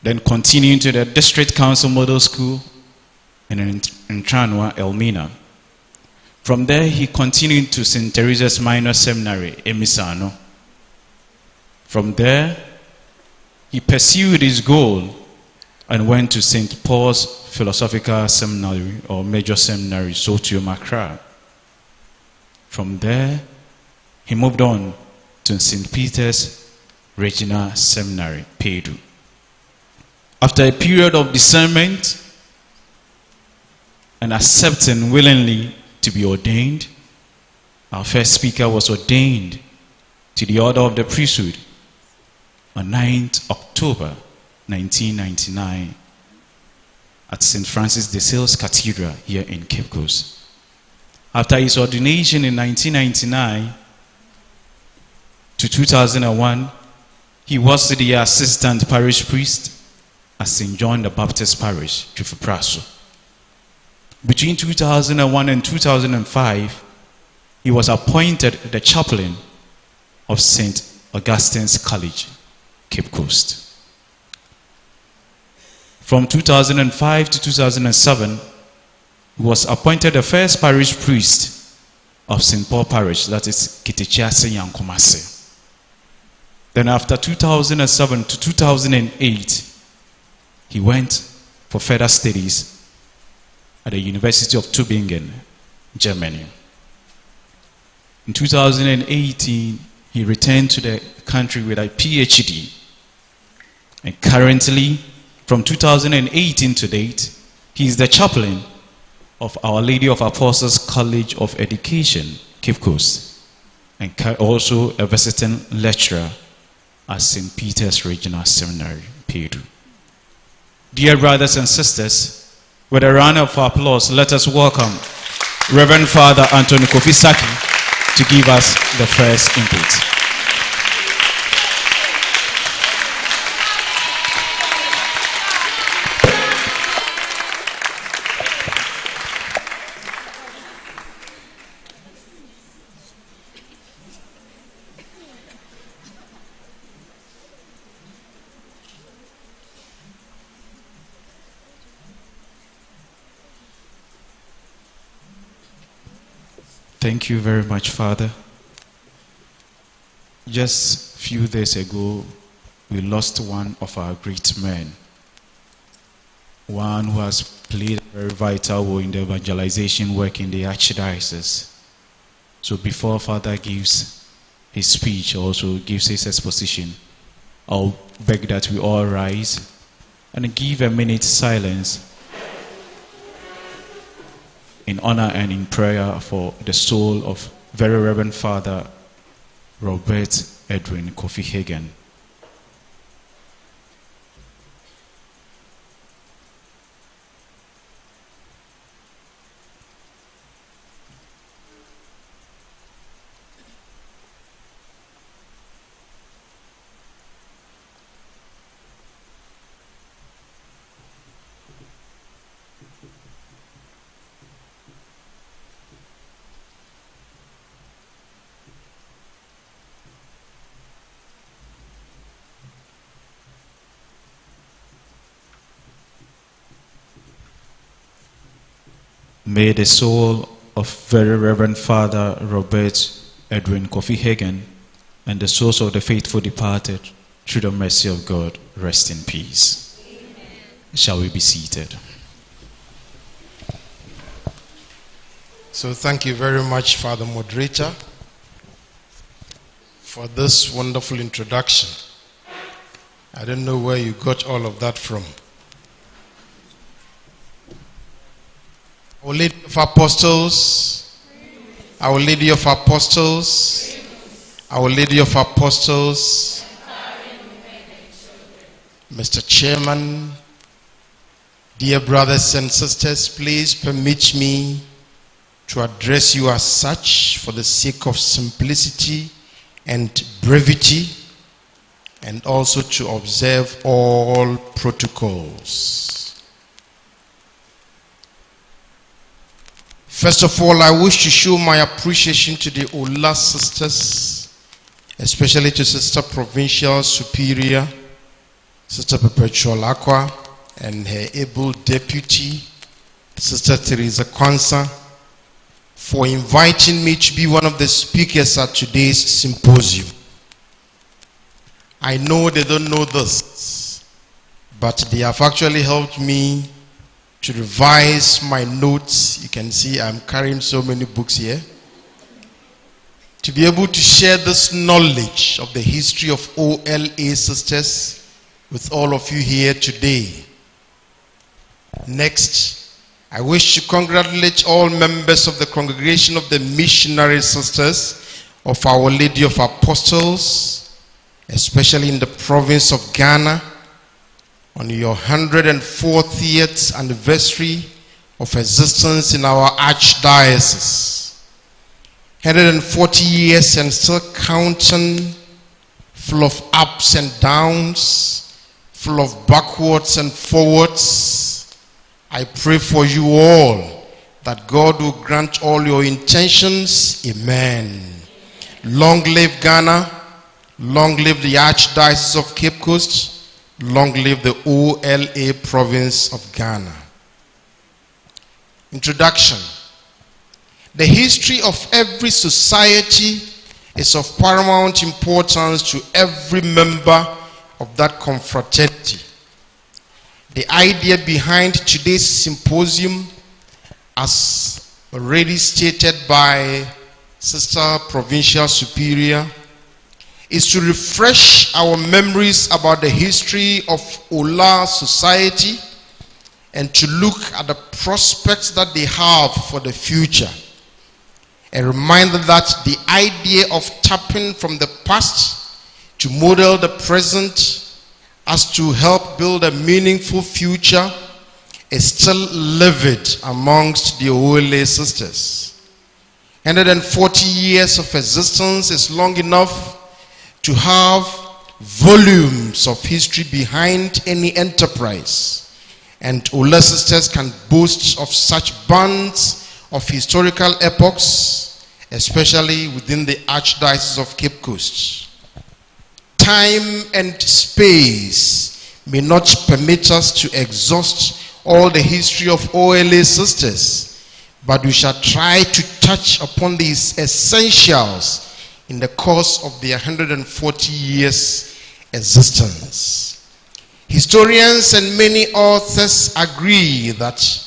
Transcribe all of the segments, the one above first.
then continuing to the District Council Model School in Tranwa, Elmina. From there, he continued to St. Teresa's Minor Seminary, Emisano. From there, he pursued his goal and went to St. Paul's Philosophical Seminary or Major Seminary, Sotium, Accra. From there, he moved on to St. Peter's Regional Seminary, Pedu. After a period of discernment and accepting willingly to be ordained, our first speaker was ordained to the order of the priesthood on 9th October 1999 at St. Francis de Sales Cathedral here in Cape Coast. After his ordination in 1999 to 2001, he was the assistant parish priest at St. John the Baptist Parish, Tufupraso. Between 2001 and 2005, he was appointed the chaplain of St. Augustine's College, Cape Coast. From 2005 to 2007, he was appointed the first parish priest of St. Paul Parish, that is Kitichiase Yankomase. Then after 2007 to 2008, he went for further studies at the University of Tübingen, Germany. In 2018, he returned to the country with a PhD. And currently, from 2018 to date, he is the chaplain of Our Lady of Apostles College of Education, Cape Coast, and also a visiting lecturer at St. Peter's Regional Seminary, Pedu. Dear brothers and sisters, with a round of applause, let us welcome Reverend Father Anthony Kofi Saki to give us the first input. Thank you very much, Father. Just a few days ago, we lost one of our great men. One who has played a very vital role in the evangelization work in the Archdiocese. So before Father gives his speech, also gives his exposition, I'll beg that we all rise and give a minute silence in honor and in prayer for the soul of Very Reverend Father Robert Edwin Kofi Hagen. May the soul of Very Reverend Father Robert Edwin Kofi Hagen and the souls of the faithful departed through the mercy of God rest in peace. Amen. Shall we be seated? So thank you very much, Father Moderator, for this wonderful introduction. I don't know where you got all of that from. Our Lady of Apostles, Our Lady of Apostles, Our Lady of Apostles, Mr. Chairman, dear brothers and sisters, please permit me to address you as such for the sake of simplicity and brevity, and also to observe all protocols. First of all, I wish to show my appreciation to the OLA sisters, especially to Sister Provincial Superior, Sister Perpetual Aqua, and her able deputy, Sister Teresa Kwanzaa, for inviting me to be one of the speakers at today's symposium. I know they don't know this, but they have actually helped me to revise my notes. You can see I'm carrying so many books here. To be able to share this knowledge of the history of OLA sisters with all of you here today. Next, I wish to congratulate all members of the congregation of the missionary sisters of Our Lady of Apostles, especially in the province of Ghana, on your 140th anniversary of existence in our archdiocese. 140 years and still counting, full of ups and downs, full of backwards and forwards. I pray for you all that God will grant all your intentions. Amen. Long live Ghana. Long live the Archdiocese of Cape Coast. Long live the OLA province of Ghana. Introduction. The history of every society is of paramount importance to every member of that confraternity. The idea behind today's symposium, as already stated by Sister Provincial Superior, is to refresh our memories about the history of OLA society and to look at the prospects that they have for the future. A reminder that the idea of tapping from the past to model the present as to help build a meaningful future is still livid amongst the OLA sisters. 140 years of existence is long enough to have volumes of history behind any enterprise, and OLA sisters can boast of such bands of historical epochs, especially within the Archdiocese of Cape Coast. Time and space may not permit us to exhaust all the history of OLA sisters, but we shall try to touch upon these essentials in the course of their 140 years existence. Historians and many authors agree that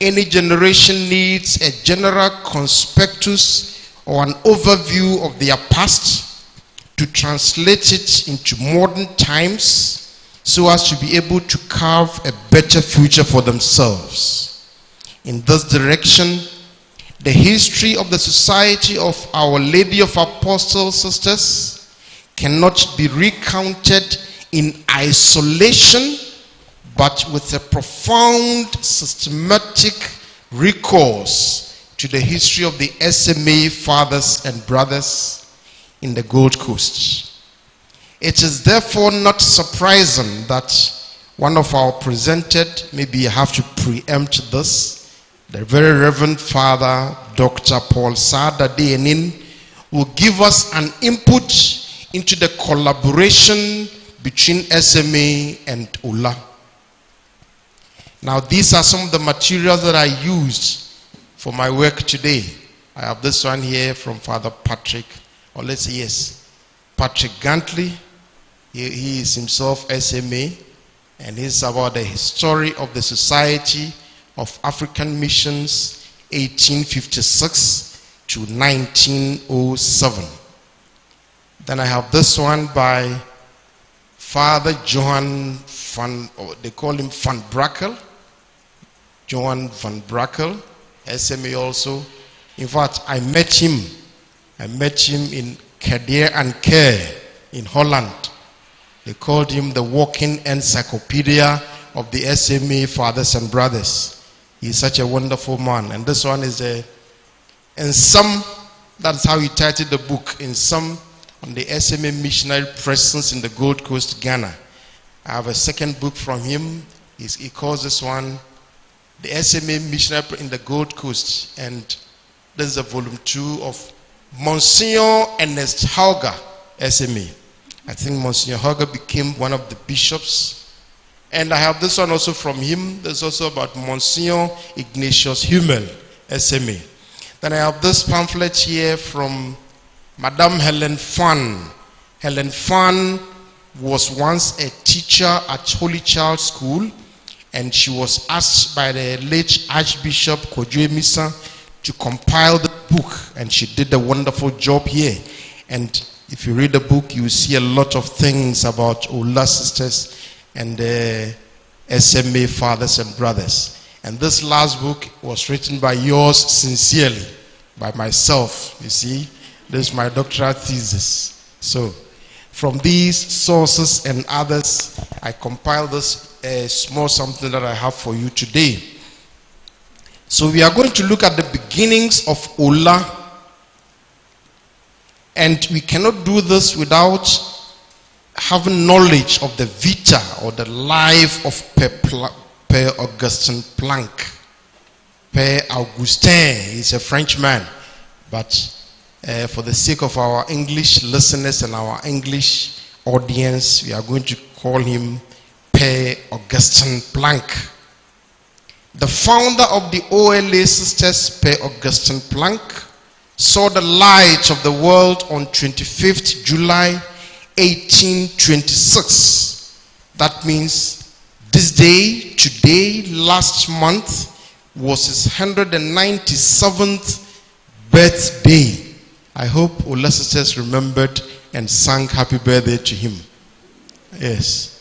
any generation needs a general conspectus or an overview of their past to translate it into modern times so as to be able to carve a better future for themselves. In this direction, the history of the Society of Our Lady of Apostles sisters cannot be recounted in isolation, but with a profound systematic recourse to the history of the SMA fathers and brothers in the Gold Coast. It is therefore not surprising that one of our presented, maybe I have to preempt this, the very Reverend Father Dr. Paul Sada Denin will give us an input into the collaboration between SMA and OLA. Now, these are some of the materials that I used for my work today. I have this one here from Father Patrick, or let's say, yes, Patrick Gantley. He is himself SMA, and he's about the history of the Society of African Missions, 1856 to 1907. Then I have this one by Father Johan van, they call him Van Brakel. Johan van Brakel, SMA also. In fact, I met him in Kadir and Care in Holland. They called him the walking encyclopedia of the SMA fathers and brothers. He's such a wonderful man. And this one is in some, that's how he titled the book, in some on the SMA missionary presence in the Gold Coast, Ghana. I have a second book from him. He calls this one the SMA missionary in the Gold Coast, and this is a volume 2 of Monsignor Ernest Hauger, SMA. I think Monsignor Hauger became one of the bishops And I have this one also from him. There's also about Monsignor Ignatius Hummel, SMA. Then I have this pamphlet here from Madame Helen Fan. Helen Fan was once a teacher at Holy Child School, and she was asked by the late Archbishop Kojo Emisa to compile the book, and she did a wonderful job here. And if you read the book, you see a lot of things about OLA sisters and SMA fathers and brothers. And this last book was written by yours sincerely, by myself. You see, this is my doctoral thesis. So from these sources and others, I compiled this small something that I have for you today. So we are going to look at the beginnings of OLA, and we cannot do this without having knowledge of the vita or the life of Père Augustin Planck. Père Augustin is a Frenchman, but for the sake of our English listeners and our English audience, we are going to call him Père Augustin Planck. The founder of the OLA Sisters, Père Augustin Planck, saw the light of the world on 25th July 1826. That means this day, today, last month, was his 197th birthday. I hope OLA Sisters remembered and sang happy birthday to him. Yes.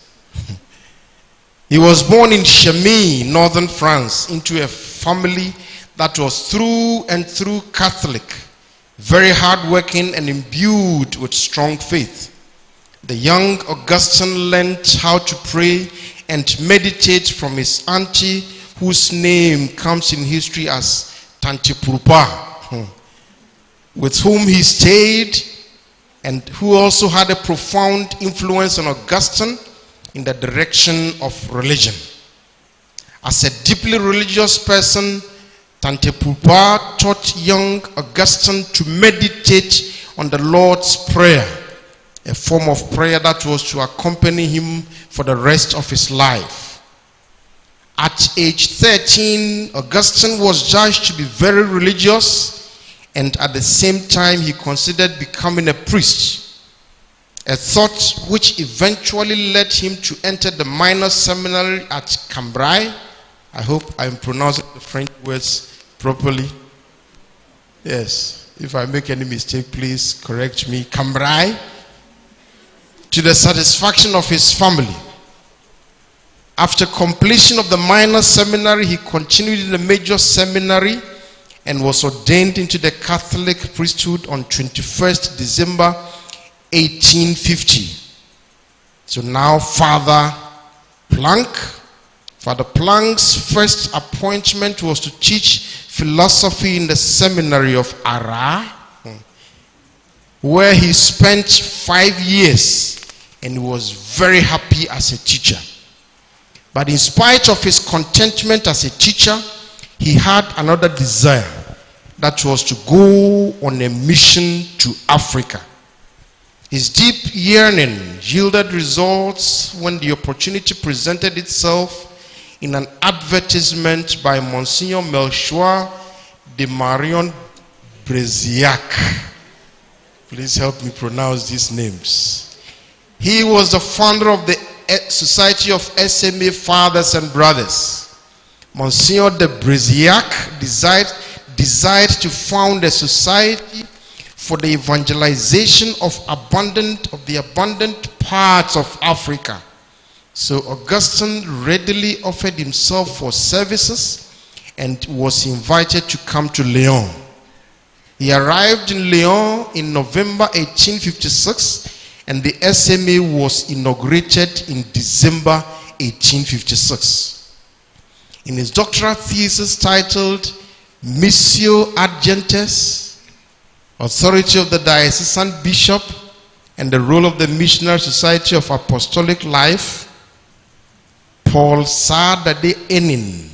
He was born in Chemie, northern France, into a family that was through and through Catholic, very hardworking and imbued with strong faith. The young Augustine learned how to pray and meditate from his auntie, whose name comes in history as Tante Purpa, with whom he stayed and who also had a profound influence on Augustine in the direction of religion. As a deeply religious person, Tante Purpa taught young Augustine to meditate on the Lord's Prayer, a form of prayer that was to accompany him for the rest of his life. At age 13, Augustine was judged to be very religious, and at the same time he considered becoming a priest, a thought which eventually led him to enter the minor seminary at Cambrai. I hope I'm pronouncing the French words properly. Yes, if I make any mistake, please correct me. Cambrai, to the satisfaction of his family. After completion of the minor seminary, he continued in the major seminary and was ordained into the Catholic priesthood on 21st December 1850. So now Father Planck's first appointment was to teach philosophy in the seminary of Arras, where he spent 5 years and was very happy as a teacher. But in spite of his contentment as a teacher, he had another desire, that was to go on a mission to Africa. His deep yearning yielded results when the opportunity presented itself in an advertisement by Monsignor Melchior de Marion Breziac. Please help me pronounce these names. He was the founder of the Society of SMA Fathers and Brothers. Monsignor de Breziac desired to found a society for the evangelization of the abundant parts of Africa. So Augustine readily offered himself for services and was invited to come to Lyon. He arrived in Lyon in November 1856, and the SMA was inaugurated in December 1856. In his doctoral thesis titled Missio ad Gentes, Authority of the Diocesan Bishop and the Role of the Missionary Society of Apostolic Life, Paul Sadade Enin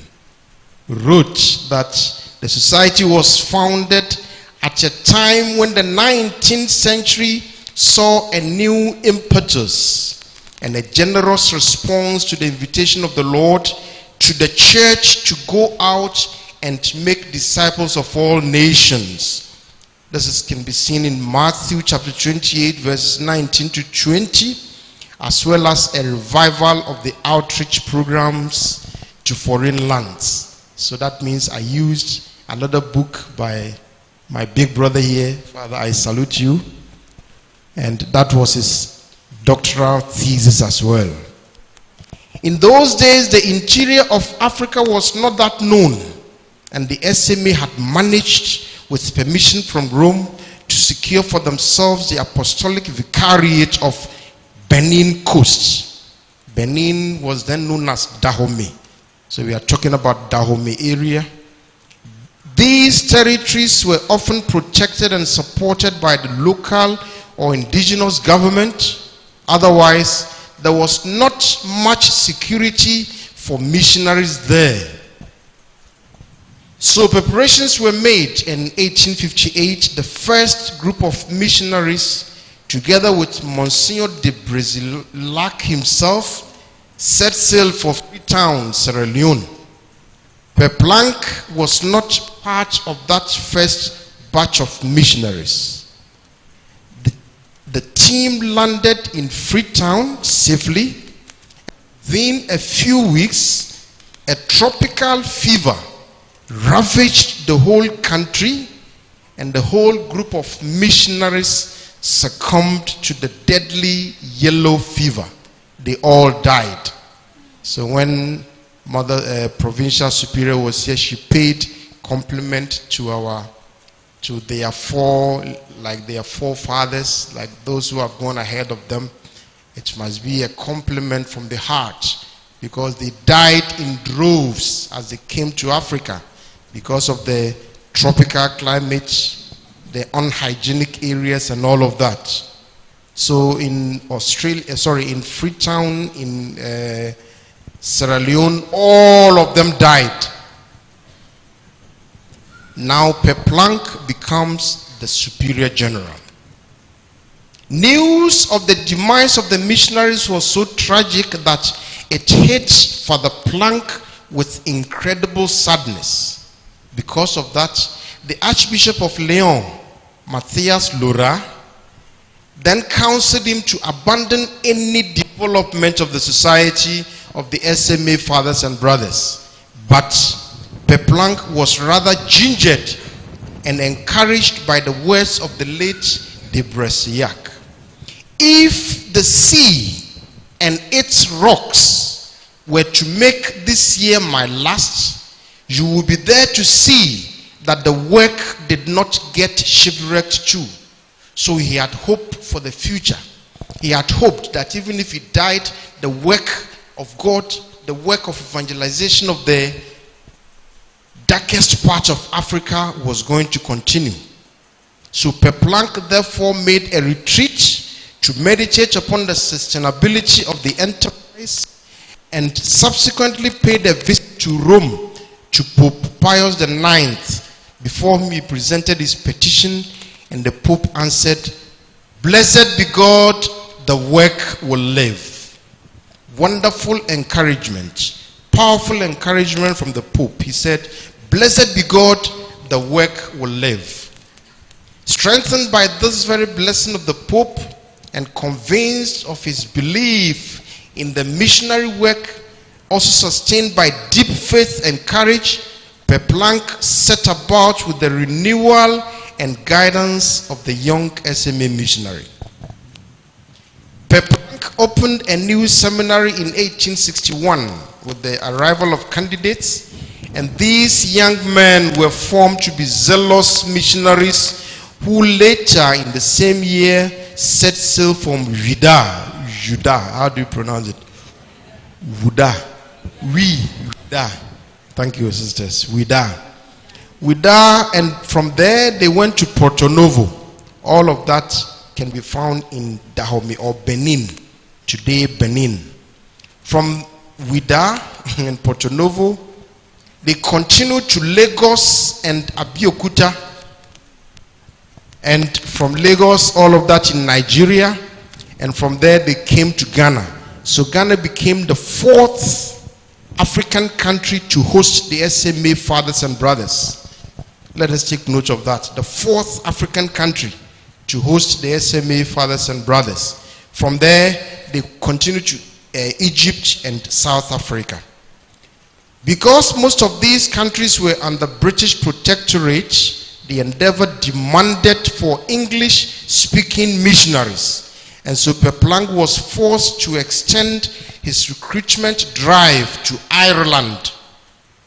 wrote that the society was founded at a time when the 19th century saw a new impetus and a generous response to the invitation of the Lord to the church to go out and make disciples of all nations. This can be seen in Matthew chapter 28 verses 19 to 20, as well as a revival of the outreach programs to foreign lands. So that means I used another book by my big brother here. Father, I salute you. And that was his doctoral thesis as well. In those days, the interior of Africa was not that known, and the SMA had managed, with permission from Rome, to secure for themselves the apostolic vicariate of Benin Coast. Benin was then known as Dahomey. So we are talking about Dahomey area. These territories were often protected and supported by the local or indigenous government. Otherwise, there was not much security for missionaries there. So preparations were made in 1858. The first group of missionaries, together with Monsignor de Brasilac himself, set sail for Freetown, Sierra Leone. Peplank was not part of that first batch of missionaries. The team landed in Freetown safely. Within a few weeks, a tropical fever ravaged the whole country, and the whole group of missionaries succumbed to the deadly yellow fever. They all died. So when Mother Provincial Superior was here, she paid compliment to their forefathers, like those who have gone ahead of them. It must be a compliment from the heart, because they died in droves as they came to Africa because of the tropical climate, the unhygienic areas and all of that. So in in Freetown, in Sierra Leone, all of them died. Now Peplank becomes the superior general. News of the demise of the missionaries was so tragic that it hit Father Plank with incredible sadness. Because of that, the Archbishop of Leon, Matthias Lora, then counseled him to abandon any development of the society of the SMA fathers and brothers. But Peplank was rather gingered and encouraged by the words of the late de Brasillac. If the sea and its rocks were to make this year my last, you will be there to see that the work did not get shipwrecked too. So he had hope for the future. He had hoped that even if he died, the work of God, the work of evangelization of the darkest part of Africa was going to continue. So Peplank therefore made a retreat to meditate upon the sustainability of the enterprise, and subsequently paid a visit to Rome to Pope Pius IX, before whom he presented his petition, and the Pope answered, "Blessed be God, the work will live." Wonderful encouragement, powerful encouragement from the Pope. He said, "Blessed be God, the work will live." Strengthened by this very blessing of the Pope, and convinced of his belief in the missionary work, also sustained by deep faith and courage, Peplank set about with the renewal and guidance of the young SMA missionary. Peplank opened a new seminary in 1861 with the arrival of candidates, and these young men were formed to be zealous missionaries who later in the same year set sail from Juda. How do you pronounce it? Wuda. Wuda. Thank you, sisters. Wuda, and from there they went to Porto Novo. All of that can be found in Dahomey or Benin, today Benin. From Wuda and Porto Novo, they continued to Lagos and Abeokuta, and from Lagos, all of that in Nigeria, and from there they came to Ghana. So Ghana became the 4th African country to host the SMA Fathers and Brothers. Let us take note of that. The 4th African country to host the SMA Fathers and Brothers. From there, they continued to Egypt and South Africa. Because most of these countries were under British protectorate, the endeavor demanded for English-speaking missionaries. And so Peplang was forced to extend his recruitment drive to Ireland,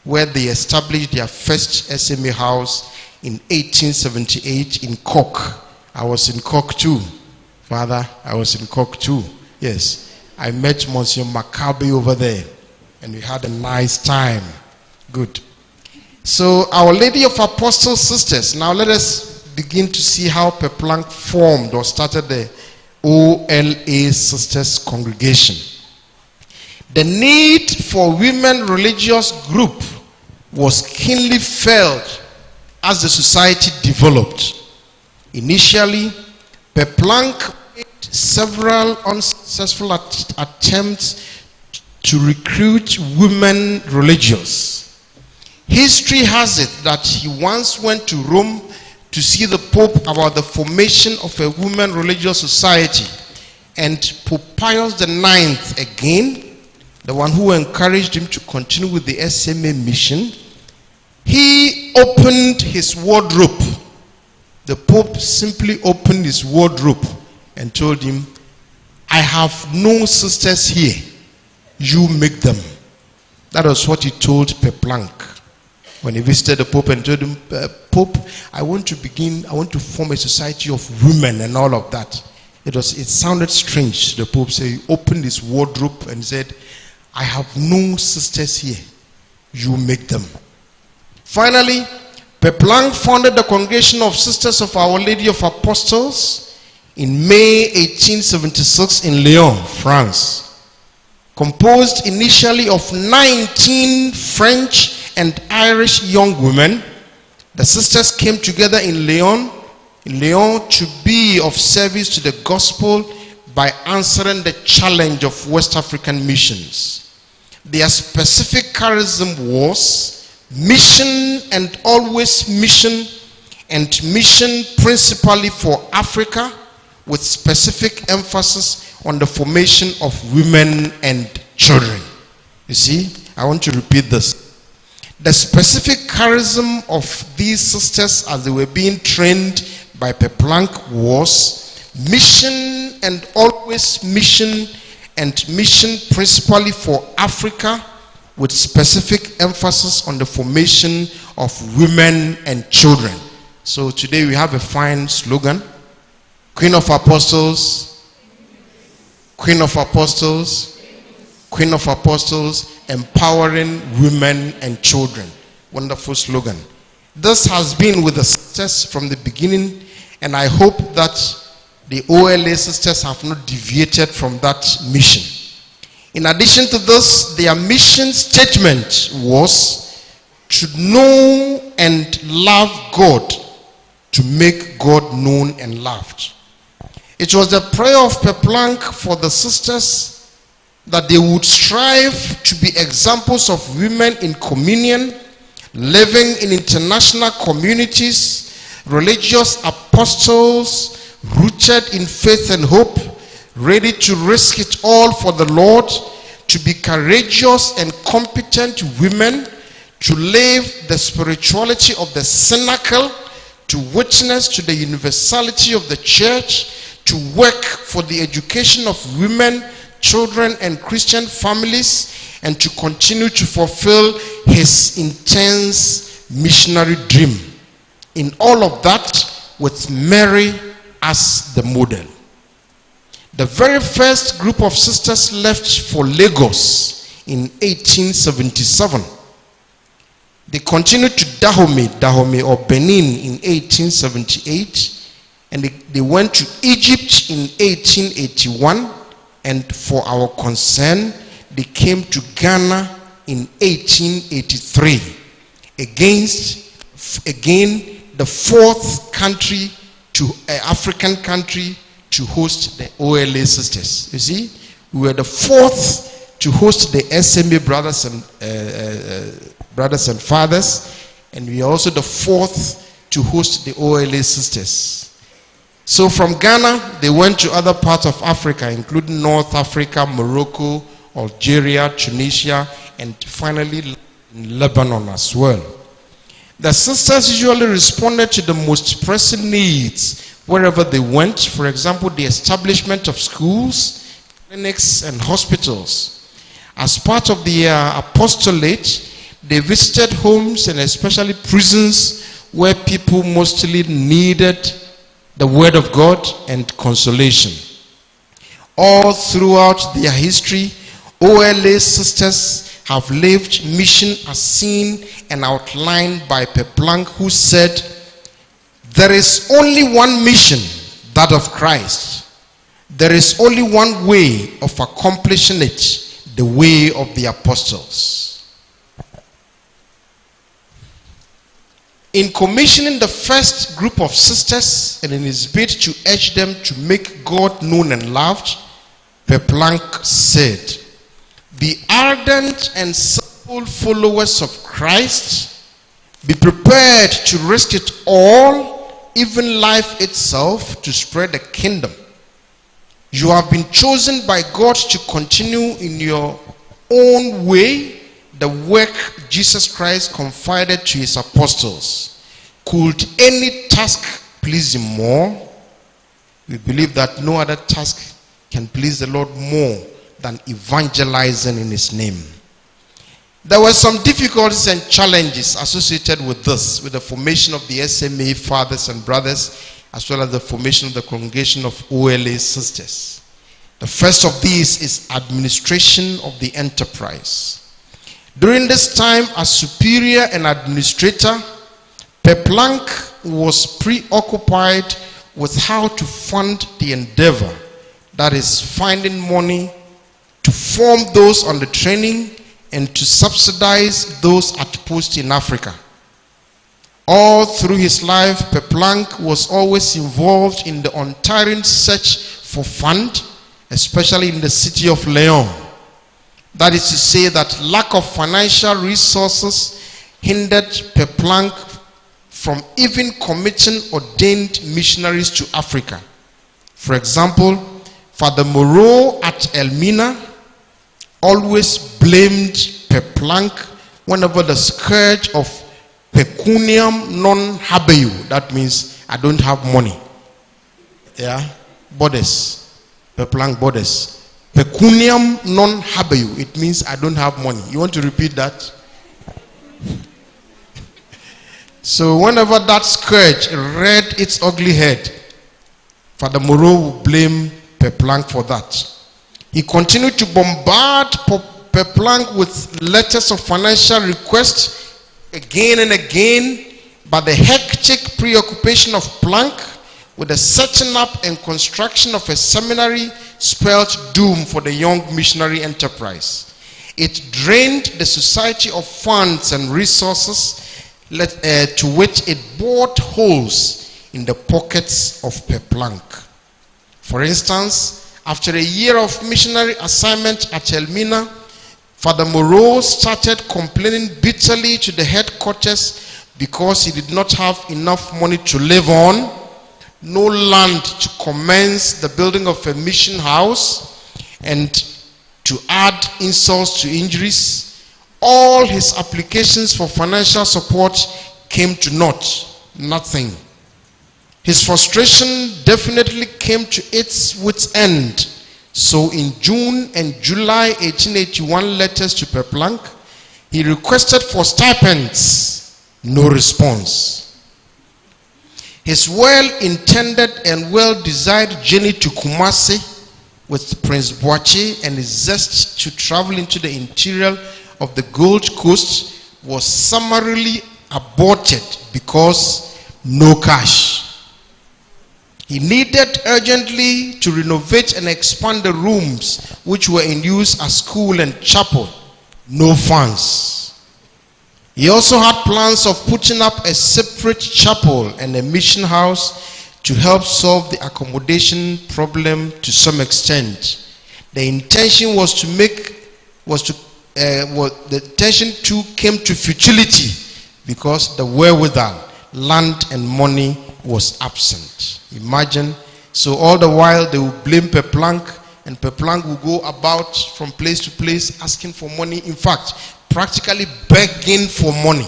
where they established their first SMA house in 1878 in Cork. I was in Cork too. Father, I was in Cork too. Yes. I met Monsieur Maccabi over there, and we had a nice time. Good. So, Our Lady of Apostles Sisters. Now let us begin to see how Peplang formed or started the OLA Sisters Congregation. The need for women religious group was keenly felt as the society developed. Initially, Peplang made several unsuccessful attempts to recruit women religious. History has it that he once went to Rome to see the Pope about the formation of a women religious society, and Pope Pius IX again, the one who encouraged him to continue with the SMA mission, he opened his wardrobe. The Pope simply opened his wardrobe and told him, I have no sisters here, you make them. That was what he told Peplang when he visited the Pope and told him, Pope, I want to form a society of women and all of that. It sounded strange. The Pope said, he opened his wardrobe and said, I have no sisters here, you make them. Finally, Peplang founded the Congregation of Sisters of Our Lady of Apostles in May 1876 in Lyon, France. Composed initially of 19 French and Irish young women, the sisters came together in Lyon to be of service to the gospel by answering the challenge of West African missions. Their specific charism was mission and always mission, and mission principally for Africa, with specific emphasis on the formation of women and children. You see, I want to repeat this. The specific charism of these sisters as they were being trained by Peplang was mission and always mission, and mission principally for Africa, with specific emphasis on the formation of women and children. So today we have a fine slogan: Queen of Apostles, Queen of Apostles, Queen of Apostles, empowering women and children. Wonderful slogan. This has been with the sisters from the beginning, and I hope that the OLA sisters have not deviated from that mission. In addition to this, their mission statement was to know and love God, to make God known and loved. It was the prayer of Peplang for the sisters that they would strive to be examples of women in communion, living in international communities, religious apostles, rooted in faith and hope, ready to risk it all for the Lord, to be courageous and competent women, to live the spirituality of the cenacle, to witness to the universality of the church, to work for the education of women, children, and Christian families, and to continue to fulfill his intense missionary dream. In all of that, with Mary as the model. The very first group of sisters left for Lagos in 1877. They continued to Dahomey or Benin in 1878, and they went to Egypt in 1881, and for our concern, they came to Ghana in 1883, again the fourth country, African country, to host the OLA sisters. You see, We were the fourth to host the SMA brothers and fathers, and we are also the fourth to host the OLA sisters. So from Ghana, they went to other parts of Africa, including North Africa, Morocco, Algeria, Tunisia, and finally in Lebanon as well. The sisters usually responded to the most pressing needs wherever they went. For example, the establishment of schools, clinics, and hospitals. As part of the apostolate, they visited homes and especially prisons where people mostly needed the word of God and consolation. All throughout their history, OLA sisters have lived mission as seen and outlined by Peplank, who said, "There is only one mission, that of Christ. There is only one way of accomplishing it, the way of the apostles." In commissioning the first group of sisters and in his bid to urge them to make God known and loved, Peplank said, "Be ardent and simple followers of Christ. Be prepared to risk it all, even life itself, to spread the kingdom. You have been chosen by God to continue in your own way the work Jesus Christ confided to his apostles. Could any task please him more? We believe that no other task can please the Lord more than evangelizing in his name." There were some difficulties and challenges associated with this, with the formation of the SMA fathers and brothers, as well as the formation of the congregation of OLA sisters. The first of these is administration of the enterprise. During this time, as superior and administrator, Peplank was preoccupied with how to fund the endeavor, that is, finding money to form those on the training and to subsidize those at post in Africa. All through his life, Peplank was always involved in the untiring search for fund, especially in the city of Leon. That is to say that lack of financial resources hindered Peplank from even committing ordained missionaries to Africa. For example, Father Moreau at Elmina always blamed Peplank whenever the scourge of pecuniam non habeu, that means I don't have money. Yeah, borders. Peplank borders. Pecuniam non habeu, it means I don't have money. You want to repeat that? So whenever that scourge reared its ugly head, Father Moreau will blame Peplank for that. He continued to bombard Peplank with letters of financial request again and again, but the hectic preoccupation of Plank with the setting up and construction of a seminary spelled doom for the young missionary enterprise. It drained the society of funds and resources, to which it bored holes in the pockets of Peplank. For instance, after a year of missionary assignment at Elmina, Father Moreau started complaining bitterly to the headquarters because he did not have enough money to live on, no land to commence the building of a mission house, and to add insults to injuries, all his applications for financial support came to naught, nothing. His frustration definitely came to its wit's end. So in June and July 1881 letters to Peplank, he requested for stipends, no response. His well-intended and well-desired journey to Kumasi with Prince Boache and his zest to travel into the interior of the Gold Coast was summarily aborted because no cash. He needed urgently to renovate and expand the rooms which were in use as school and chapel. No funds. He also had plans of putting up a separate chapel and a mission house to help solve the accommodation problem to some extent. The intention was to the intention too came to futility because the wherewithal, land and money was absent. Imagine, so all the while they would blame Peplank, and Peplank would go about from place to place asking for money. In fact, practically begging for money.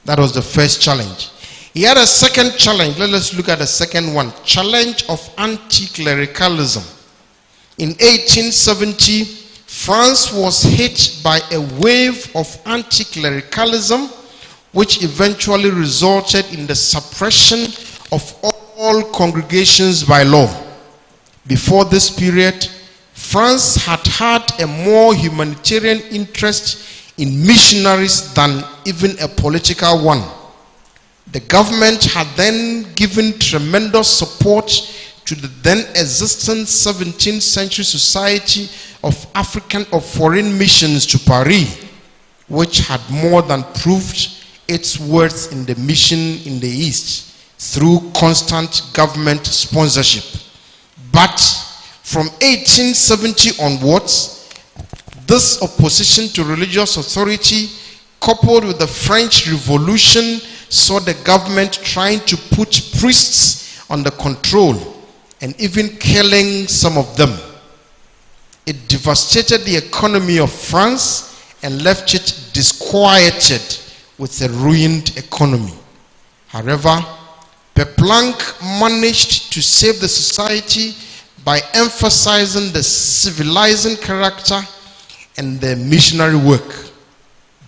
That was the first challenge. He had a second challenge. Let us look at the second one. Challenge of anti-clericalism. In 1870, France was hit by a wave of anti-clericalism, which eventually resulted in the suppression of all congregations by law. Before this period, France had had a more humanitarian interest in missionaries than even a political one. The government had then given tremendous support to the then existing 17th century Society of Foreign Missions to Paris, which had more than proved its worth in the mission in the East through constant government sponsorship. But from 1870 onwards, this opposition to religious authority, coupled with the French Revolution, saw the government trying to put priests under control and even killing some of them. It devastated the economy of France and left it disquieted with a ruined economy. However, Peplank managed to save the society by emphasizing the civilizing character and the missionary work.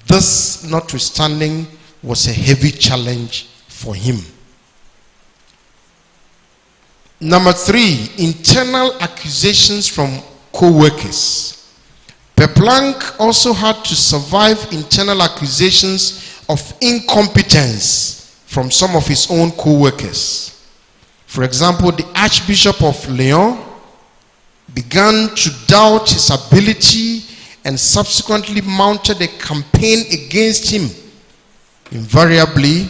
This, notwithstanding, was a heavy challenge for him. Number 3, internal accusations from co-workers. Peplank also had to survive internal accusations of incompetence from some of his own co-workers. For example, the Archbishop of Lyon began to doubt his ability and subsequently mounted a campaign against him. Invariably,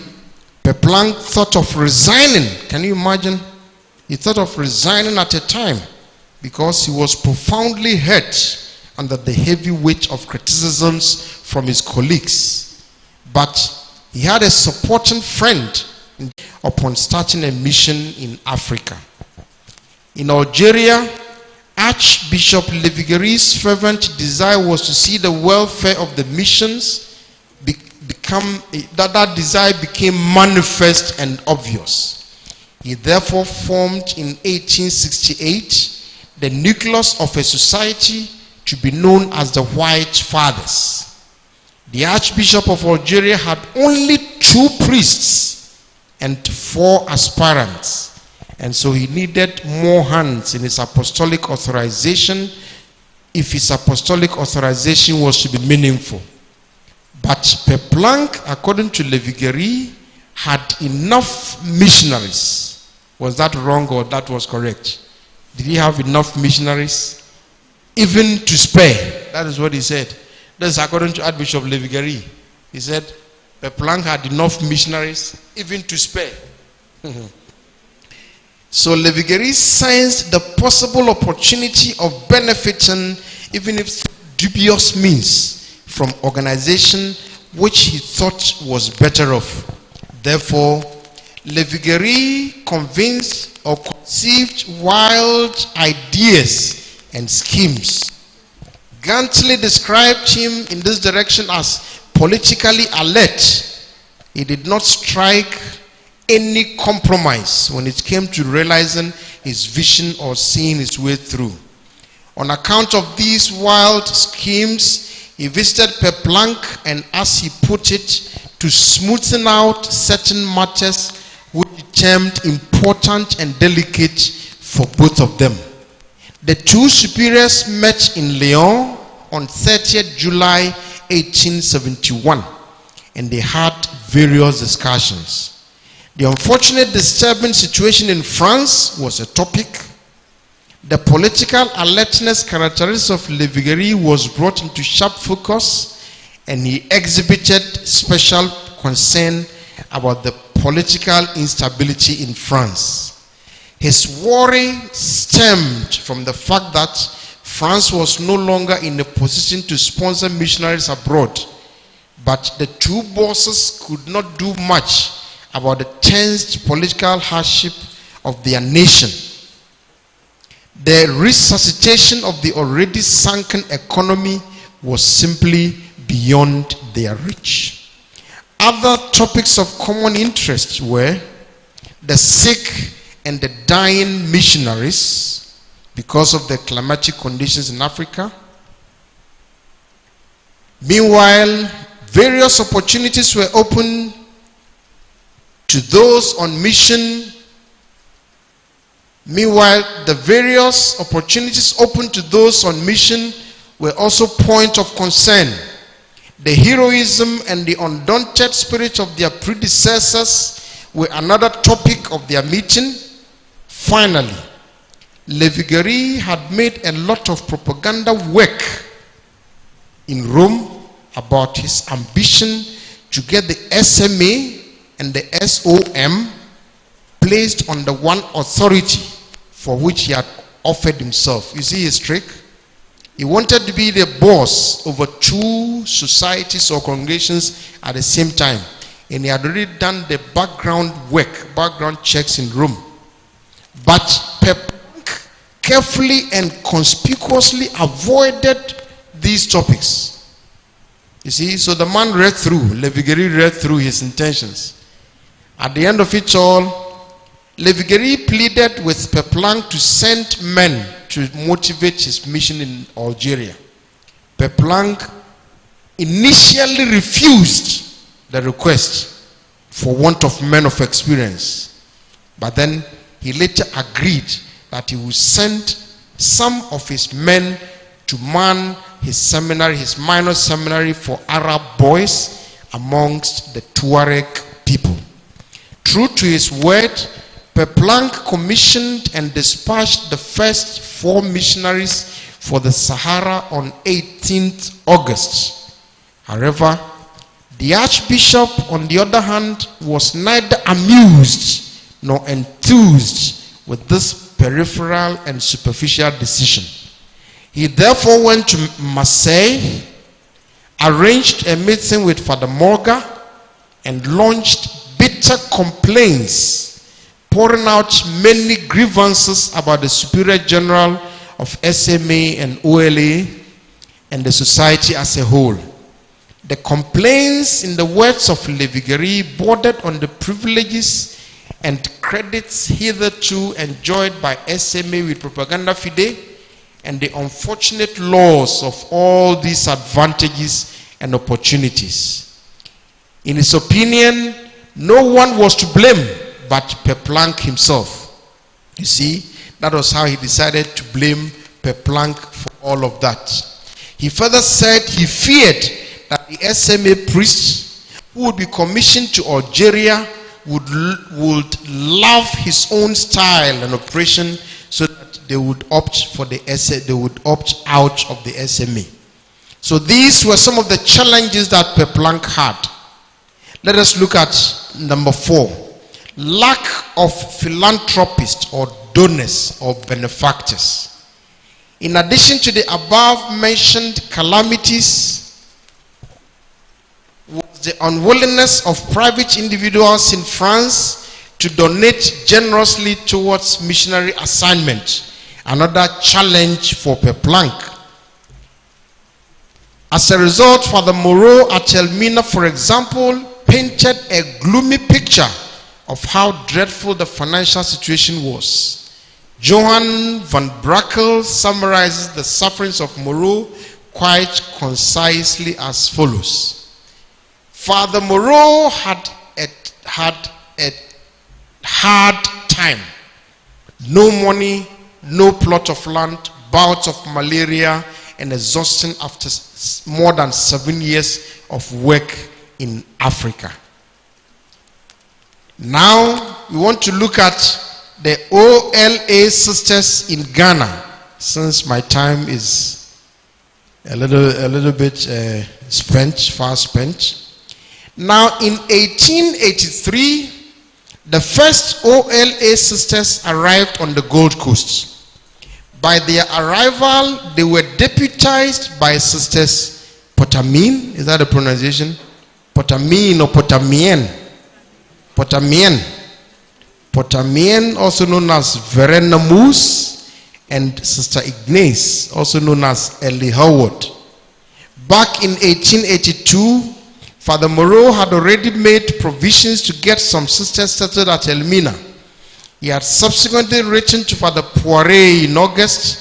Peplank thought of resigning. Can you imagine? He thought of resigning at a time because he was profoundly hurt under the heavy weight of criticisms from his colleagues. But he had a supporting friend upon starting a mission in Africa. In Algeria, Archbishop Lévigueré's fervent desire was to see the welfare of the missions that desire became manifest and obvious. He therefore formed in 1868 the nucleus of a society to be known as the White Fathers. The Archbishop of Algeria had only 2 priests and 4 aspirants. And so he needed more hands in his apostolic authorization if his apostolic authorization was to be meaningful. But Peplank, according to Léviguéré, had enough missionaries. Was that wrong or that was correct? Did he have enough missionaries? Even to spare. That is what he said. That's according to Archbishop Léviguéré. He said Peplank had enough missionaries even to spare. So Léviguéré sensed the possible opportunity of benefiting, even if dubious means, from organization which he thought was better off. Therefore, Léviguéré conceived wild ideas and schemes. Gantley described him in this direction as politically alert. He did not strike any compromise when it came to realizing his vision or seeing his way through. On account of these wild schemes, he visited Peplank and, as he put it, to smoothen out certain matters which he termed important and delicate for both of them. The 2 superiors met in Lyon on 30th July 1871, and they had various discussions. The unfortunate disturbing situation in France was a topic. The political alertness characteristic of Léviguéré was brought into sharp focus, and he exhibited special concern about the political instability in France. His worry stemmed from the fact that France was no longer in a position to sponsor missionaries abroad, but the two bosses could not do much about the tense political hardship of their nation. The resuscitation of the already sunken economy was simply beyond their reach. Other topics of common interest were the sick and the dying missionaries because of the climatic conditions in Africa. Meanwhile, various opportunities were open to those on mission. Meanwhile, the various opportunities open to those on mission were also point of concern. The heroism and the undaunted spirit of their predecessors were another topic of their meeting. Finally, Levigeri had made a lot of propaganda work in Rome about his ambition to get the SMA and the SOM placed on the one authority for which he had offered himself. You see his trick? He wanted to be the boss over two societies or congregations at the same time. And he had already done the background work, background checks in Rome. But Peplank carefully and conspicuously avoided these topics. You see, so the man read through, Levigeri read through his intentions. At the end of it all, Levigeri pleaded with Peplank to send men to motivate his mission in Algeria. Peplank initially refused the request for want of men of experience. But then he later agreed that he would send some of his men to man his seminary, his minor seminary for Arab boys amongst the Tuareg people. True to his word, Peplank commissioned and dispatched the first 4 missionaries for the Sahara on 18th August. However, the Archbishop, on the other hand, was neither amused nor enthused with this peripheral and superficial decision. He therefore went to Marseille, arranged a meeting with Father Morga, and launched bitter complaints, pouring out many grievances about the Superior General of SMA and OLA and the society as a whole. The complaints, in the words of Levigeri, bordered on the privileges and credits hitherto enjoyed by SMA with propaganda fide and the unfortunate loss of all these advantages and opportunities. In his opinion, no one was to blame but Peplank himself. You see, that was how he decided to blame Peplank for all of that. He further said he feared that the SMA priests who would be commissioned to Algeria would love his own style and operation, so that they would opt for the they would opt out of the SMA. So these were some of the challenges that Peplank had. Let us look at number 4. Lack of philanthropists or donors or benefactors. In addition to the above mentioned calamities, was the unwillingness of private individuals in France to donate generously towards missionary assignment, another challenge for Peplank. As a result, Father Moreau at Elmina, for example, painted a gloomy picture of how dreadful the financial situation was. Johann van Brakel summarizes the sufferings of Moreau quite concisely as follows. Father Moreau had a hard time. No money, no plot of land, bouts of malaria, and exhaustion after more than 7 years of work in Africa. Now we want to look at the OLA sisters in Ghana, since my time is a little bit far spent. Now in 1883, the first OLA sisters arrived on the Gold Coast. By their arrival, they were deputized by Sisters Potamine. Is that the pronunciation? Potamine or Potamien? Potamien. Potamien, also known as Verena Moose, and Sister Ignace, also known as Ellie Howard. Back in 1882, Father Moreau had already made provisions to get some sisters settled at Elmina. He had subsequently written to Father Poiré in August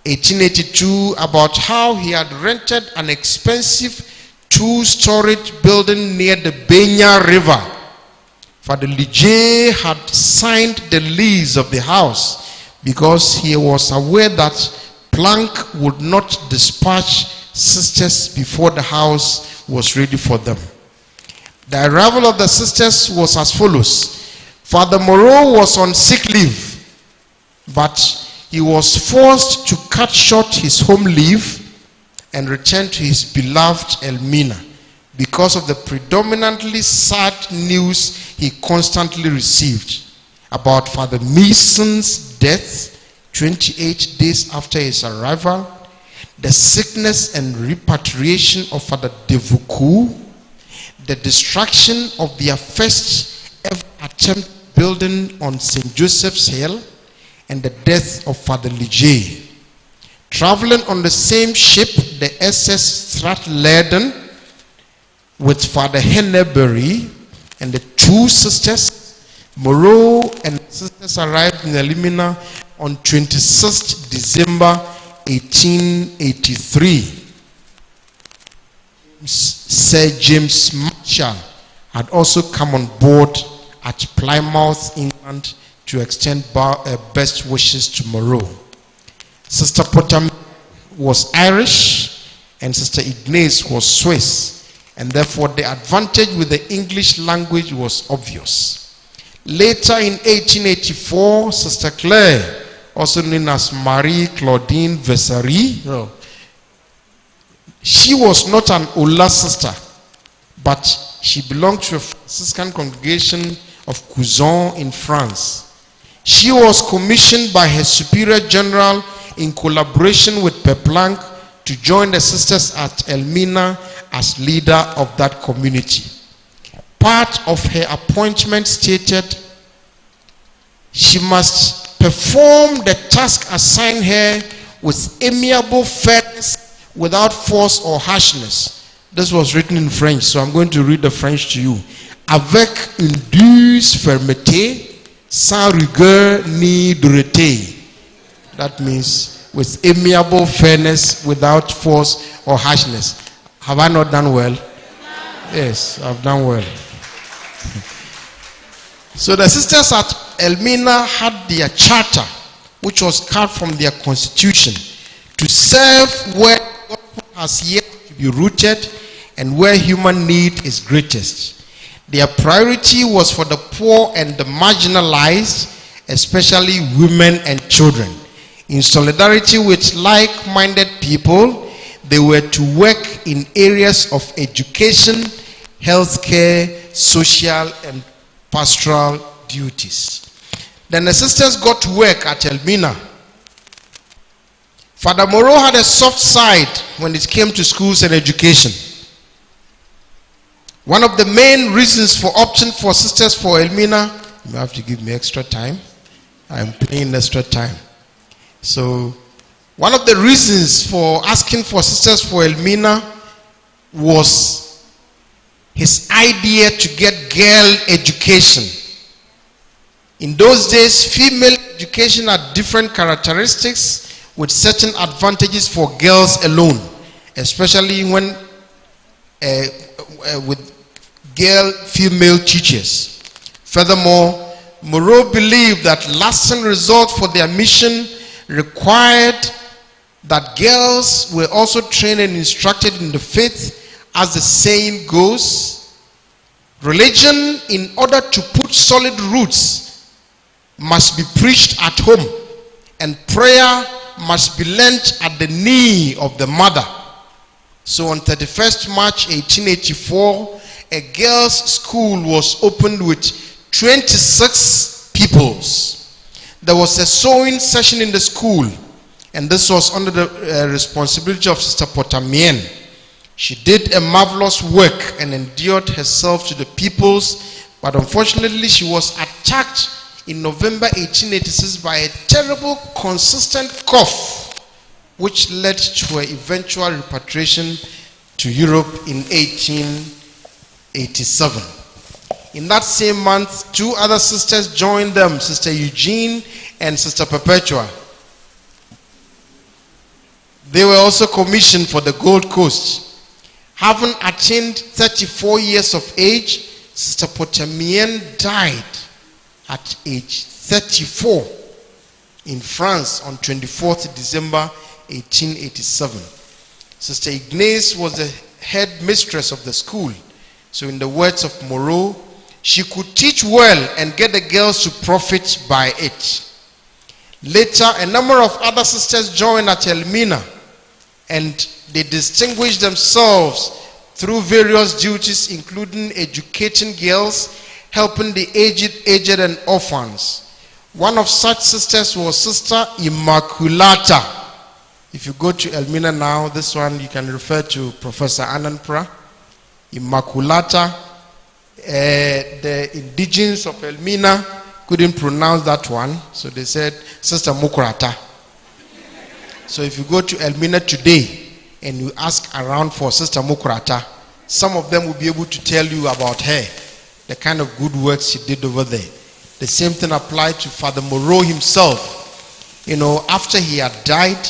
1882 about how he had rented an expensive two-storied building near the Benya River. Father Ligier had signed the lease of the house because he was aware that Planck would not dispatch sisters before the house was ready for them. The arrival of the sisters was as follows. Father Moreau was on sick leave, but he was forced to cut short his home leave and return to his beloved Elmina because of the predominantly sad news he constantly received about Father Mason's death 28 days after his arrival, the sickness and repatriation of Father Devoucoux, the destruction of their first ever attempt building on St. Joseph's Hill, and the death of Father Ligier. Traveling on the same ship, the SS Stratleydon, with Father Henneberry and the two sisters, Moreau and sisters arrived in Elmina on 26th December 1883. Sir James Marshall had also come on board at Plymouth, England, to extend best wishes to Moreau. Sister Potam was Irish and Sister Ignace was Swiss, and therefore the advantage with the English language was obvious. Later in 1884, Sister Claire, also known as Marie Claudine Vessery, she was not an OLA sister, but she belonged to a Franciscan congregation of Cousin in France. She was commissioned by her Superior General in collaboration with Planck to join the sisters at Elmina as leader of that community. Part of her appointment stated she must perform the task assigned her with amiable fairness without force or harshness. This was written in French, so I'm going to read the French to you. Avec une douce fermeté, sans rigueur ni dureté. That means with amiable fairness, without force or harshness. Have I not done well? Yes, I've done well. So the sisters at Elmina had their charter, which was cut from their constitution, to serve where God has yet to be rooted and where human need is greatest. Their priority was for the poor and the marginalized, especially women and children. In solidarity with like-minded people, they were to work in areas of education, healthcare, social and pastoral duties. Then the sisters got to work at Elmina. Father Moreau had a soft side when it came to schools and education. One of the main reasons for opting for sisters for Elmina, you have to give me extra time. I'm paying extra time. So, one of the reasons for asking for sisters for Elmina was his idea to get girl education. In those days, female education had different characteristics with certain advantages for girls alone, especially when with female teachers. Furthermore, Moreau believed that lasting results for their mission required that girls were also trained and instructed in the faith. As the saying goes, religion, in order to put solid roots, must be preached at home, and prayer must be learnt at the knee of the mother. So on 31st March 1884, a girls' school was opened with 26 pupils. There was a sewing session in the school. And this was under the responsibility of Sister Potamien. She did a marvelous work and endeared herself to the peoples, but unfortunately she was attacked in November 1886 by a terrible consistent cough, which led to her eventual repatriation to Europe in 1887. In that same month, two other sisters joined them, Sister Eugene and Sister Perpetua. They were also commissioned for the Gold Coast. Having attained 34 years of age, Sister Potamien died at age 34 in France on 24th December 1887. Sister Ignace was the head mistress of the school. So in the words of Moreau, she could teach well and get the girls to profit by it. Later, a number of other sisters joined at Elmina, and they distinguished themselves through various duties, including educating girls, helping the aged and orphans. One of such sisters was Sister Immaculata. If you go to Elmina now, this one you can refer to Professor Anandpra. Immaculata. The indigenes of Elmina couldn't pronounce that one, so they said Sister Mukurata. So if you go to Elmina today and you ask around for Sister Mukurata, some of them will be able to tell you about her, the kind of good work she did over there. The same thing applied to Father Moreau himself. You know, after he had died,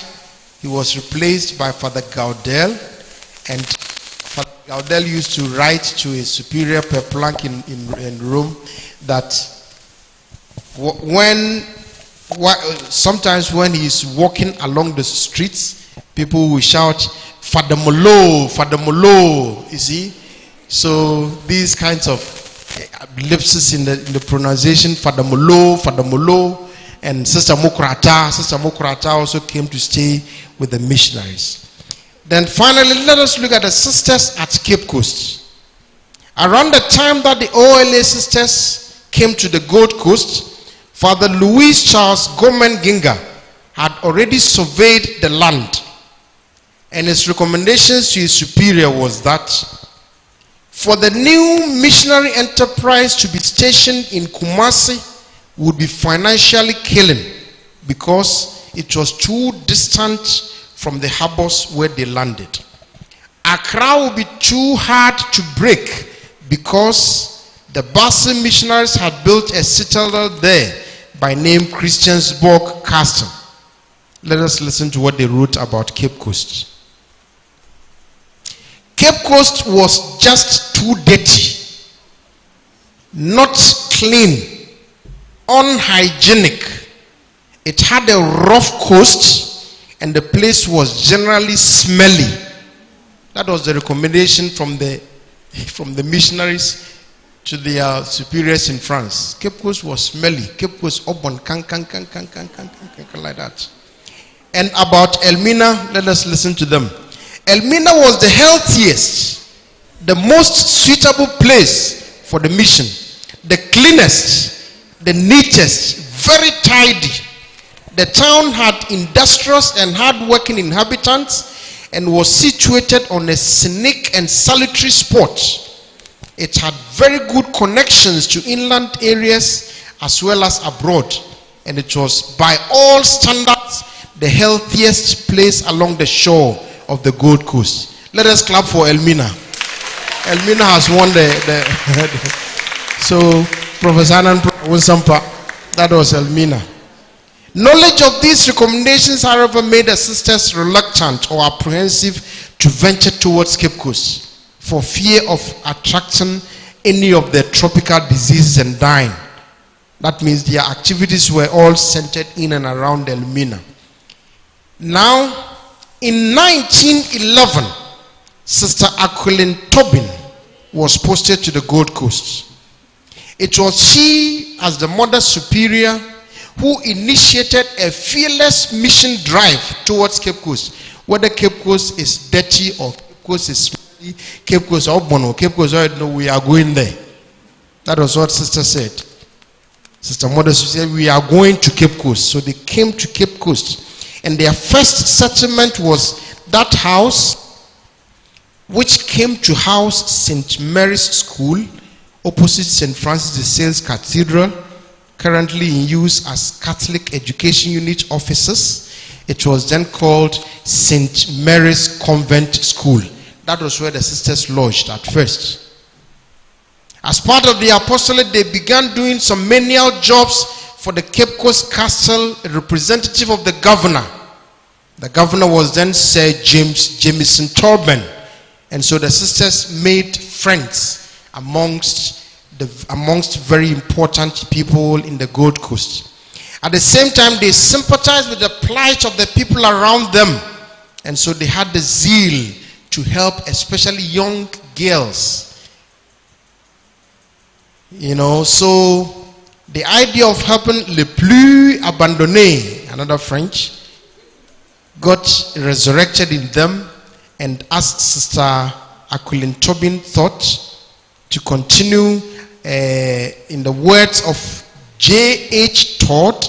he was replaced by Father Gaudel, and Father Gaudel used to write to his superior per plank in Rome that sometimes when he's walking along the streets, people will shout, Father Molo, Father Molo, you see? So these kinds of ellipses in the pronunciation, Father Molo, and Sister Mukurata. Sister Mukurata also came to stay with the missionaries. Then finally, let us look at the sisters at Cape Coast. Around the time that the OLA sisters came to the Gold Coast, Father Louis Charles Gomen Ginga had already surveyed the land, and his recommendations to his superior was that for the new missionary enterprise to be stationed in Kumasi would be financially killing because it was too distant from the harbors where they landed. Accra would be too hard to break because the Basel missionaries had built a citadel there by name Christiansborg Castle. Let us listen to what they wrote about Cape Coast. Cape Coast was just too dirty, not clean, unhygienic. It had a rough coast and the place was generally smelly. That was the recommendation from the missionaries to their superiors in France. Cape Coast was smelly. Cape Coast open, like that. And about Elmina, let us listen to them. Elmina was the healthiest, the most suitable place for the mission, the cleanest, the neatest, very tidy. The town had industrious and hard-working inhabitants and was situated on a scenic and solitary spot. It had very good connections to inland areas as well as abroad, and it was by all standards the healthiest place along the shore of the Gold Coast. Let us clap for Elmina. Elmina has won so Professor Anand, that was Elmina. Knowledge of these recommendations, however, made the sisters reluctant or apprehensive to venture towards Cape Coast for fear of attracting any of the tropical diseases and dying. That means their activities were all centered in and around Elmina. Now, in 1911, Sister Aquilin Tobin was posted to the Gold Coast. It was she, as the Mother Superior, who initiated a fearless mission drive towards Cape Coast. Whether Cape Coast is dirty or Cape Coast is smelly, Cape Coast or Bono, Cape Coast, no, we are going there. That was what Sister said. Sister Mother said, we are going to Cape Coast. So they came to Cape Coast. And their first settlement was that house, which came to house St. Mary's School, opposite St. Francis de Sales Cathedral, currently in use as Catholic Education Unit offices. It was then called St. Mary's Convent School. That was where the sisters lodged at first. As part of the apostolate, they began doing some menial jobs for the Cape Coast Castle, a representative of the governor. The governor was then Sir James Jamieson Torben. And so the sisters made friends amongst very important people in the Gold Coast. At the same time, they sympathized with the plight of the people around them. And so they had the zeal to help especially young girls. You know, so the idea of helping les plus abandonnés, another French, got resurrected in them. And as Sister Aquilin Tobin thought, to continue in the words of J.H. Todd,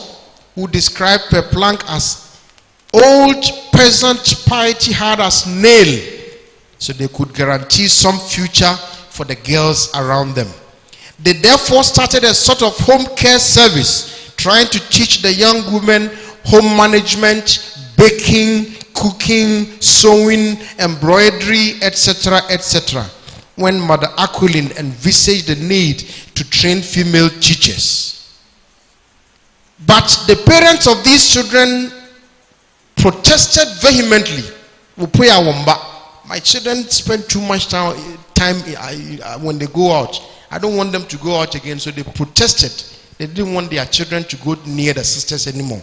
who described Per Planck as old peasant piety hard as nail, so they could guarantee some future for the girls around them. They therefore started a sort of home care service, trying to teach the young women home management, baking, cooking, sewing, embroidery, etc., etc., when Mother Aquilin envisaged the need to train female teachers. But the parents of these children protested vehemently. My children spend too much time when they go out. I don't want them to go out again. So they protested. They didn't want their children to go near the sisters anymore.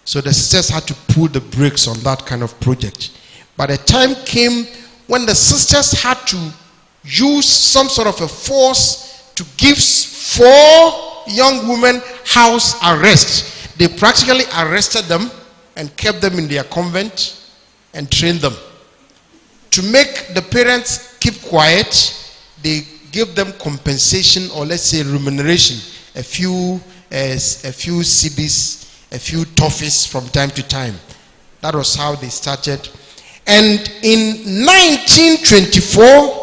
So the sisters had to pull the brakes on that kind of project. But the time came when the sisters had to use some sort of a force to give 4 young women house arrest. They practically arrested them and kept them in their convent and trained them. To make the parents keep quiet, they give them compensation, or let's say remuneration, a few cedis, a few toffees from time to time. That was how they started. And in 1924,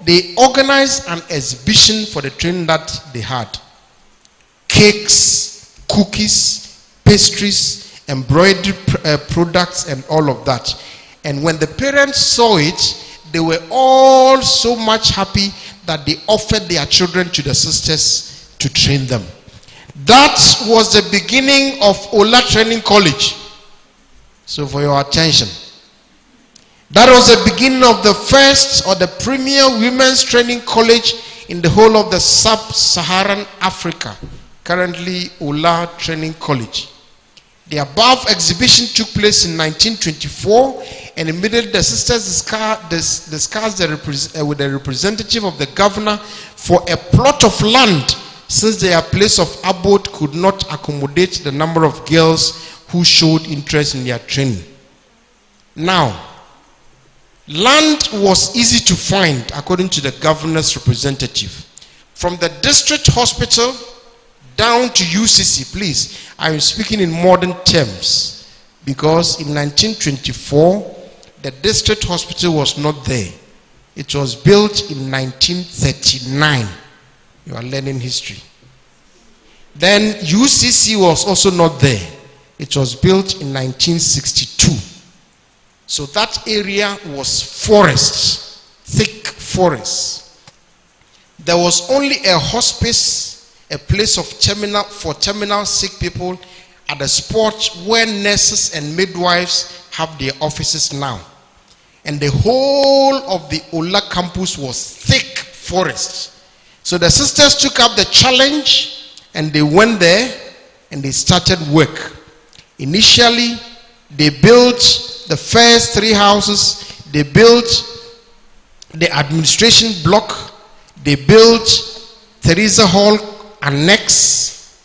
they organized an exhibition for the training that they had. Cakes, cookies, pastries, embroidery products, and all of that. And when the parents saw it, they were all so much happy that they offered their children to the sisters to train them. That was the beginning of OLA Training College. So for your attention, that was the beginning of the first or the premier women's training college in the whole of the sub-Saharan Africa. Currently, OLA Training College. The above exhibition took place in 1924, and immediately the sisters discussed with the representative of the governor for a plot of land, since their place of abode could not accommodate the number of girls who showed interest in their training. Now, land was easy to find according to the governor's representative. From the district hospital down to UCC, please, I am speaking in modern terms, because in 1924, the district hospital was not there. It was built in 1939. You are learning history. Then UCC was also not there. It was built in 1962. So that area was forest, thick forest. There was only a hospice, a place of terminal sick people at the spot where nurses and midwives have their offices now. And the whole of the OLA campus was thick forest. So the sisters took up the challenge and they went there and they started work. Initially, they built the first 3 houses. They built the administration block. They built Theresa Hall Annex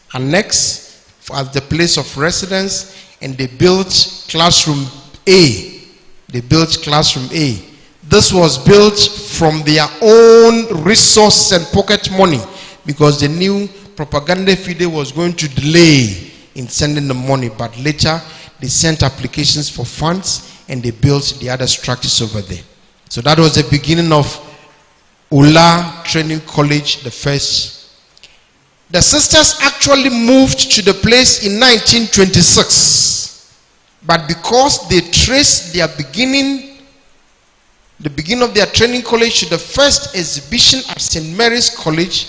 as the place of residence, and they built classroom A. They built classroom A. This was built from their own resources and pocket money, because they knew Propaganda Fide was going to delay in sending the money, but later they sent applications for funds, and they built the other structures over there. So that was the beginning of OLA Training College, the first. The sisters actually moved to the place in 1926, but because they traced their beginning, the beginning of their training college to the first exhibition at St. Mary's College,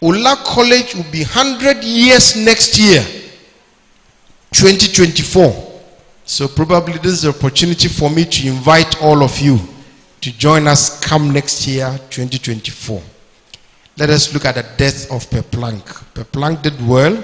OLA College will be 100 years next year, 2024. So probably this is the opportunity for me to invite all of you to join us come next year, 2024. Let us look at the death of Per Planck. Per Planck did well.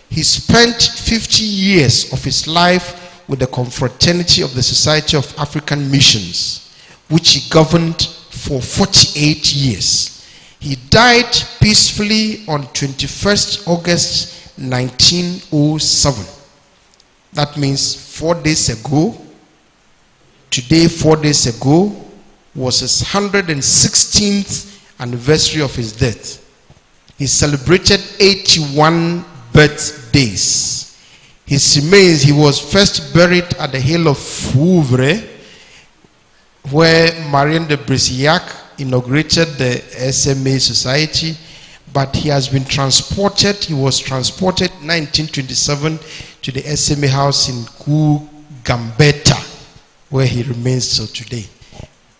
He spent 50 years of his life with the Confraternity of the Society of African Missions, which he governed for 48 years. He died peacefully on 21st August 1907. That means 4 days ago. Today, 4 days ago, was his 116th anniversary of his death. He celebrated 81 birthdays. His remains, he was first buried at the hill of Fouvre, where Marianne de Brisillac inaugurated the SMA Society, but he has been transported, he was transported in 1927 to the SMA house in Gambetta, where he remains till today.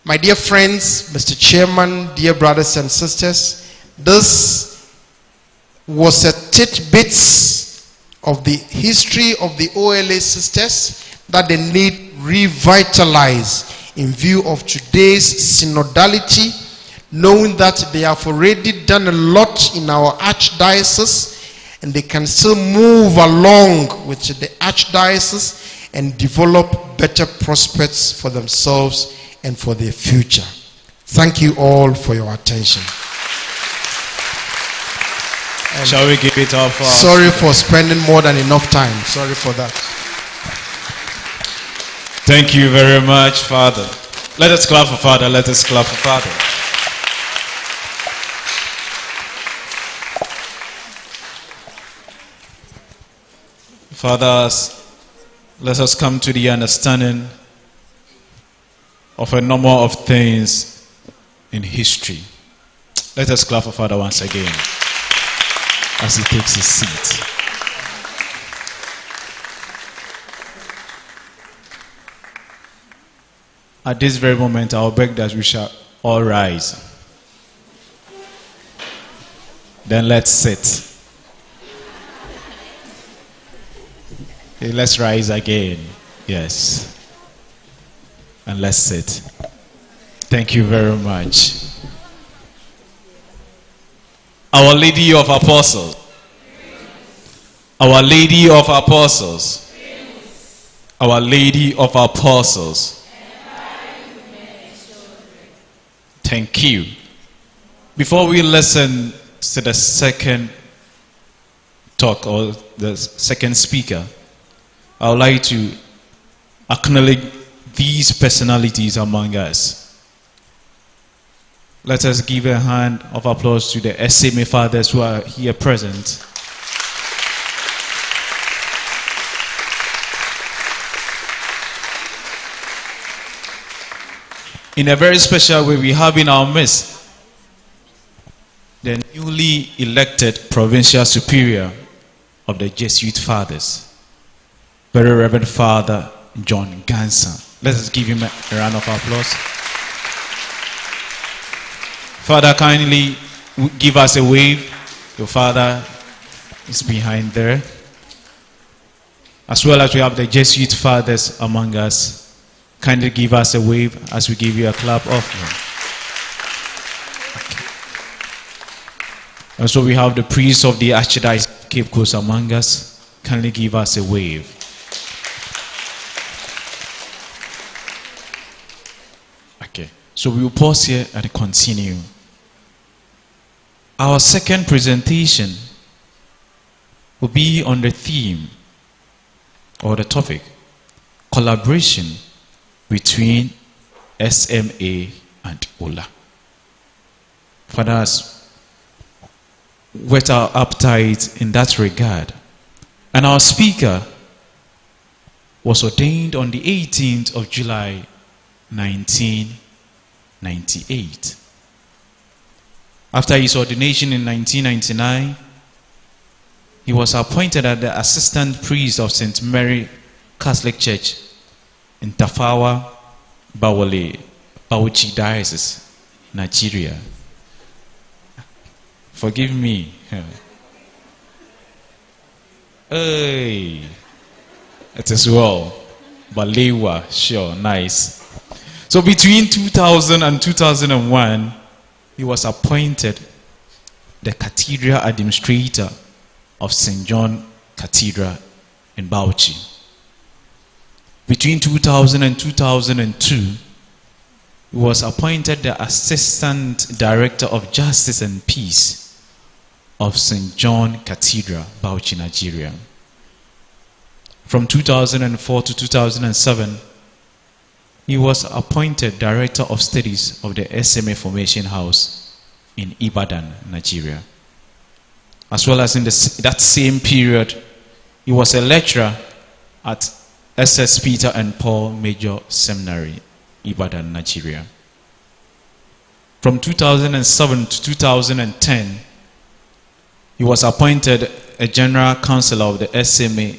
My dear friends, Mr. Chairman, dear brothers and sisters, this was a tidbits of the history of the OLA sisters that they need revitalize in view of today's synodality, knowing that they have already done a lot in our archdiocese and they can still move along with the archdiocese and develop better prospects for themselves and for their future. Thank you all for your attention. And shall we give it up for sorry for spending more than enough time. Sorry for that. Thank you very much, Father. Let us clap for Father. Let us clap for Father. Fathers, let us come to the understanding of a number of things in history. Let us clap for Father once again as he takes his seat. At this very moment, I'll beg that we shall all rise. Then let's sit. Okay, let's rise again. Yes. And let's sit. Thank you very much. Our Lady of Apostles. Our Lady of Apostles. Our Lady of Apostles. Thank you. Before we listen to the second talk or the second speaker, I would like to acknowledge these personalities among us. Let us give a hand of applause to the SMA fathers who are here present. In a very special way, we have in our midst the newly elected provincial superior of the Jesuit fathers, Very Reverend Father John Ganson. Let us give him a round of applause. Father, kindly give us a wave. Your father is behind there. As well as we have the Jesuit fathers among us. Kindly give us a wave as we give you a clap offering. Okay. Also, we have the priest of the Archdiocese of Cape Coast among us. Kindly give us a wave. Okay, so we will pause here and continue. Our second presentation will be on the theme or the topic, collaboration between SMA and OLA. Fathers, whet our appetite in that regard. And our speaker was ordained on the 18th of July 1998. After his ordination in 1999, he was appointed as the assistant priest of St. Mary Catholic Church in Tafawa, Bauchi Diocese, Nigeria. Forgive me. Hey, it is well. Balewa, sure, nice. So between 2000 and 2001, he was appointed the Cathedral Administrator of St. John Cathedral in Bauchi. Between 2000 and 2002, he was appointed the Assistant Director of Justice and Peace of St. John Cathedral, Bauchi, Nigeria. From 2004 to 2007, he was appointed Director of Studies of the SMA Formation House in Ibadan, Nigeria. As well as in that same period, he was a lecturer at SS Peter and Paul Major Seminary, Ibadan, Nigeria. From 2007 to 2010, he was appointed a General Counselor of the SMA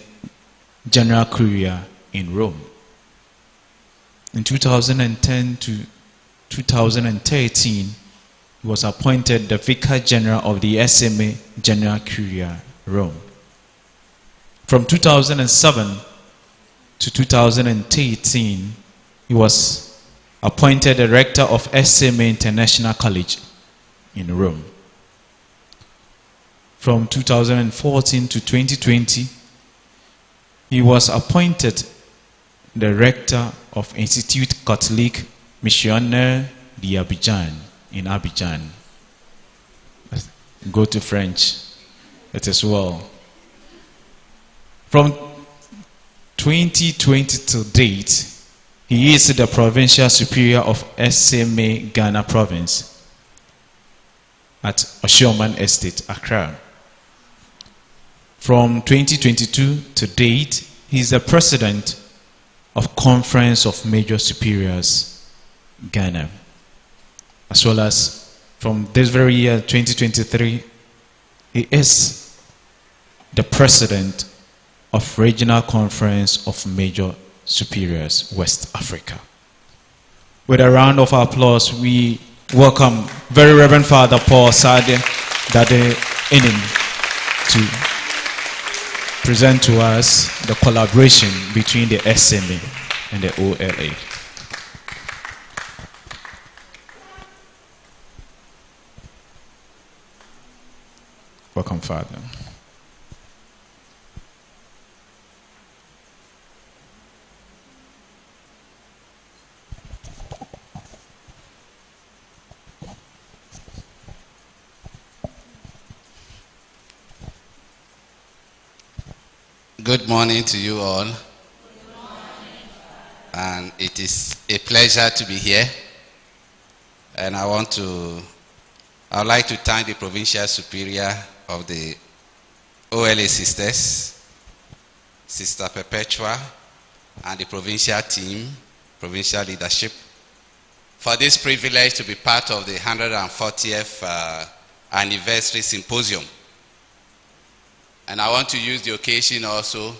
General Curia in Rome. In 2010 to 2013, he was appointed the Vicar General of the SMA General Curia, Rome. From 2007 to 2013, he was appointed the Rector of SMA International College in Rome. From 2014 to 2020, he was appointed the Rector of Institut Catholique Missionnaire d'Abidjan in Abidjan. Go to French. It is well. From 2020 to date, he is the Provincial Superior of SMA Ghana Province at Oshoman Estate, Accra. From 2022 to date, he is the President of Conference of Major Superiors, Ghana. As well as from this very year, 2023, he is the President of Regional Conference of Major Superiors, West Africa. With a round of applause, we welcome Very Reverend Father Paul Sade Dade Enim to present to us the collaboration between the SMA and the OLA. Welcome, Father. Good morning to you all. And it is a pleasure to be here. And I would like to thank the Provincial Superior of the OLA Sisters, Sister Perpetua, and the provincial team, provincial leadership, for this privilege to be part of the 140th anniversary symposium. And I want to use the occasion also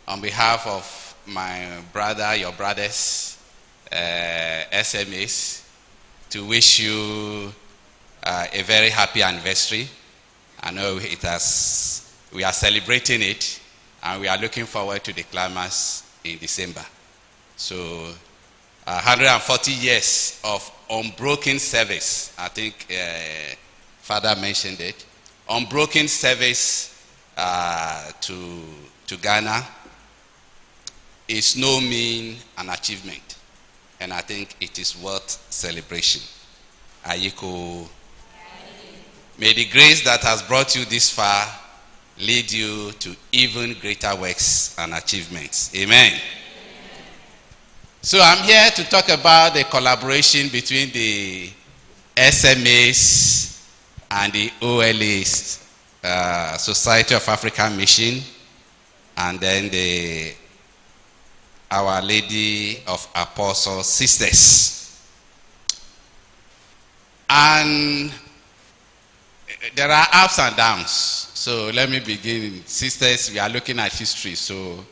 on behalf of my brother, your brothers, SMAs, to wish you a very happy anniversary. I know we are celebrating it, and we are looking forward to the climax in December. So 140 years of unbroken service. I think Father mentioned it. Unbroken service to Ghana is no mean an achievement, and I think it is worth celebration. Ayiko, may the grace that has brought you this far lead you to even greater works and achievements. Amen. So I'm here to talk about the collaboration between the SMAs and the OLAs, Society of African Mission, and then the Our Lady of Apostles Sisters. And there are ups and downs. So let me begin. Sisters, we are looking at history. So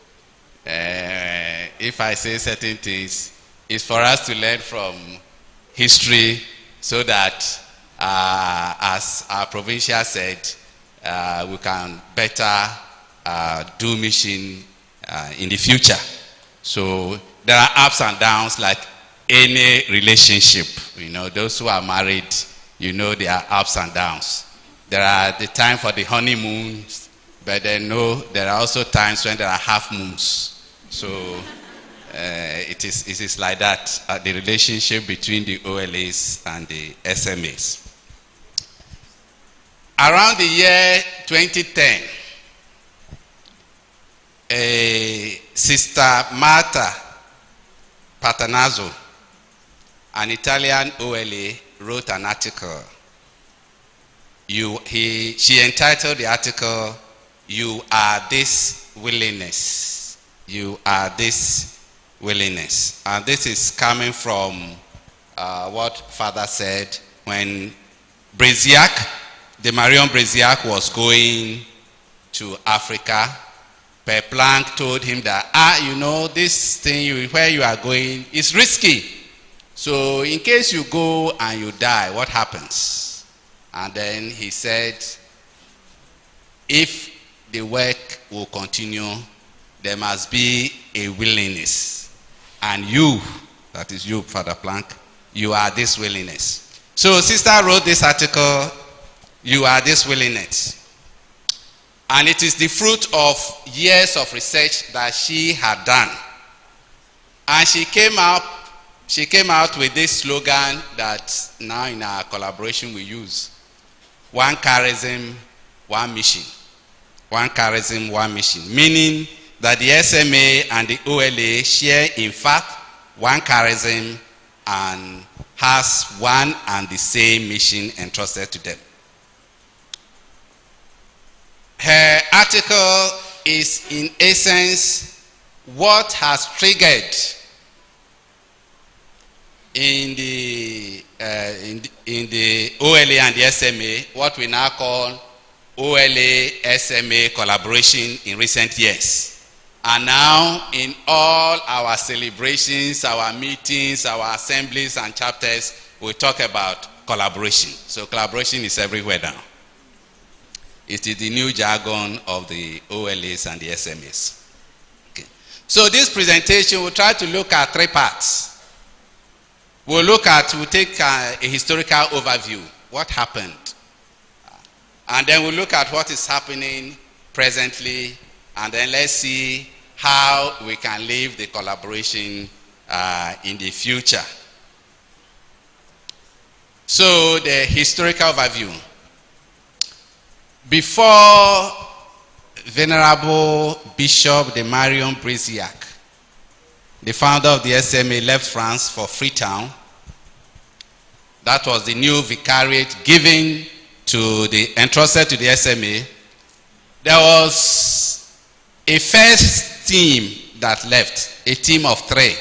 if I say certain things, it's for us to learn from history so that, as our provincial said, we can better do mission in the future. So there are ups and downs like any relationship. You know, those who are married, you know there are ups and downs. There are the time for the honeymoons, but then there are also times when there are half moons. So it is like that, the relationship between the OLAs and the SMAs. Around the year 2010, Sister Marta Patanazzo, an Italian OLA, wrote an article. She entitled the article, "You Are This Willingness." You are this willingness. And this is coming from what Father said when Brasiac, the Marion Brasiac, was going to Africa. Per Planck told him that, you know, this thing where you are going is risky. So in case you go and you die, what happens? And then he said, if the work will continue, there must be a willingness. And you, that is you, Father Planck, you are this willingness. So Sister wrote this article, "You Are This Willingness." And it is the fruit of years of research that she had done. And she came out with this slogan that now in our collaboration we use: one charism, one mission. One charism, one mission. Meaning that the SMA and the OLA share, in fact, one charism and has one and the same mission entrusted to them. Her article is, in essence, what has triggered in the OLA and the SMA what we now call OLA SMA collaboration in recent years. And now in all our celebrations, our meetings, our assemblies and chapters, we talk about collaboration. So collaboration is everywhere now. It is the new jargon of the OLAs and the SMAs. Okay. So this presentation, we'll try to look at three parts. We'll take a historical overview, what happened. And then we'll look at what is happening presently, and then let's see how we can live the collaboration in the future. So the historical overview. Before Venerable Bishop de Marion Brasiac, the founder of the SMA, left France for Freetown, that was the new vicariate given to entrusted to the SMA. There was a first team that left, a team of 3.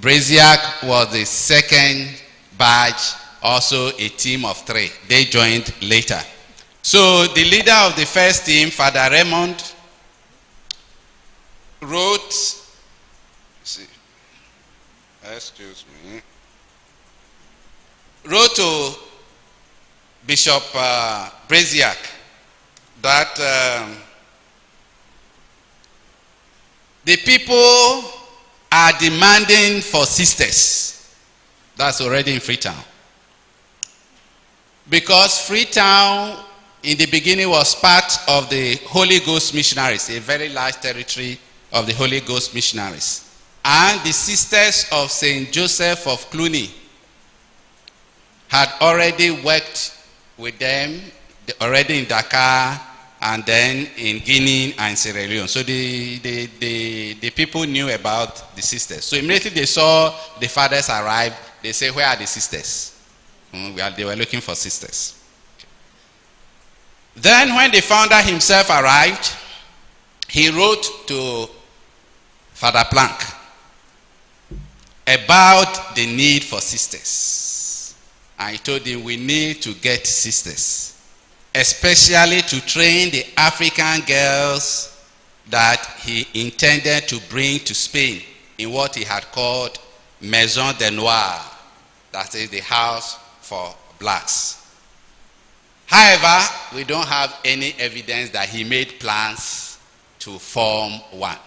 Brasiac was the second batch, also a team of 3. They joined later. So the leader of the first team, Father Raymond, wrote, wrote to Bishop Brasiac that the people are demanding for sisters. That's already in Freetown. Because Freetown in the beginning was part of the Holy Ghost missionaries, a very large territory of the Holy Ghost missionaries. And the sisters of St. Joseph of Cluny had already worked with them, already in Dakar, and then in Guinea and Sierra Leone. So the people knew about the sisters. So immediately they saw the fathers arrive, they say, where are the sisters? They were looking for sisters. Then when the founder himself arrived, he wrote to Father Planck about the need for sisters. And he told him we need to get sisters, especially to train the African girls that he intended to bring to Spain in what he had called Maison de Noir, that is the house for blacks. However, we don't have any evidence that he made plans to form one.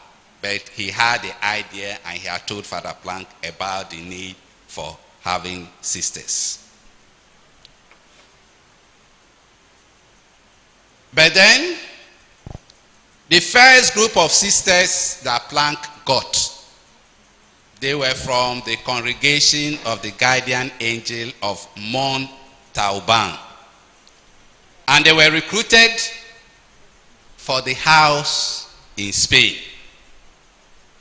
But he had the idea and he had told Father Planck about the need for having sisters. But then, the first group of sisters that Planck got, they were from the congregation of the Guardian Angel of Montauban. And they were recruited for the house in Spain.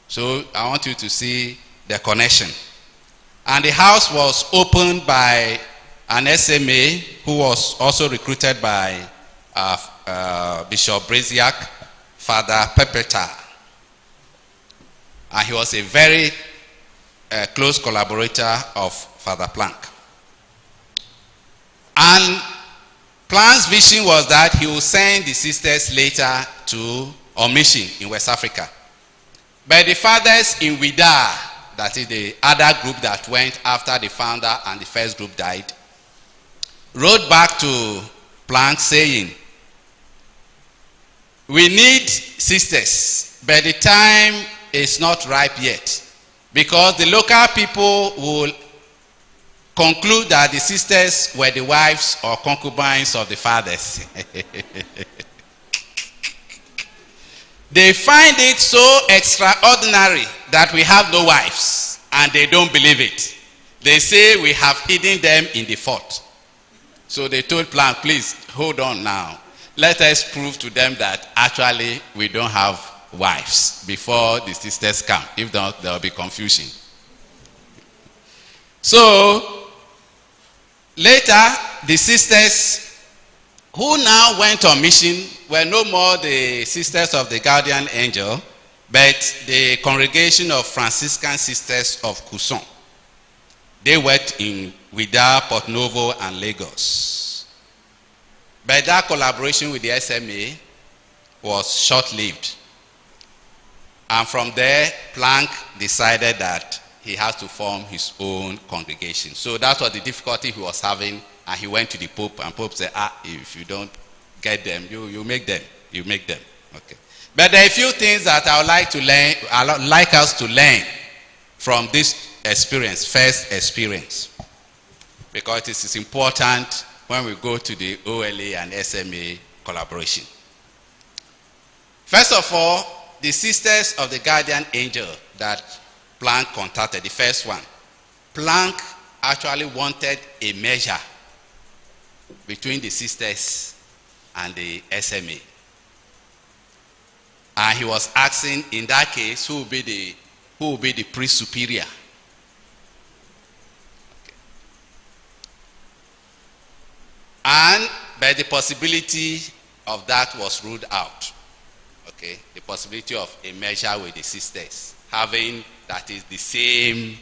So I want you to see the connection. And the house was opened by an SMA who was also recruited by Bishop Braziac, Father Pepeta. And he was a very close collaborator of Father Planck. And Planck's vision was that he would send the sisters later on mission in West Africa. But the fathers in Wida, that is the other group that went after the founder and the first group died, wrote back to Planck saying, we need sisters, but the time is not ripe yet, because the local people will conclude that the sisters were the wives or concubines of the fathers. They find it so extraordinary that we have no wives, and they don't believe it. They say we have hidden them in the fort. So they told Planck, please hold on now. Let us prove to them that actually we don't have wives before the sisters come. If not, there will be confusion. So later, the sisters who now went on mission were no more the sisters of the Guardian Angel, but the congregation of Franciscan Sisters of Couson. They worked in Wida, Port Novo, and Lagos. But that collaboration with the SMA was short-lived. And from there, Planck decided that he has to form his own congregation. So that was the difficulty he was having, and he went to the Pope, and Pope said, if you don't get them, you make them. You make them. Okay. But there are a few things that I would like to learn, I would like us to learn from this experience, first experience. Because it is important when we go to the OLA and SMA collaboration. First of all, the sisters of the Guardian Angel that Planck contacted, the first one, Planck actually wanted a measure between the sisters and the SMA. And he was asking, in that case, who will be the priest superior? Okay. But the possibility of that was ruled out. Okay, the possibility of a measure with the sisters, having that is the same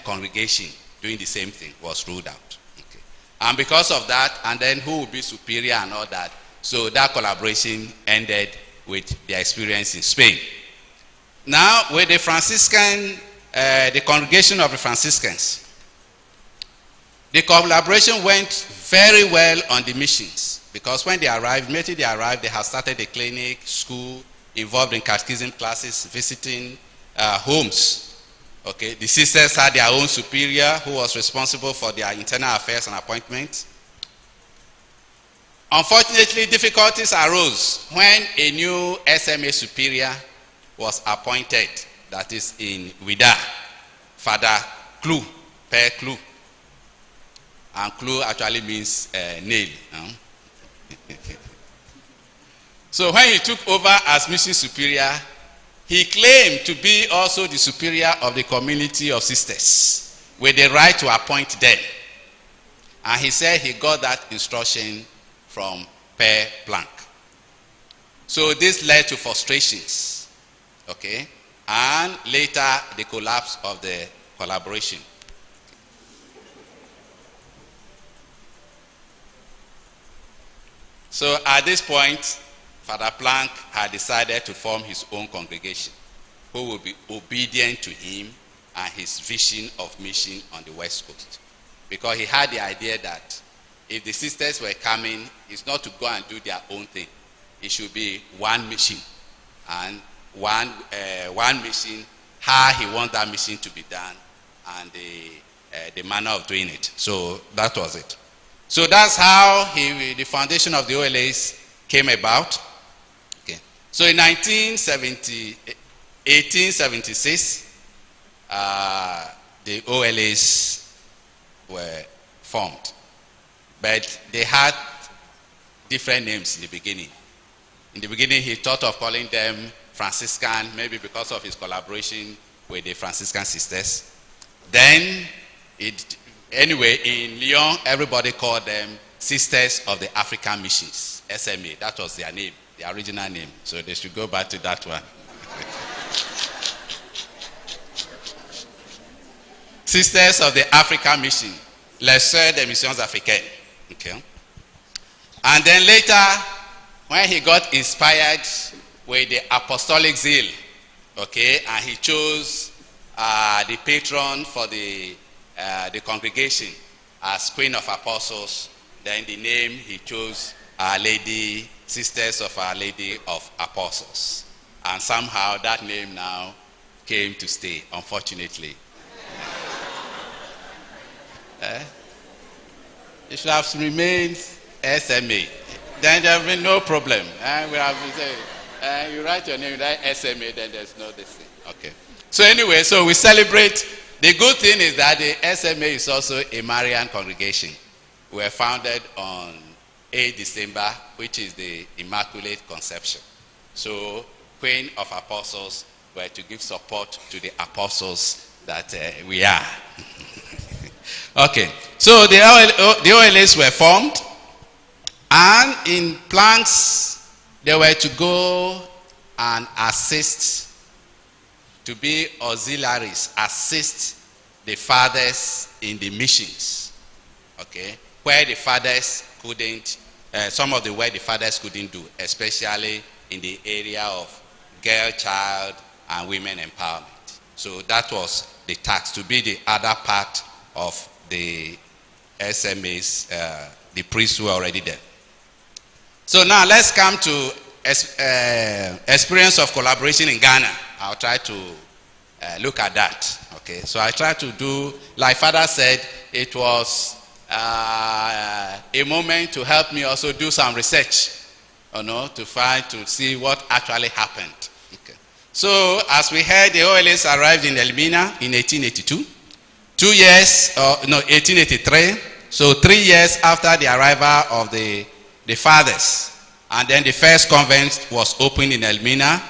congregation doing the same thing, was ruled out. Okay. And because of that, and then who will be superior and all that, so that collaboration ended with their experience in Spain. Now, with the Franciscan, the congregation of the Franciscans, the collaboration went very well on the missions, because when they arrived, immediately they arrived, they had started a clinic, school, involved in catechism classes, visiting homes. Okay, the sisters had their own superior who was responsible for their internal affairs and appointments. Unfortunately, difficulties arose when a new SMA superior was appointed, that is in Wida, Father Clou, Père Clou. And Clou actually means nail. So when he took over as mission superior, he claimed to be also the superior of the community of sisters with the right to appoint them. And he said he got that instruction from Père Planck. So this led to frustrations. Okay? and later the collapse of the collaboration. So at this point, Father Planck had decided to form his own congregation who will be obedient to him and his vision of mission on the West Coast. Because he had the idea that if the sisters were coming, it's not to go and do their own thing. It should be one mission, and one mission, how he wants that mission to be done, and the manner of doing it. So that was it. So that's how the foundation of the OLAs came about. Okay. So in 1876, the OLAs were formed, but they had different names in the beginning. In the beginning, he thought of calling them Franciscan, maybe because of his collaboration with the Franciscan sisters. Then, anyway, in Lyon, everybody called them Sisters of the African Missions, SMA. That was their name, their original name. So they should go back to that one. Sisters of the African Mission, les Sœurs des Missions Africaines. Okay. And then later, when he got inspired with the apostolic zeal, okay, and he chose the patron for the congregation as Queen of Apostles, then the name he chose Our Lady, Sisters of Our Lady of Apostles. And somehow that name now came to stay, unfortunately. It should have remained SMA. Then there will be no problem. We have to say, you write your name, write SMA, then there's no this thing. Okay. So anyway, so we celebrate. The good thing is that the SMA is also a Marian congregation. We were founded on 8 December, which is the Immaculate Conception. So Queen of Apostles were to give support to the apostles that we are. Okay. So the OLAs were formed. And in Planck's, they were to go and assist, to be auxiliaries, assist the fathers in the missions. Okay, where the fathers couldn't, some of the work the fathers couldn't do, especially in the area of girl, child, and women empowerment. So that was the task, to be the other part of the SMAs, the priests who were already there. So now let's come to experience of collaboration in Ghana. I'll try to look at that. Okay, so I try to do, like Father said, it was a moment to help me also do some research, to see what actually happened. Okay. So as we heard, the OLAs arrived in Elmina in 1882. 1883. So 3 years after the arrival of the fathers. And then the first convent was opened in Elmina,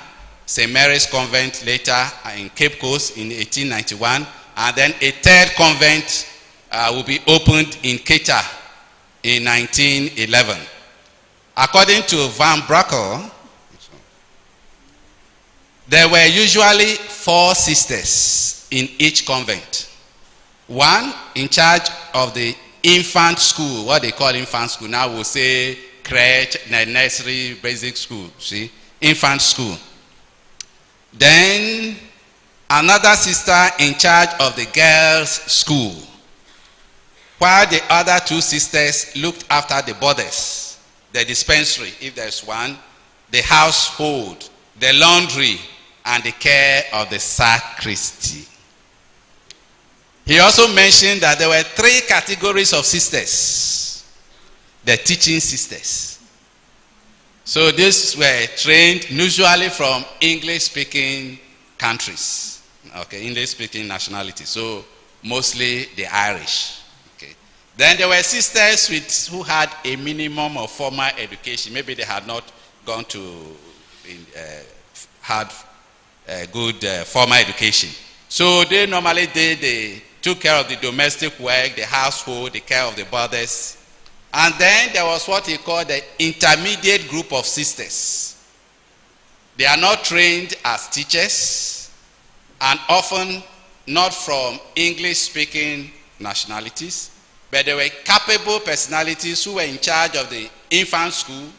St. Mary's Convent later in Cape Coast in 1891, and then a third convent will be opened in Keita in 1911. According to Van Brakel, there were usually 4 sisters in each convent. One in charge of the infant school, what they call infant school. Now we'll say crèche, nursery, basic school, see, infant school. Then another sister in charge of the girls' school, while the other 2 sisters looked after the boarders, the dispensary, if there's one, the household, the laundry, and the care of the sacristy. He also mentioned that there were 3 categories of sisters. The teaching sisters. So these were trained usually from English-speaking countries. Okay, English-speaking nationality. So mostly the Irish. Okay. Then there were sisters who had a minimum of formal education. Maybe they had not gone to had good formal education. So they normally took care of the domestic work, the household, the care of the brothers. And then there was what he called the intermediate group of sisters. They are not trained as teachers. and often not from English-speaking nationalities, but they were capable personalities who were in charge of the infant school,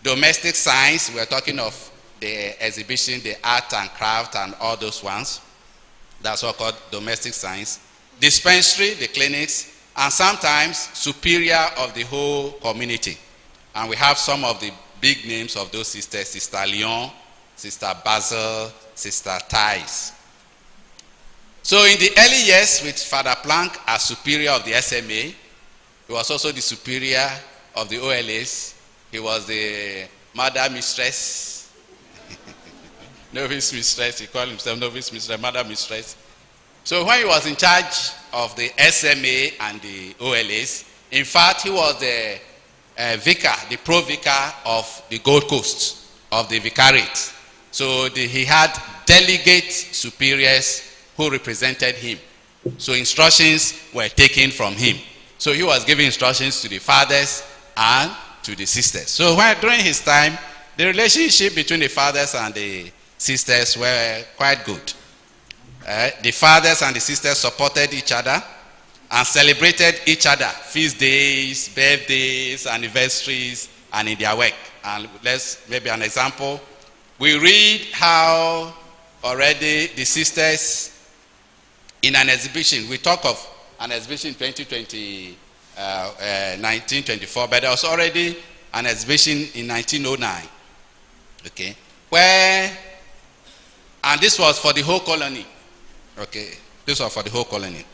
domestic science. We're talking of the exhibition, the art and craft and all those ones. That's what called domestic science. Dispensary, the clinics, and sometimes superior of the whole community. And we have some of the big names of those sisters: Sister Lyon, Sister Basil, Sister Thais. So in the early years with Father Planck as superior of the SMA, he was also the superior of the OLAs. He was the mother mistress, novice mistress. He called himself novice mistress, mother mistress. So when he was in charge of the SMA and the OLAs, in fact, he was the vicar, the pro-vicar of the Gold Coast, of the vicariate. So he had delegate superiors who represented him. So instructions were taken from him. So he was giving instructions to the fathers and to the sisters. So during his time, the relationship between the fathers and the sisters were quite good. The fathers and the sisters supported each other and celebrated each other, feast days, birthdays, anniversaries, and in their work. And let's maybe an example. We read how already the sisters in an exhibition, we talk of an exhibition 1924, but there was already an exhibition in 1909, okay, and this was for the whole colony, okay, this was for the whole colony.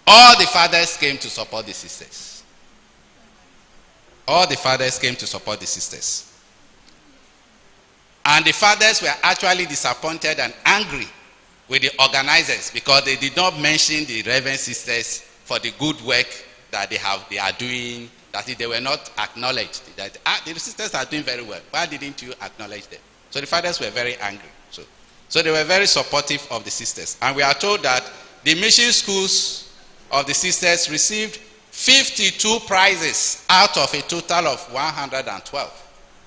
All the fathers came to support the sisters. All the fathers came to support the sisters. And the fathers were actually disappointed and angry with the organizers because they did not mention the Reverend sisters for the good work that they are doing, that they were not acknowledged. That the sisters are doing very well. Why didn't you acknowledge them? So the fathers were very angry. So they were very supportive of the sisters. And we are told that the mission schools of the sisters received 52 prizes out of a total of 112.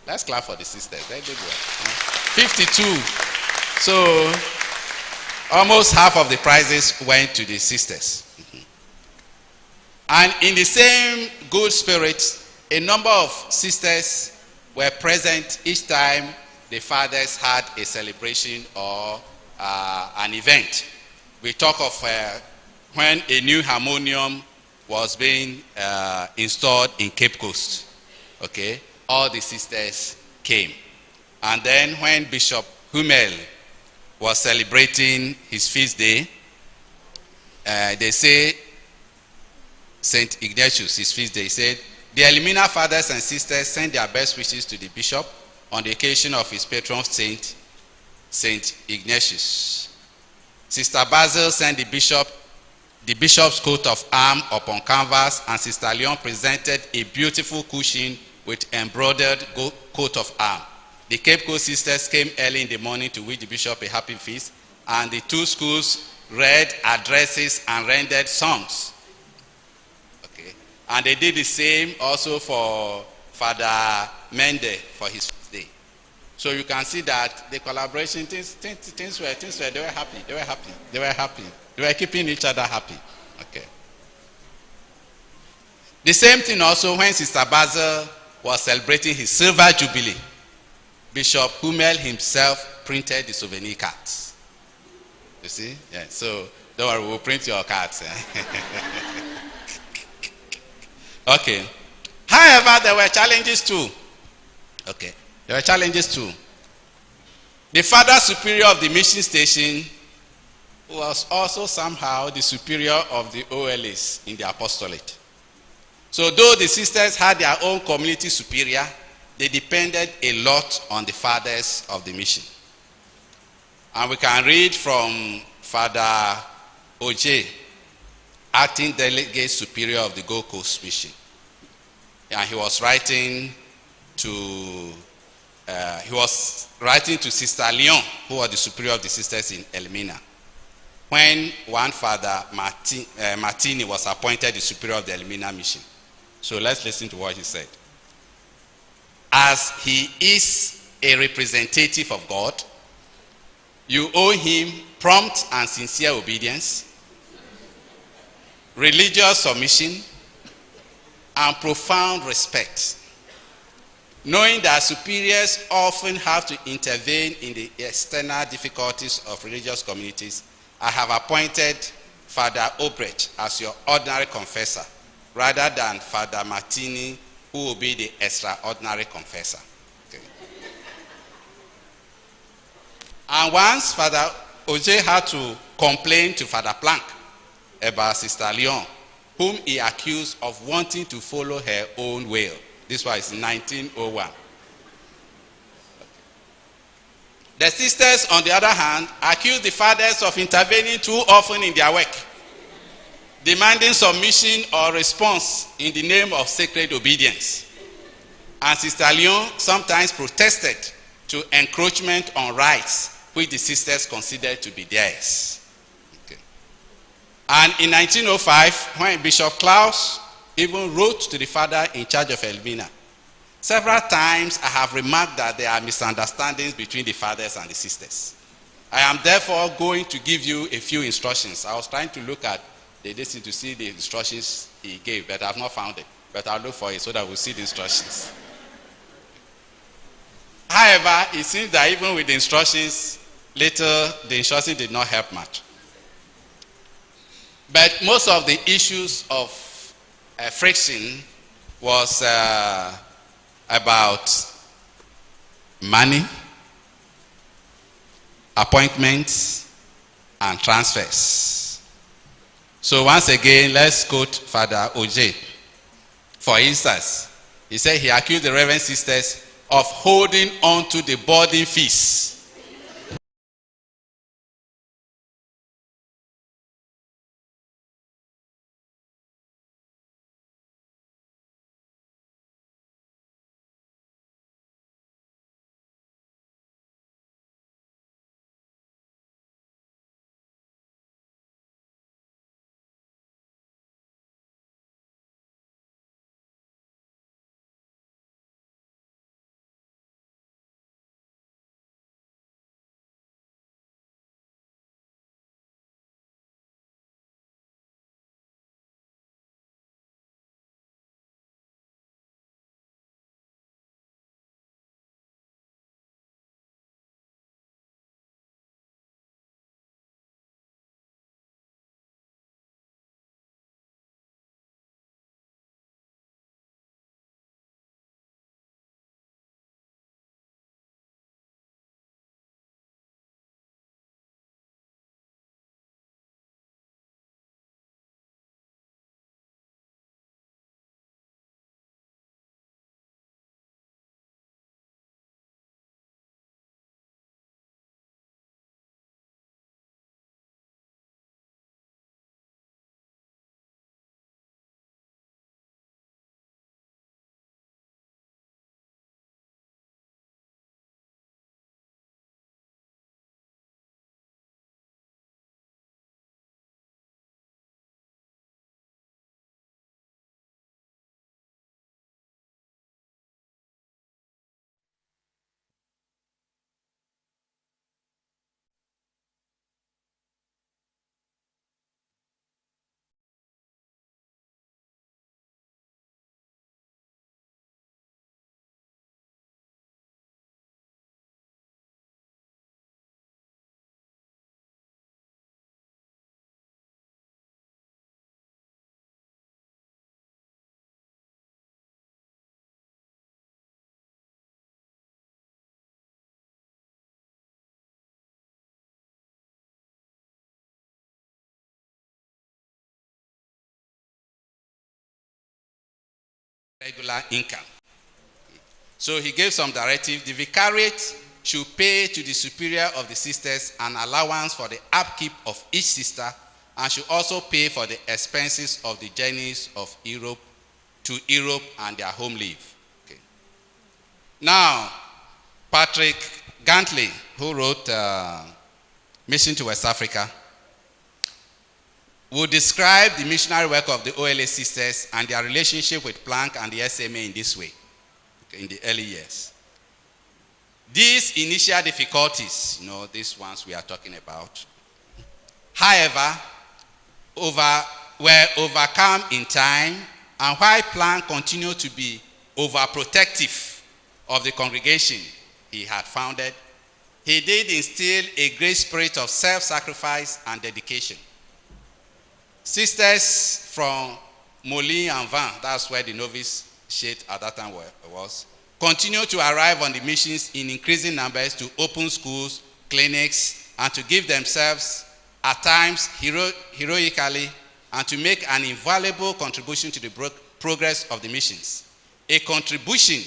Let's clap for the sisters. They did well. 52. So almost half of the prizes went to the sisters. And in the same good spirit, a number of sisters were present each time the fathers had a celebration or an event. We talk of when a new harmonium was being installed in Cape Coast. Okay, all the sisters came. And then when Bishop Hummel was celebrating his feast day, they say, St. Ignatius, his feast day, he said, the Elmina fathers and sisters send their best wishes to the bishop on the occasion of his patron saint, St. Ignatius. Sister Basil sent the bishop's coat of arms upon canvas, and Sister Leon presented a beautiful cushion with embroidered coat of arms. The Cape Coast sisters came early in the morning to wish the bishop a happy feast, and the two schools read addresses and rendered songs. Okay, and they did the same also for Father Mende for his feast day. So you can see that the collaboration, things were, they were happy, they were keeping each other happy. Okay. The same thing also when Sister Basil was celebrating his silver jubilee. Bishop Hummel himself printed the souvenir cards. You see? Yeah. So don't worry, we'll print your cards. Okay. However, there were challenges too. Okay. There were challenges too. The Father Superior of the mission station was also somehow the superior of the OLAs in the apostolate. So though the sisters had their own community superior, they depended a lot on the fathers of the mission. And we can read from Father Oj, acting delegate superior of the Gold Coast mission. And he was writing to Sister Leon, who was the superior of the sisters in Elmina, when one Father Martini was appointed the superior of the Elmina mission. So let's listen to what he said. As he is a representative of God, You owe him prompt and sincere obedience, religious submission, and profound respect. Knowing that superiors often have to intervene in the external difficulties of religious communities, I have appointed Father Obrecht as your ordinary confessor, rather than Father Martini, who will be the extraordinary confessor. Okay. And once Father Oje had to complain to Father Planck about Sister Leon, whom he accused of wanting to follow her own will. This was in 1901. The sisters, on the other hand, accused the fathers of intervening too often in their work, demanding submission or response in the name of sacred obedience. And Sister Leon sometimes protested to encroachment on rights which the sisters considered to be theirs. Okay. And in 1905, when Bishop Klaus even wrote to the father in charge of Elvina, several times I have remarked that there are misunderstandings between the fathers and the sisters. I am therefore going to give you a few instructions. I was trying to look at the listing to see the instructions he gave, but I have not found it. But I'll look for it so that we'll see the instructions. However, it seems that even with the instructions, later the instructions did not help much. But most of the issues of friction was about money, appointments, and transfers. So once again, let's quote Father Oje. For instance, he said he accused the Reverend Sisters of holding on to the boarding fees. Regular income. So he gave some directive. The vicariate should pay to the superior of the sisters an allowance for the upkeep of each sister, and should also pay for the expenses of the journeys of Europe to Europe and their home leave. Okay. Now, Patrick Gantley, who wrote Mission to West Africa, will describe the missionary work of the OLA sisters and their relationship with Planck and the SMA in this way, okay, in the early years. These initial difficulties, these ones we are talking about, however, were overcome in time, and while Planck continued to be overprotective of the congregation he had founded, he did instill a great spirit of self-sacrifice and dedication. Sisters from Moulins and Vannes, that's where the novice shade at that time was, continued to arrive on the missions in increasing numbers to open schools, clinics, and to give themselves, at times heroically, and to make an invaluable contribution to the progress of the missions. A contribution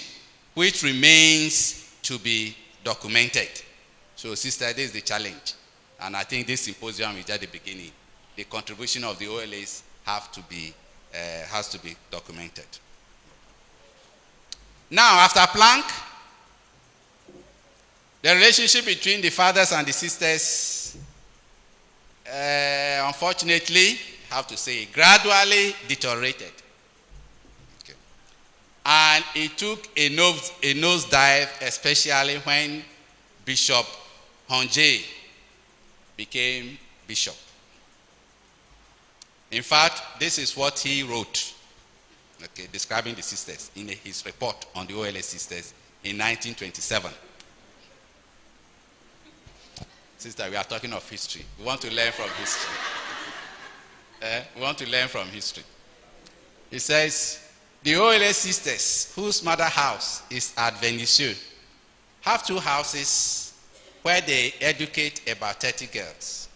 which remains to be documented. So, sister, this is the challenge. And I think this symposium is at the beginning. The contribution of the OLAs has to be documented. Now, after Planck, the relationship between the fathers and the sisters, unfortunately, I have to say, gradually deteriorated. Okay. And it took a nosedive, especially when Bishop Honje became bishop. In fact, this is what he wrote, describing the sisters in his report on the OLA sisters in 1927. Sister, we are talking of history. We want to learn from history. We want to learn from history. He says, the OLA sisters, whose mother house is at Vénissieux, have 2 houses where they educate about 30 girls.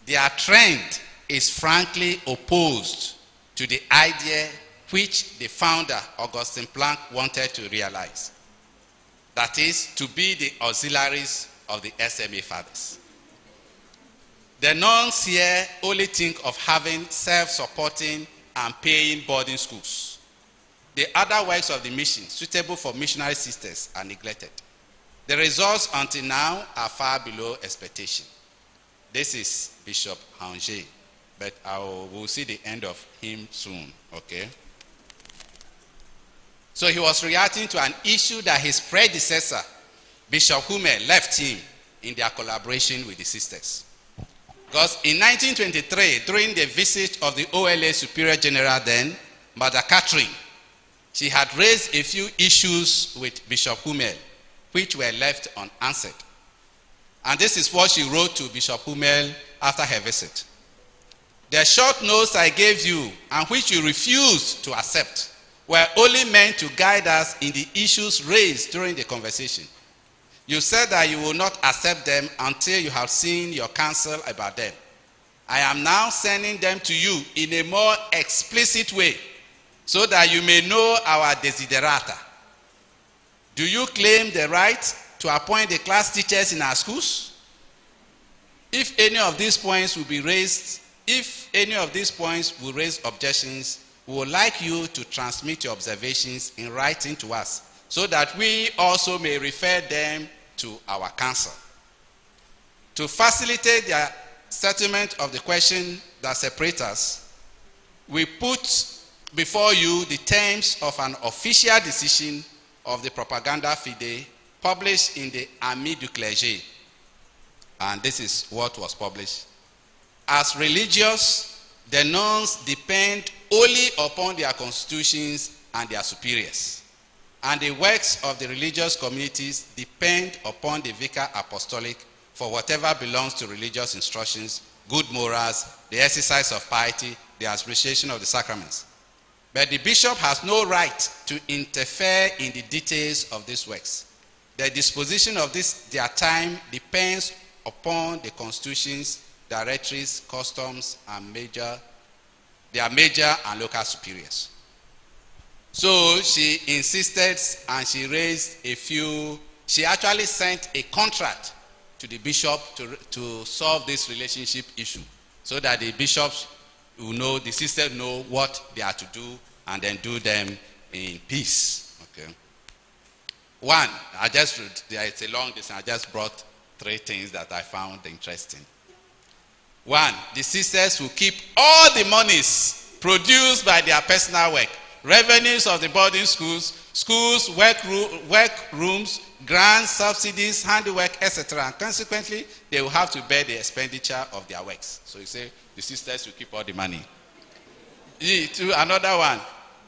Their trend is frankly opposed to the idea which the founder, Augustin Planck, wanted to realize. That is, to be the auxiliaries of the SMA fathers. The nuns here only think of having self-supporting and paying boarding schools. The other works of the mission, suitable for missionary sisters, are neglected. The results until now are far below expectation. This is Bishop Honje, but we'll see the end of him soon, okay? So he was reacting to an issue that his predecessor, Bishop Hummel, left him in their collaboration with the sisters. Because in 1923, during the visit of the OLA Superior General then, Mother Catherine, she had raised a few issues with Bishop Hummel, which were left unanswered. And this is what she wrote to Bishop Hummel after her visit. The short notes I gave you, and which you refused to accept, were only meant to guide us in the issues raised during the conversation. You said that you will not accept them until you have seen your counsel about them. I am now sending them to you in a more explicit way, so that you may know our desiderata. Do you claim the right to appoint the class teachers in our schools? If any of these points will raise objections, we would like you to transmit your observations in writing to us, so that we also may refer them to our council. To facilitate the settlement of the question that separates us, we put before you the terms of an official decision of the Propaganda Fide published in the Ami du Clergé. And this is what was published. As religious, the nuns depend only upon their constitutions and their superiors. And the works of the religious communities depend upon the vicar apostolic for whatever belongs to religious instructions, good morals, the exercise of piety, the administration of the sacraments. But the bishop has no right to interfere in the details of these works. The disposition of their time depends upon the constitutions, directories, customs, and their major and local superiors. So she insisted, and she actually sent a contract to the bishop to solve this relationship issue, so that the bishops will know, the sisters know what they are to do, and then do them in peace. Okay. One, it's a long list, I just brought 3 things that I found interesting. One, the sisters will keep all the monies produced by their personal work revenues of the boarding schools, work rooms, grants, subsidies, handiwork, etc. And consequently, they will have to bear the expenditure of their works. So you say the sisters will keep all the money. To another one,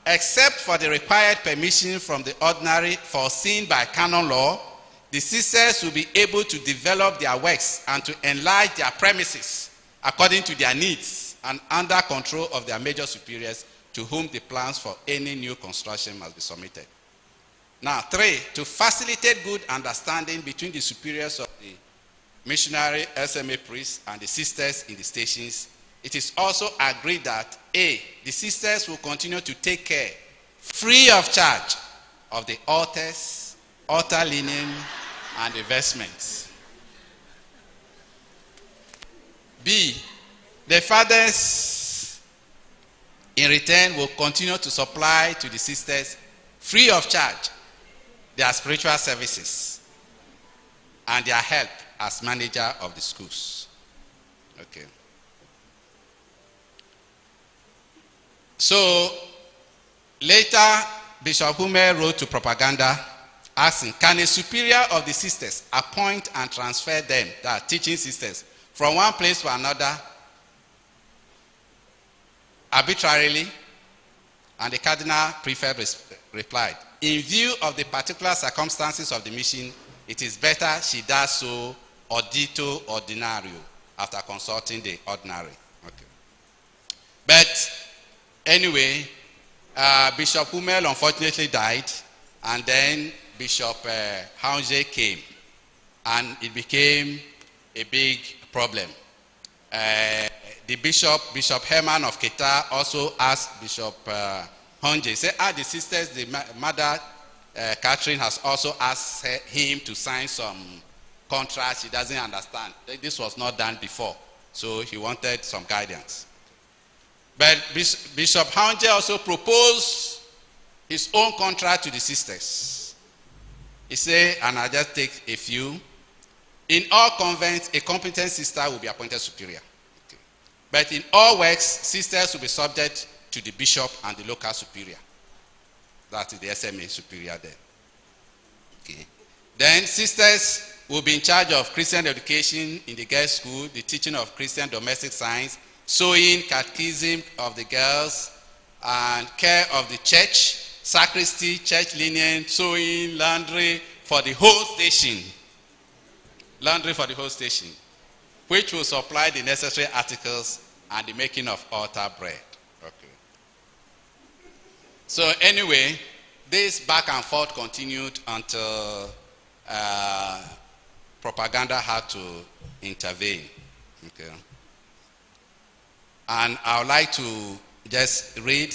except for the required permission from the ordinary foreseen by canon law, the sisters will be able to develop their works and to enlarge their premises according to their needs and under control of their major superiors, to whom the plans for any new construction must be submitted. Now, 3, to facilitate good understanding between the superiors of the missionary SMA priests and the sisters in the stations, it is also agreed that A, the sisters will continue to take care, free of charge, of the altars, altar linen, and the vestments. B, the fathers in return will continue to supply to the sisters, free of charge, their spiritual services and their help as manager of the schools. Okay. So later, Bishop Hume wrote to Propaganda asking, can a superior of the sisters appoint and transfer them, that teaching sisters, from one place to another arbitrarily? And the Cardinal Prefect replied, in view of the particular circumstances of the mission, it is better she does so audito ordinario, after consulting the ordinary. Okay. But anyway, Bishop Hummel unfortunately died, and then Bishop Haunje came, and it became a big problem. The Bishop Herman of Qatar, also asked Bishop Haunje, said, the sisters, the mother Catherine has also asked him to sign some contracts. He doesn't understand. This was not done before, so he wanted some guidance. But Bishop Haunje also proposed his own contract to the sisters. He said, and I'll just take a few, in all convents, a competent sister will be appointed superior. Okay. But in all works, sisters will be subject to the bishop and the local superior. That is the SMA superior there. Okay. Then sisters will be in charge of Christian education in the girls' school, the teaching of Christian domestic science, sewing, catechism of the girls, and care of the church, sacristy, church linen, sewing, laundry for the whole station. Laundry for the whole station, which will supply the necessary articles and the making of altar bread. Okay. So anyway, this back and forth continued until Propaganda had to intervene. Okay. And I would like to just read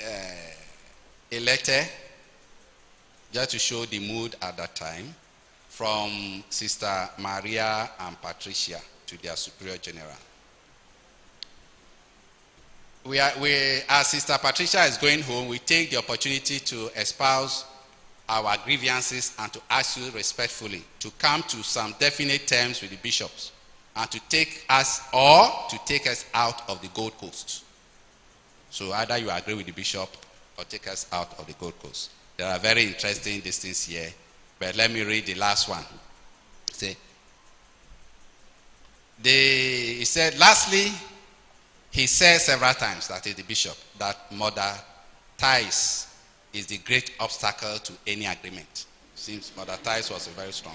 a letter just to show the mood at that time from Sister Maria and Patricia to their Superior General. As Sister Patricia is going home, we take the opportunity to espouse our grievances and to ask you respectfully to come to some definite terms with the bishops and to take us out of the Gold Coast. So either you agree with the bishop or take us out of the Gold Coast. There are very interesting things here, but let me read the last one. He said, lastly, he said several times, that is the bishop, that Mother Ties is the great obstacle to any agreement. Seems Mother Ties was a very strong.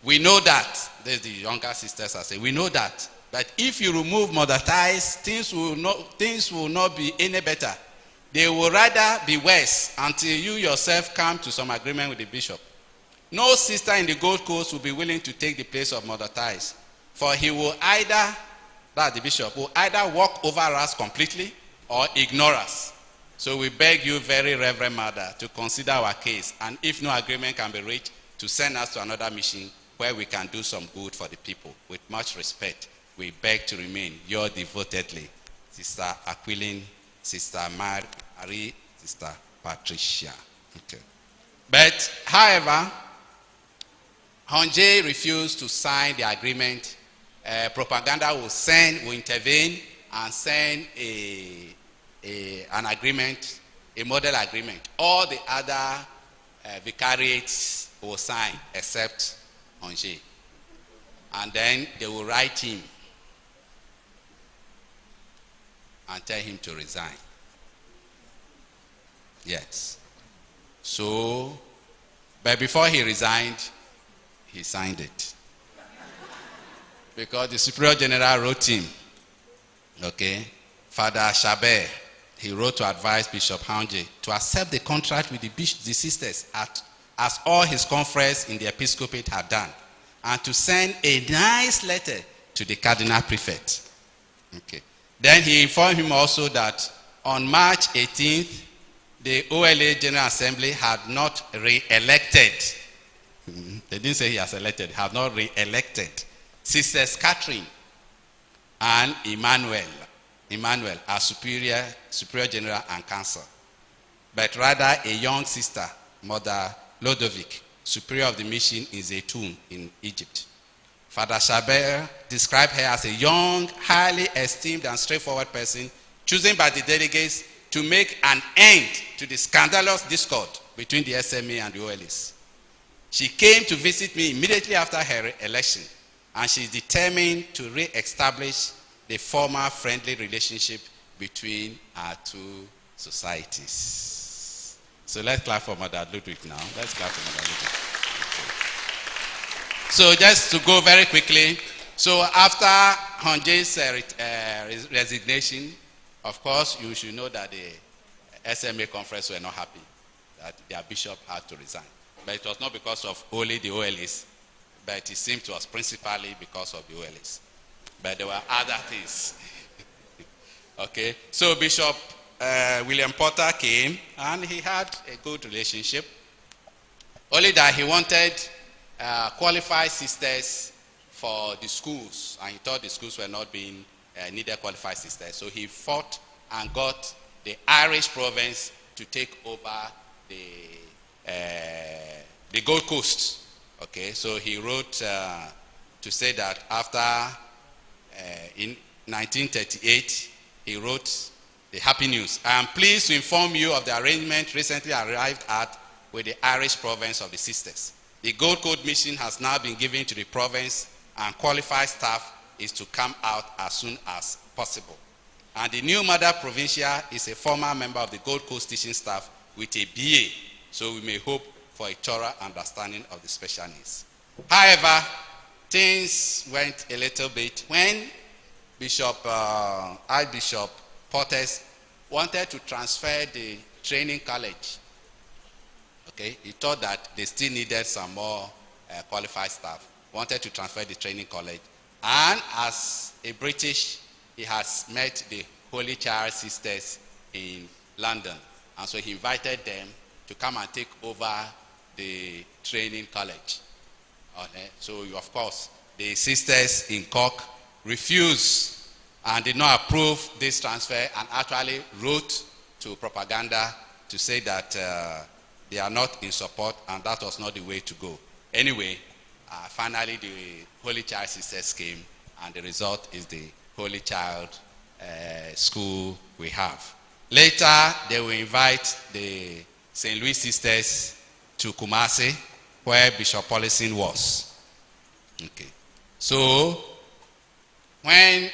We know that, there's the younger sisters are saying, we know that if you remove Mother Ties, things will not be any better. They will rather be worse until you yourself come to some agreement with the bishop. No sister in the Gold Coast will be willing to take the place of Mother Ties, for he will either, the bishop, will either walk over us completely or ignore us. So we beg you, very Reverend Mother, to consider our case, and if no agreement can be reached, to send us to another mission where we can do some good for the people. With much respect, we beg to remain your devotedly, Sister Aquiline, Sister Marie, Sister Patricia. Okay. But, however, Haunje refused to sign the agreement. Propaganda will intervene and send an agreement, a model agreement. All the other vicariates will sign except Angers. And then they will write him and tell him to resign. Yes. So, but before he resigned, he signed it. Because the Superior General wrote him, okay, Father Chabert, he wrote to advise Bishop Hange to accept the contract with the sisters as all his confreres in the episcopate had done, and to send a nice letter to the Cardinal Prefect. Okay. Then he informed him also that on March 18th, the OLA General Assembly had not re-elected. They didn't say he has elected, have not re-elected Sisters Catherine and Emmanuel as Superior General and Council, but rather a young sister, Mother Lodovic, Superior of the Mission in Zaytoun in Egypt. Father Chabert described her as a young, highly esteemed and straightforward person chosen by the delegates to make an end to the scandalous discord between the SMA and the OLAs. She came to visit me immediately after her election, and she is determined to re-establish the former friendly relationship between our two societies. So let's clap for Mother Ludwig now. Let's clap for Mother Ludwig. So just to go very quickly, so after Hange's resignation, of course, you should know that the SMA conference were not happy that their bishop had to resign. But it was not because of only the OLAs, but it seemed to us principally because of the OLAs. But there were other things. Okay, so Bishop William Porter came, and he had a good relationship. Only that he wanted qualified sisters for the schools, and he thought the schools were not being needed qualified sisters. So he fought and got the Irish province to take over the Gold Coast. Okay, so he wrote to say that after in 1938, he wrote the happy news. I am pleased to inform you of the arrangement recently arrived at with the Irish province of the sisters. The Gold Coast mission has now been given to the province, and qualified staff is to come out as soon as possible. And the new Mother Provincia is a former member of the Gold Coast teaching staff with a BA, so we may hope for a thorough understanding of the special needs. However, things went a little bit when Archbishop Portes wanted to transfer the training college. Okay, he thought that they still needed some more qualified staff, wanted to transfer the training college, and as a British, he has met the Holy Child Sisters in London, and so he invited them to come and take over the training college. Okay. So of course, the sisters in Cork refused and did not approve this transfer, and actually wrote to propaganda to say that they are not in support, and that was not the way to go. Anyway, finally the Holy Child Sisters came, and the result is the Holy Child school we have. Later, they will invite the St. Louis Sisters to Kumasi, where Bishop Policing was. Okay. So, when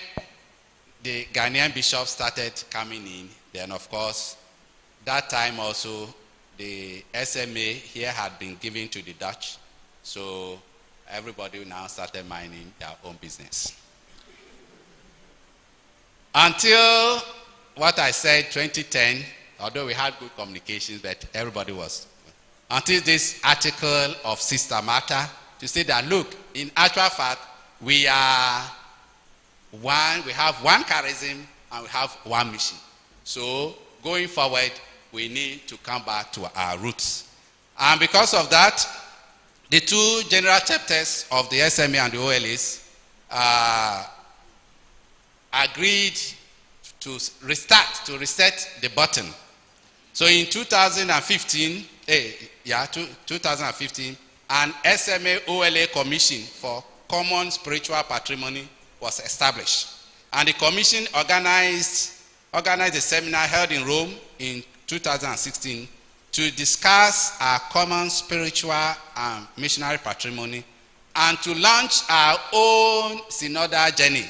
the Ghanaian bishops started coming in, then of course, that time also, the SMA here had been given to the Dutch, so everybody now started minding their own business. Until what I said, 2010, although we had good communications, but everybody was. Until this article of Sister Martha to say that, look, in actual fact, we are one, we have one charism and we have one mission. So going forward, we need to come back to our roots. And because of that, the two general chapters of the SMA and the OLAs agreed to reset the button. So in 2015, 2015, an SMA OLA commission for common spiritual patrimony was established. And the commission organized organized a seminar held in Rome in 2016 to discuss our common spiritual and missionary patrimony and to launch our own synodal journey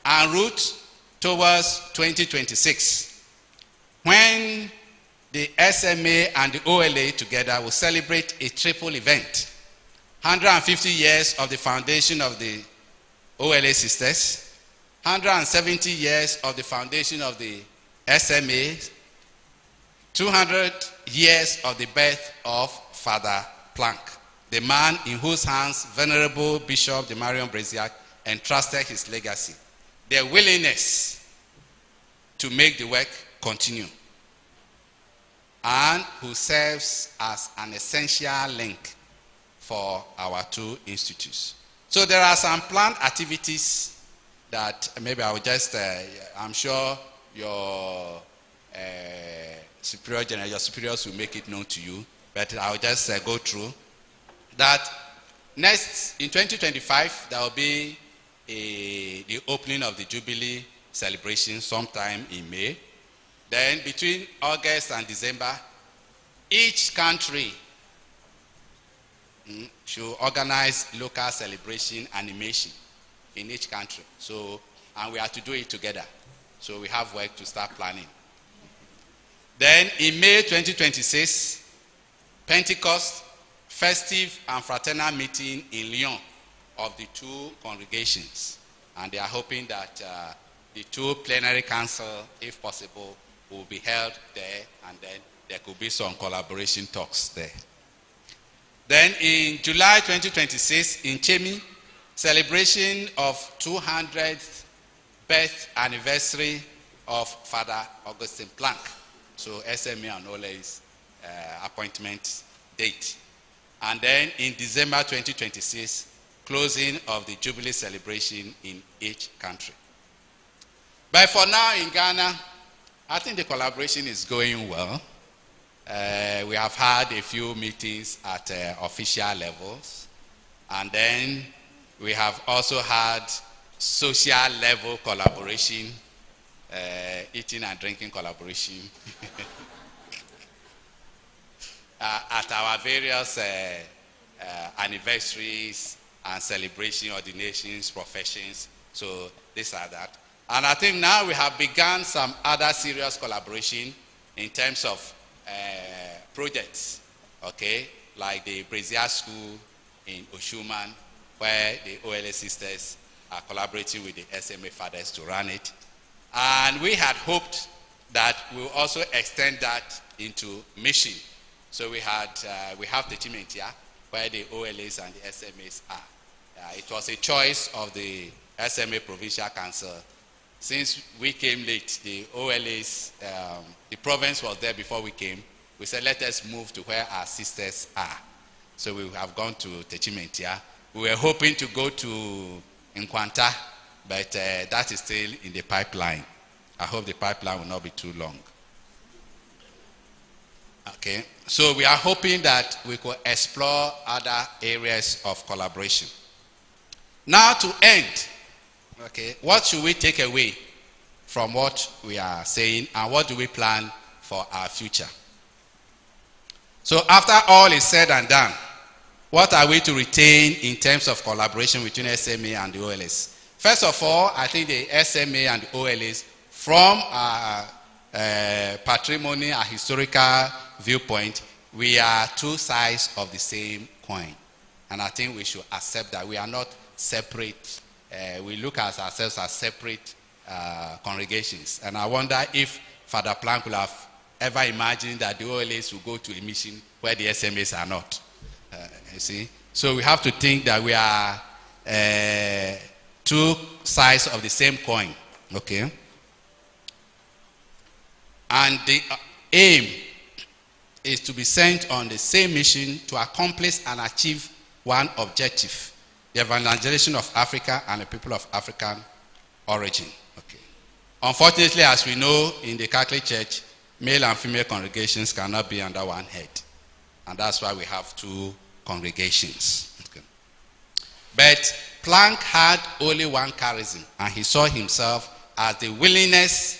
en route towards 2026, when the SMA and the OLA together will celebrate a triple event: 150 years of the foundation of the OLA sisters, 170 years of the foundation of the SMA, 200 years of the birth of Father Planck, the man in whose hands Venerable Bishop de Marion Braziac entrusted his legacy, their willingness to make the work continue, and who serves as an essential link for our two institutes. So there are some planned activities that maybe I will just, I'm sure your your superiors will make it known to you, but I'll just go through that. Next, in 2025, there will be the opening of the Jubilee celebration sometime in May. Then between August and December, each country should organize local celebration animation in each country. So, and we have to do it together. So we have work to start planning. Then in May 2026, Pentecost, festive and fraternal meeting in Lyon of the two congregations. And they are hoping that the two plenary council, if possible, will be held there, and then there could be some collaboration talks there. Then in July 2026, in Chemi, celebration of 200th birth anniversary of Father Augustine Planck. So SMA and OLA's appointment date. And then in December 2026, closing of the Jubilee celebration in each country. But for now in Ghana, I think the collaboration is going well. We have had a few meetings at official levels. And then we have also had social level collaboration, eating and drinking collaboration at our various anniversaries and celebration, ordinations, professions. So these are that. And I think now we have begun some other serious collaboration in terms of projects, okay, like the Brazier School in Oshuman, where the OLA sisters are collaborating with the SMA fathers to run it. And we had hoped that we'll also extend that into mission. So we have the Chimentia, where the OLAs and the SMAs are. It was a choice of the SMA Provincial Council. Since we came late, the OLAs, the province was there before we came. We said, let us move to where our sisters are. So we have gone to Techimentia. We were hoping to go to Nkwanta, but that is still in the pipeline. I hope the pipeline will not be too long. Okay, so we are hoping that we could explore other areas of collaboration. Now to end, okay, what should we take away from what we are saying, and what do we plan for our future? So after all is said and done, what are we to retain in terms of collaboration between SMA and the OLS? First of all, I think the SMA and the OLS, from our patrimony, our historical viewpoint, we are two sides of the same coin. And I think we should accept that we are not separate. We look at ourselves as separate congregations. And I wonder if Father Planck would have ever imagined that the OLAs will go to a mission where the SMAs are not. You see? So we have to think that we are two sides of the same coin. Okay? And the aim is to be sent on the same mission to accomplish and achieve one objective: the evangelization of Africa and the people of African origin. Okay. Unfortunately, as we know, in the Catholic Church, male and female congregations cannot be under one head. And that's why we have two congregations. Okay. But Planck had only one charism, and he saw himself as the willingness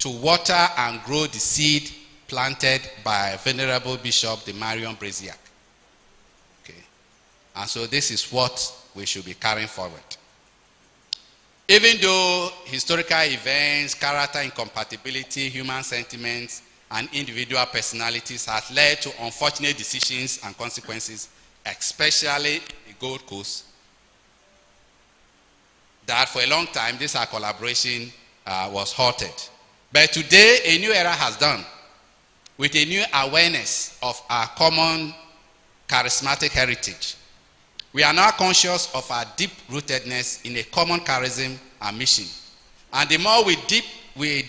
to water and grow the seed planted by Venerable Bishop the Marion Braziac. Okay. And so this is what we should be carrying forward. Even though historical events, character incompatibility, human sentiments, and individual personalities have led to unfortunate decisions and consequences, especially in the Gold Coast, that for a long time this our collaboration was halted. But today a new era has dawned with a new awareness of our common charismatic heritage. We are now conscious of our deep-rootedness in a common charism and mission. And the more we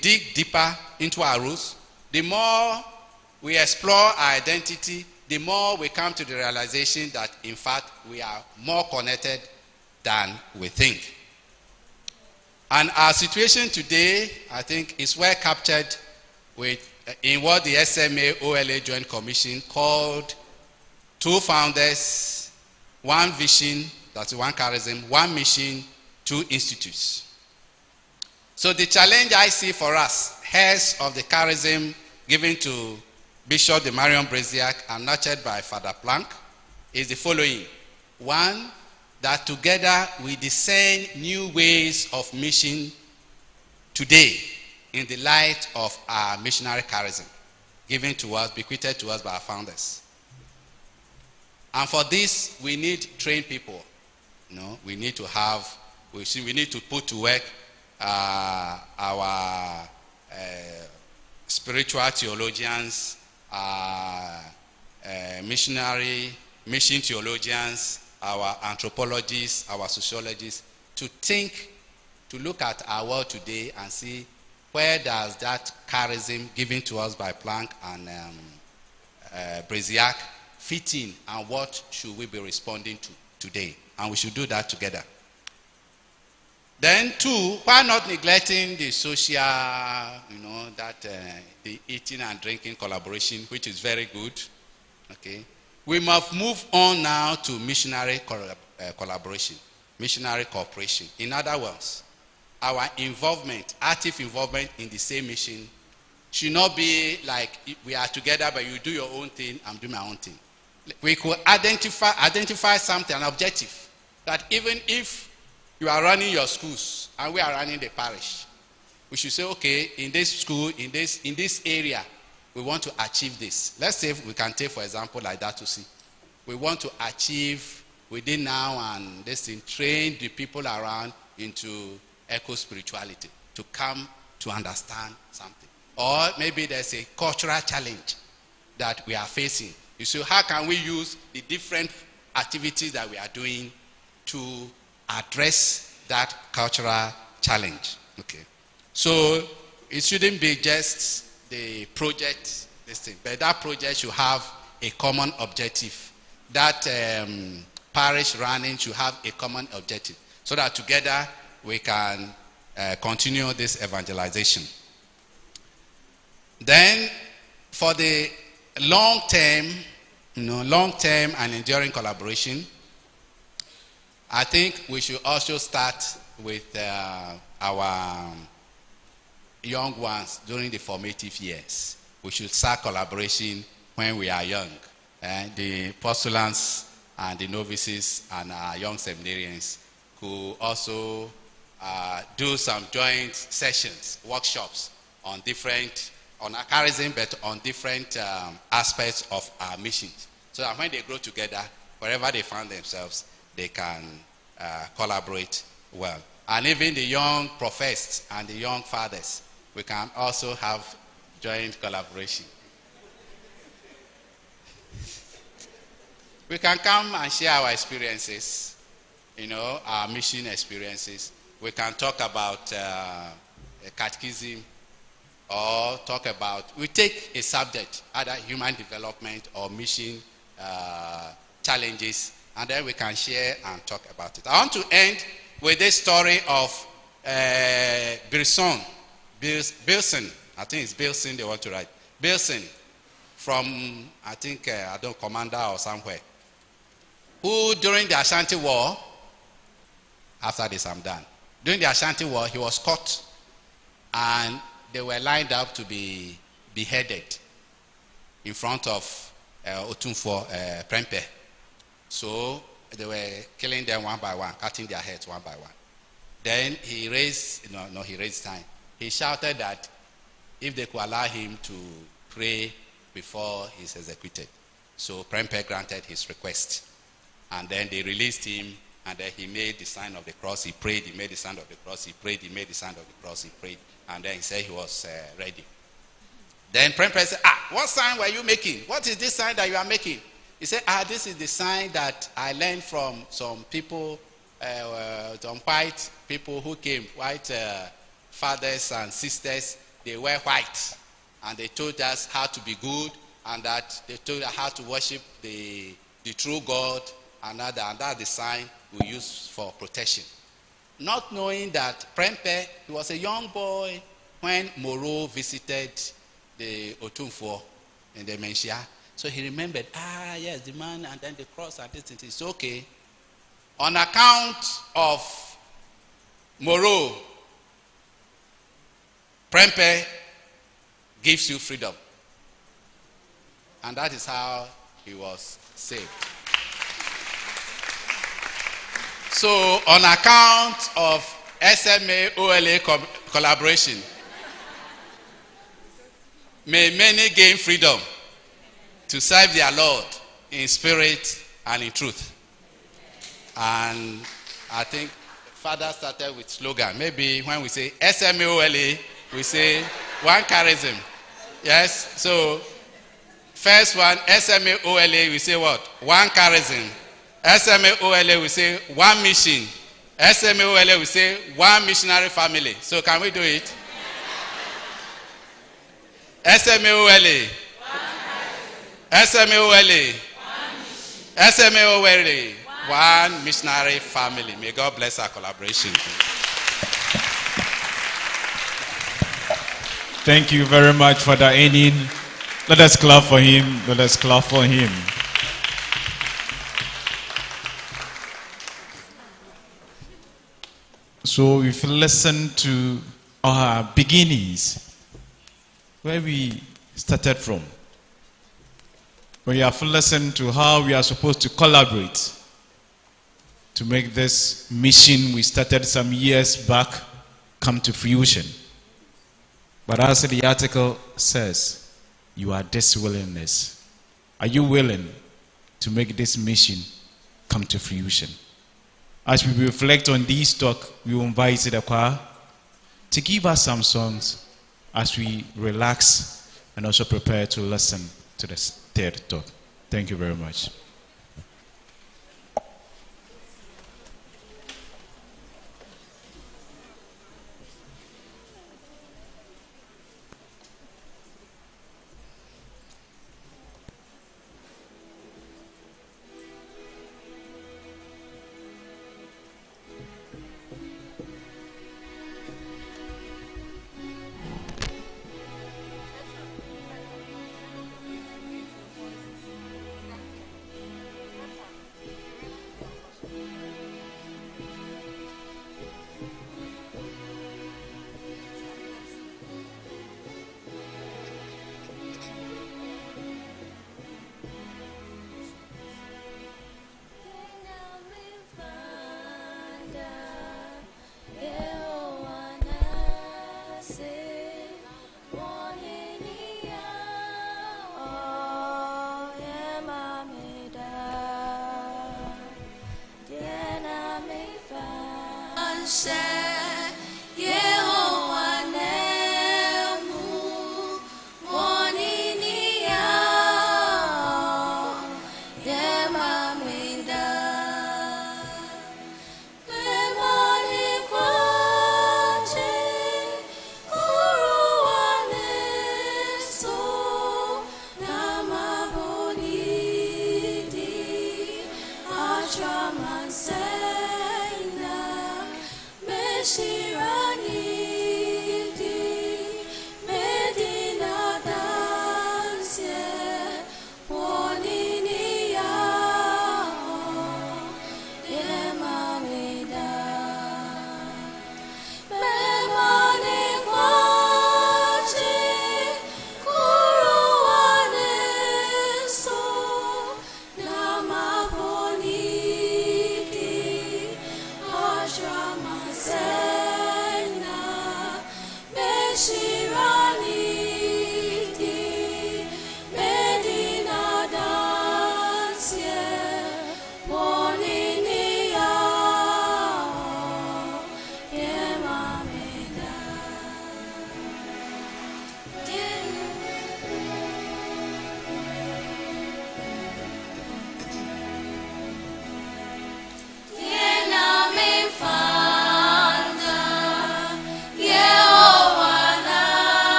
dig deeper into our roots, the more we explore our identity, the more we come to the realization that, in fact, we are more connected than we think. And our situation today, I think, is well captured in what the SMA OLA Joint Commission called 2 founders, 1 vision, that's 1 charism, 1 mission, 2 institutes. So the challenge I see for us, heads of the charism given to Bishop the Marion Braziac and nurtured by Father Planck, is the following. 1, that together we discern new ways of mission today in the light of our missionary charism given to us, bequeathed to us by our founders. And for this, we need trained people. We need to put to work our spiritual theologians, mission theologians, our anthropologists, our sociologists, to look at our world today and see where does that charism given to us by Planck and Braziac fit in, and what should we be responding to today? And we should do that together. Then 2, why not neglecting the social, the eating and drinking collaboration, which is very good. Okay, we must move on now to missionary collaboration, missionary cooperation. In other words, our involvement, active involvement in the same mission, should not be like we are together, but you do your own thing, I'm doing my own thing. We could identify something, an objective, that even if you are running your schools and we are running the parish, we should say, okay, in this school, in this area, we want to achieve this. Let's say we can take, for example, like that to see. We want to achieve within now and this thing, train the people around into eco-spirituality, to come to understand something. Or maybe there's a cultural challenge that we are facing. You see, how can we use the different activities that we are doing to address that cultural challenge? Okay. So it shouldn't be just the project, this thing, but that project should have a common objective. That parish running should have a common objective, so that together we can continue this evangelization. Then for the long-term and enduring collaboration, I think we should also start with our young ones during the formative years. We should start collaboration when we are young. The postulants and the novices and our young seminarians could also do some joint sessions, workshops on our charism, but on different aspects of our missions. So that when they grow together, wherever they find themselves, they can collaborate well. And even the young professed and the young fathers, we can also have joint collaboration. We can come and share our experiences, our mission experiences. We can talk about catechism, or we take a subject, either human development or mission challenges, and then we can share and talk about it. I want to end with this story of Bilson, I think it's Bilson they want to write. Bilson from, Commander or somewhere, who during the Ashanti War, after this I'm done, during the Ashanti War, he was caught, and they were lined up to be beheaded in front of Otunfo Prempe. So they were killing them one by one, cutting their heads one by one. Then he raised, he raised time. He shouted that if they could allow him to pray before he's executed. So Prempe granted his request. And then they released him, and then he made the sign of the cross. He prayed, he made the sign of the cross. He prayed, he made the sign of the cross. He prayed, and then he said he was ready. Then Prempe said, what sign were you making? What is this sign that you are making? He said, this is the sign that I learned from some people, some white people who came, white fathers and sisters. They were white, and they told us how to be good, and that they told us how to worship the true God, and that's the sign we use for protection. Not knowing that Prempe, he was a young boy when Moreau visited the Otunfo in the Menchia. So he remembered, yes, the man, and then the cross, and this, and it's okay. On account of Moreau, Prempe gives you freedom. And that is how he was saved. So on account of SMA OLA collaboration, may many gain freedom to serve their Lord in spirit and in truth. And I think Father started with slogan. Maybe when we say SMA OLA, we say one charism. Yes, so first one, SMA OLA, we say what? One charism. SMA OLA, we say one mission. SMA OLA, we say one missionary family. So can we do it? SMA OLA. SMA OLA. SMA OLA. One missionary family. May God bless our collaboration. Thank you very much, Father Enin. Let us clap for him. Let us clap for him. So we've listened to our beginnings, where we started from. We have listened to how we are supposed to collaborate to make this mission we started some years back come to fruition. But as the article says, you are this willingness. Are you willing to make this mission come to fruition? As we reflect on this talk, we will invite the choir to give us some songs as we relax and also prepare to listen to the third talk. Thank you very much.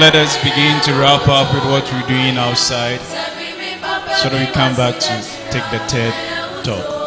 Let us begin to wrap up with what we're doing outside so that we come back to take the third talk.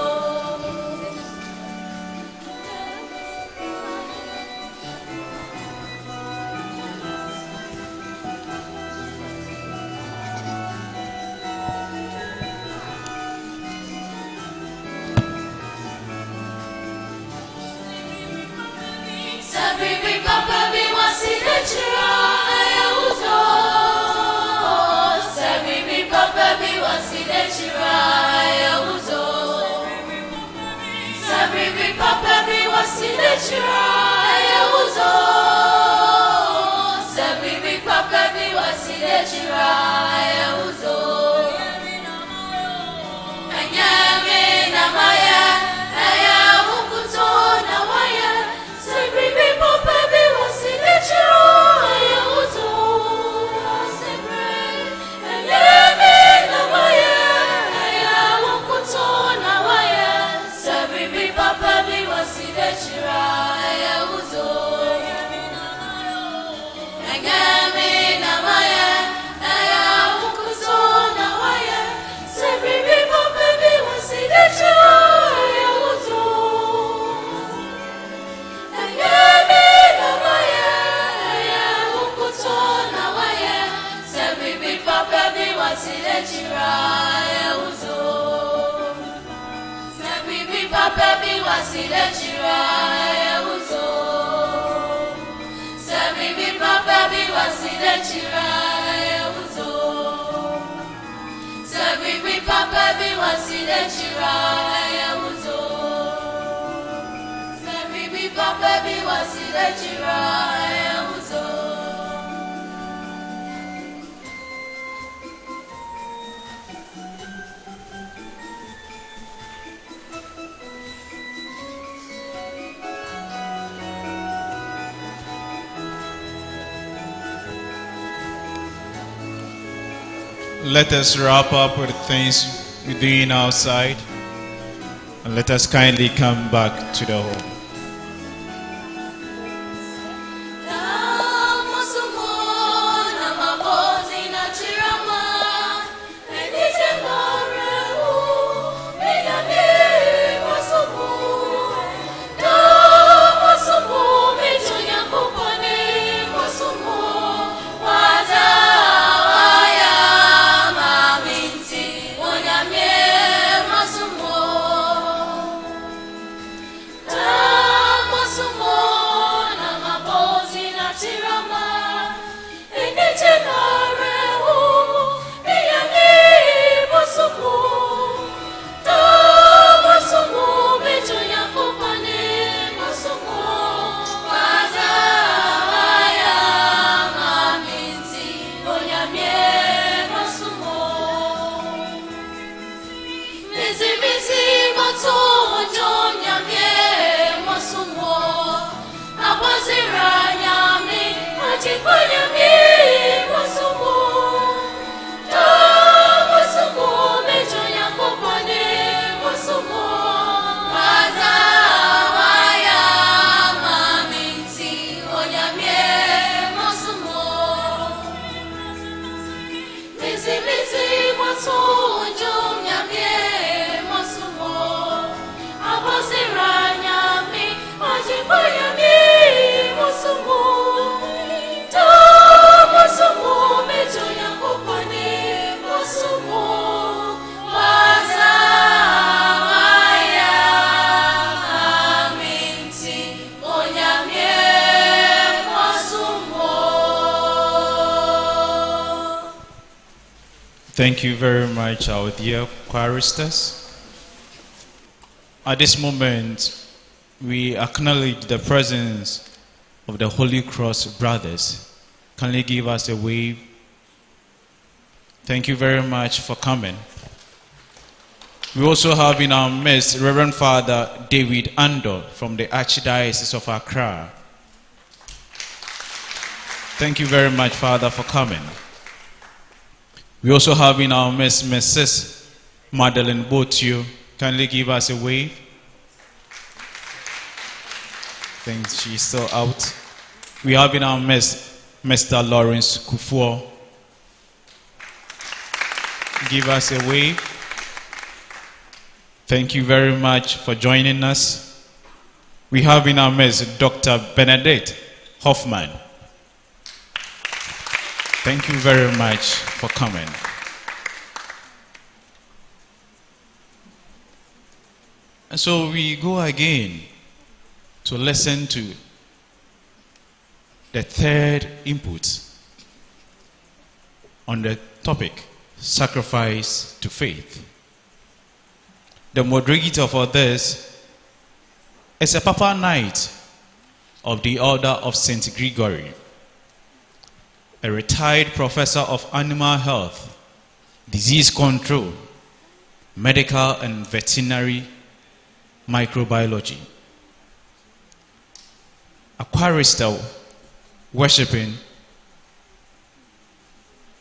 Let us wrap up with things we're doing outside, and let us kindly come back to the home. Oh Thank you very much, our dear choristers. At this moment, we acknowledge the presence of the Holy Cross brothers. Can you give us a wave? Thank you very much for coming. We also have in our midst Reverend Father David Andor from the Archdiocese of Accra. Thank you very much, Father, for coming. We also have in our midst Mrs. Madeleine Botiu. Kindly give us a wave. I think she's still out. We have in our midst Mr. Lawrence Kufuor. Give us a wave. Thank you very much for joining us. We have in our midst Dr. Benedict Hoffman. Thank you very much for coming. And so we go again to listen to the third input on the topic, sacrifice to faith. The moderator for this is a Papa Knight of the Order of St. Gregory, a retired professor of animal health, disease control, medical and veterinary microbiology. A chorister worshipping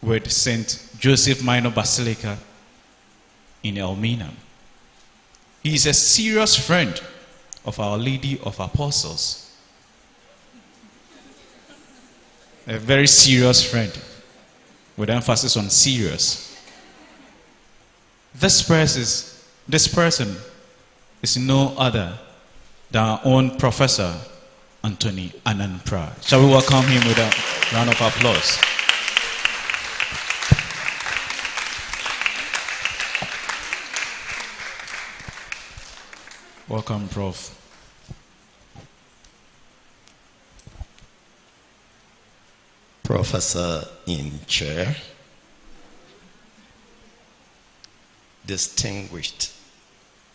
with St. Joseph Minor Basilica in Elmina. He is a serious friend of Our Lady of Apostles. A very serious friend, with emphasis on serious. This person is no other than our own Professor Anthony Ananpra. Shall we welcome him with a round of applause? Welcome, Prof. Professor in Chair, distinguished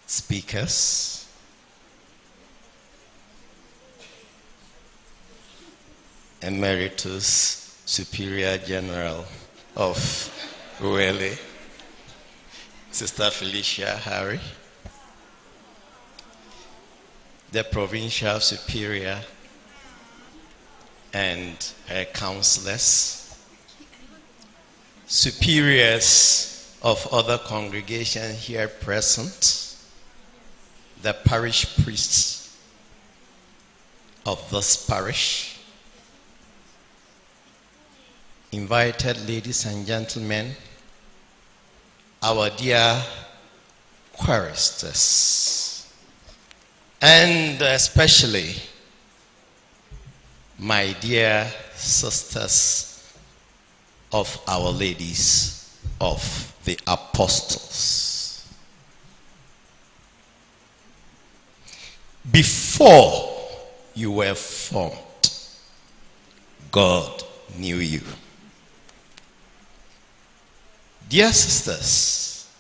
speakers, Emeritus Superior General of OLA, Sister Felicia Harry, the Provincial Superior and her counselors, superiors of other congregations here present, the parish priests of this parish, invited ladies and gentlemen, our dear choristers, and especially my dear sisters of Our Ladies of the Apostles. Before you were formed, God knew you. Dear sisters,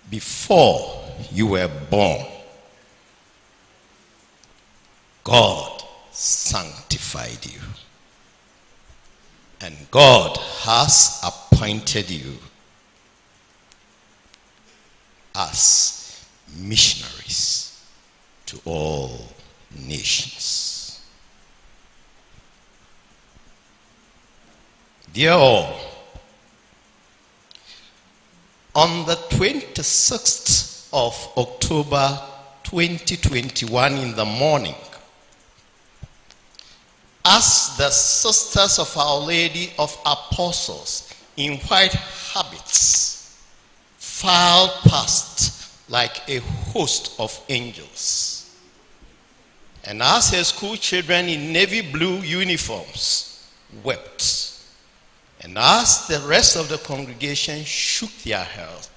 before you were born, God sanctified you. And God has appointed you as missionaries to all nations. Dear all, on the 26th of October 2021 in the morning, as the sisters of Our Lady of Apostles in white habits filed past like a host of angels, and as her school children in navy blue uniforms wept, and as the rest of the congregation shook their heads,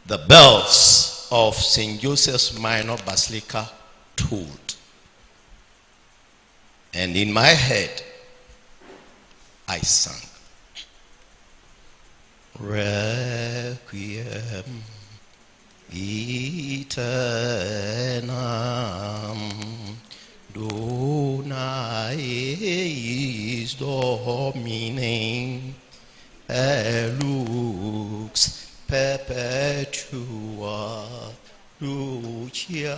the bells of St. Joseph's Minor Basilica tolled. And in my head, I sang. Requiem aeternam dona eis Domine lux perpetua luciat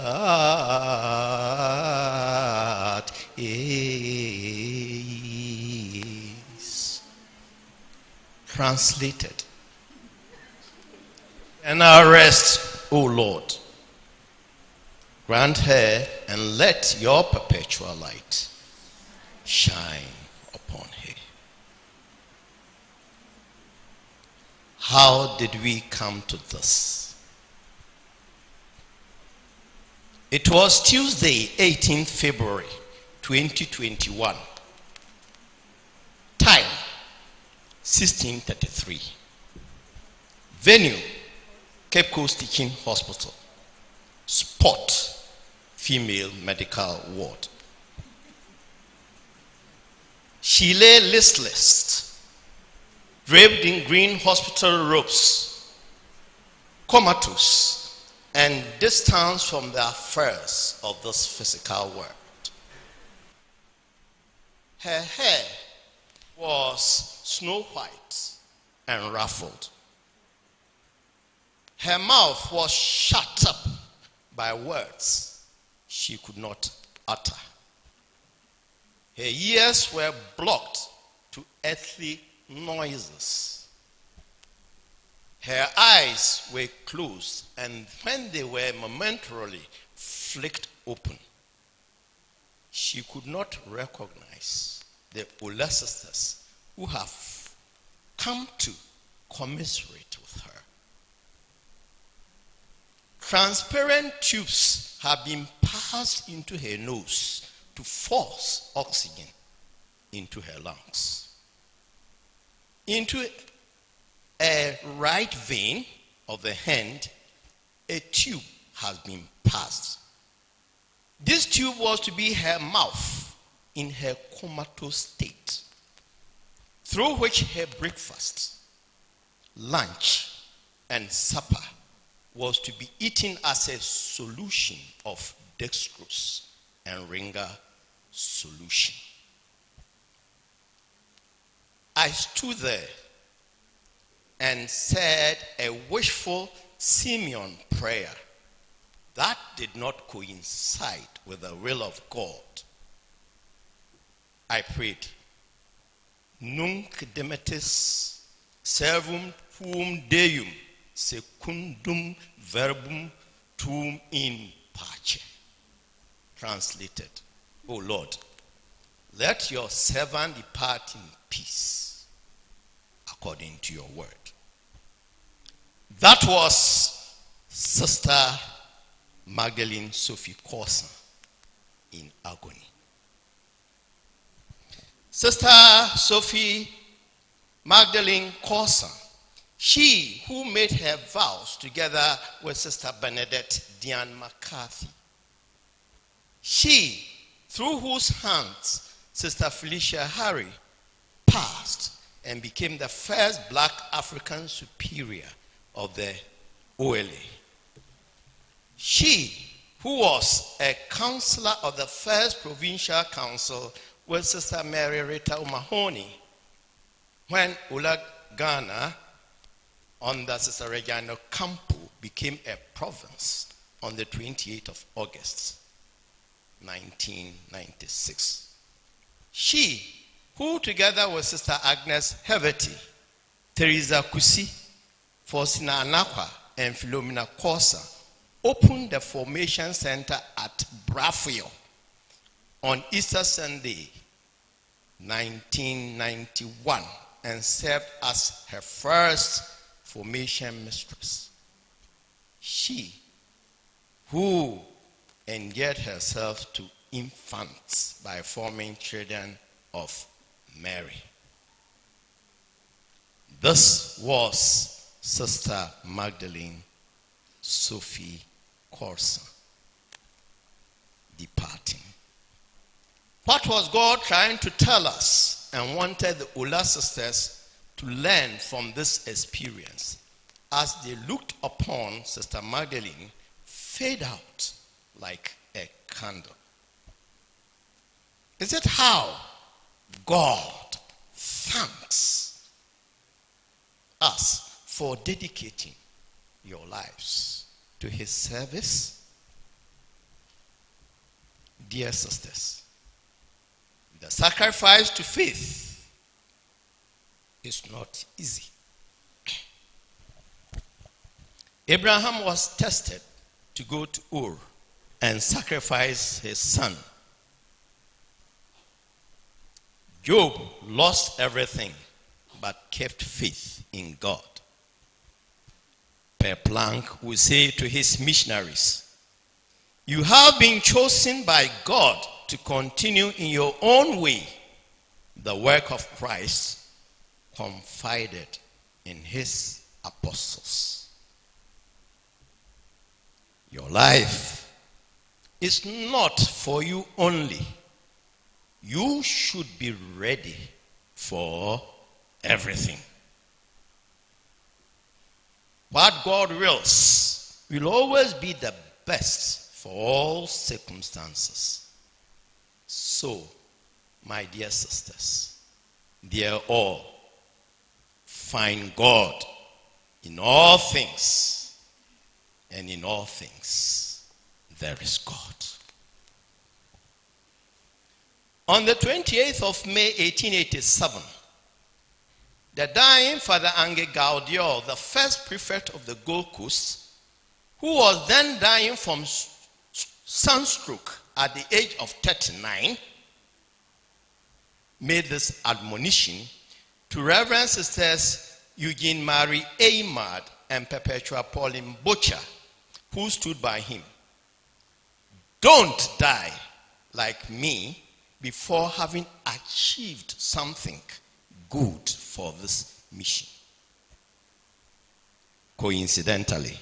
eis. Translated. And now rest, O Lord. Grant her and let your perpetual light shine upon her. How did we come to this? It was Tuesday, 18th February 2021. Time 16:33. Venue Cape Coast Teaching Hospital. Spot female medical ward. She lay listless, draped in green hospital robes, comatose, and distanced from the affairs of this physical world. Her hair was snow white and ruffled. Her mouth was shut up by words she could not utter. Her ears were blocked to earthly noises. Her eyes were closed, and when they were momentarily flicked open, she could not recognize the OLA sisters who have come to commiserate with her. Transparent tubes have been passed into her nose to force oxygen into her lungs. Into a right vein of the hand, a tube has been passed. This tube was to be her mouth in her comatose state, through which her breakfast, lunch, and supper was to be eaten as a solution of dextrose and ringer solution. I stood there and said a wishful Simeon prayer that did not coincide with the will of God. I prayed, Nunc Demetis servum tuum Deum secundum verbum tuum in pace. Translated, O Lord, let your servant depart in peace according to your word. That was Sister Magdalene Sophie Corson in agony. Sister Sophie Magdalene Corson, she who made her vows together with Sister Bernadette Diane McCarthy. She, through whose hands Sister Felicia Harry passed and became the first black African superior of the OLA. She, who was a counselor of the first provincial council with Sister Mary Rita O'Mahony, when OLA Ghana under Sister Regina Campo became a province on the 28th of August, 1996. She, who together with Sister Agnes Heverty, Teresa Kusi, Faustina Anakwa, and Philomena Corsa, opened the Formation Center at Brafio on Easter Sunday, 1991, and served as her first formation mistress. She, who endeared herself to infants by forming children of Mary. This was Sister Magdalene Sophie Corson departing. What was God trying to tell us and wanted the OLA sisters to to learn from this experience as they looked upon Sister Magdalene fade out like a candle. Is it how God thanks us for dedicating your lives to his service? Dear sisters, the sacrifice to faith is not easy. Abraham was tested to go to Ur and sacrifice his son. Job lost everything but kept faith in God. Per Planck will say to his missionaries, "You have been chosen by God to continue in your own way the work of Christ confided in his apostles." Your life is not for you only. You should be ready for everything. What God wills will always be the best for all circumstances. So, my dear sisters, dear all, find God in all things, and in all things there is God. On the 28th of May 1887, the dying Father Ange Gaudiol, the first prefect of the Gold Coast, who was then dying from sunstroke at the age of 39, made this admonition to Reverend Sisters Eugene Marie Aymard and Perpetua Pauline Butcher, who stood by him. Don't die like me before having achieved something good for this mission. Coincidentally,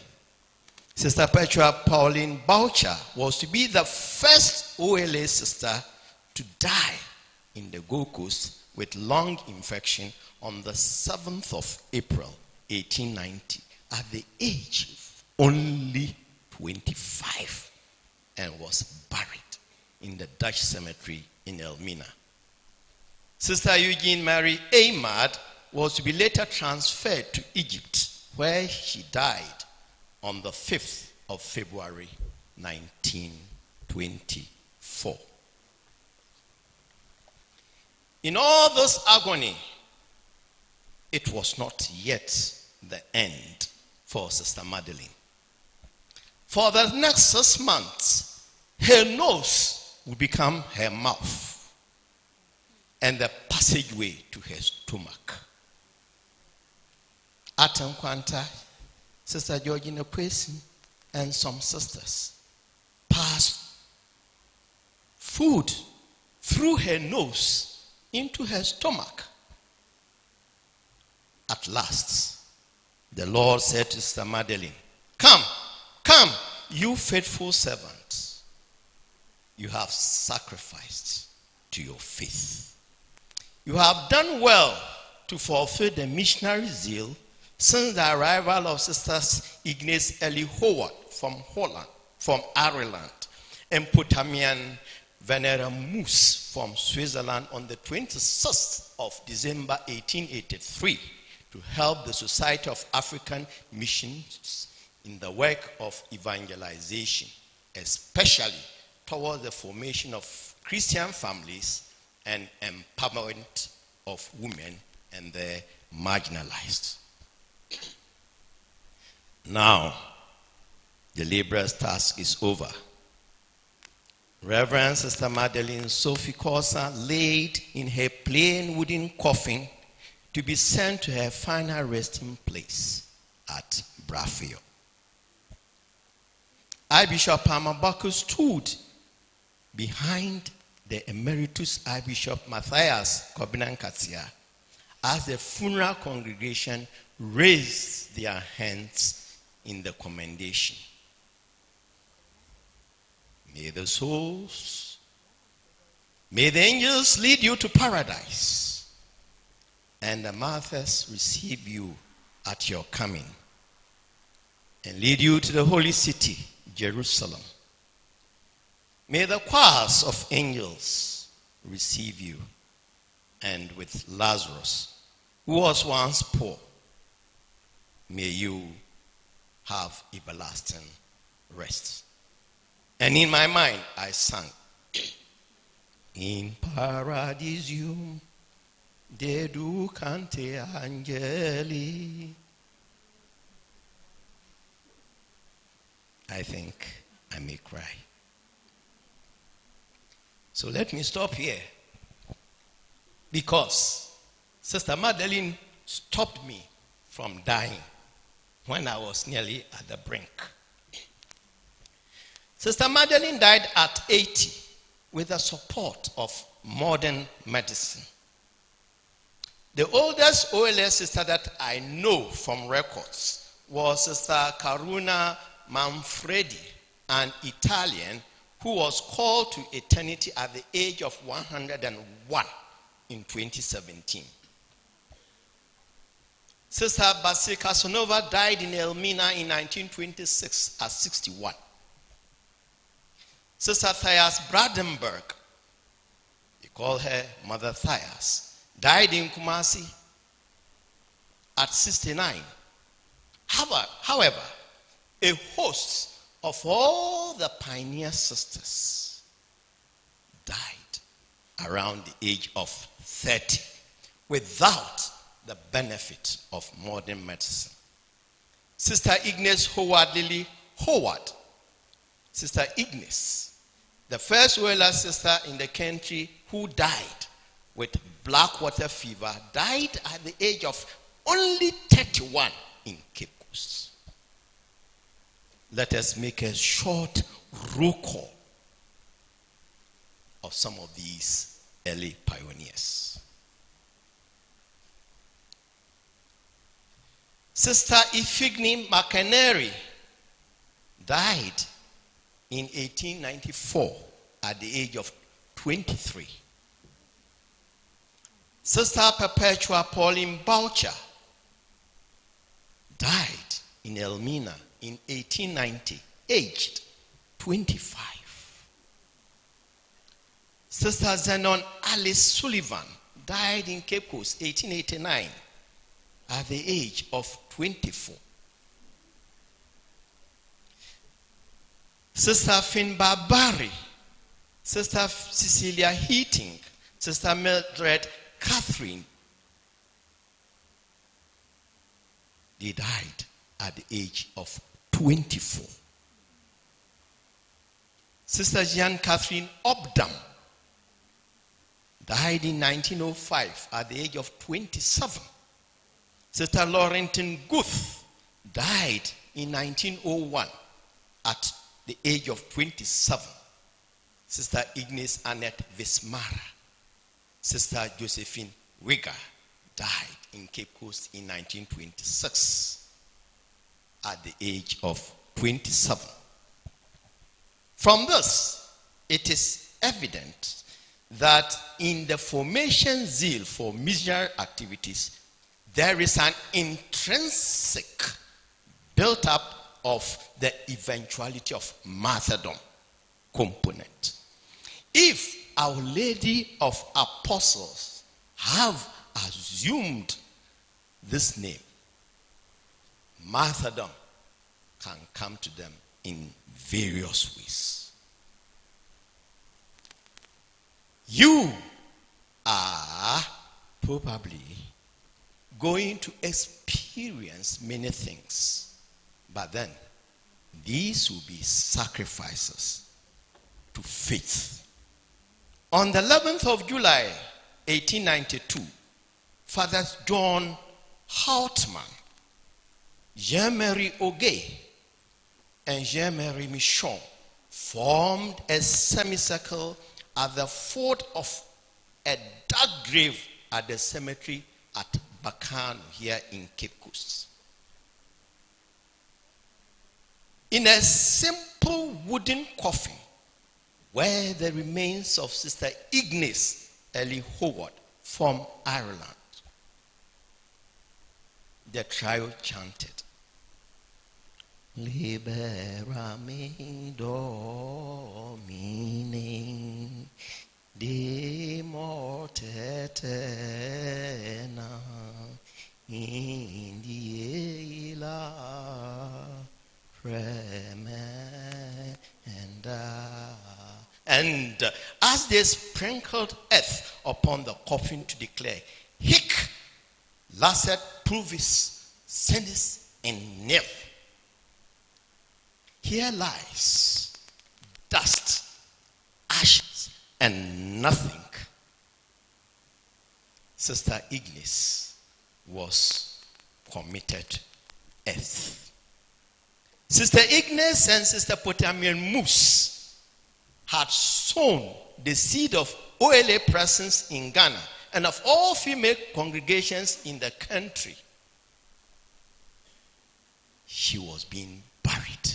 Sister Perpetua Pauline Boucher was to be the first OLA sister to die in the Gold Coast with lung infection on the 7th of April 1890 at the age of only 25, and was buried in the Dutch cemetery in Elmina. Sister Eugene Marie Aymard was to be later transferred to Egypt, where she died on the 5th of February 1924. In all this agony, it was not yet the end for Sister Magdalene. For the next 6 months, her nose would become her mouth and the passageway to her stomach. At Nkwanta, Sister Georgina Kwesi and some sisters passed food through her nose into her stomach. At last, the Lord said to Sister Magdalene, "Come, come, you faithful servant. You have sacrificed to your faith. You have done well to fulfill the missionary zeal since the arrival of Sisters Ignace Ellie Howard from Holland, from Ireland, and Potamian Venera Moose from Switzerland on the 26th of December 1883 to help the Society of African Missions in the work of evangelization, especially towards the formation of Christian families and empowerment of women and the marginalized. Now, the laborer's task is over. Reverend Sister Magdalene Sophie Corsa laid in her plain wooden coffin to be sent to her final resting place at Brafio. Archbishop Amabaku stood behind the Emeritus Archbishop Matthias Kobinan Katia as the funeral congregation raised their hands in the commendation. May the souls, may the angels lead you to paradise. and the mothers receive you at your coming and lead you to the holy city, Jerusalem. May the choirs of angels receive you, and with Lazarus, who was once poor, may you have everlasting rest. And in my mind, I sang, in paradisium deducante angeli. I think I may cry. So let me stop here, because Sister Madeline stopped me from dying when I was nearly at the brink. Sister Madeline died at 80 with the support of modern medicine. The oldest OLA sister that I know from records was Sister Karuna Manfredi, an Italian who was called to eternity at the age of 101 in 2017. Sister Basil Casanova died in Elmina in 1926 at 61. Sister Thias Bradenberg, they call her Mother Thias, died in Kumasi at 69. However, a host of all the pioneer sisters died around the age of 30 without the benefit of modern medicine. Sister Ignace Howard Lily Howard, Sister Ignace, the first OLA sister in the country who died with blackwater fever, died at the age of only 31 in Cape Coast. Let us make a short roll call of some of these early pioneers. Sister Iphigenie McInerney died in 1894 at the age of 23. Sister Perpetua Pauline Boucher died in Elmina in 1890, aged 25. Sister Zenon Alice Sullivan died in Cape Coast, 1889, at the age of 24. Sister Finbar Barry, Sister Cecilia Heating, Sister Mildred Catherine, they died at the age of 24. Sister Jean Catherine Obdam died in 1905 at the age of 27. Sister Laurentin Guth died in 1901 at the age of 27. Sister Ignace Annette Vismara, Sister Josephine Wigger died in Cape Coast in 1926 at the age of 27. From this, it is evident that in the formation zeal for missionary activities, there is an intrinsic built-up of the eventuality of martyrdom component. If Our Lady of Apostles have assumed this name, martyrdom can come to them in various ways. You are probably going to experience many things, but then these will be sacrifices to faith. On the 11th of July, 1892, Father John Hartman, Jean-Marie Ogay, and Jean-Marie Michon formed a semicircle at the foot of a dark grave at the cemetery at Bacano here in Cape Coast. In a simple wooden coffin were the remains of Sister Ignace Ellie Howard from Ireland. the trio chanted, Libera me Domine de morte eterna in illa tremenda. And as they sprinkled earth upon the coffin to declare, Hic lacet pruvis senis in nil. Here lies dust, ashes, and nothing. Sister Ignis was committed earth. Sister Ignis and Sister Potamian Moose had sown the seed of OLA presence in Ghana and of all female congregations in the country. She was being buried.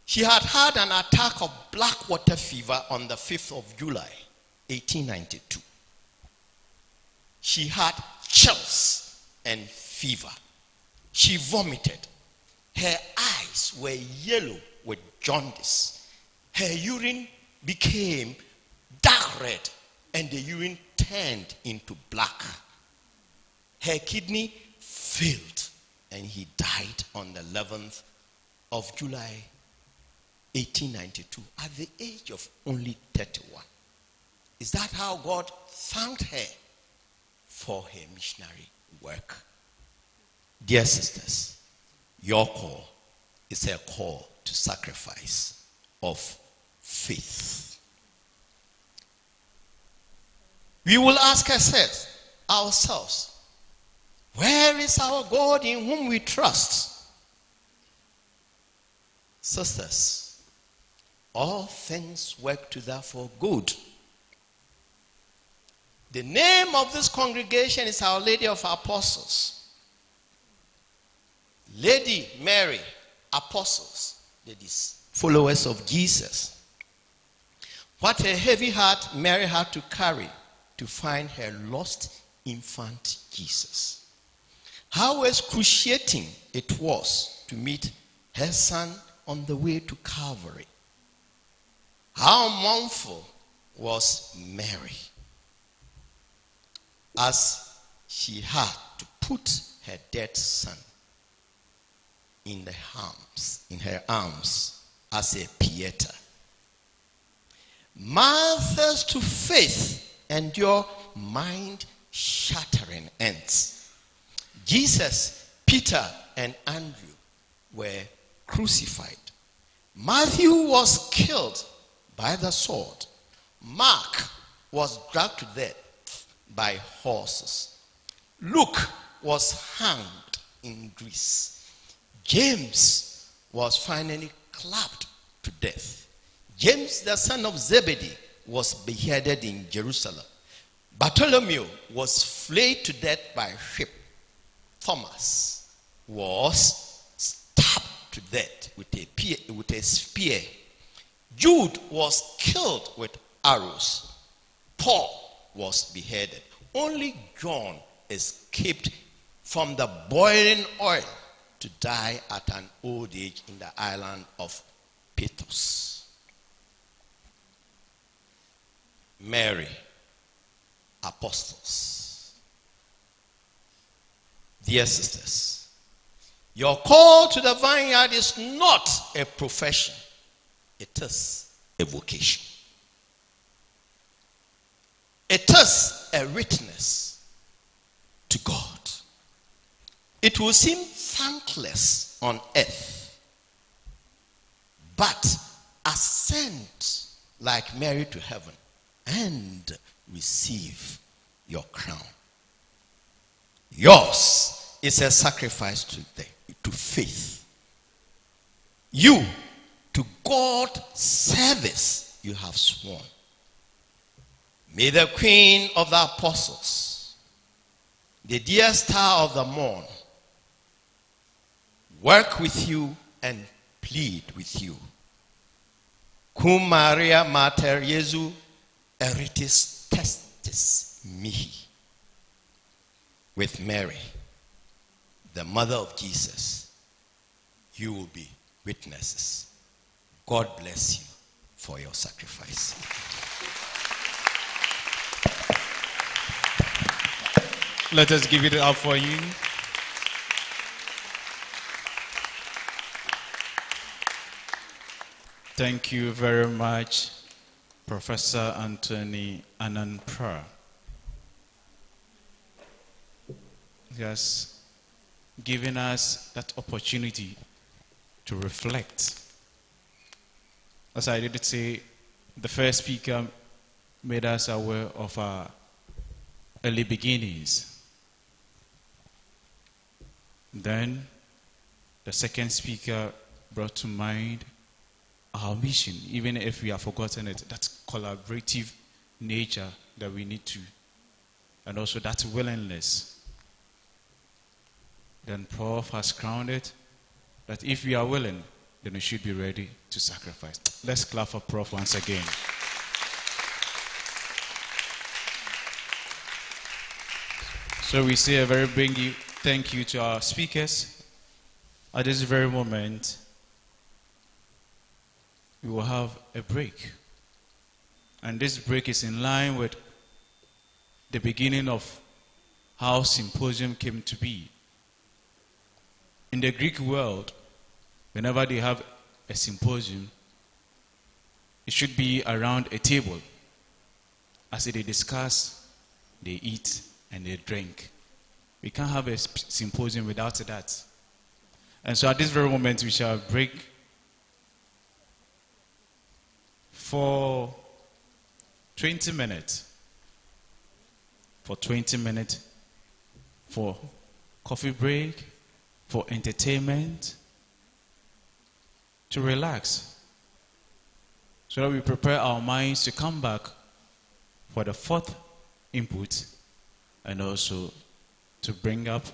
She had had an attack of black water fever on the 5th of July, 1892. She had chills and fever. She vomited. Her eyes were yellow with jaundice. Her urine became dark red and the urine turned into black. Her kidney failed and he died on the 11th of July, 1892, at the age of only 31. Is that how God thanked her for her missionary work? Dear sisters, your call is a call to sacrifice of faith. We will ask ourselves, where is our God in whom we trust? Sisters, all things work together for good. The name of this congregation is Our Lady of Apostles. Lady Mary, Apostles, ladies, followers of Jesus. What a heavy heart Mary had to carry to find her lost infant Jesus. How excruciating it was to meet her son on the way to Calvary. How mournful was Mary as she had to put her dead son in her arms as a pieta. Marthas to faith endure mind-shattering ends. Jesus, Peter, and Andrew were crucified. Matthew was killed by the sword. Mark was dragged to death by horses. Luke was hanged in Greece. James was finally clapped to death. James, the son of Zebedee, was beheaded in Jerusalem. Bartholomew was flayed to death by whip. Thomas was stabbed to death with a spear. Jude was killed with arrows. Paul was beheaded. Only John escaped from the boiling oil to die at an old age in the island of Patmos. Mary, Apostles. Dear sisters, your call to the vineyard is not a profession, it is a vocation. It is a witness to God. It will seem thankless on earth, but ascend like Mary to heaven and receive your crown. Yours is a sacrifice to faith. You, to God's service, you have sworn. May the Queen of the Apostles, the dear star of the morn, work with you and plead with you. Cum Maria Mater Jesu eritis testis mihi. with Mary, the mother of Jesus, you will be witnesses. God bless you for your sacrifice. Let us give it up for you. Thank you very much, Professor Anthony Ananpra. He has given us that opportunity to reflect. As I did say, the first speaker made us aware of our early beginnings. Then the second speaker brought to mind our mission, even if we have forgotten it, that collaborative nature that we need to, and also that willingness. Then Prof has crowned it, that if we are willing, then we should be ready to sacrifice. Let's clap for Prof once again. So we say a very big thank you to our speakers. At this very moment, we will have a break. And this break is in line with the beginning of how Symposium came to be. In the Greek world, whenever they have a symposium, it should be around a table. As they discuss, they eat, and they drink. We can't have a symposium without that. And so at this very moment, we shall break for 20 minutes. For 20 minutes, for coffee break, for entertainment, to relax, so that we prepare our minds to come back for the fourth input, and also to bring up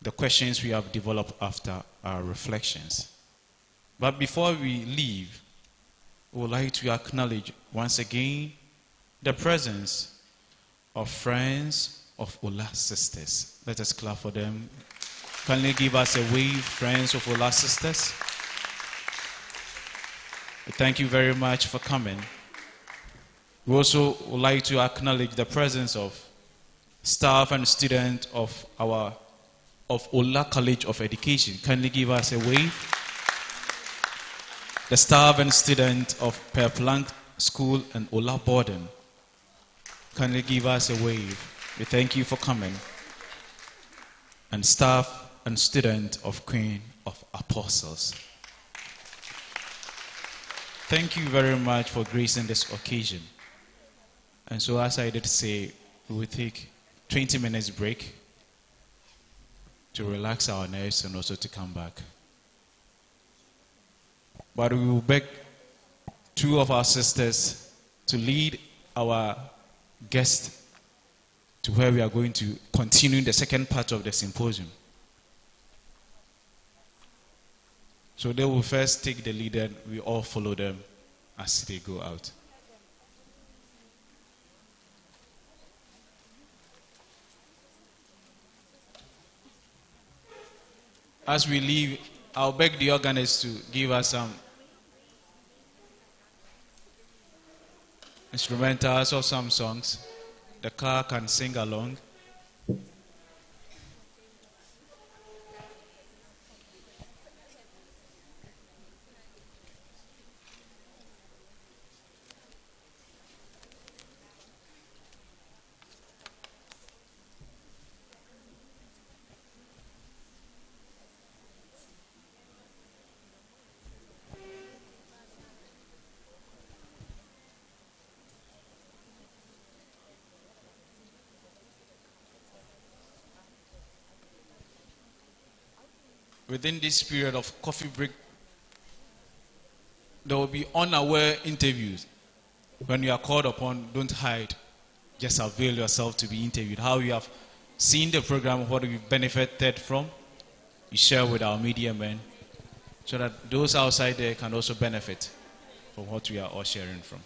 the questions we have developed after our reflections. But before we leave, we would like to acknowledge once again the presence of friends of OLA sisters. Let us clap for them. Kindly give us a wave, friends of OLA sisters. Thank you very much for coming. We also would like to acknowledge the presence of staff and students of OLA College of Education. Kindly give us a wave. The staff and students of Perplank School and OLA Borden. Kindly give us a wave. We thank you for coming. And staff and students of Queen of Apostles. Thank you very much for gracing this occasion. And so, as I did say, we will take 20 minutes break to relax our nerves and also to come back. But we will beg two of our sisters to lead our guests to where we are going to continue the second part of the symposium. So they will first take the lead and we all follow them as they go out. As we leave, I'll beg the organist to give us some instrumentals or some songs. The car can sing along. Within this period of coffee break, there will be unaware interviews. When you are called upon, don't hide. Just avail yourself to be interviewed. How you have seen the program, what you benefited from, you share with our media men, so that those outside there can also benefit from what we are all sharing from.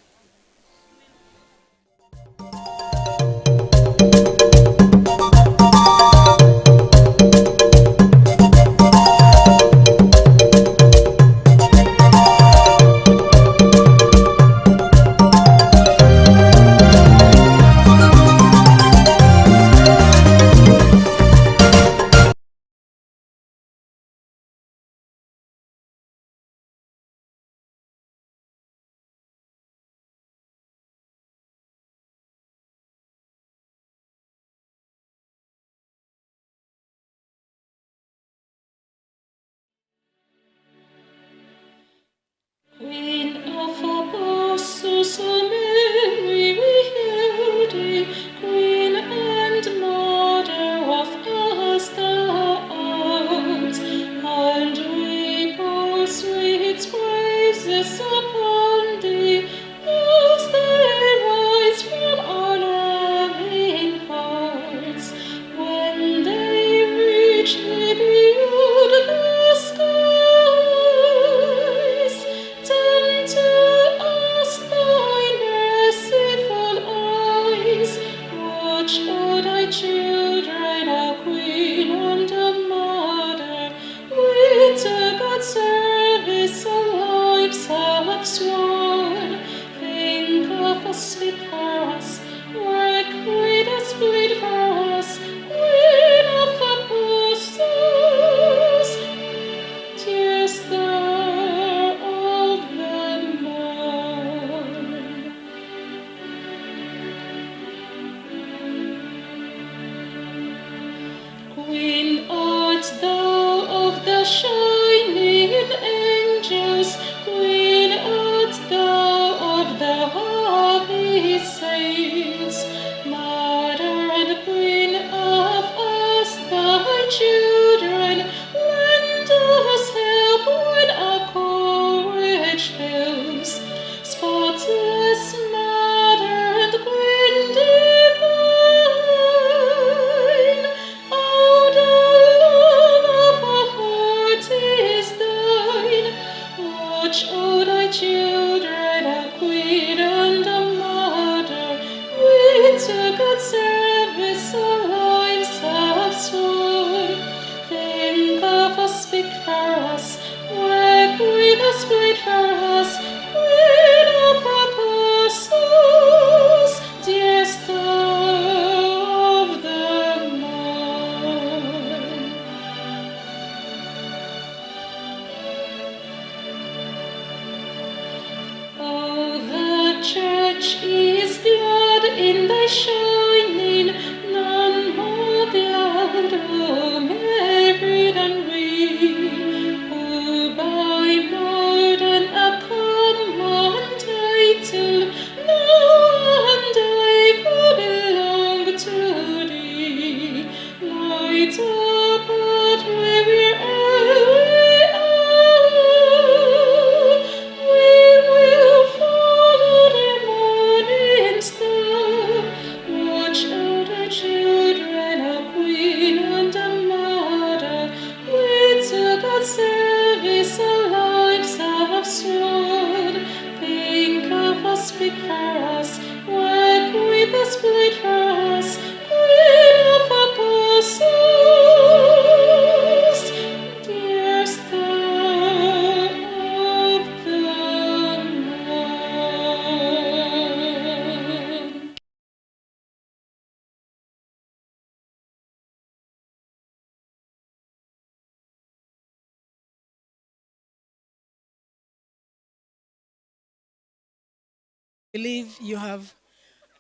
believe you have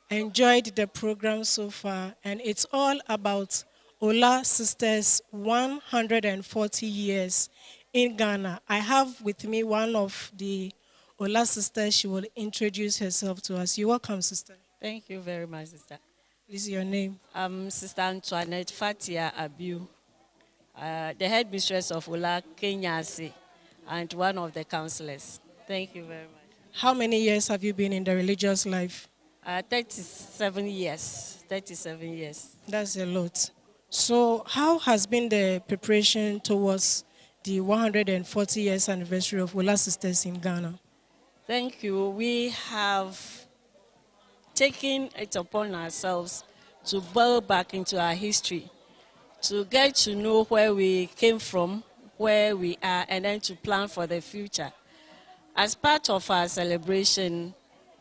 enjoyed the program so far, and it's all about OLA Sisters 140 years in Ghana. I have with me one of the OLA sisters. She will introduce herself to us. You're welcome, sister. Thank you very much, sister. This is your name. I'm Sister Antoinette Fatia Abiu, the head mistress of OLA Kenyasi, and one of the counselors. Thank you very much. How many years have you been in the religious life? 37 years. 37 years. That's a lot. So how has been the preparation towards the 140 years anniversary of OLA Sisters in Ghana? Thank you. We have taken it upon ourselves to build back into our history, to get to know where we came from, where we are, and then to plan for the future. As part of our celebration,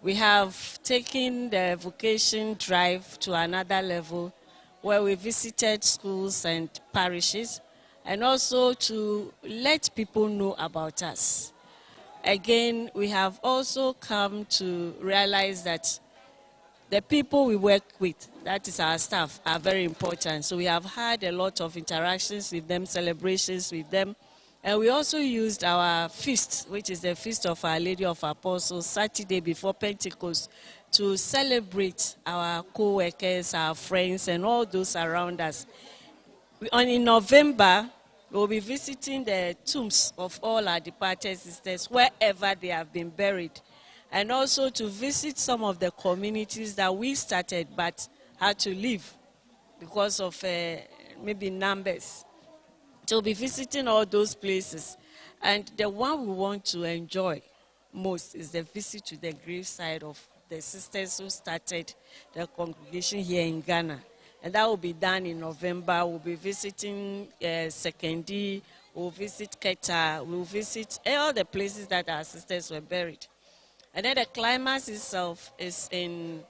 we have taken the vocation drive to another level, where we visited schools and parishes, and also to let people know about us. Again, we have also come to realize that the people we work with, that is our staff, are very important. So we have had a lot of interactions with them, celebrations with them. And we also used our feast, which is the feast of Our Lady of Apostles, Saturday before Pentecost, to celebrate our co-workers, our friends, and all those around us. In November, we'll be visiting the tombs of all our departed sisters, wherever they have been buried, and also to visit some of the communities that we started but had to leave because of maybe numbers. So we'll be visiting all those places. And the one we want to enjoy most is the visit to the graveside of the sisters who started the congregation here in Ghana. And that will be done in November. We'll be visiting Sekendi, we'll visit Keta, we'll visit all the places that our sisters were buried. And then the climax itself is on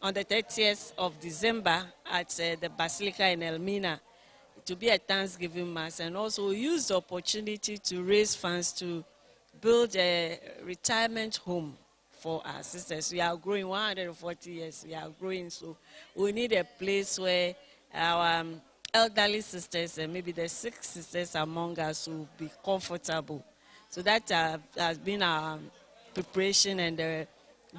the 30th of December at the Basilica in Elmina, to be a Thanksgiving Mass, and also use the opportunity to raise funds to build a retirement home for our sisters. We are growing 140 years, we are growing, so we need a place where our elderly sisters and maybe the sick sisters among us will be comfortable. So that has been our preparation and the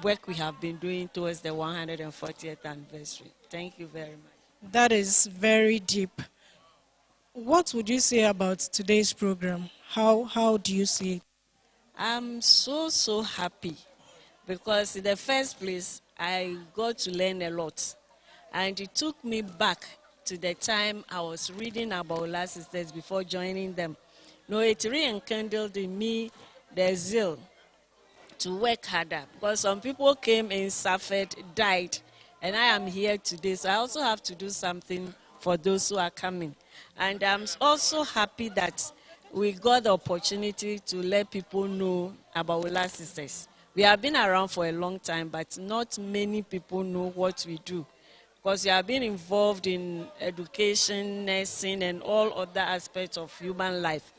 work we have been doing towards the 140th anniversary. Thank you very much. That is very deep. What would you say about today's program? How do you see it? I'm so happy because in the first place, I got to learn a lot. And it took me back to the time I was reading about OLA Sisters before joining them. No, it rekindled in me the zeal to work harder, because some people came and suffered, died, and I am here today. So I also have to do something for those who are coming. And I'm also happy that we got the opportunity to let people know about OLA Sisters. We have been around for a long time, but not many people know what we do, because we have been involved in education, nursing, and all other aspects of human life.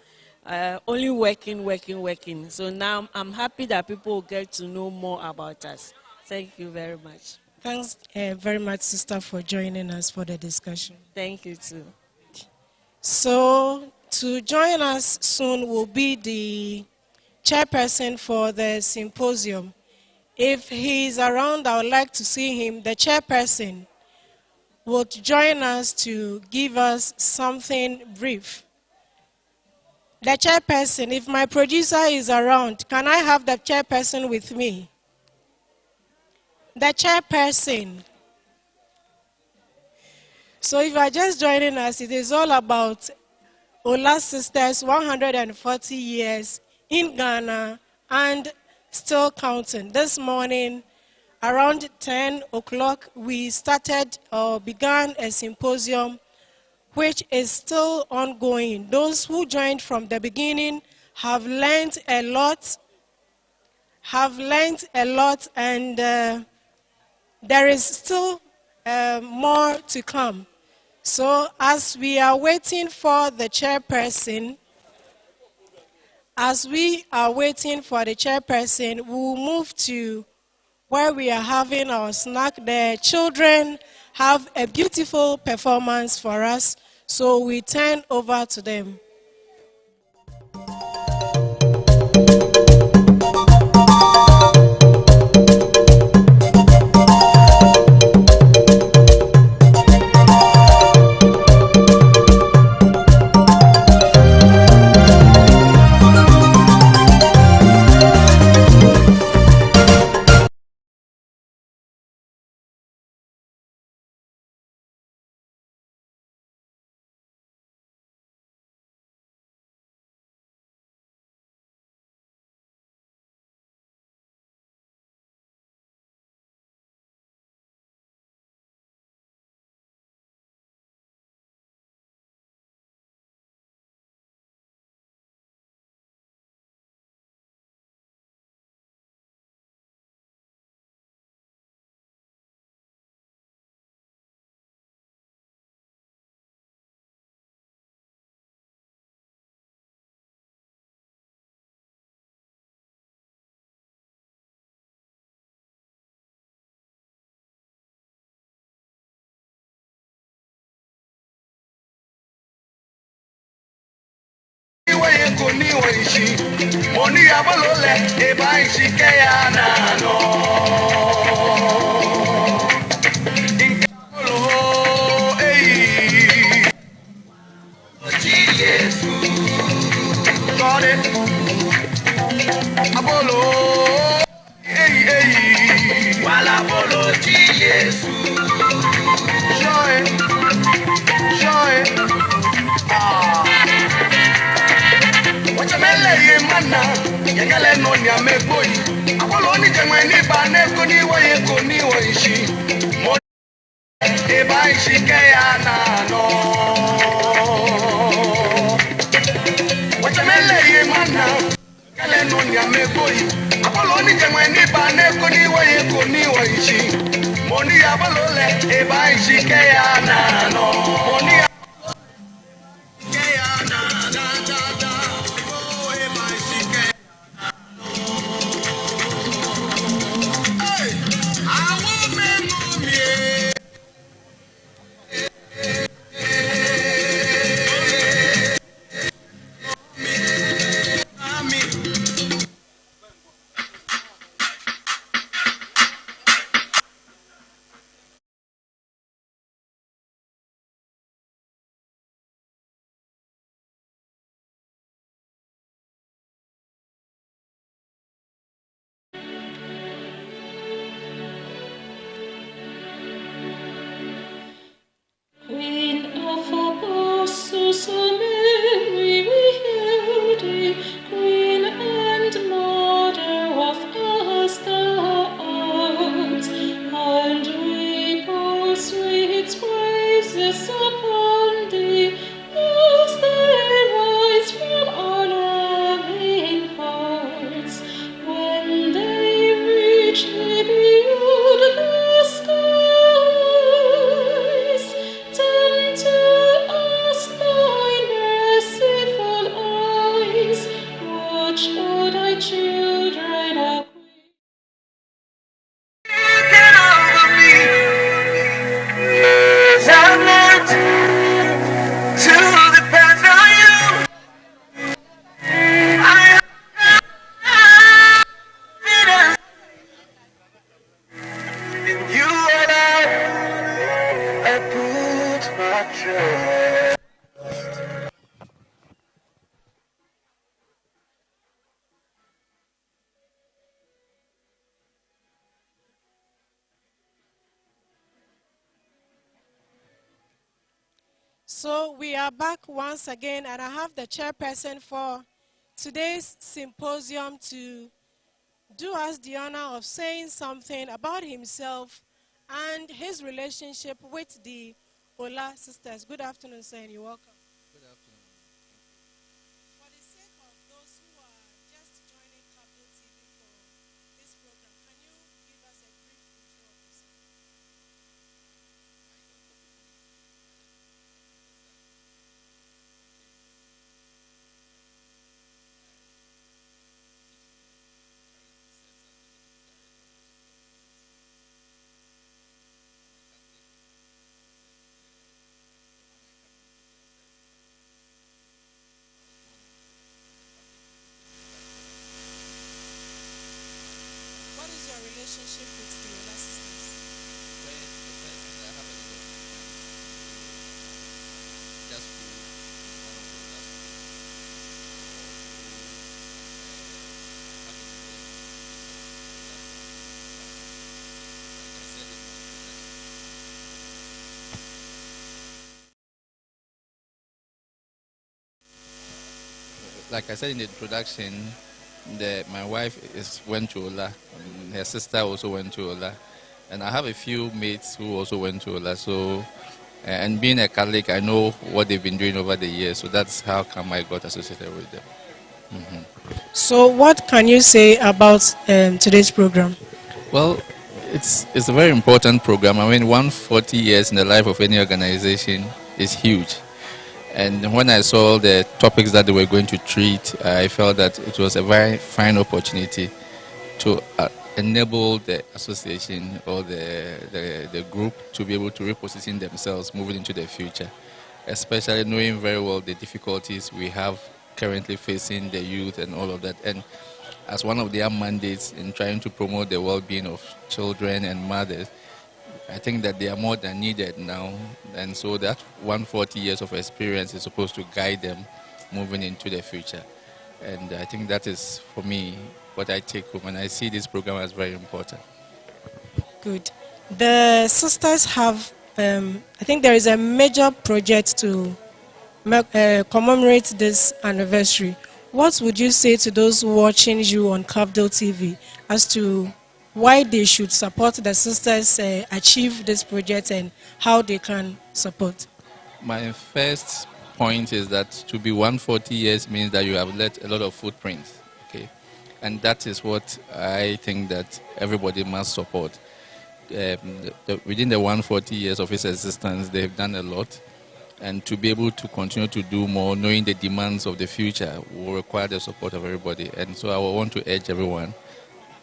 Only working. So now I'm happy that people will get to know more about us. Thank you very much. Thanks very much, sister, for joining us for the discussion. Thank you too. So to join us soon will be the chairperson for the symposium. If he's around, I would like to see him. The chairperson would join us to give us something brief. The chairperson, if my producer is around, can I have the chairperson with me? The chairperson. So if you are just joining us, it is all about OLA Sisters 140 years in Ghana and still counting. This morning, around 10 o'clock, we started or began a symposium which is still ongoing. Those who joined from the beginning have learned a lot, and there is still more to come. So as we are waiting for the chairperson, we will move to where we are having our snack. The children have a beautiful performance for us, so we turn over to them. Queen of apostles, so Mary we hail thee. Queen and mother of us thou art, and we pour sweet praises upon thee, as they rise from our loving hearts, when they reach thee beyond the skies. Turn to us thy merciful eyes, watch o'er thy children, O Queen. So we are back once again, and I have the chairperson for today's symposium to do us the honor of saying something about himself and his relationship with the OLA sisters. Good afternoon, sir, and you're welcome. Good afternoon. For the sake of those who are just joining Capital TV for this program, can you give us a brief intro of yourself? like I said in the introduction, my wife went to OLA. Her sister also went to OLA. And I have a few mates who also went to OLA. So, and being a Catholic, I know what they've been doing over the years. So that's how come I got associated with them. So what can you say about today's program? Well, it's a very important program. I mean, 140 years in the life of any organization is huge. And when I saw the topics that they were going to treat, I felt that it was a very fine opportunity to enable the association or the group to be able to reposition themselves moving into the future, especially knowing very well the difficulties we have currently facing the youth and all of that. And as one of their mandates in trying to promote the well-being of children and mothers, I think that they are more than needed now. And so that 140 years of experience is supposed to guide them moving into the future. And I think that is, for me, what I take home. And I see this program as very important. Good. The sisters have, I think there is a major project to commemorate this anniversary. What would you say to those watching you on Cavdale TV as to why they should support the sisters achieve this project and how they can support? My first point is that to be 140 years means that you have left a lot of footprints, okay? And that is what I think that everybody must support. Within the 140 years of its existence, they've done a lot. And to be able to continue to do more, knowing the demands of the future, will require the support of everybody. And so I want to urge everyone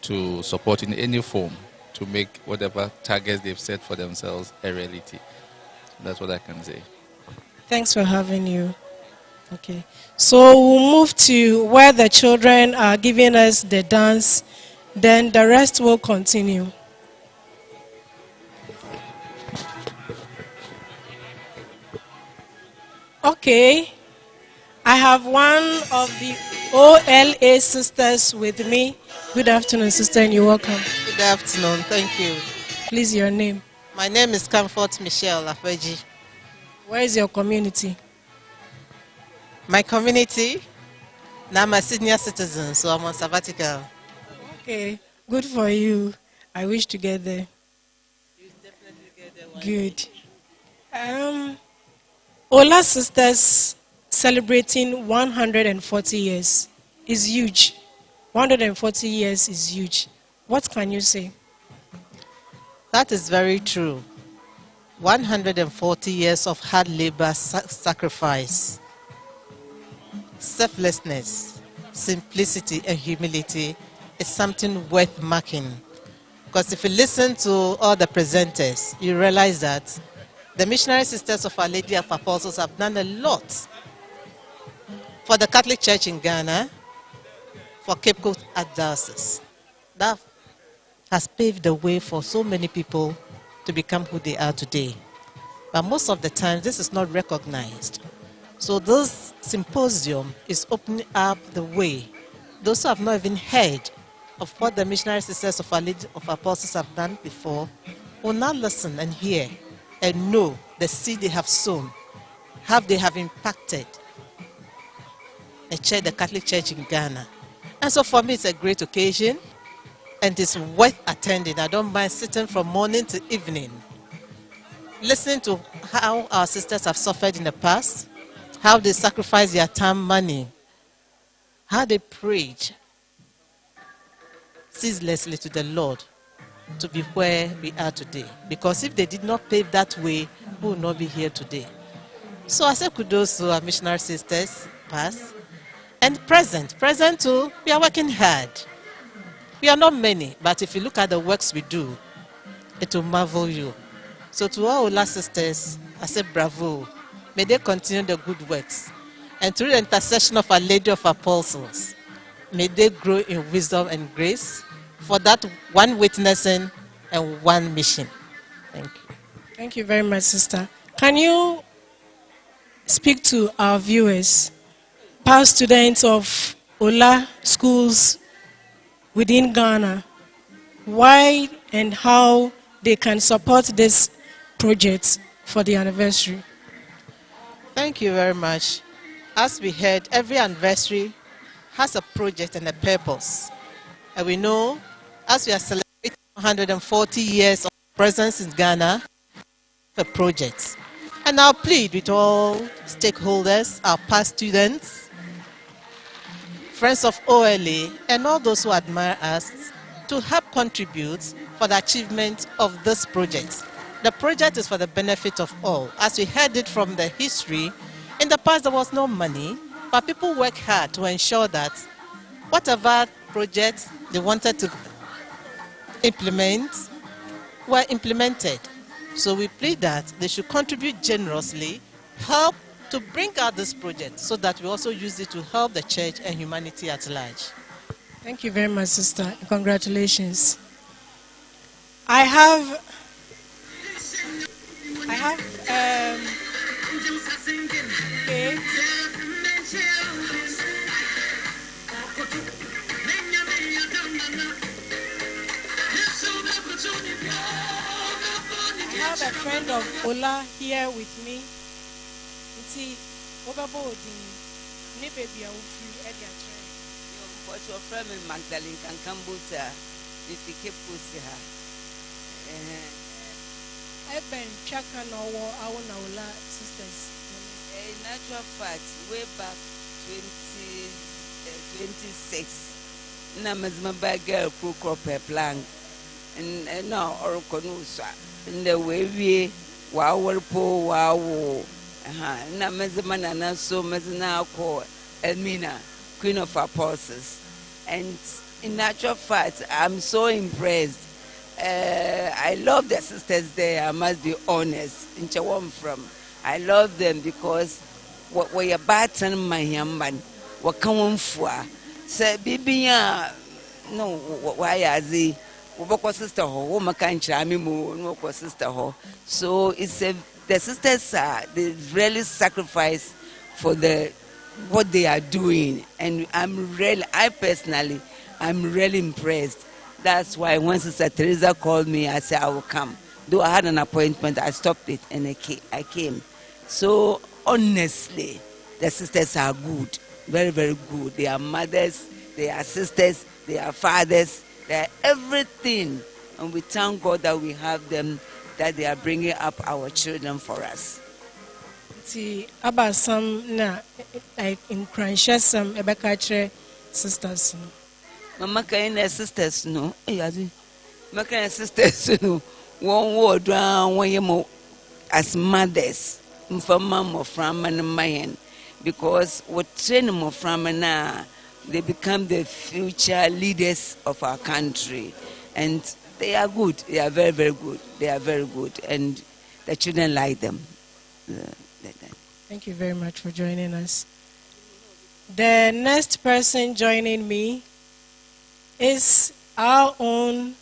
to support in any form to make whatever targets they've set for themselves a reality. That's what I can say. Thanks for having you. Okay. So we'll move to where the children are giving us the dance, then the rest will continue. Okay. I have one of the OLA sisters with me. Good afternoon, sister, and you're welcome. Good afternoon. Thank you. Please, your name. My name is Comfort Michelle Afeji. Where is your community? My community? Now I'm a senior citizen, so I'm on sabbatical. Okay, good for you. I wish to get there. You definitely get there. Good. Ola Sisters celebrating 140 years is huge. 140 years is huge. What can you say? That is very true. 140 years of hard labor, sacrifice, selflessness, simplicity, and humility is something worth marking. Because if you listen to all the presenters, you realize that the missionary sisters of Our Lady of Apostles have done a lot for the Catholic Church in Ghana, for Cape Coast Archdiocese. That has paved the way for so many people to become who they are today. But most of the time, this is not recognized. So this symposium is opening up the way. Those who have not even heard of what the missionary sisters of Our Lady of Apostles have done before will now listen and hear and know the seed they have sown, how they have impacted the Catholic Church in Ghana. And so for me, it's a great occasion, and it's worth attending. I don't mind sitting from morning to evening, listening to how our sisters have suffered in the past, how they sacrificed their time, money, how they prayed ceaselessly to the Lord to be where we are today. Because if they did not pave that way, we would not be here today. So I say kudos to our missionary sisters, past and present. Present too, we are working hard. We are not many, but if you look at the works we do, it will marvel you. So to all our sisters, I say bravo. May they continue the good works. And through the intercession of Our Lady of Apostles, may they grow in wisdom and grace for that one witnessing and one mission. Thank you. Thank you very much, sister. Can you speak to our viewers, past students of OLA schools within Ghana, why and how they can support this project for the anniversary? Thank you very much. as we heard, every anniversary has a project and a purpose. And we know, as we are celebrating 140 years of presence in Ghana, a project. And I'll plead with all stakeholders, our past students, friends of OLA, and all those who admire us to help contribute for the achievement of this project. The project is for the benefit of all. As we heard it from the history, in the past there was no money, but people work hard to ensure that whatever projects they wanted to implement were implemented. So we plead that they should contribute generously, help to bring out this project so that we also use it to help the church and humanity at large. Thank you very much, sister. Congratulations. I have okay. I have a friend of OLA here with me. See, Obabodi, ni baby a free Edia train. But your friend Magdalene can come with her if you keep pussy her. Eben Chaka no our OLA sisters. In natural fact, way back 2026, Namazma girl cook up her plan. And now Orokonusa. In the way we wow, na mezimana na so mezina ko Elmina, Queen of Apostles, and in natural fact, I'm so impressed. I love the sisters there. I must be honest. In Chawam from, I love them because what we are battling my yamban, what come for? Say, Bibia, no, why are they? Woboko sister ho, womakancha amimu, no sister ho. So it's the sisters they really sacrifice for what they are doing, and I personally, I'm really impressed. That's why when Sister Teresa called me, I said I will come. Though I had an appointment, I stopped it and I came. So honestly, the sisters are good, very, very good. They are mothers, they are sisters, they are fathers. They're everything, and we thank God that we have them, that they are bringing up our children for us. See, about some na like in Cransha some Ebekache sisters. Mama can sisters no, Maka sisters no. One word one yemo as mothers, from mom from and man, because what train them from now. They become the future leaders of our country, and they are good. They are very, very good. They are very good, and the children like them. Thank you very much for joining us. The next person joining me is our own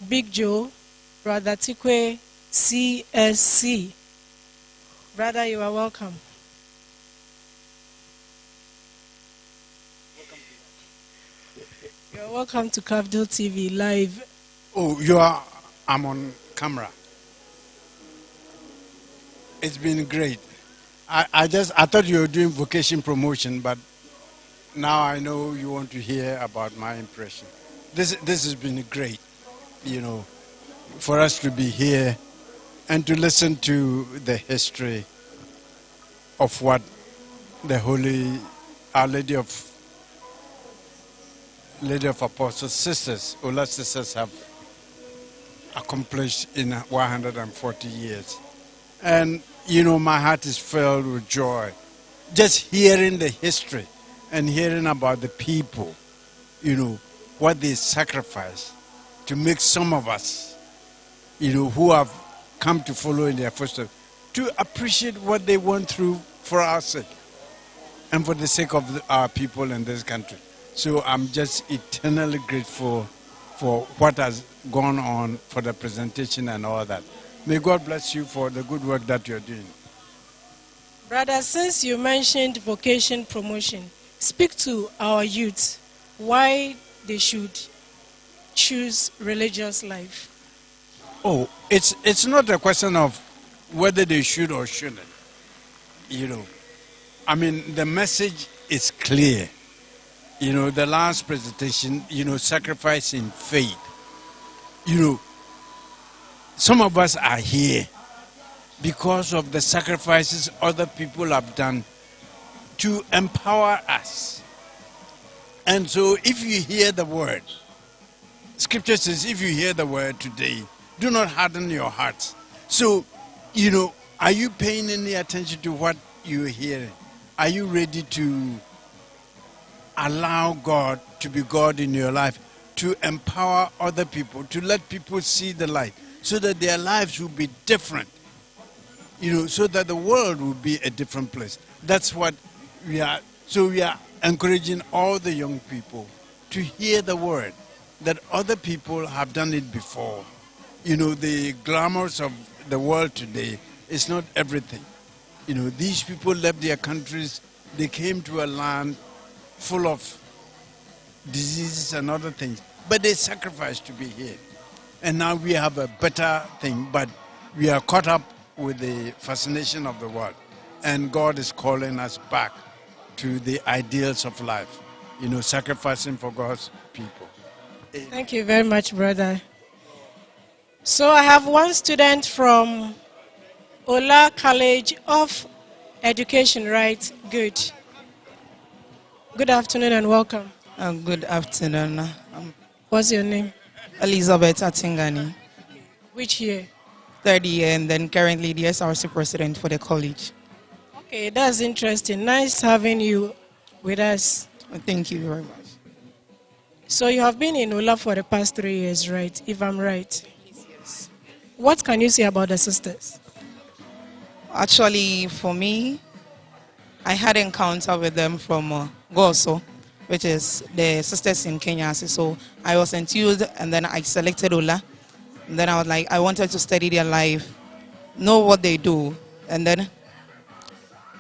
Big Joe, Brother Tikwe, CSC. Brother, you are welcome. You're welcome to Capital TV Live. Oh, I'm on camera. It's been great. I thought you were doing vocation promotion, but now I know you want to hear about my impression. This has been great, for us to be here and to listen to the history of what the Holy Our Lady of Apostles sisters, OLA sisters have accomplished in 140 years. And, my heart is filled with joy. Just hearing the history and hearing about the people, what they sacrificed to make some of us, who have come to follow in their footsteps, to appreciate what they went through for our sake and for the sake of our people in this country. So I'm just eternally grateful for what has gone on, for the presentation and all that. May God bless you for the good work that you're doing. Brother, since you mentioned vocation promotion, speak to our youth why they should choose religious life. Oh, it's not a question of whether they should or shouldn't. I mean, the message is clear. You know, the last presentation, you know, sacrifice in faith. You know, some of us are here because of the sacrifices other people have done to empower us. And so if you hear the word, Scripture says, if you hear the word today, do not harden your hearts. So, you know, are you paying any attention to what you're hearing? Are you ready to allow God to be God in your life, to empower other people, to let people see the light, so that their lives will be different, you know, so that the world will be a different place? That's what we are. So we are encouraging all the young people to hear the word, that other people have done it before. You know, the glamours of the world today is not everything. You know, these people left their countries, they came to a land full of diseases and other things, but they sacrificed to be here. And now we have a better thing, but we are caught up with the fascination of the world. And God is calling us back to the ideals of life, you know, sacrificing for God's people. Thank you very much, brother. So I have one student from OLA College of Education, right? Good. Good afternoon and welcome. Good afternoon. What's your name? Elizabeth Atingani, Which year? third year, and then currently the SRC president for the college. Okay, that's interesting. Nice having you with us. Thank you very much. So you have been in OLA for the past 3 years, right? If I'm right. Yes. What can you say about the sisters? Actually, for me, I had encounter with them from Goso, which is the sisters in Kenya. So I was enthused, and then I selected OLA. And then I was like, I wanted to study their life, know what they do. And then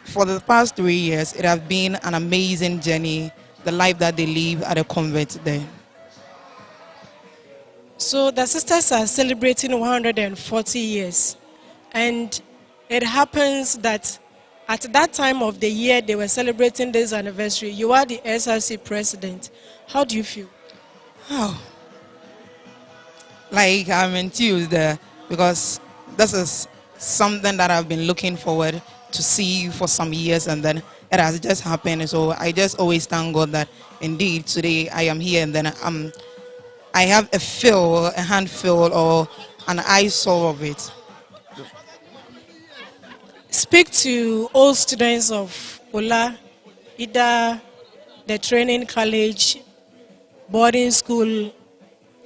for the past 3 years, it has been an amazing journey, the life that they live at a convent there. So the sisters are celebrating 140 years. And it happens that at that time of the year they were celebrating this anniversary, you are the SRC president. How do you feel? Oh, like I'm enthused because this is something that I've been looking forward to see for some years, and then it has just happened. So I just always thank God that indeed today I am here, and then I have a handful, or an eyesore of it. Speak to all students of OLA, either the training college, boarding school,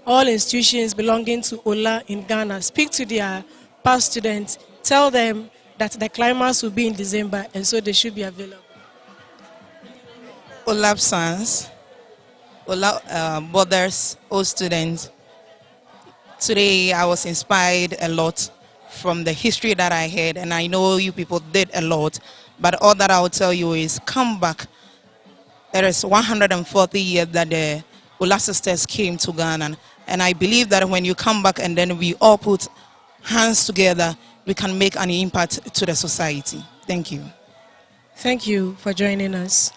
all institutions belonging to OLA in Ghana. Speak to their past students. Tell them that the climax will be in December, and so they should be available. OLA sons, OLA brothers, all students. Today I was inspired a lot from the history that I heard, and I know you people did a lot, but all that I will tell you is come back. There is 140 years that the OLA sisters came to Ghana, and I believe that when you come back and then we all put hands together, we can make an impact to the society. Thank you. Thank you for joining us.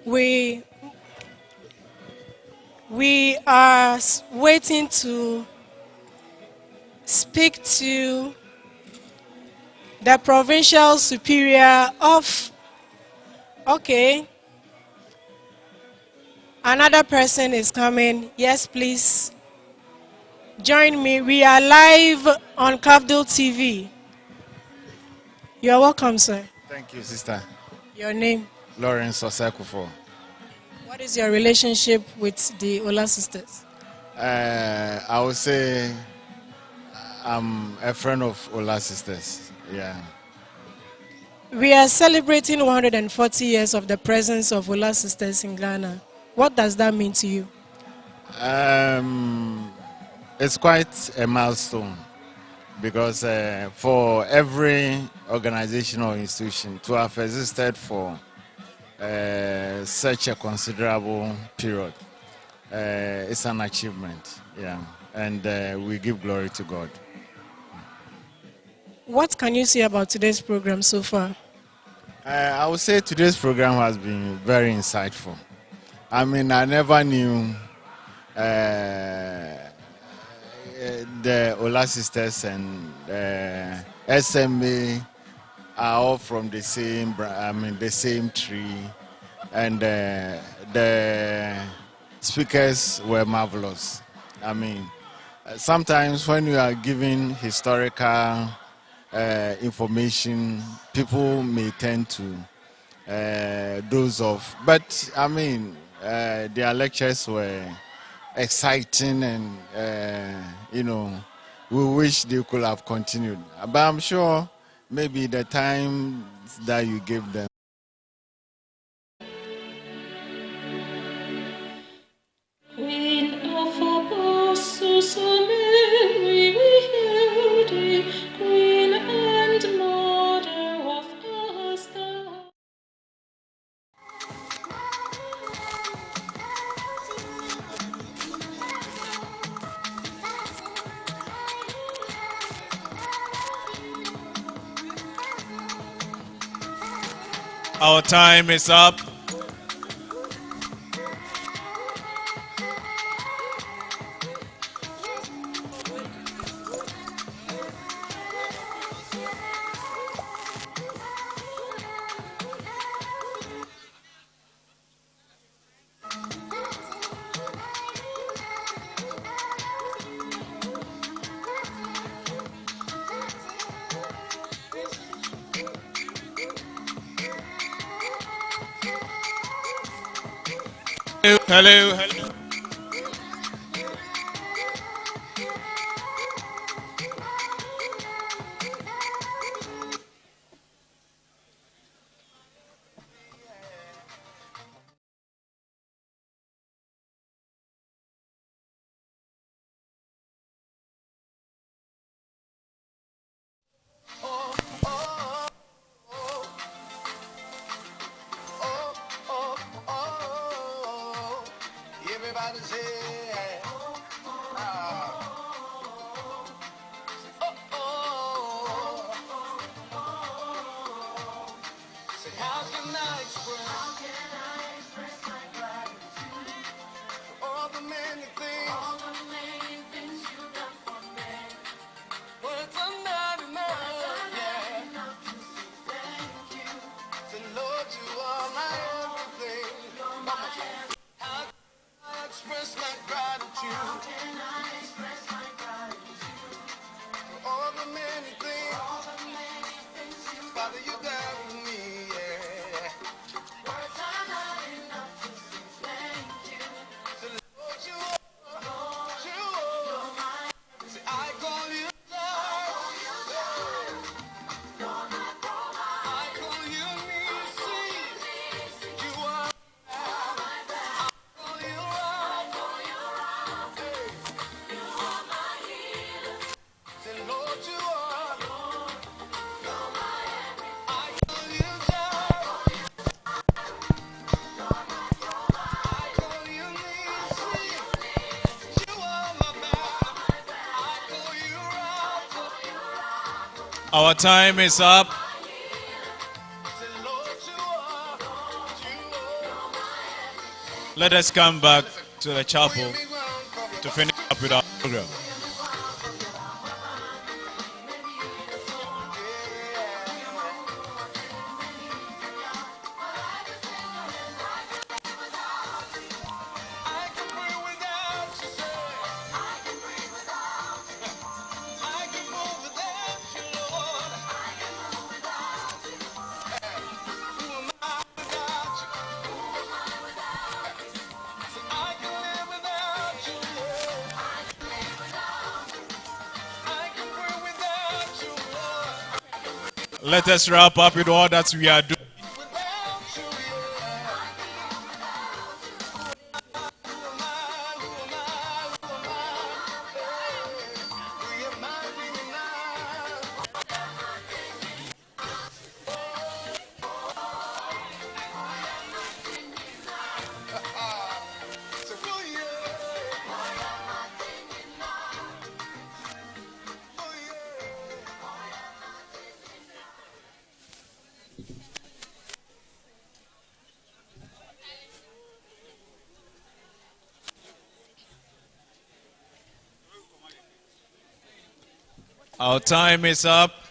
We are waiting to speak to the provincial superior of, okay, another person is coming. Yes, please join me. We are live on Capdol TV. You're welcome, sir. Thank you, sister. Your name? Lawrence Osekufo. What is your relationship with the OLA sisters? I would say I'm a friend of OLA sisters. Yeah. We are celebrating 140 years of the presence of OLA sisters in Ghana. What does that mean to you? It's quite a milestone because for every organization or institution to have existed for such a considerable period, it's an achievement. Yeah, and we give glory to God. What can you say about today's program so far? I would say today's program has been very insightful. I mean, I never knew the OLA sisters and SMA are all from the same, the same tree, and the speakers were marvelous. I mean, sometimes when you are giving historical information, people may tend to doze off. But I mean, their lectures were exciting, and we wish they could have continued. But I'm sure maybe the time that you gave them. Queen of apostles, O Mary, we hail thee. Queen and mother of us, thou. Our time is up. Hello, hello. Everybody say, say, how can I express my gratitude for all the many things you've done for me? Words are not enough, to say thank you. Say, Lord, you are my everything. How can I express my gratitude? How can I express my gratitude for all the many things, Father, you done for me, yeah. Words are not enough to say thank you. So Lord, you are, say, I call you Lord. I call you Nisi. You are, I call you Rapha. Say, Lord, you are, I call you Jireh. I call you Nisi. You are my banner. I call you Rapha. Our time is up. Say, Lord, you are, Let us come back to the chapel to finish up with our program. I can breathe without you, say. I can breathe without you. I can move without you, Lord. I can move without you. Who am I without you? Who am I without you? Say, I can live without you, Lord. I can live without you. I can breathe without you, Lord. Let us wrap up with all that we are doing. Without you, yeah. I can live without you. Who am I? Who am I? Who am I? Hey, remind me now. So, oh, yeah. Oh, yeah. Our time is up.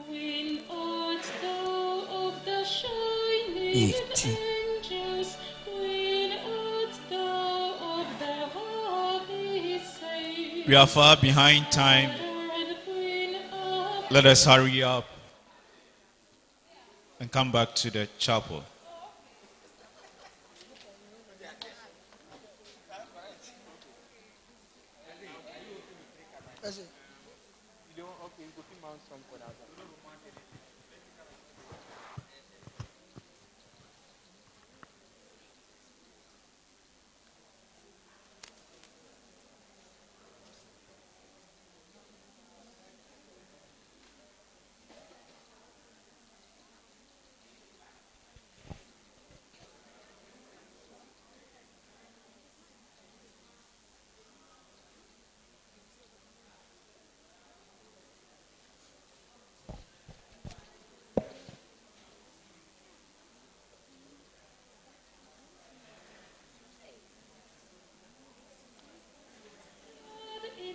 Queen art thou of the shining 80. angels, Queen art thou of the holy saints. We are far behind time. And Queen of Let us hurry up and come back to the chapel.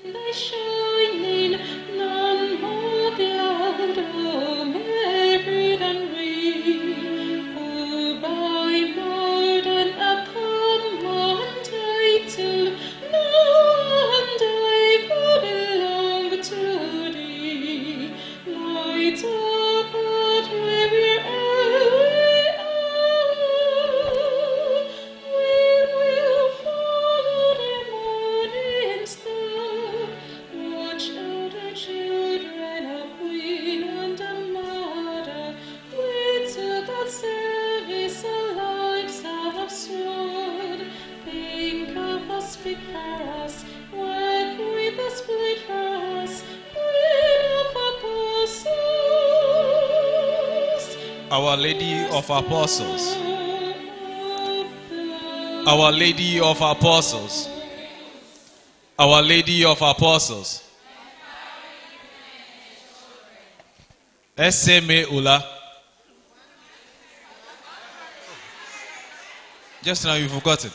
in thy shining, none more glad, O Mary, than we, who by more than a common title know and I belong to thee. Light up at wherever we are, we will follow the morning star. Watch over children, a queen and a mother. We to that service our lives have sworn. Think of us, speak for us, work with us, plead for us. Queen of apostles, Our Lady of Apostles. Our Lady of Apostles. Our Lady of Apostles. SMA Ula. Just now you've forgotten.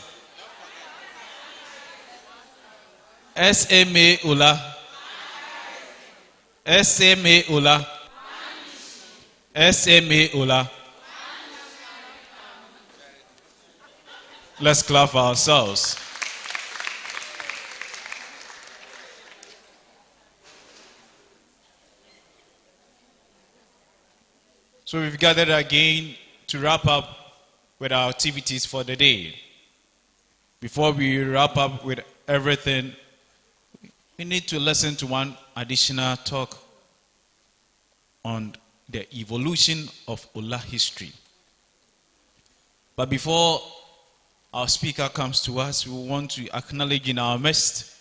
SMA Ula. SMA Ula. SMA Ula. Let's clap for ourselves. So we've gathered again to wrap up with our activities for the day. Before we wrap up with everything, we need to listen to one additional talk on the evolution of Ola history. But before our speaker comes to us, we want to acknowledge in our midst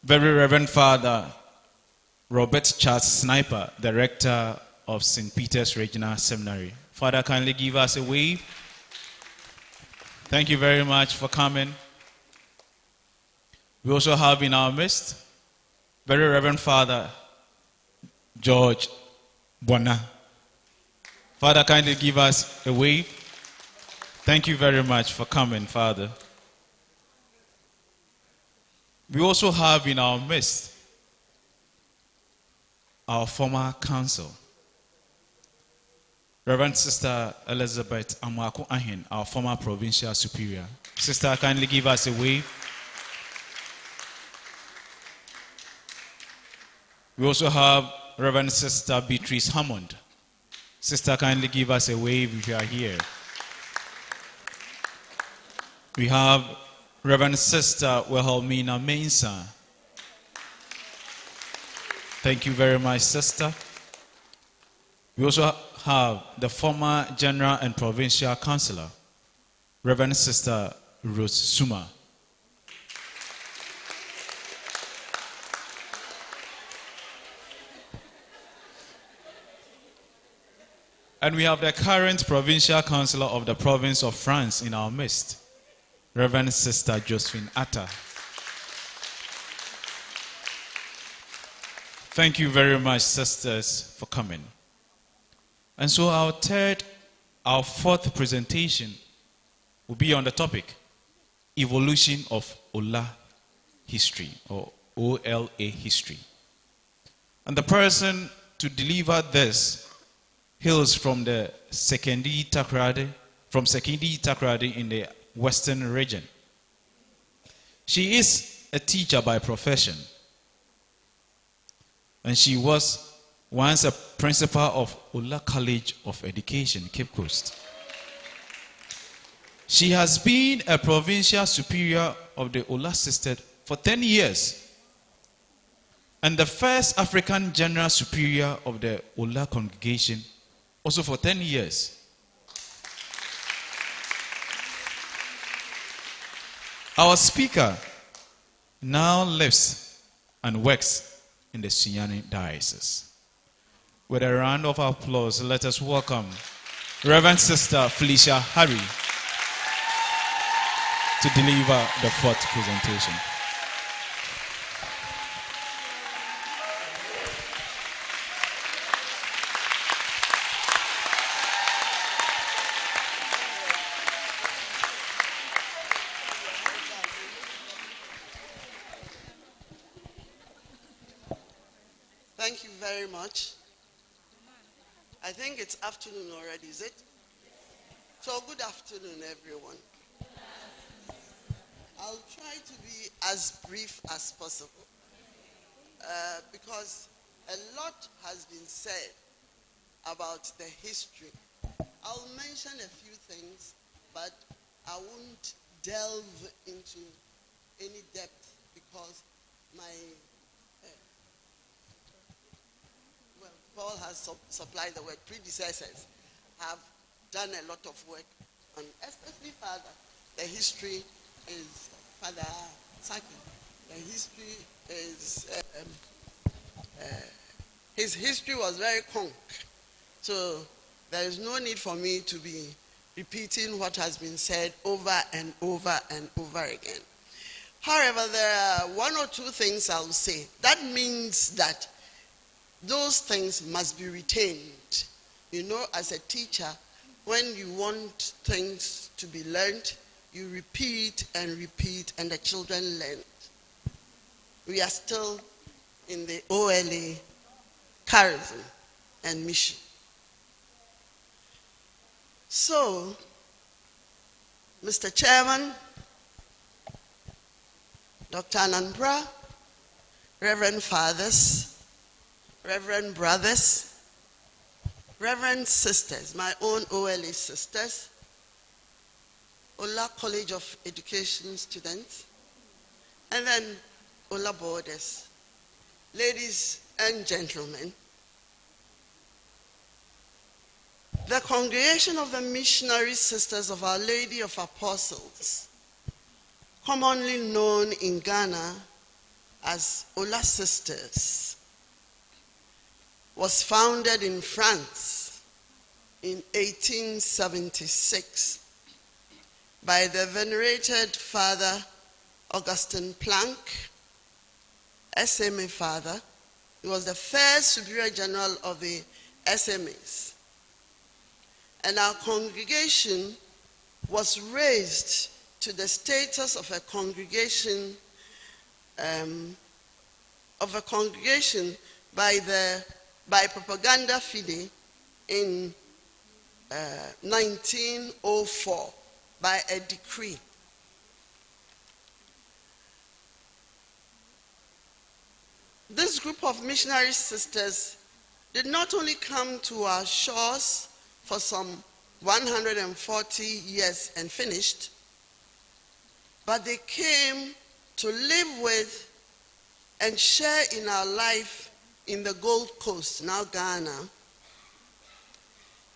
Very Reverend Father Robert Charles Sniper, Director of St. Peter's Regional Seminary. Father, kindly give us a wave. Thank you very much for coming. We also have in our midst Very Reverend Father George Bona. Father, kindly give us a wave. Thank you very much for coming, Father. We also have in our midst our former council. Reverend Sister Elizabeth Amwako Ahin, our former provincial superior. Sister, kindly give us a wave. We also have Reverend Sister Beatrice Hammond. Sister, kindly give us a wave if you are here. We have Reverend Sister Wilhelmina Mensah. Thank you very much, Sister. We also have the former General and Provincial Councillor, Reverend Sister Rose Suma. And we have the current Provincial Councillor of the Province of France in our midst, Reverend Sister Josephine Atta. Thank you very much, sisters, for coming. And so our fourth presentation will be on the topic, Evolution of OLA History, or OLA History. And the person to deliver this hails from the Sekendi Takrady in the Western region. She is a teacher by profession, and she was once a principal of OLA College of Education, Cape Coast. She has been a provincial superior of the OLA system for 10 years and the first African general superior of the OLA congregation also for 10 years. Our speaker now lives and works in the Sunyani Diocese. With a round of applause, let us welcome Reverend Sister Felicia Harry to deliver the fourth presentation. Thank you very much. I think it's afternoon already, is it? So good afternoon, everyone. I'll try to be as brief as possible because a lot has been said about the history. I'll mention a few things, but I won't delve into any depth because my Paul has supplied the word. Predecessors have done a lot of work on, especially Father. The history is Father Saki. The history is his history was very conk. So there is no need for me to be repeating what has been said over and over and over again. However, there are one or two things I'll say. That means that those things must be retained. You know, as a teacher, when you want things to be learned, you repeat and repeat, and the children learn. We are still in the OLA charism and mission. So, Mr. Chairman, Dr. Anambra, Reverend Fathers, Reverend Brothers, Reverend Sisters, my own OLA sisters, OLA College of Education students, and then OLA boarders, ladies and gentlemen, the congregation of the Missionary Sisters of Our Lady of Apostles, commonly known in Ghana as OLA Sisters, was founded in France in 1876 by the venerated Father Augustin Planck, SMA Father. He was the first Superior General of the SMAs. And our congregation was raised to the status of a congregation by the by propaganda fide in 1904 by a decree. This group of missionary sisters did not only come to our shores for some 140 years and finished, but they came to live with and share in our life in the Gold Coast, now Ghana.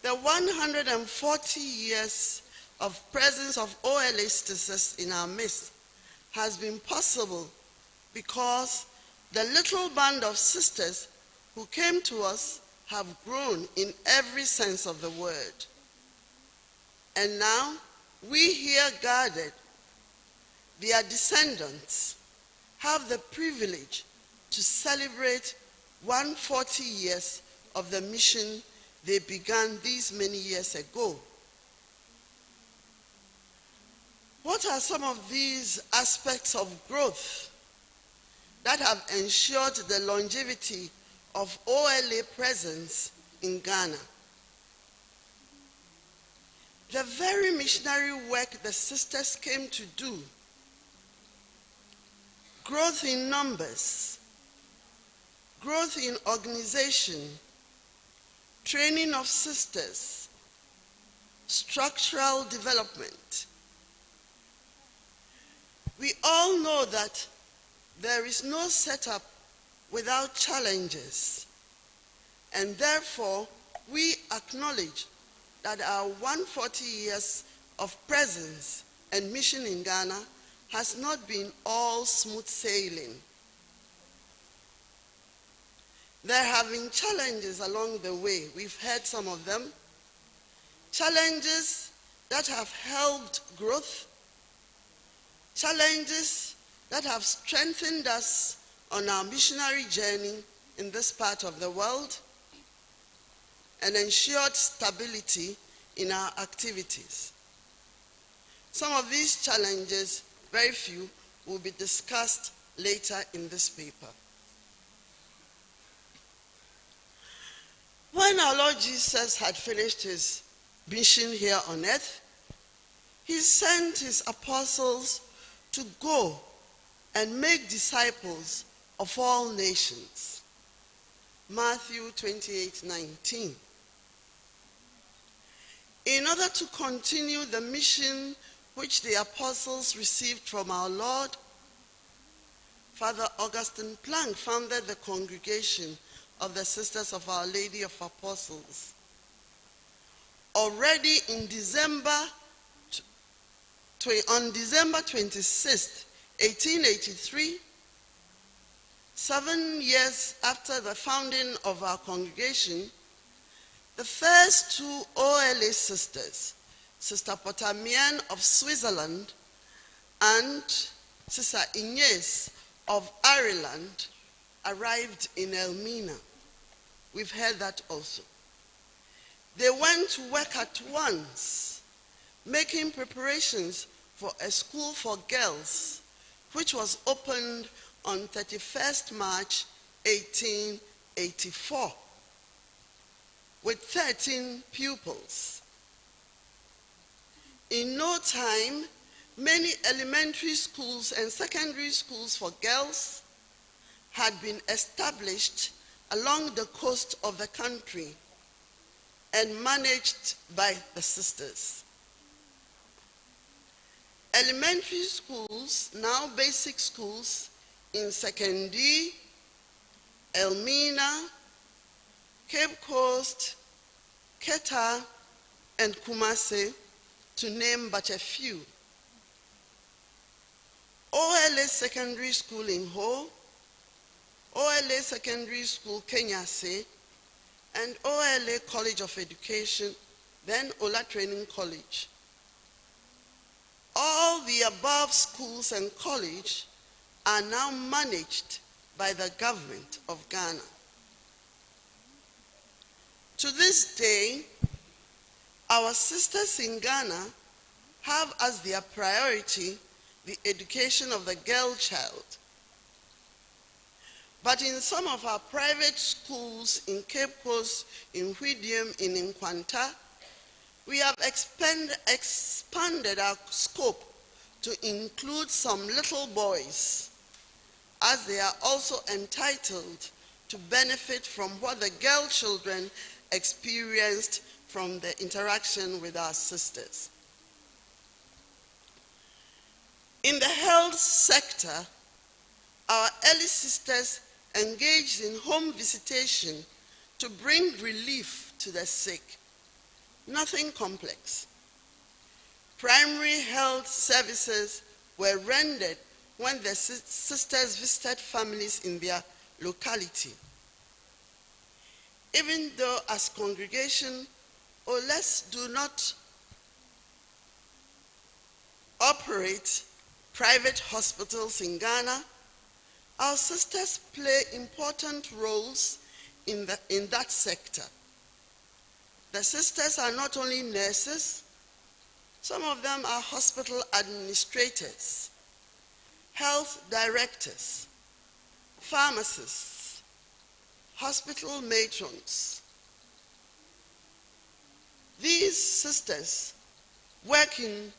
The 140 years of presence of OLA sisters in our midst has been possible because the little band of sisters who came to us have grown in every sense of the word. And now we here gathered, their descendants, have the privilege to celebrate 140 years of the mission they began these many years ago. What are some of these aspects of growth that have ensured the longevity of OLA presence in Ghana? The very missionary work the sisters came to do, growth in numbers, growth in organization, training of sisters, structural development. We all know that there is no setup without challenges, and therefore we acknowledge that our 140 years of presence and mission in Ghana has not been all smooth sailing. There have been challenges along the way. We've heard some of them. Challenges that have helped growth, challenges that have strengthened us on our missionary journey in this part of the world, and ensured stability in our activities. Some of these challenges, very few, will be discussed later in this paper. When our Lord Jesus had finished his mission here on earth, he sent his apostles to go and make disciples of all nations. Matthew 28:19. In order to continue the mission which the apostles received from our Lord, Father Augustine Planck founded the congregation of the Sisters of Our Lady of Apostles. Already in on December 26, 1883, 7 years after the founding of our congregation, the first two OLA sisters, Sister Potamian of Switzerland and Sister Inez of Ireland, arrived in Elmina. We've heard that also. They went to work at once, making preparations for a school for girls, which was opened on 31st March 1884, with 13 pupils. In no time, many elementary schools and secondary schools for girls had been established along the coast of the country and managed by the sisters. Elementary schools, now basic schools, in Sekondi, Elmina, Cape Coast, Keta, and Kumasi, to name but a few. OLA Secondary School in Ho, OLA Secondary School Kenyase, and OLA College of Education, then OLA Training College. All the above schools and college are now managed by the government of Ghana. To this day, our sisters in Ghana have as their priority the education of the girl child. But in some of our private schools in Cape Coast, in Whidium, in Nkwanta, we have expanded our scope to include some little boys, as they are also entitled to benefit from what the girl children experienced from the interaction with our sisters. In the health sector, our early sisters engaged in home visitation to bring relief to the sick. Nothing complex. Primary health services were rendered when the sisters visited families in their locality. Even though as congregation, OLAs do not operate private hospitals in Ghana, our sisters play important roles in that sector. The sisters are not only nurses, some of them are hospital administrators, health directors, pharmacists, hospital matrons. These sisters work in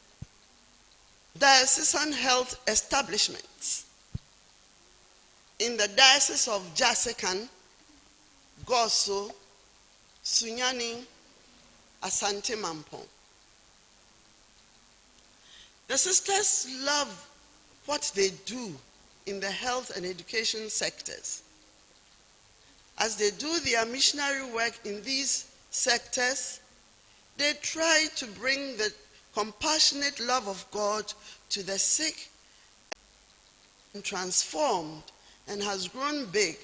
diocesan health establishments in the Diocese of Jasekan, Goso, Sunyani, Asante Mampong. The sisters love what they do in the health and education sectors. As they do their missionary work in these sectors, they try to bring the compassionate love of God to the sick and transformed and has grown big,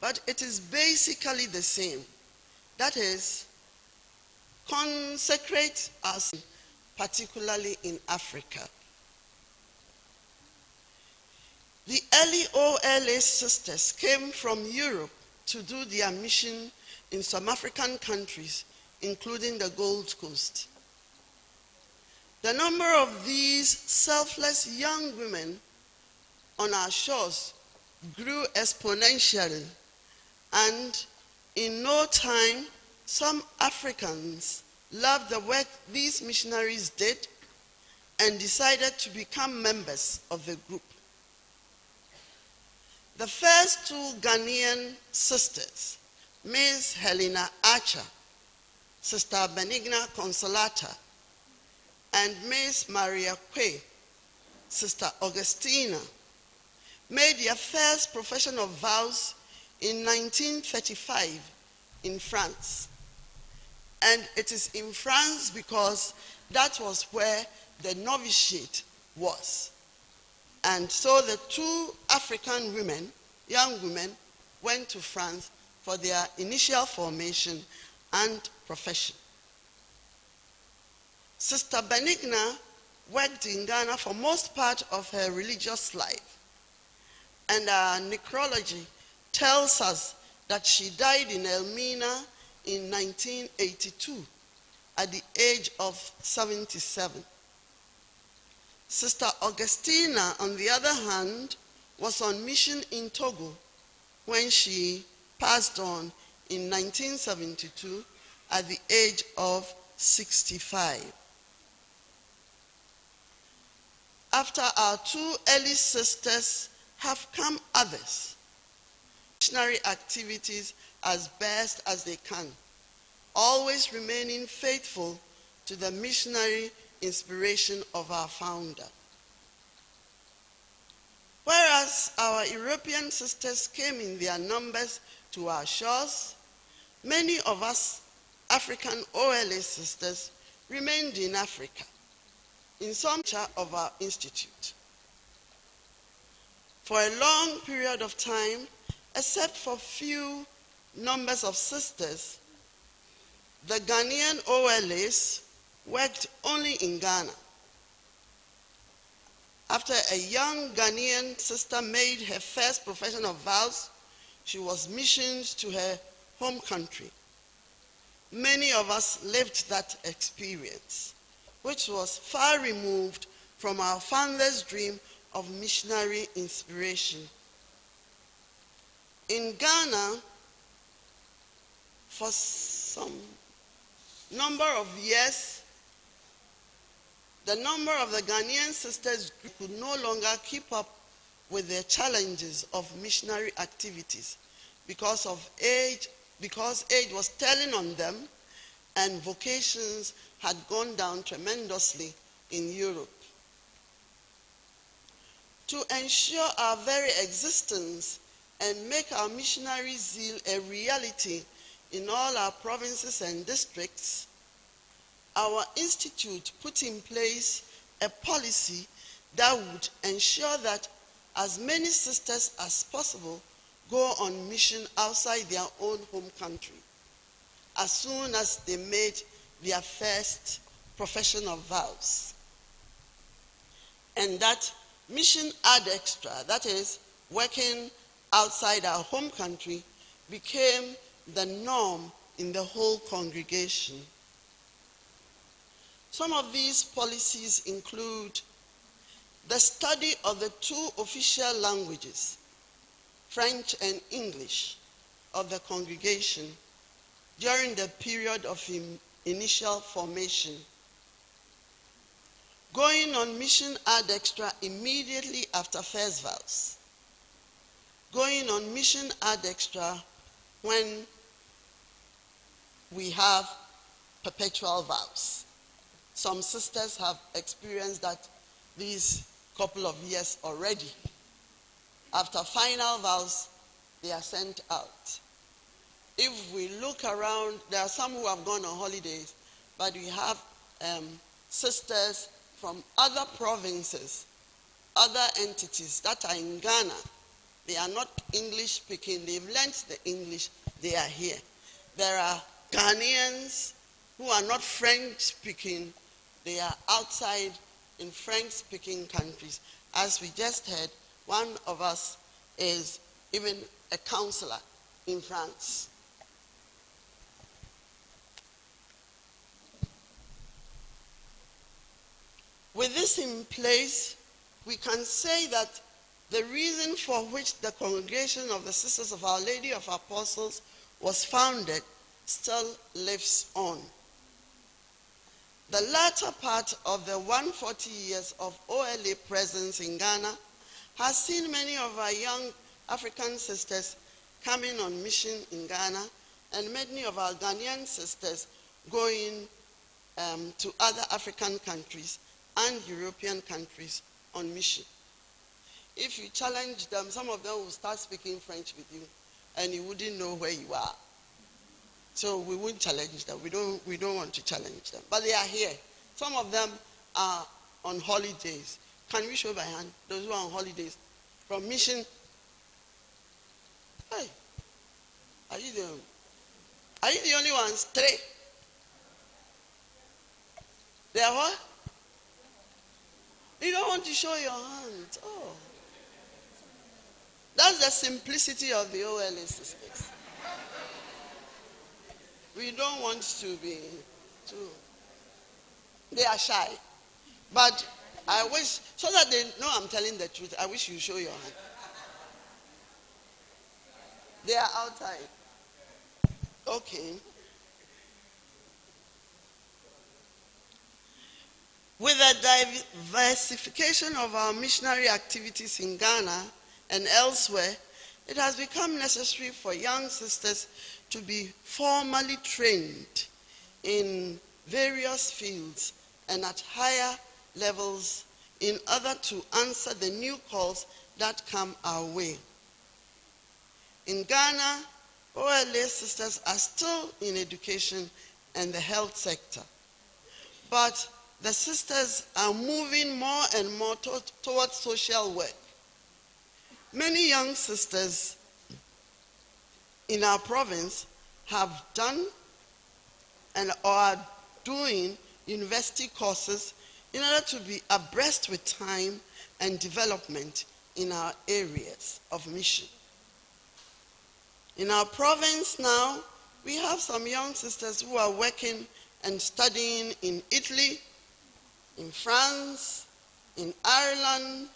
but it is basically the same. That is, consecrate us, particularly in Africa. The early OLA sisters came from Europe to do their mission in some African countries, including the Gold Coast. The number of these selfless young women on our shores grew exponentially, and in no time, some Africans loved the work these missionaries did and decided to become members of the group. The first two Ghanaian sisters, Ms. Helena Archer, Sister Benigna Consolata, and Ms. Maria Kwe, Sister Augustina, made their first profession of vows in 1935 in France. And it is in France because that was where the novitiate was. And so the two African women, young women, went to France for their initial formation and profession. Sister Benigna worked in Ghana for most part of her religious life. And our necrology tells us that she died in Elmina in 1982 at the age of 77. Sister Augustina, on the other hand, was on mission in Togo when she passed on in 1972 at the age of 65. After our two early sisters have come others, missionary activities as best as they can, always remaining faithful to the missionary inspiration of our founder. Whereas our European sisters came in their numbers to our shores, many of us African OLA sisters remained in Africa, in some of our institute. For a long period of time, except for few numbers of sisters, the Ghanaian OLAs worked only in Ghana. After a young Ghanaian sister made her first profession of vows, she was missioned to her home country. Many of us lived that experience, which was far removed from our founder's dream of missionary inspiration. in Ghana, for some number of years, the number of the Ghanaian sisters could no longer keep up with the challenges of missionary activities because age was telling on them, and vocations had gone down tremendously in Europe. To ensure our very existence and make our missionary zeal a reality in all our provinces and districts, our institute put in place a policy that would ensure that as many sisters as possible go on mission outside their own home country as soon as they made their first profession of vows. And that mission ad extra, that is, working outside our home country, became the norm in the whole congregation. Some of these policies include the study of the two official languages, French and English, of the congregation during the period of initial formation. Going on mission ad extra immediately after first vows. Going on mission ad extra when we have perpetual vows. Some sisters have experienced that these couple of years already. After final vows, they are sent out. If we look around, there are some who have gone on holidays, but we have sisters from other provinces, other entities that are in Ghana. They are not English speaking, they've learnt the English, they are here. There are Ghanaians who are not French speaking, they are outside in French speaking countries. As we just heard, one of us is even a counselor in France. With this in place, we can say that the reason for which the congregation of the Sisters of Our Lady of Apostles was founded still lives on. The latter part of the 140 years of OLA presence in Ghana has seen many of our young African sisters coming on mission in Ghana, and many of our Ghanaian sisters going to other African countries and European countries on mission. If you challenge them, some of them will start speaking French with you, and you wouldn't know where you are. So we won't challenge them. We don't want to challenge them. But they are here. Some of them are on holidays. Can we show by hand those who are on holidays from mission? Hey, are you the only ones? 3. They are what? You don't want to show your hand. Oh. That's the simplicity of the OLA sisters. We don't want to be too. They are shy. But I wish, so that they know I'm telling the truth, I wish you show your hand. They are outside. Okay. With the diversification of our missionary activities in Ghana and elsewhere, it has become necessary for young sisters to be formally trained in various fields and at higher levels in order to answer the new calls that come our way. In Ghana, OLA sisters are still in education and the health sector, but the sisters are moving more and more towards social work. Many young sisters in our province have done and are doing university courses in order to be abreast with time and development in our areas of mission. In our province now, we have some young sisters who are working and studying in Italy, in France, in Ireland,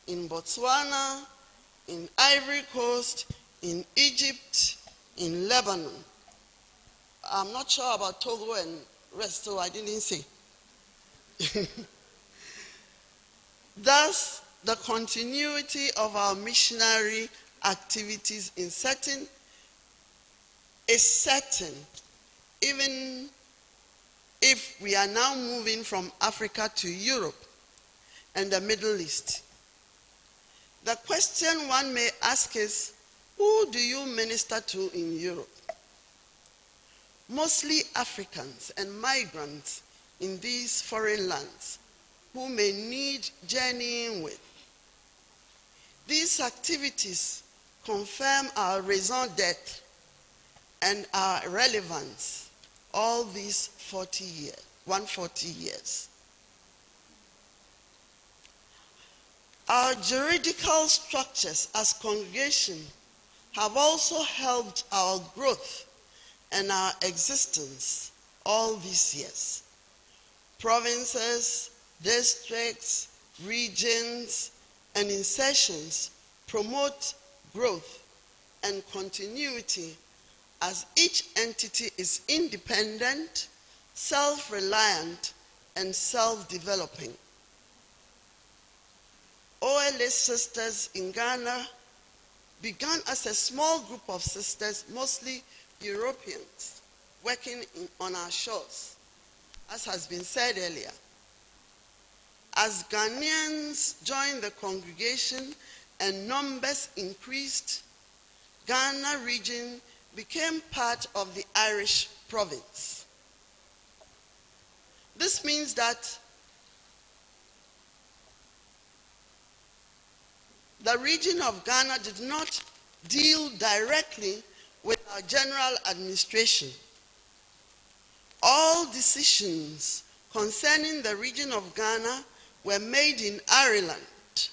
in Botswana, in Ivory Coast, in Egypt, in Lebanon. I'm not sure about Togo and rest, so I didn't say. Thus, the continuity of our missionary activities is certain, even if we are now moving from Africa to Europe and the Middle East. The question one may ask is, who do you minister to in Europe? Mostly Africans and migrants in these foreign lands who may need journeying with. These activities confirm our raison d'etre and our relevance all these 140 years. Our juridical structures as congregation have also helped our growth and our existence all these years. Provinces, districts, regions, and insertions promote growth and continuity as each entity is independent, self-reliant, and self-developing. OLA sisters in Ghana began as a small group of sisters, mostly Europeans, working on our shores, as has been said earlier. As Ghanaians joined the congregation and numbers increased, Ghana region became part of the Irish province. This means that the region of Ghana did not deal directly with our general administration. All decisions concerning the region of Ghana were made in Ireland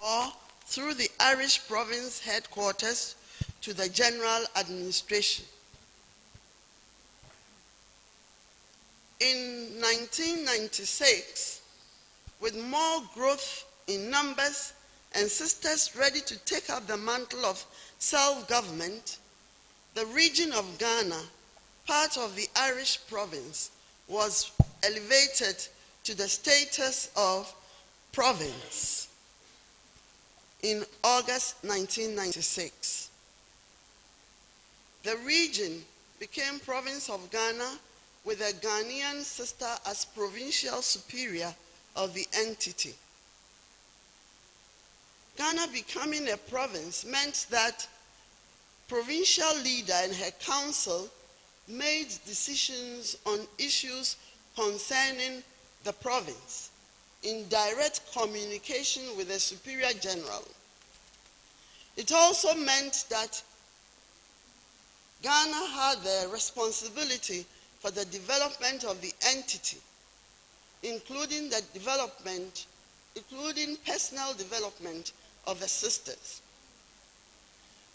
or through the Irish province headquarters to the general administration. In 1996, with more growth in numbers and sisters ready to take up the mantle of self-government, the region of Ghana, part of the Irish province, was elevated to the status of province in August 1996. The region became province of Ghana with a Ghanaian sister as provincial superior of the entity. Ghana becoming a province meant that provincial leader and her council made decisions on issues concerning the province in direct communication with the superior general. It also meant that Ghana had the responsibility for the development of the entity, including personal development of the sisters.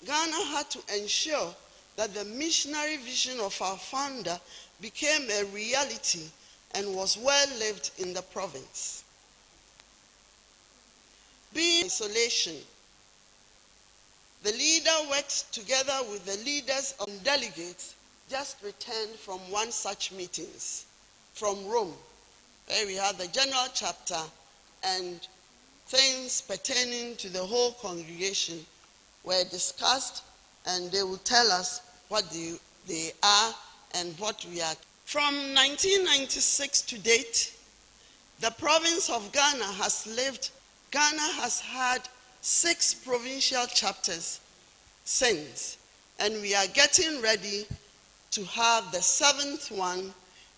Ghana had to ensure that the missionary vision of our founder became a reality and was well lived in the province. Being in isolation, the leader worked together with the leaders and delegates just returned from one such meetings from Rome, where we had the general chapter and things pertaining to the whole congregation were discussed, and they will tell us what they are and what we are. From 1996 to date, the province of Ghana has had 6 provincial chapters since, and we are getting ready to have the 7th one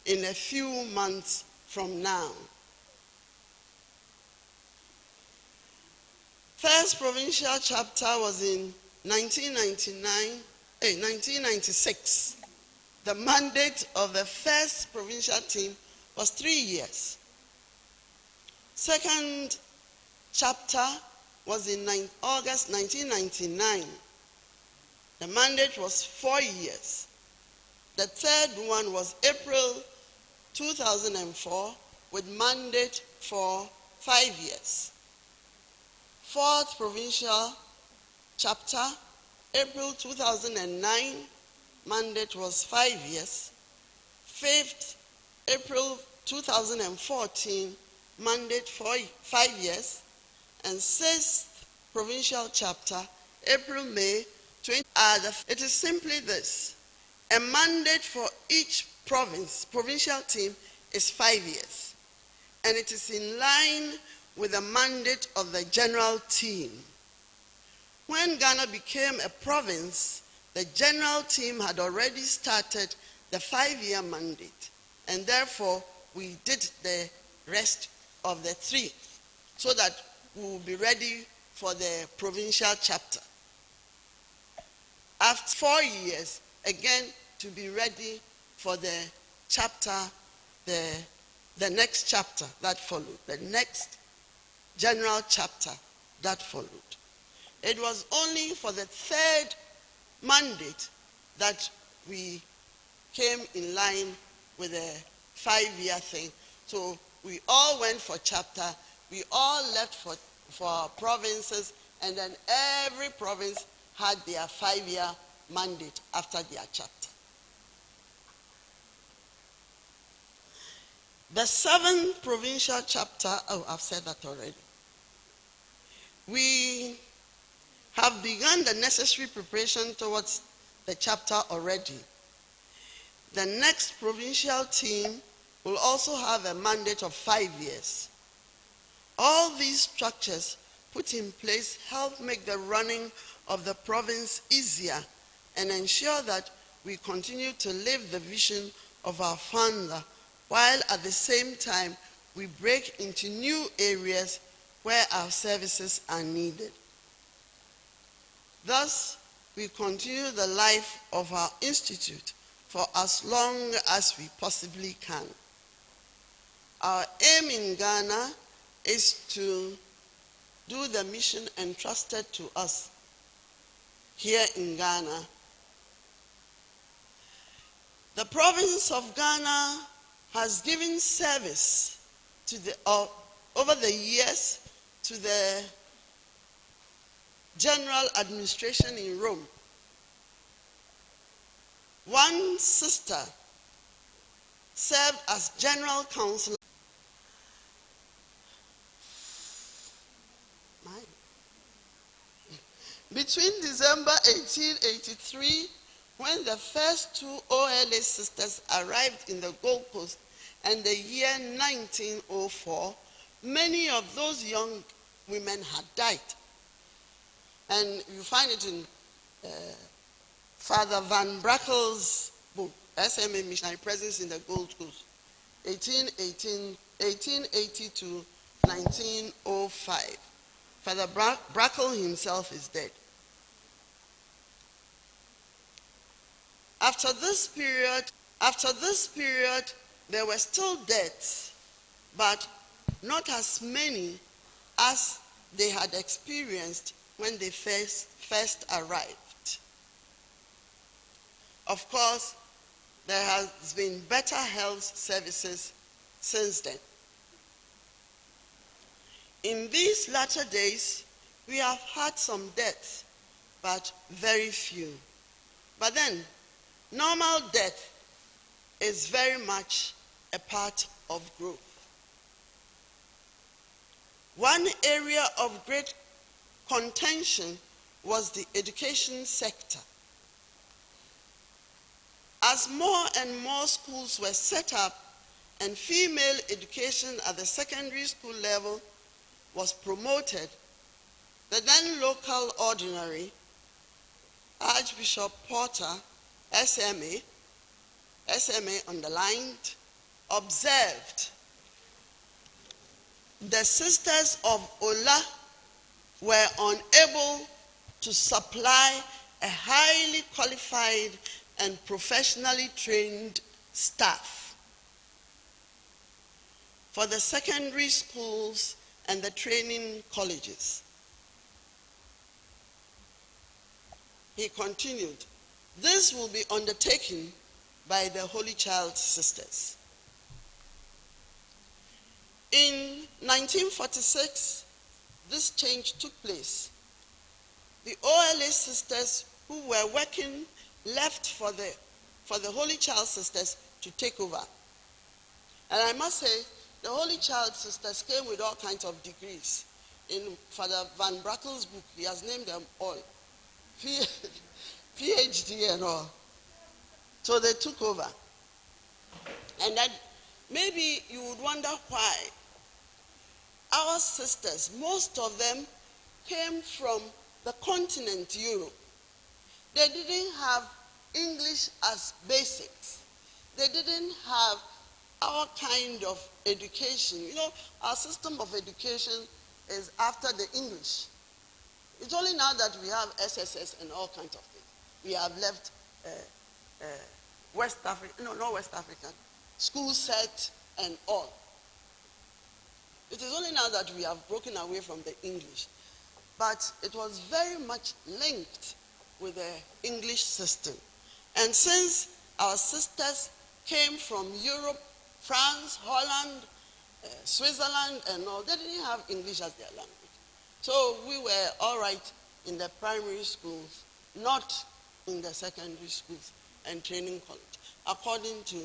in a few months from now. First provincial chapter was in 1996. The mandate of the first provincial team was 3 years. Second chapter was in August 1999. The mandate was 4 years. The third one was April 2004 with mandate for 5 years. Fourth provincial chapter April 2009, mandate was 5 years. 5th April 2014, mandate for 5 years. And 6th provincial chapter, April-May 20. It is simply this: a mandate for each provincial team is 5 years, and it is in line with the mandate of the general team. When Ghana became a province, the general team had already started the 5-year mandate, and therefore we did the rest of the 3 so that we will be ready for the provincial chapter. After 4 years, again, to be ready for the chapter, the next chapter that followed, the next general chapter that followed. It was only for the 3rd mandate that we came in line with a 5-year thing. So we all went for chapter, we all left for our provinces, and then every province had their 5-year mandate after their chapter. The 7th provincial chapter, oh, I've said that already. We have begun the necessary preparation towards the chapter already. The next provincial team will also have a mandate of 5 years. All these structures put in place help make the running of the province easier and ensure that we continue to live the vision of our founder, while at the same time we break into new areas where our services are needed. Thus, we continue the life of our institute for as long as we possibly can. Our aim in Ghana is to do the mission entrusted to us here in Ghana. The province of Ghana has given service to over the years to the general administration in Rome. One sister served as general counsel. Between December 1883, when the first 2 OLA sisters arrived in the Gold Coast, and the year 1904, many of those young women had died. And you find it in Father Van Brackel's book, SMA Missionary Presence in the Gold Coast, 1880 to 1905. Father Brackel himself is dead. After this period, there were still deaths, but not as many as they had experienced when they first arrived. Of course, there has been better health services since then. In these latter days, we have had some deaths, but very few. But then, normal death is very much a part of growth. One area of great contention was the education sector. As more and more schools were set up and female education at the secondary school level was promoted, the then local ordinary, Archbishop Porter, SMA underlined, observed the sisters of OLA were unable to supply a highly qualified and professionally trained staff for the secondary schools and the training colleges. He continued, this will be undertaken by the Holy Child Sisters. In 1946, this change took place. The OLA sisters who were working left for the Holy Child Sisters to take over. And I must say, the Holy Child Sisters came with all kinds of degrees. In Father Van Brattel's book, he has named them all. PhD and all. So they took over. And then maybe you would wonder why our sisters, most of them came from the continent Europe. They didn't have English as basics. They didn't have our kind of education. You know, our system of education is after the English. It's only now that we have SSS and all kinds of things. We have left West Africa, no, not West African, school set and all. It is only now that we have broken away from the English. But it was very much linked with the English system. And since our sisters came from Europe, France, Holland, Switzerland, and all, they didn't have English as their language. So we were all right in the primary schools, not in the secondary schools and training college, according to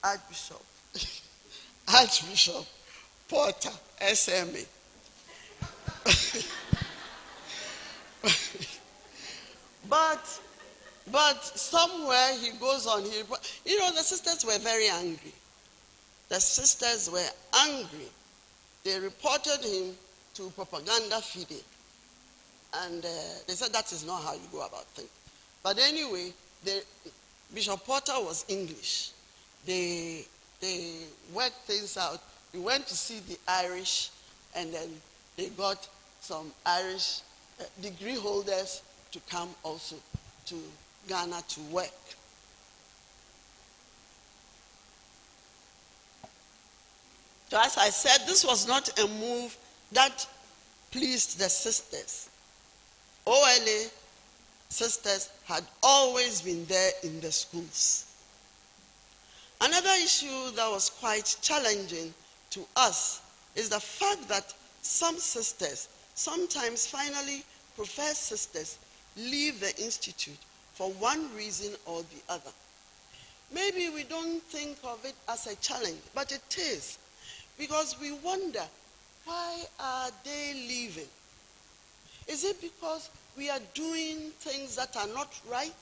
Archbishop Porter, SMA. But somewhere he goes on, you know, the sisters were very angry. The sisters were angry. They reported him to propaganda fide. And they said that is not how you go about things. But anyway, Bishop Porter was English. They worked things out. We went to see the Irish, and then they got some Irish degree holders to come also to Ghana to work. So as I said, this was not a move that pleased the sisters. OLA sisters had always been there in the schools. Another issue that was quite challenging to us is the fact that some sisters, sometimes finally professed sisters, leave the institute for one reason or the other. Maybe we don't think of it as a challenge, but it is, because we wonder, why are they leaving? Is it because we are doing things that are not right?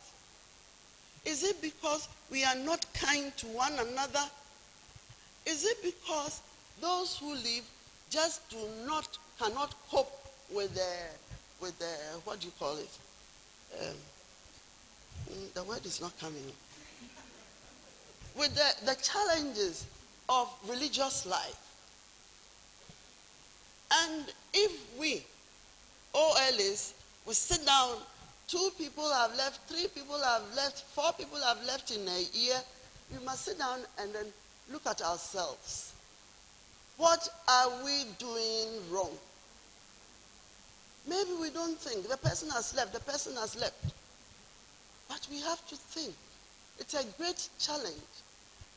Is it because we are not kind to one another? Is it because those who leave just cannot cope with the what do you call it? The word is not coming. With the challenges of religious life. And if we, OLAs, we sit down, 2 people have left, 3 people have left, 4 people have left in a year, we must sit down and then look at ourselves. What are we doing wrong? Maybe we don't think, the person has left, But we have to think. It's a great challenge.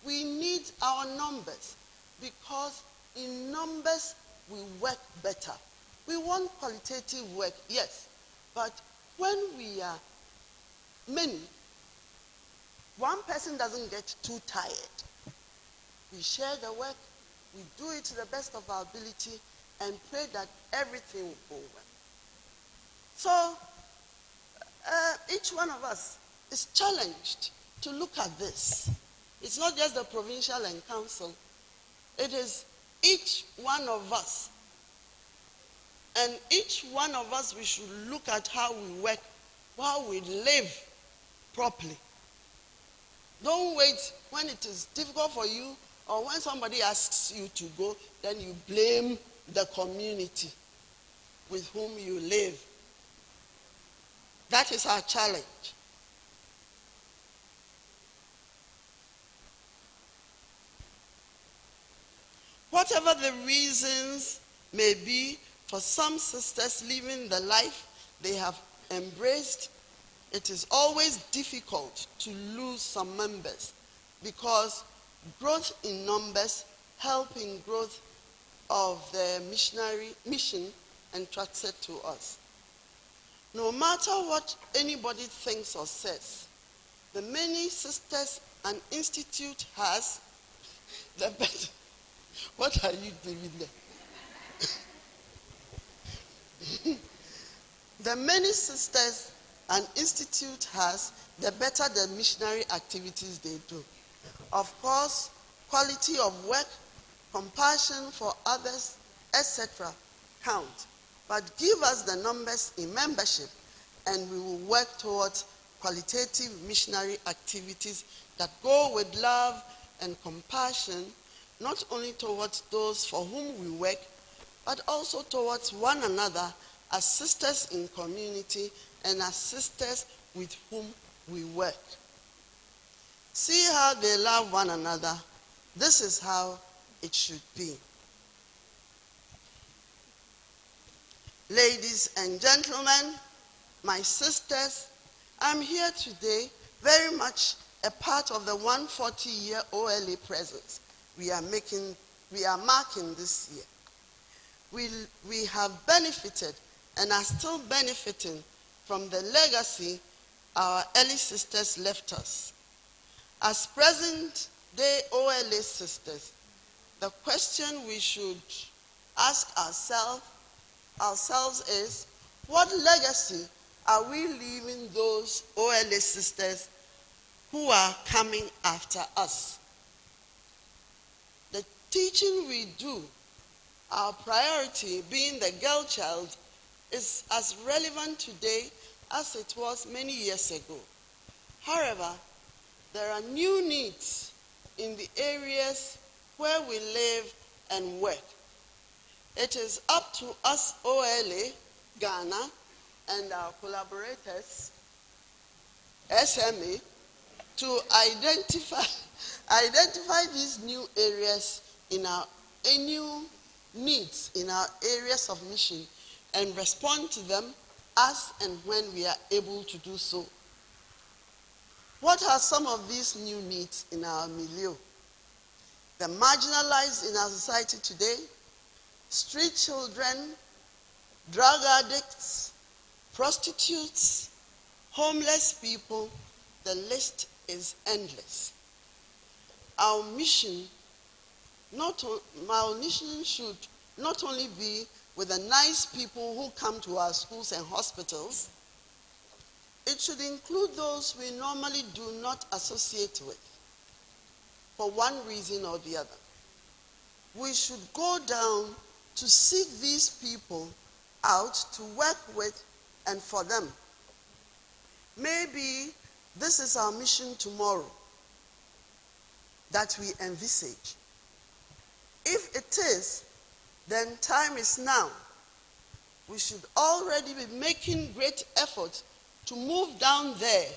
We need our numbers, because in numbers we work better. We want qualitative work, yes, but when we are many, one person doesn't get too tired. We share the work, we do it to the best of our ability, and pray that everything will go well. So, each one of us is challenged to look at this. It's not just the provincial and council. It is each one of us. And each one of us, we should look at how we work, how we live properly. Don't wait when it is difficult for you, or when somebody asks you to go, then you blame the community with whom you live. That is our challenge. Whatever the reasons may be for some sisters leaving the life they have embraced, it is always difficult to lose some members, because growth in numbers help in growth of the missionary mission entrusted to us. No matter what anybody thinks or says, the many sisters an institute has, the better. What are you doing there? The many sisters an institute has, the better the missionary activities they do. Of course, quality of work, compassion for others, etc. count. But give us the numbers in membership and we will work towards qualitative missionary activities that go with love and compassion, not only towards those for whom we work, but also towards one another as sisters in community and as sisters with whom we work. See how they love one another. This is how it should be. Ladies and gentlemen, my sisters, I'm here today very much a part of the 140-year OLA presence we are marking this year. We have benefited and are still benefiting from the legacy our early sisters left us. As present-day OLA sisters, the question we should ask ourselves is, what legacy are we leaving those OLA sisters who are coming after us? The teaching we do, our priority being the girl child, is as relevant today as it was many years ago. However, there are new needs in the areas where we live and work. It is up to us, OLA, Ghana, and our collaborators, SMA, to identify these new areas new needs in our areas of mission and respond to them as and when we are able to do so. What are some of these new needs in our milieu? The marginalized in our society today, street children, drug addicts, prostitutes, homeless people, the list is endless. Our mission should not only be with the nice people who come to our schools and hospitals, it should include those we normally do not associate with, for one reason or the other. We should go down to seek these people out to work with and for them. Maybe this is our mission tomorrow that we envisage. If it is, then time is now. We should already be making great effort to move down there,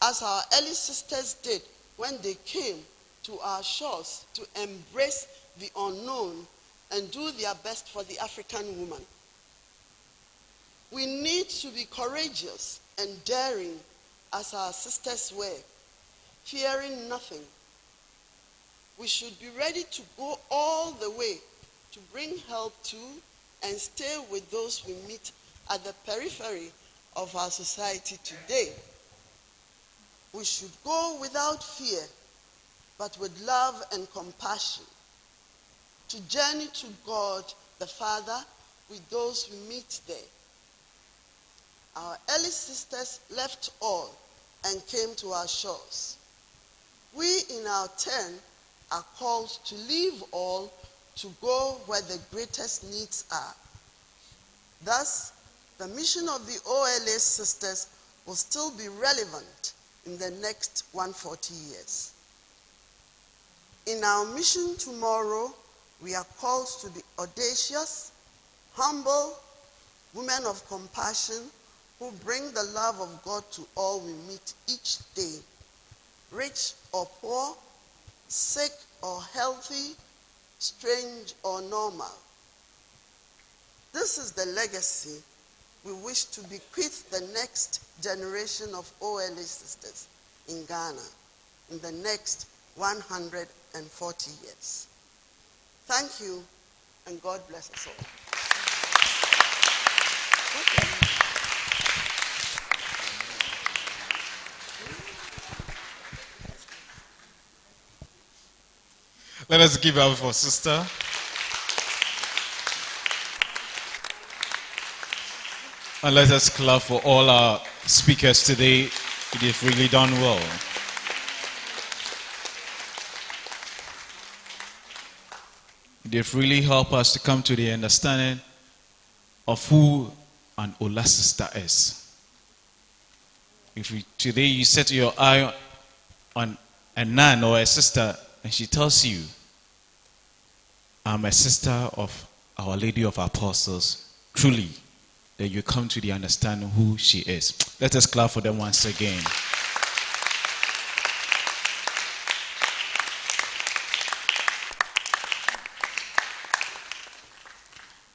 as our early sisters did when they came to our shores to embrace the unknown and do their best for the African woman. We need to be courageous and daring as our sisters were, fearing nothing. We should be ready to go all the way to bring help to and stay with those we meet at the periphery of our society today. We should go without fear, but with love and compassion, to journey to God the Father with those we meet there. Our early sisters left all and came to our shores. We, in our turn, are called to leave all to go where the greatest needs are. Thus, the mission of the OLA sisters will still be relevant in the next 140 years. In our mission tomorrow, we are called to be audacious, humble, women of compassion who bring the love of God to all we meet each day, rich or poor, sick or healthy, strange or normal. This is the legacy we wish to bequeath the next generation of OLA sisters in Ghana in the next 140 years. Thank you, and God bless us all. Let us give up for sister. And let us clap for all our speakers today. They've really done well. They've really helped us to come to the understanding of who an OLA sister is. If today you set your eye on a nun or a sister and she tells you, I'm a sister of Our Lady of Apostles, truly, then you come to the understanding who she is. Let us clap for them once again.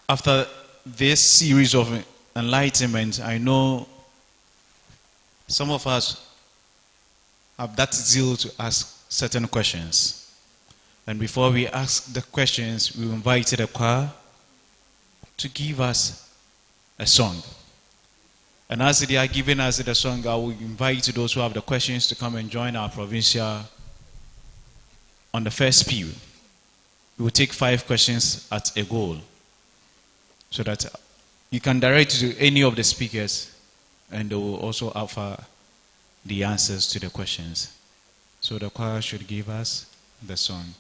After this series of enlightenment, I know some of us have that zeal to ask certain questions. And before we ask the questions, we invited the choir to give us a song. And as they are giving us the song, I will invite those who have the questions to come and join our provincial on the first pew. We will take 5 questions at a goal, so that you can direct to any of the speakers and they will also offer the answers to the questions. So the choir should give us the song.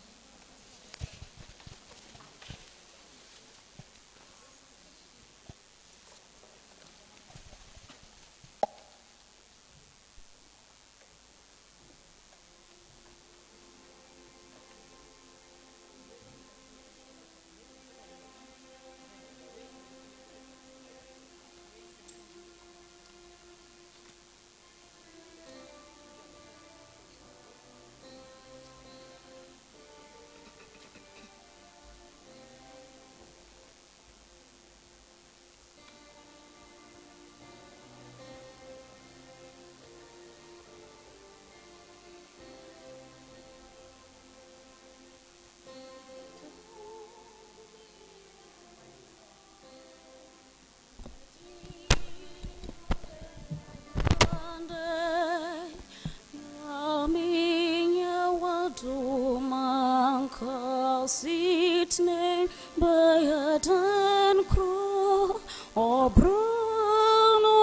Sitne bayatan kro obrono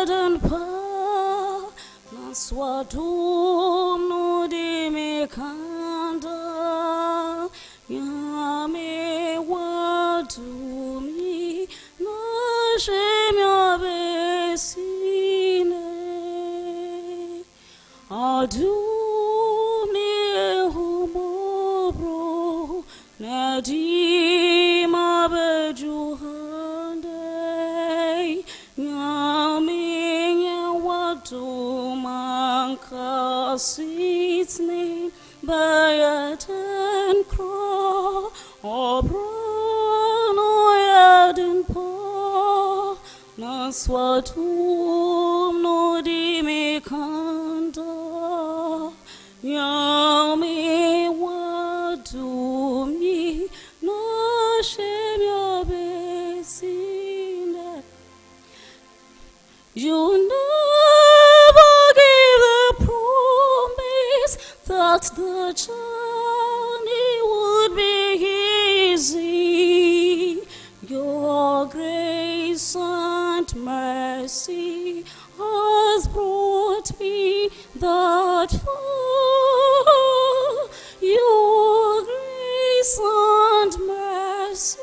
eden pa naswadum no de me kanda yame wadumi no shemya besine adumi humobro Nadima bejuhande nyaminya watu mankasitni bayatan kro obrono yadin po naswatum no dimi kanda yami watu no shemya besine. You never gave the promise that the journey would be easy. Your grace and mercy has brought me that far. Your grace and mercy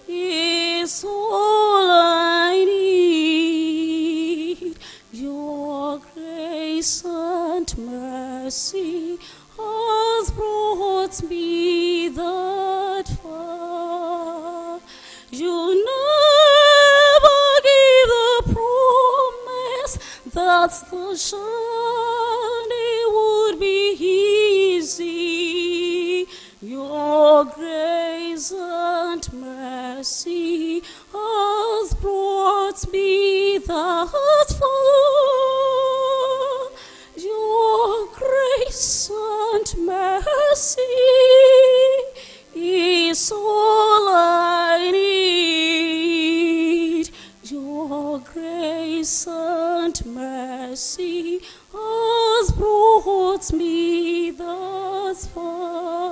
is all I need. Your grace and mercy has brought me that far. You never gave the promise that the journey would be easy. Your grace and mercy has brought me that far. Your grace and mercy is all I need. Your grace and mercy has brought me thus far.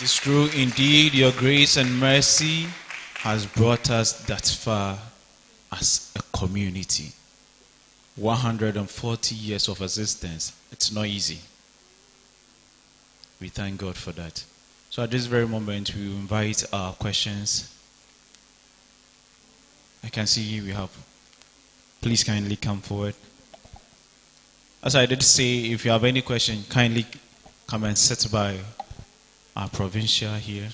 It's true indeed, your grace and mercy has brought us that far as a community. 140 years of existence. It's not easy. We thank God for that. So at this very moment, we invite our questions. I can see we have. Please kindly come forward. As I did say, if you have any question, kindly come and sit by our provincial here.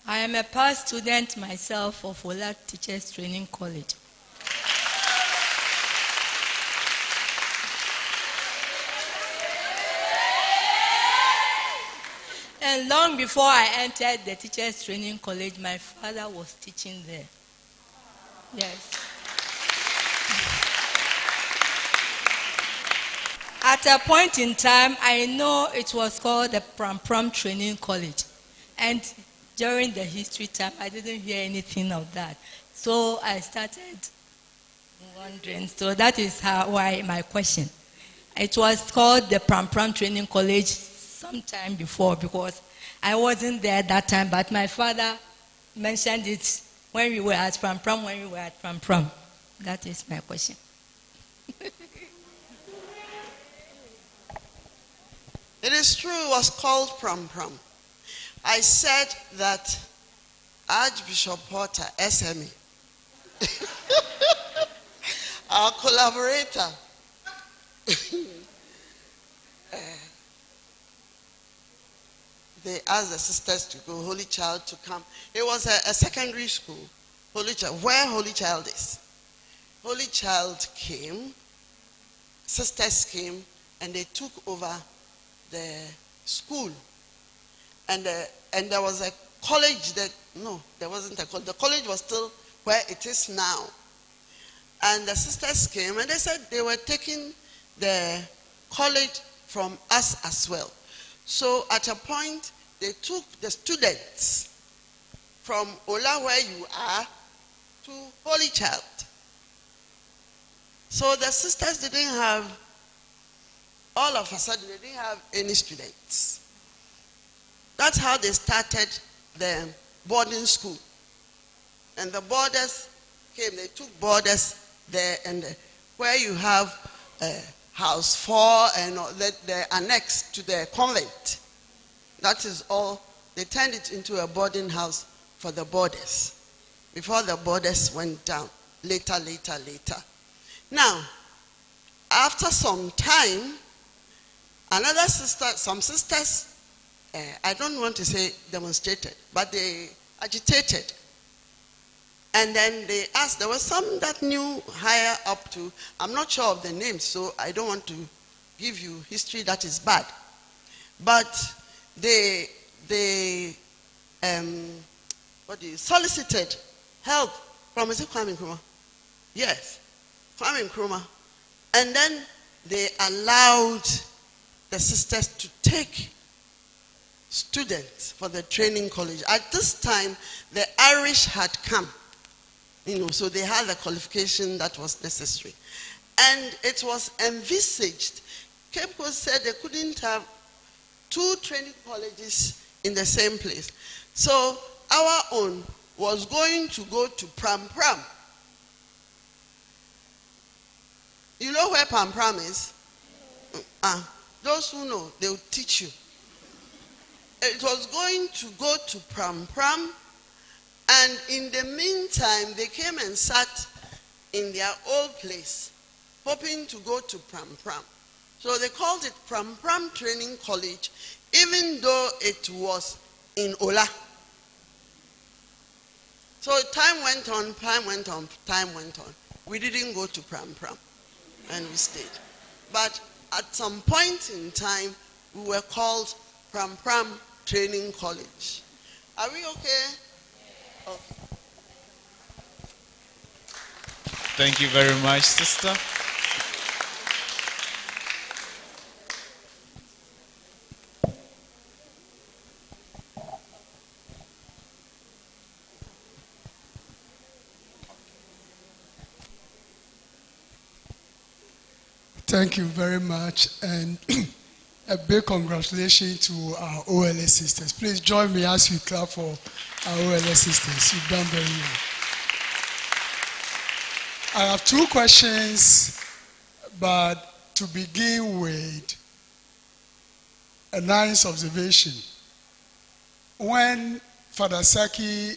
I am a past student myself of OLA Teachers Training College. And long before I entered the Teachers Training College, my father was teaching there. Yes. At a point in time, I know it was called the Pram Training College. And during the history time, I didn't hear anything of that. So I started wondering. So that is why my question. It was called the Pram Training College sometime before, because I wasn't there that time, but my father mentioned it when we were at Pram. That is my question. It is true, it was called Pram. I said that Archbishop Porter, SME, our collaborator, they asked the sisters to go, Holy Child to come. It was a secondary school, Holy Child, where Holy Child is. Holy Child came, sisters came, and they took over the school. And there was a college that, no, there wasn't a college. The college was still where it is now. And the sisters came and they said they were taking the college from us as well. So at a point, they took the students from OLA where you are to Holy Child. So the sisters didn't have, all of a sudden, they didn't have any students. That's how they started the boarding school. And the boarders came, they took boarders there, and where you have house 4 and the annex to the convent. That is all. They turned it into a boarding house for the boarders before the boarders went down later. Now, after some time, another sister, some sisters, I don't want to say demonstrated, but they agitated. And then they asked, there was some that knew higher up to, I'm not sure of the names, so I don't want to give you history that is bad. But they solicited help from, is it Kwame Nkrumah? Yes, Kwame Nkrumah. And then they allowed the sisters to take students for the training college. At this time, the Irish had come, so they had the qualification that was necessary. And it was envisaged, Cape Coast said they couldn't have 2 training colleges in the same place. So our own was going to go to Pram. You know where Pram is? Those who know, they will teach you. It was going to go to Pram, and in the meantime, they came and sat in their old place, hoping to go to Pram. So they called it Pram Training College, even though it was in OLA. So time went on. We didn't go to Pram, and we stayed. But at some point in time, we were called Pram Training College. Are we okay? Okay. Thank you very much, sister. Thank you very much, and a big congratulations to our OLA sisters. Please join me as we clap for our OLA sisters. You've done very well. I have two questions, but to begin with, a nice observation. When Father Saki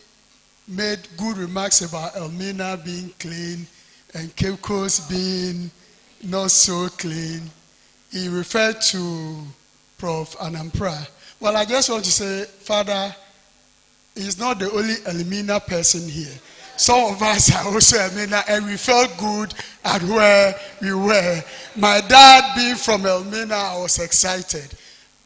made good remarks about Elmina being clean and Cape Coast being not so clean, he referred to Prof. Anampra. Well, I just want to say, Father, he's not the only Elmina person here. Some of us are also Elmina, and we felt good at where we were. My dad being from Elmina, I was excited.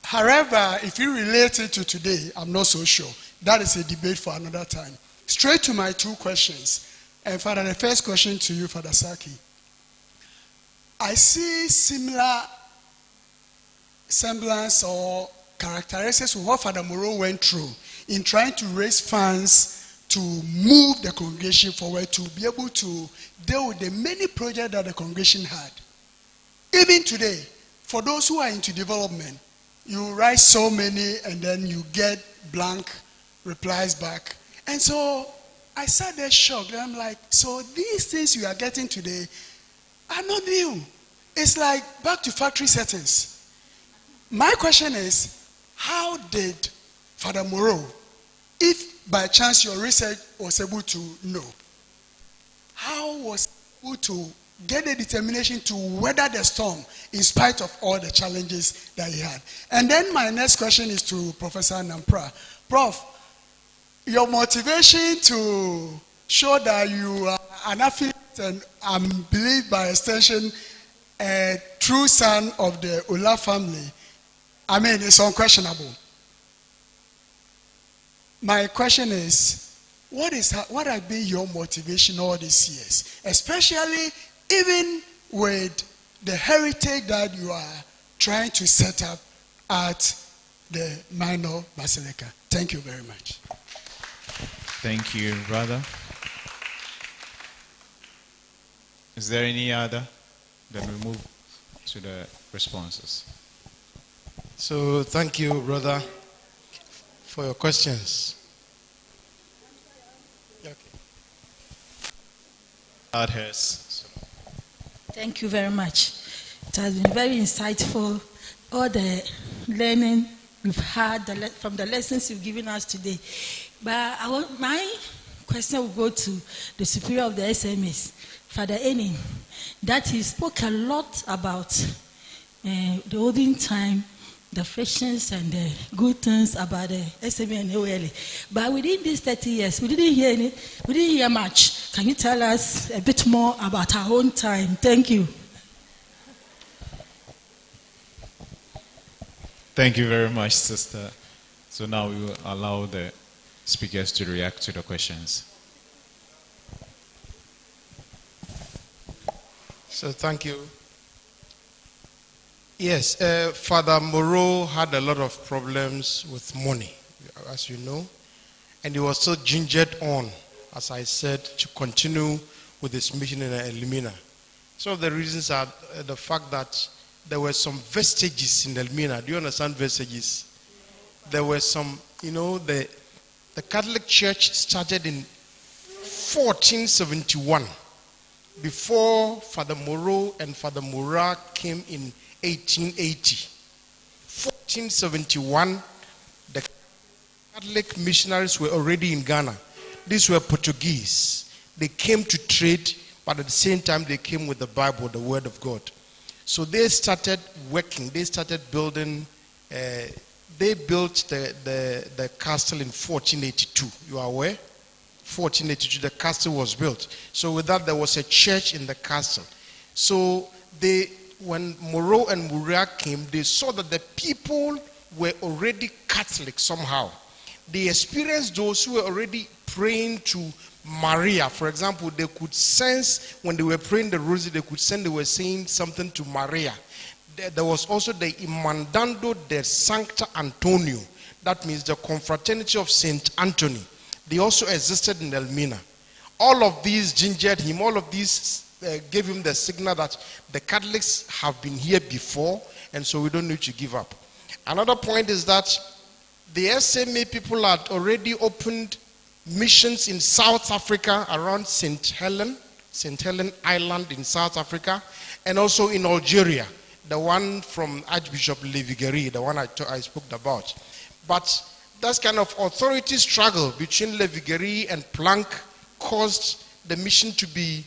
However, if you relate it to today, I'm not so sure. That is a debate for another time. Straight to my two questions. And Father, the first question to you, Father Saki. I see similar semblance or characteristics of what Father Moreau went through in trying to raise funds to move the congregation forward, to be able to deal with the many projects that the congregation had. Even today, for those who are into development, you write so many and then you get blank replies back. And so I sat there shocked, and I'm like, so these things you are getting today are not new. It's like back to factory settings. My question is, how did Father Moreau, if by chance your research was able to know, how was he able to get the determination to weather the storm in spite of all the challenges that he had? And then my next question is to Professor Nampra. Prof, your motivation to show that you are an affiliate and I believe by extension a true son of the OLA family, I mean, it's unquestionable. My question is, what has been your motivation all these years, especially even with the heritage that you are trying to set up at the Minor Basilica? Thank you very much. Thank you, brother. Is there any other? Then we move to the responses. So thank you, brother, for your questions. Okay. Thank you very much. It has been very insightful, all the learning we've had from the lessons you've given us today. But my question will go to the superior of the SMS, Father Enin, that he spoke a lot about the olden time, the frictions and the good things about the SMA and OLA. But within these 30 years, we didn't hear much. Can you tell us a bit more about our own time? Thank you. Thank you very much, sister. So now we will allow the speakers to react to the questions. So thank you. Yes, Father Moreau had a lot of problems with money, as you know, and he was so gingered on, as I said, to continue with his mission in Elmina. Some of the reasons are the fact that there were some vestiges in Elmina. Do you understand vestiges? There were some, the Catholic Church started in 1471, before Father Moreau and Father Murat came in 1880. 1471, the Catholic missionaries were already in Ghana. These were Portuguese. They came to trade, but at the same time they came with the Bible, the Word of God. So they started working. They started building. They built the castle in 1482. You are aware? 1482, the castle was built. So with that, there was a church in the castle. So when Moreau and Murat came, they saw that the people were already Catholic somehow. They experienced those who were already praying to Maria. For example, they could sense when they were praying the rosary, they could sense they were saying something to Maria. There was also the Imandando de Sancta Antonio. That means the confraternity of Saint Anthony. They also existed in Elmina. All of these gingered him. All of these gave him the signal that the Catholics have been here before, and so we don't need to give up. Another point is that the SMA people had already opened missions in South Africa around St. Helena Island in South Africa, and also in Algeria, the one from Archbishop Levigeri, the one I spoke about. But that kind of authority struggle between Levigeri and Planck caused the mission to be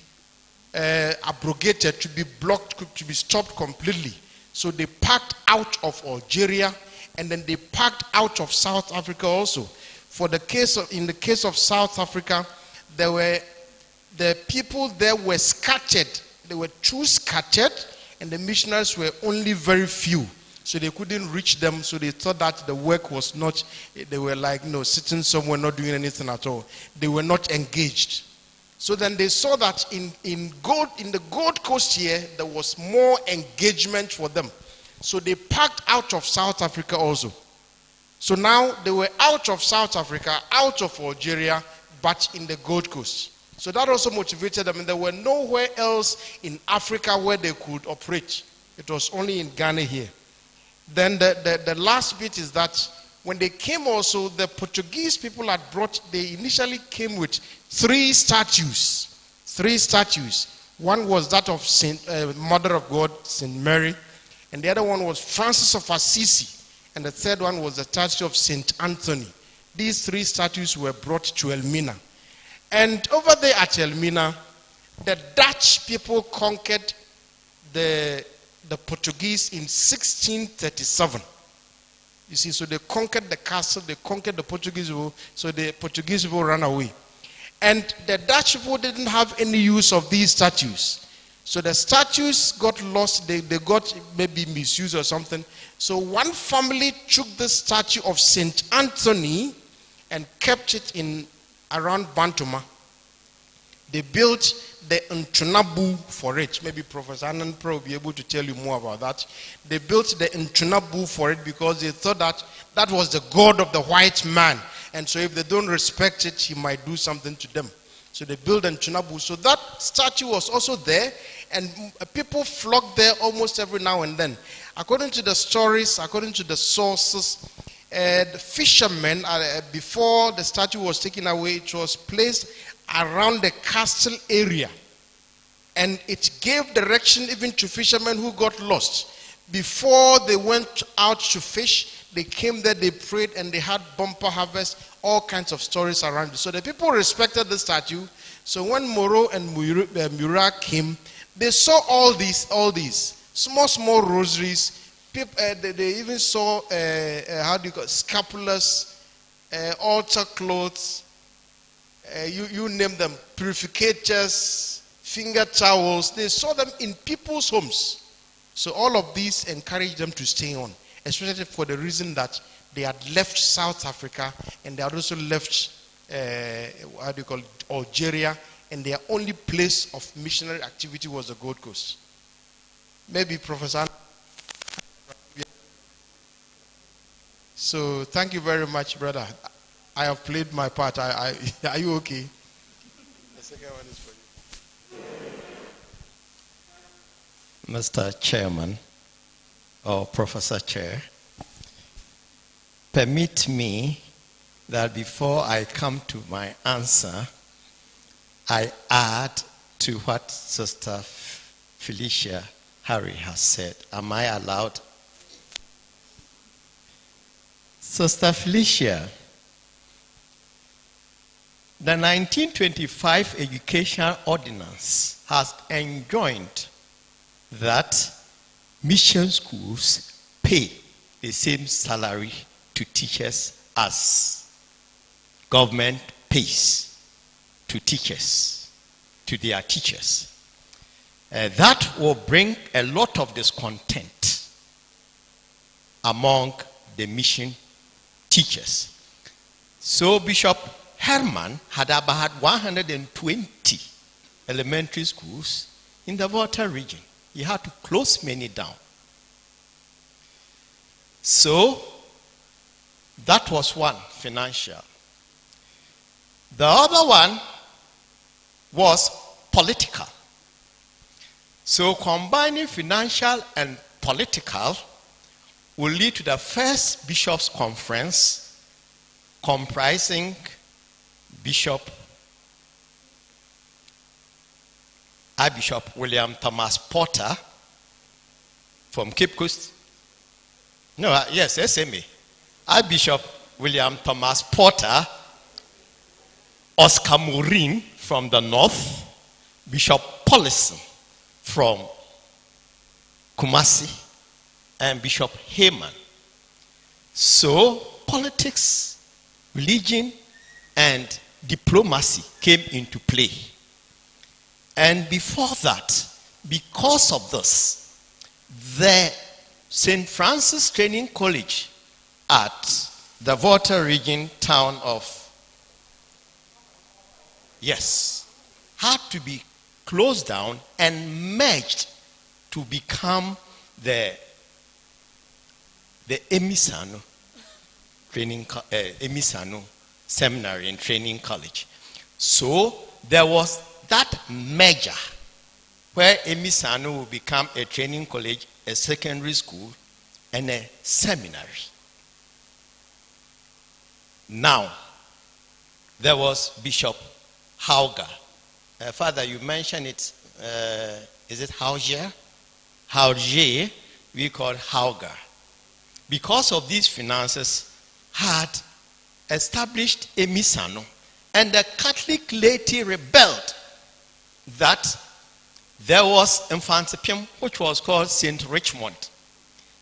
abrogated, to be blocked, to be stopped completely. So they packed out of Algeria, and then they packed out of South Africa also. In the case of South Africa, the people there were scattered. They were too scattered, and the missionaries were only very few. So they couldn't reach them, so they thought that the work was not, they were like, sitting somewhere not doing anything at all. They were not engaged. So then they saw that in the Gold Coast here, there was more engagement for them. So they packed out of South Africa also. So now they were out of South Africa, out of Algeria, but in the Gold Coast. So that also motivated them, and there were nowhere else in Africa where they could operate. It was only in Ghana here. Then the last bit is that when they came also, the Portuguese people they initially came with 3 statues. 3 statues. One was that of Mother of God, St. Mary, and the other one was Francis of Assisi, and the third one was the statue of St. Anthony. These 3 statues were brought to Elmina. And over there at Elmina, the Dutch people conquered the Portuguese in 1637. You see, so they conquered the castle, they conquered the Portuguese people, so the Portuguese people ran away. And the Dutch people didn't have any use of these statues. So the statues got lost, they got maybe misused or something. So one family took the statue of St. Anthony and kept it around Bantuma. They built the Ntunabu for it. Maybe Professor Anand will be able to tell you more about that. They built the Ntunabu for it because they thought that was the god of the white man. And so if they don't respect it, he might do something to them. So they built Ntunabu. So that statue was also there, and people flocked there almost every now and then. According to the stories, according to the sources, the fishermen, before the statue was taken away, it was placed around the castle area, and it gave direction even to fishermen who got lost. Before they went out to fish, they came there, they prayed, and they had bumper harvest, all kinds of stories around it. So the people respected the statue. So when Moro and Mura came, they saw all these small rosaries. They even saw scapulars, altar clothes, you name them, purificators, finger towels. They saw them in people's homes. So all of these encouraged them to stay on, especially for the reason that they had left South Africa, and they had also left Algeria, and their only place of missionary activity was the Gold Coast. Maybe Professor. So thank you very much, brother. I have played my part. Are you okay? The second one is for you. Mr. Chairman, or Professor Chair, permit me that before I come to my answer, I add to what Sister Felicia Harry has said. Am I allowed? Sister Felicia, the 1925 Education Ordinance has enjoined that mission schools pay the same salary to teachers as government pays to teachers, to their teachers. That will bring a lot of discontent among the mission teachers. So Bishop Herman had about 120 elementary schools in the Volta region. He had to close many down. So that was one, financial. The other one was political. So combining financial and political will lead to the first bishops' conference comprising Archbishop William Thomas Porter from Cape Coast. Yes, SMA. Archbishop William Thomas Porter, Oscar Morin from the north, Bishop Paulison from Kumasi, and Bishop Heyman. So politics, religion, and diplomacy came into play. And before that, because of this, the St. Francis Training College at the Volta region town of, had to be closed down and merged to become the Emisano Seminary and Training College. So there was that merger where Emisano will become a training college, a secondary school, and a seminary. Now, there was Bishop Hauger. Father, you mentioned it. Is it Hauger? Hauger, we call Hauger. Because of these finances, had established Emisano, and the Catholic laity rebelled that there was Infantipium, which was called St. Richmond.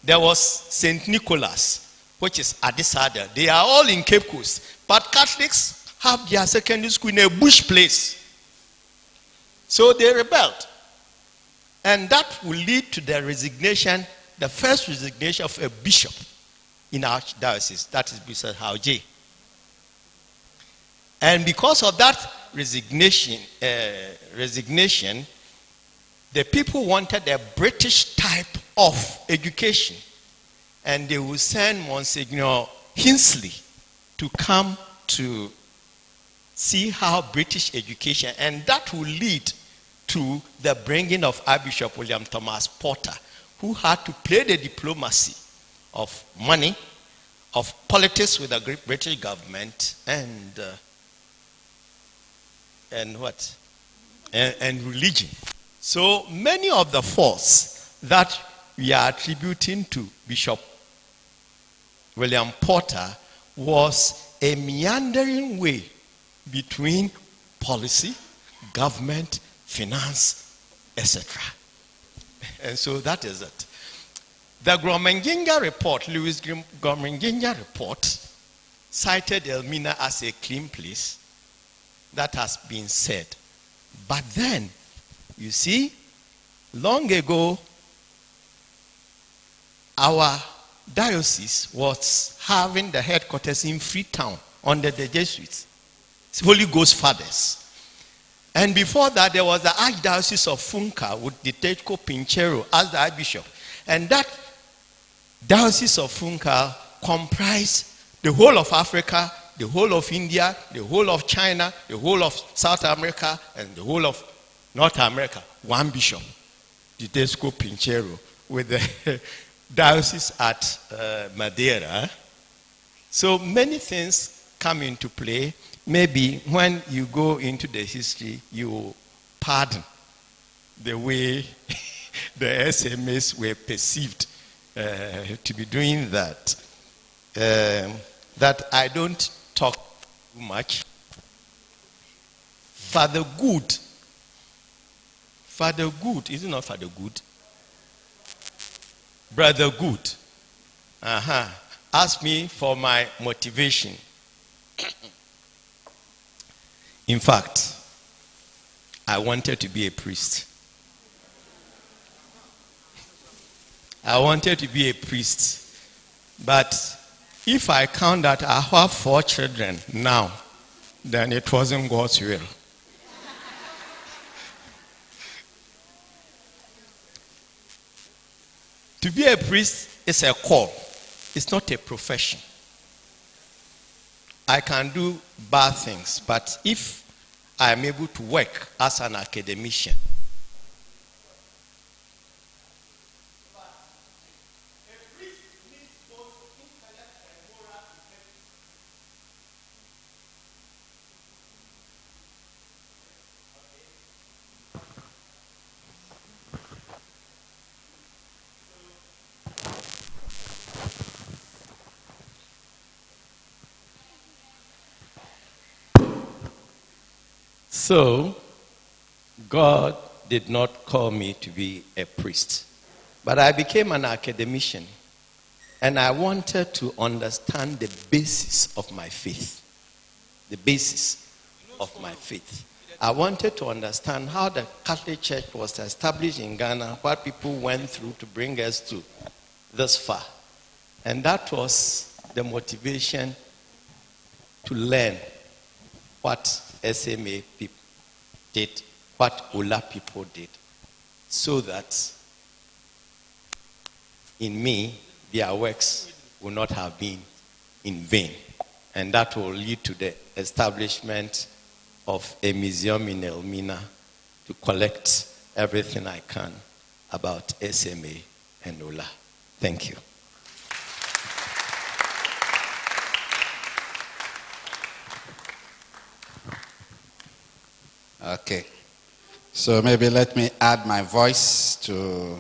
There was St. Nicholas, which is Adisada. They are all in Cape Coast. But Catholics have their secondary school in a bush place. So they rebelled. And that will lead to the resignation, the first resignation of a bishop in our diocese. That is Bishop Hauge. And because of that resignation, the people wanted a British type of education. And they will send Monsignor Hinsley to come to see how British education, and that will lead to the bringing of Archbishop William Thomas Porter, who had to play the diplomacy of money, of politics with the British government, and religion. So many of the faults that we are attributing to Bishop William Porter was a meandering way between policy, government, finance, etc. And so that is it. The Gromenginga report, Louis Gromenginga report, cited Elmina as a clean place. That has been said. But then, you see, long ago, our diocese was having the headquarters in Freetown under the Jesuits, Holy Ghost Fathers. And before that, there was the Archdiocese of Funka with the Tetko Pinchero as the Archbishop. And that Diocese of Funka comprised the whole of Africa, the whole of India, the whole of China, the whole of South America, and the whole of North America. One bishop, the Tetko Pinchero, with the diocese at Madeira. So many things come into play. Maybe when you go into the history, you pardon the way the SMAs were perceived to be doing that. That I don't talk too much. Father Good, is it not Father Good? Brother Good, asked me for my motivation. In fact, I wanted to be a priest. But if I count that I have 4 children now, then it wasn't God's will. To be a priest is a call. It's not a profession. I can do bad things, but if I am able to work as an academician, So, God did not call me to be a priest, but I became an academician, and I wanted to understand the basis of my faith. The basis of my faith. I wanted to understand how the Catholic Church was established in Ghana, what people went through to bring us to this far. And that was the motivation to learn what SMA people did, what OLA people did, so that in me, their works will not have been in vain. And that will lead to the establishment of a museum in Elmina to collect everything I can about SMA and OLA. Thank you. Okay. So maybe let me add my voice to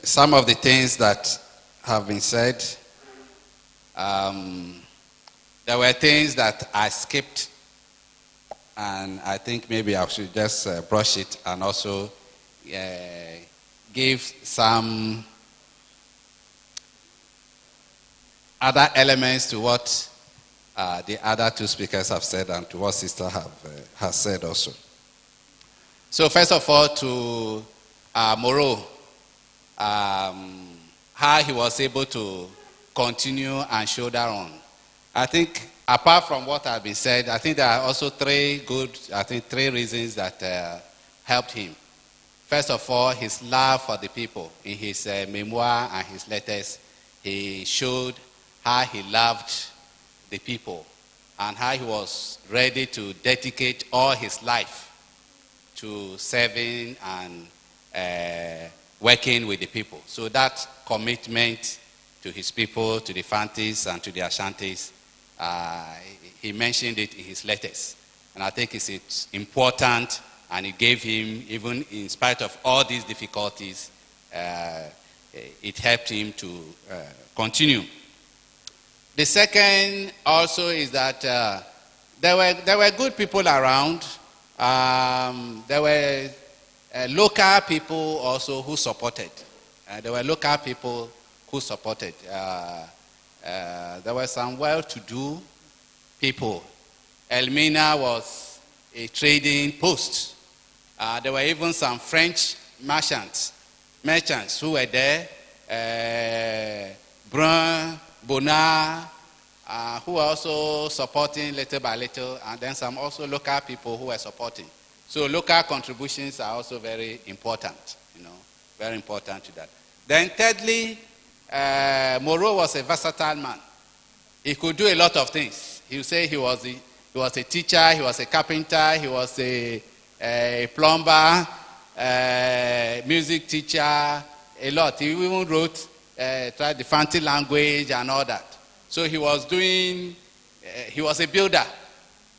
some of the things that have been said. There were things that I skipped, and I think maybe I should just brush it and also give some other elements to what the other two speakers have said and to what Sister has said also. So first of all, to Moreau, how he was able to continue and shoulder on. I think apart from what has been said, I think there are also three reasons that helped him. First of all, his love for the people. In his memoir and his letters, he showed how he loved the people and how he was ready to dedicate all his life to serving and working with the people. So that commitment to his people, to the Fantis and to the Ashantis, he mentioned it in his letters. And I think it's important, and it gave him, even in spite of all these difficulties, it helped him to continue. The second also is that there were good people around. There were local people also who supported. There were local people who supported. There were some well-to-do people. Elmina was a trading post. There were even some French merchants who were there. Brun, Bonnard, who were also supporting little by little, and then some also local people who were supporting. So local contributions are also very important, very important to that. Then thirdly, Moreau was a versatile man. He could do a lot of things. He would say he was a teacher, he was a carpenter, he was a plumber, music teacher, a lot. He even wrote, tried the fancy language and all that. So he was a builder.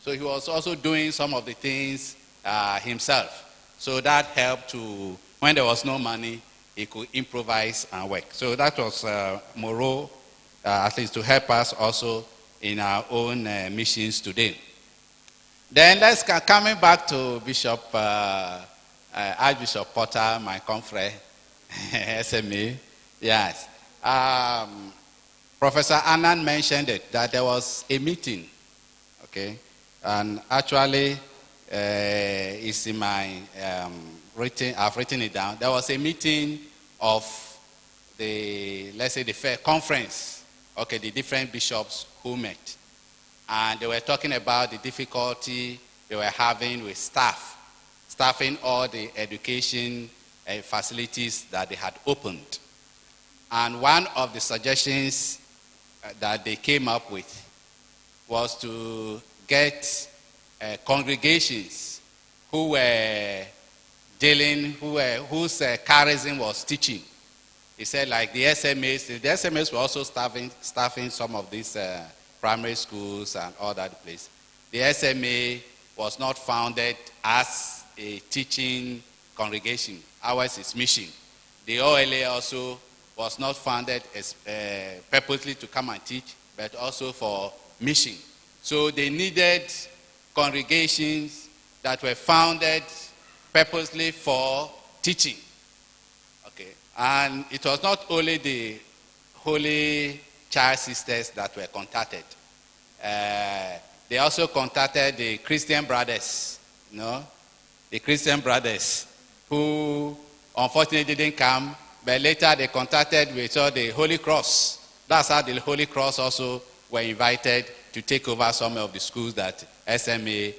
So he was also doing some of the things himself. So that helped to, when there was no money, he could improvise and work. So that was Moreau, at least to help us also in our own missions today. Then coming back to Archbishop Potter, my confrere, SMA. Yes. Professor Annan mentioned it, that there was a meeting, okay? And actually, it's in my I've written it down. There was a meeting of the conference, okay, the different bishops who met. And they were talking about the difficulty they were having with staffing all the education facilities that they had opened. And one of the suggestions that they came up with was to get congregations who were whose charism was teaching. He said, like the SMAs were also staffing some of these primary schools and all that place. The SMA was not founded as a teaching congregation. Ours is mission. The OLA also was not founded as purposely to come and teach, but also for mission. So they needed congregations that were founded purposely for teaching. Okay, and it was not only the Holy Child Sisters that were contacted. They also contacted the Christian brothers, the Christian brothers who unfortunately didn't come, but later they contacted with the Holy Cross. That's how the Holy Cross also were invited to take over some of the schools that SMA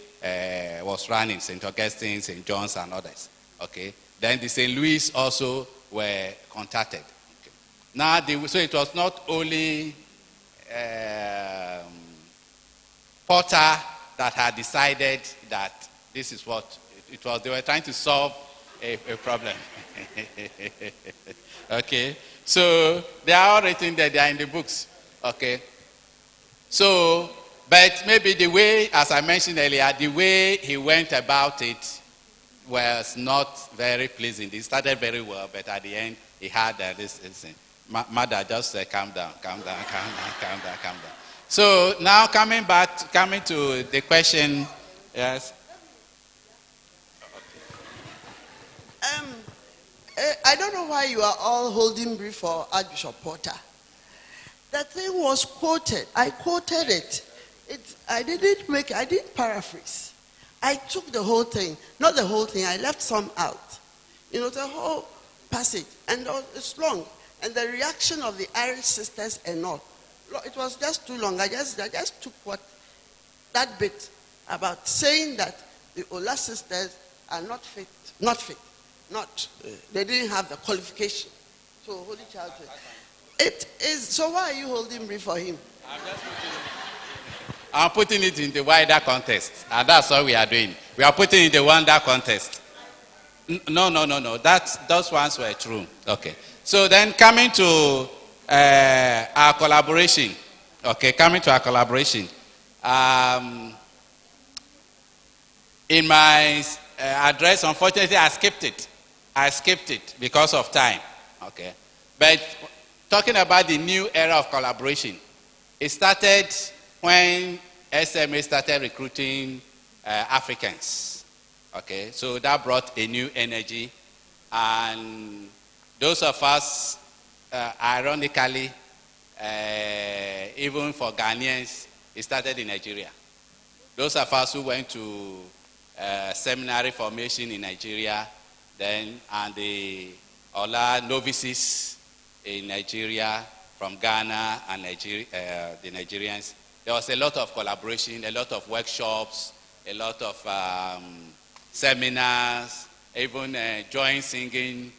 was running, St. Augustine, St. John's, and others. Okay. Then the St. Louis also were contacted. Okay. Now, so it was not only Porter that had decided that this is what it was. They were trying to solve a problem. Okay. So they are all written there. They are in the books. Okay. So, but maybe the way, as I mentioned earlier, the way he went about it was not very pleasing. He started very well, but at the end, he had this thing. Mother, just calm down. So now coming to the question, yes. I don't know why you are all holding brief for Archbishop Porter. The thing was quoted. I quoted it. I didn't paraphrase. I took the whole thing. Not the whole thing. I left some out. The whole passage. And it's long. And the reaction of the Irish sisters and all. It was just too long. I just took that bit about saying that the OLA sisters are not fit. They didn't have the qualification. So Holy Child. It is. So why are you holding brief for him? I'm putting it in the wider context, and that's what we are doing. We are putting it in the wider context. No. Those ones were true. Okay. So then coming to our collaboration. Okay, coming to our collaboration. In my address, unfortunately, I skipped it because of time. Okay. But talking about the new era of collaboration, it started when SMA started recruiting Africans. Okay, so that brought a new energy, and those of us, ironically, even for Ghanaians, it started in Nigeria. Those of us who went to seminary formation in Nigeria, then, and the OLA novices in Nigeria from Ghana and the Nigerians, there was a lot of collaboration, a lot of workshops, a lot of seminars, even joint singing,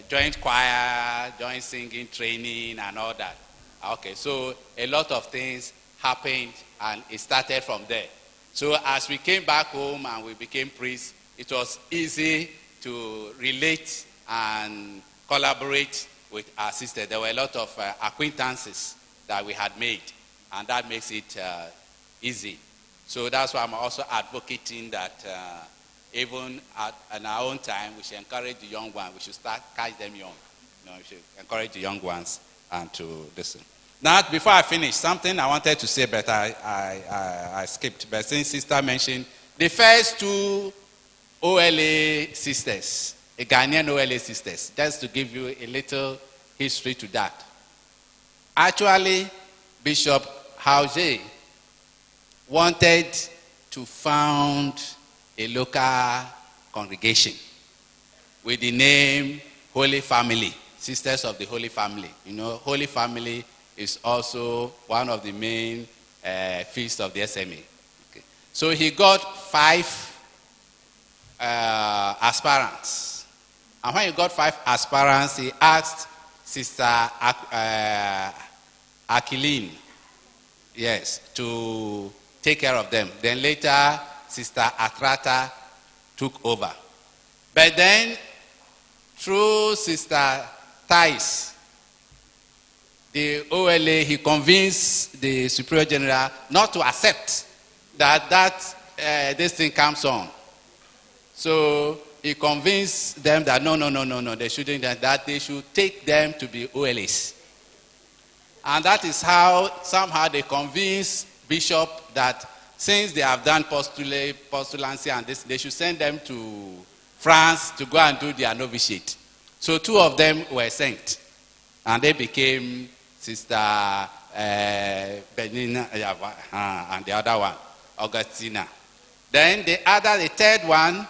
joint choir, joint singing training and all that. Okay, so a lot of things happened and it started from there. So as we came back home and we became priests, it was easy to relate and collaborate with our sisters. There were a lot of acquaintances that we had made, and that makes it easy. So that's why I'm also advocating that even in our own time, we should encourage the young ones. We should catch them young. We should encourage the young ones and to listen. Now, before I finish, something I wanted to say, but I skipped. But since Sister mentioned, the first two OLA sisters, a Ghanaian OLA sisters, just to give you a little history to that. Actually, Bishop Hauge wanted to found a local congregation with the name Holy Family, Sisters of the Holy Family. Holy Family is also one of the main feasts of the SMA. Okay. So he got 5 aspirants. And when he got 5 aspirants, he asked Sister Akiline, yes, to take care of them. Then later, Sister Atrata took over. But then, through Sister Thais, the OLA, he convinced the Superior General not to accept that this thing comes on. So he convinced them that no, they shouldn't, that they should take them to be OLAs. And that is how somehow they convinced Bishop that since they have done postulancy and this, they should send them to France to go and do their novitiate. So 2 of them were sent, and they became Sister Benina and the other one, Augustina. Then the 3rd one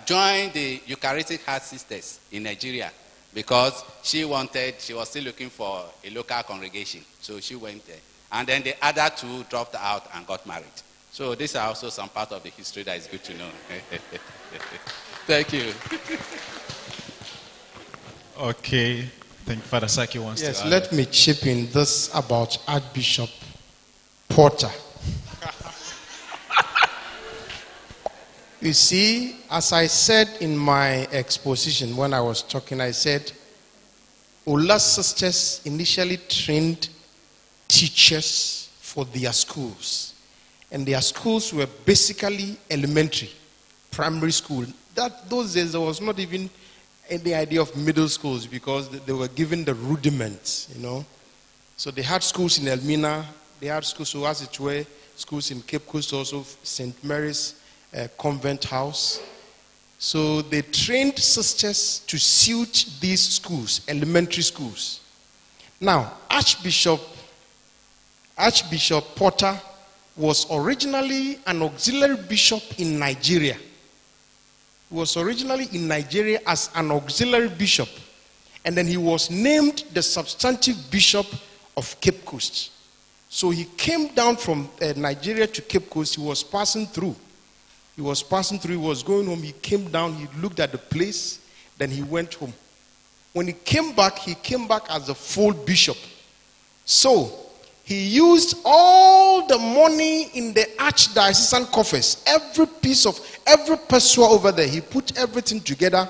joined the Eucharistic Heart Sisters in Nigeria because she was still looking for a local congregation. So she went there. And then the other 2 dropped out and got married. So these are also some part of the history that is good to know. Thank you. Okay. I think Father Saki wants to add. Yes, let me chip in this about Archbishop Porter. You see, as I said in my exposition when I was talking, I said, OLA sisters initially trained teachers for their schools. And their schools were basically elementary, primary school. Those days there was not even any idea of middle schools because they were given the rudiments, you know. So they had schools in Elmina, they had schools, so as it were, schools in Cape Coast, also St. Mary's Convent House. So they trained sisters to suit these schools, elementary schools. Now, Archbishop Porter was originally an auxiliary bishop in Nigeria. He was originally in Nigeria as an auxiliary bishop. And then he was named the substantive bishop of Cape Coast. So he came down from Nigeria to Cape Coast. He was passing through. He was going home. He came down, he looked at the place, then he went home. When he came back as a full bishop. So he used all the money in the archdiocesan coffers, every pesewa over there. He put everything together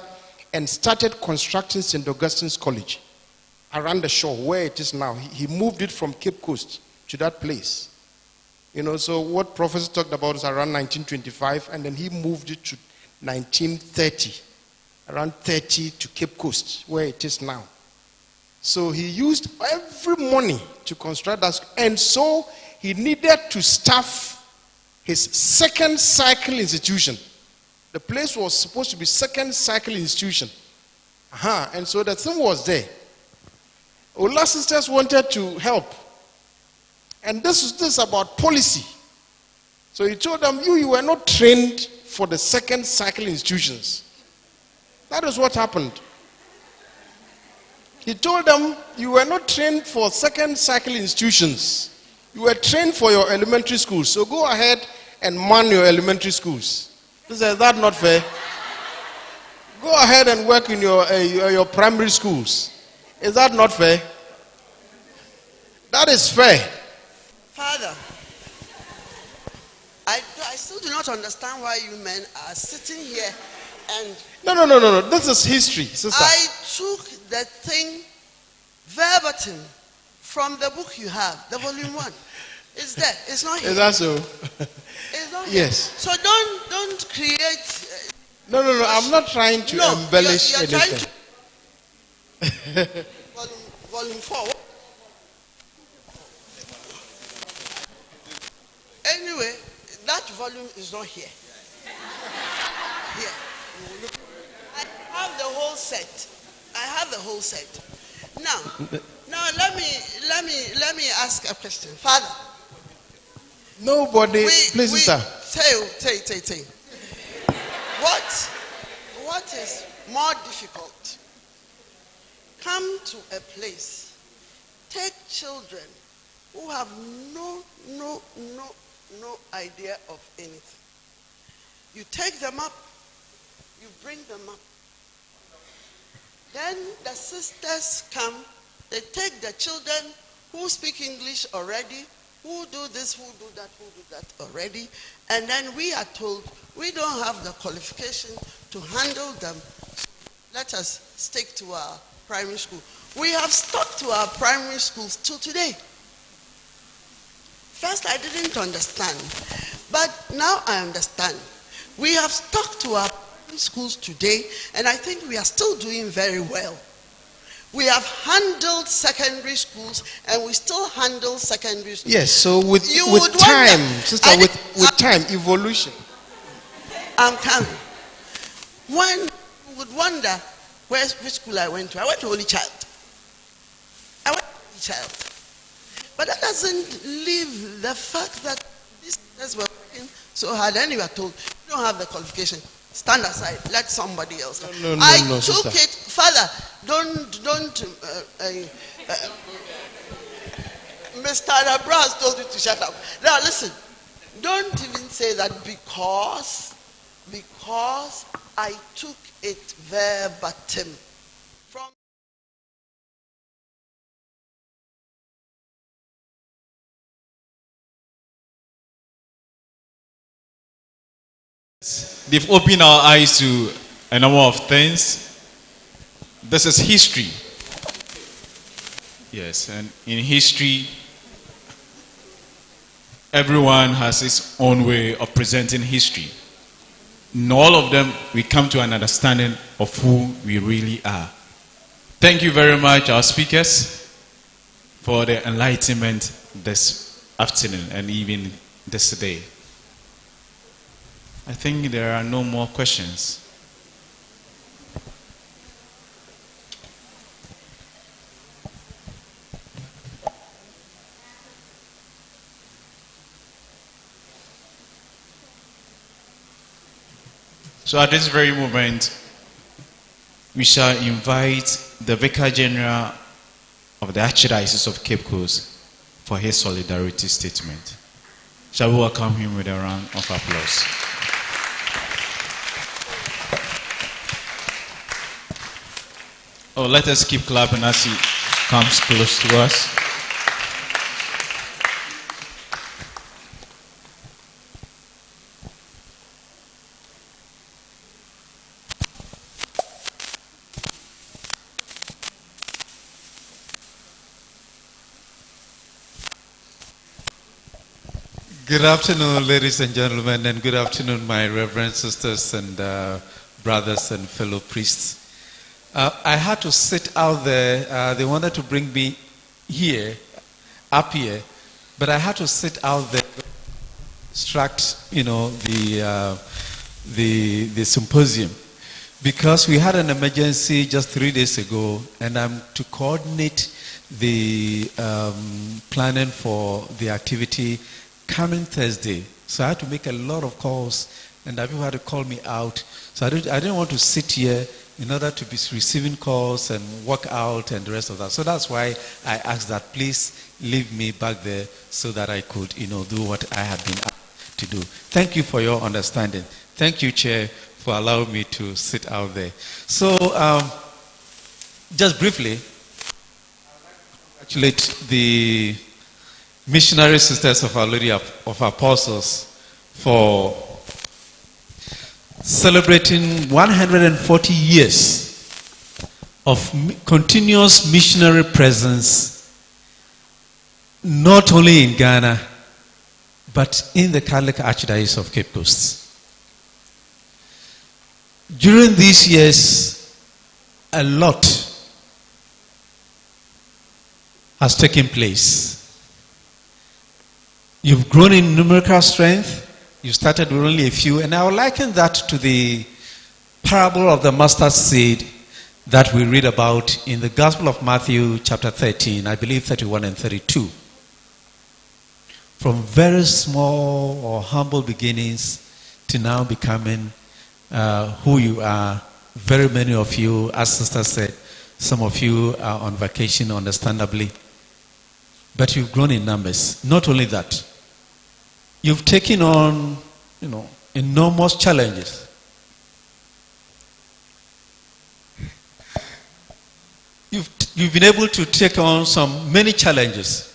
and started constructing St. Augustine's College around the shore where it is now. He moved it from Cape Coast to that place. You know, so what Professor talked about is around 1925, and then he moved it to 1930, around 30 to Cape Coast, where it is now. So he used every money to construct that, and so he needed to staff his second cycle institution. The place was supposed to be second cycle institution. And so the thing was there. OLA sisters wanted to help. And this is about policy. So he told them, you were not trained for the second cycle institutions. That is what happened. He told them, you were not trained for second cycle institutions. You were trained for your elementary schools. So go ahead and man your elementary schools. Is that not fair? Go ahead and work in your primary schools. Is that not fair? That is fair. Father, I still do not understand why you men are sitting here and... No. This is history, sister. I took the thing verbatim from the book you have, the volume 1. It's there. It's not here. Is that so? It's not here. Yes. So don't create... No. I'm not trying to embellish you're anything. Volume 4. Anyway, that volume is not here. Here. I have the whole set. Now let me ask a question. Father. Nobody, please, sister. Say. What is more difficult? Come to a place, take children who have no idea of anything. You take them up, you bring them up. Then the sisters come, they take the children who speak English already, who do this, who do that already, and then we are told we don't have the qualification to handle them. Let us stick to our primary school. We have stuck to our primary schools till today. First, I didn't understand, but now I understand. We have stuck to our schools today, and I think we are still doing very well. We have handled secondary schools and we still handle secondary schools. Yes, so with You would time, wonder- sister, I- with time, evolution. I'm coming. One would wonder which school I went to. I went to Holy Child. I went to Holy Child. But that doesn't leave the fact that these teachers were working so hard and you are told, you don't have the qualification. Stand aside. Let somebody else. No, I no, took sister. it. Father, don't. Mr. Abraham told you to shut up. Now listen. Don't even say that because I took it verbatim from. They've opened our eyes to a number of things. This is history. Yes, and in history, everyone has his own way of presenting history. In all of them, we come to an understanding of who we really are. Thank you very much, our speakers, for the enlightenment this afternoon and even this day. I think there are no more questions. So at this very moment, we shall invite the Vicar General of the Archdiocese of Cape Coast for his solidarity statement. Shall we welcome him with a round of applause? Oh, let us keep clapping as he comes close to us. Good afternoon, ladies and gentlemen, and good afternoon, my reverend sisters and brothers and fellow priests. I had to sit out there. They wanted to bring me up here, but I had to sit out there, distract, the symposium, because we had an emergency just 3 days ago, and I'm to coordinate the planning for the activity coming Thursday. So I had to make a lot of calls, and people had to call me out. So I didn't want to sit here in order to be receiving calls and walk out and the rest of that. So that's why I asked that please leave me back there so that I could, do what I had been asked to do. Thank you for your understanding. Thank you, Chair, for allowing me to sit out there. So just briefly, I congratulate the Missionary Sisters of Our Lady of Apostles for celebrating 140 years of continuous missionary presence, not only in Ghana, but in the Catholic Archdiocese of Cape Coast. During these years, a lot has taken place. You've grown in numerical strength. You started with only a few. And I would liken that to the parable of the mustard seed that we read about in the Gospel of Matthew chapter 13, I believe 31 and 32. From very small or humble beginnings to now becoming who you are. Very many of you, as Sister said, some of you are on vacation, understandably. But you've grown in numbers. Not only that, you've taken on, enormous challenges. You've been able to take on many challenges,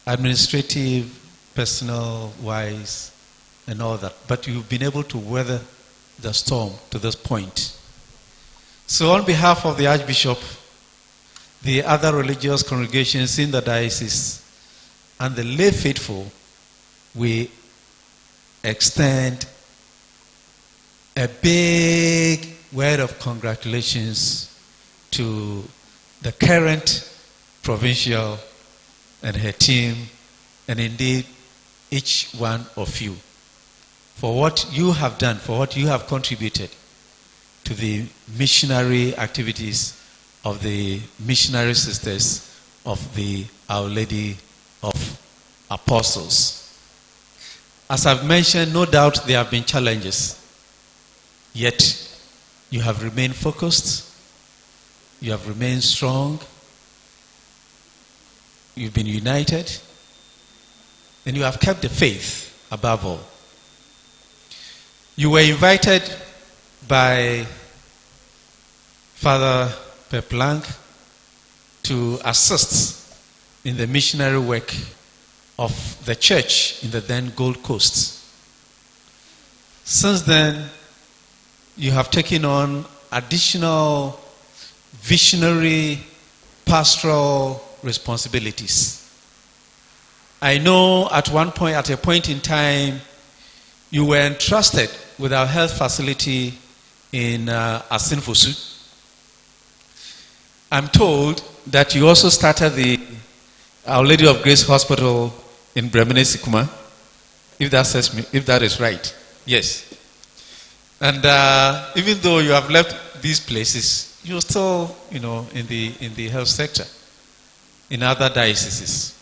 administrative, personal-wise, and all that. But you've been able to weather the storm to this point. So on behalf of the Archbishop, the other religious congregations in the diocese, and the lay faithful, we extend a big word of congratulations to the current provincial and her team, and indeed each one of you, for what you have done, for what you have contributed to the missionary activities of the missionary sisters of the Our Lady of Apostles. As I've mentioned, no doubt there have been challenges, yet you have remained focused, you have remained strong, you've been united, and you have kept the faith above all. You were invited by Father Peplang to assist in the missionary work of the church in the then Gold Coast. Since then, you have taken on additional visionary pastoral responsibilities. I know at a point in time, you were entrusted with our health facility in Asinfosu. I'm told that you also started the Our Lady of Grace Hospital in Bremene Sikuma, if that is right. Yes. And even though you have left these places, you're still, in the health sector, in other dioceses.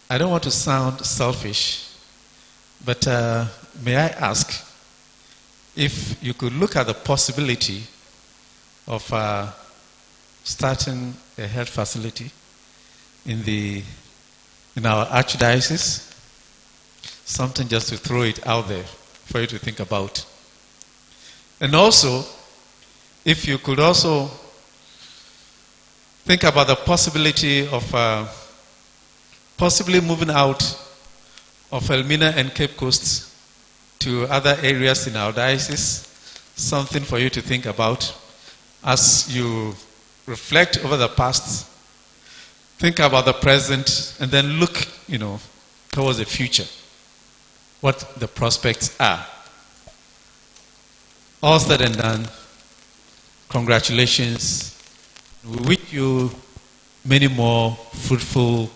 I don't want to sound selfish, but may I ask if you could look at the possibility of starting a health facility in our archdiocese, something just to throw it out there for you to think about. And also, if you could also think about the possibility of possibly moving out of Elmina and Cape Coast to other areas in our diocese, something for you to think about as you reflect over the past, think about the present, and then look, towards the future, what the prospects are. All said and done, congratulations. We wish you many more fruitful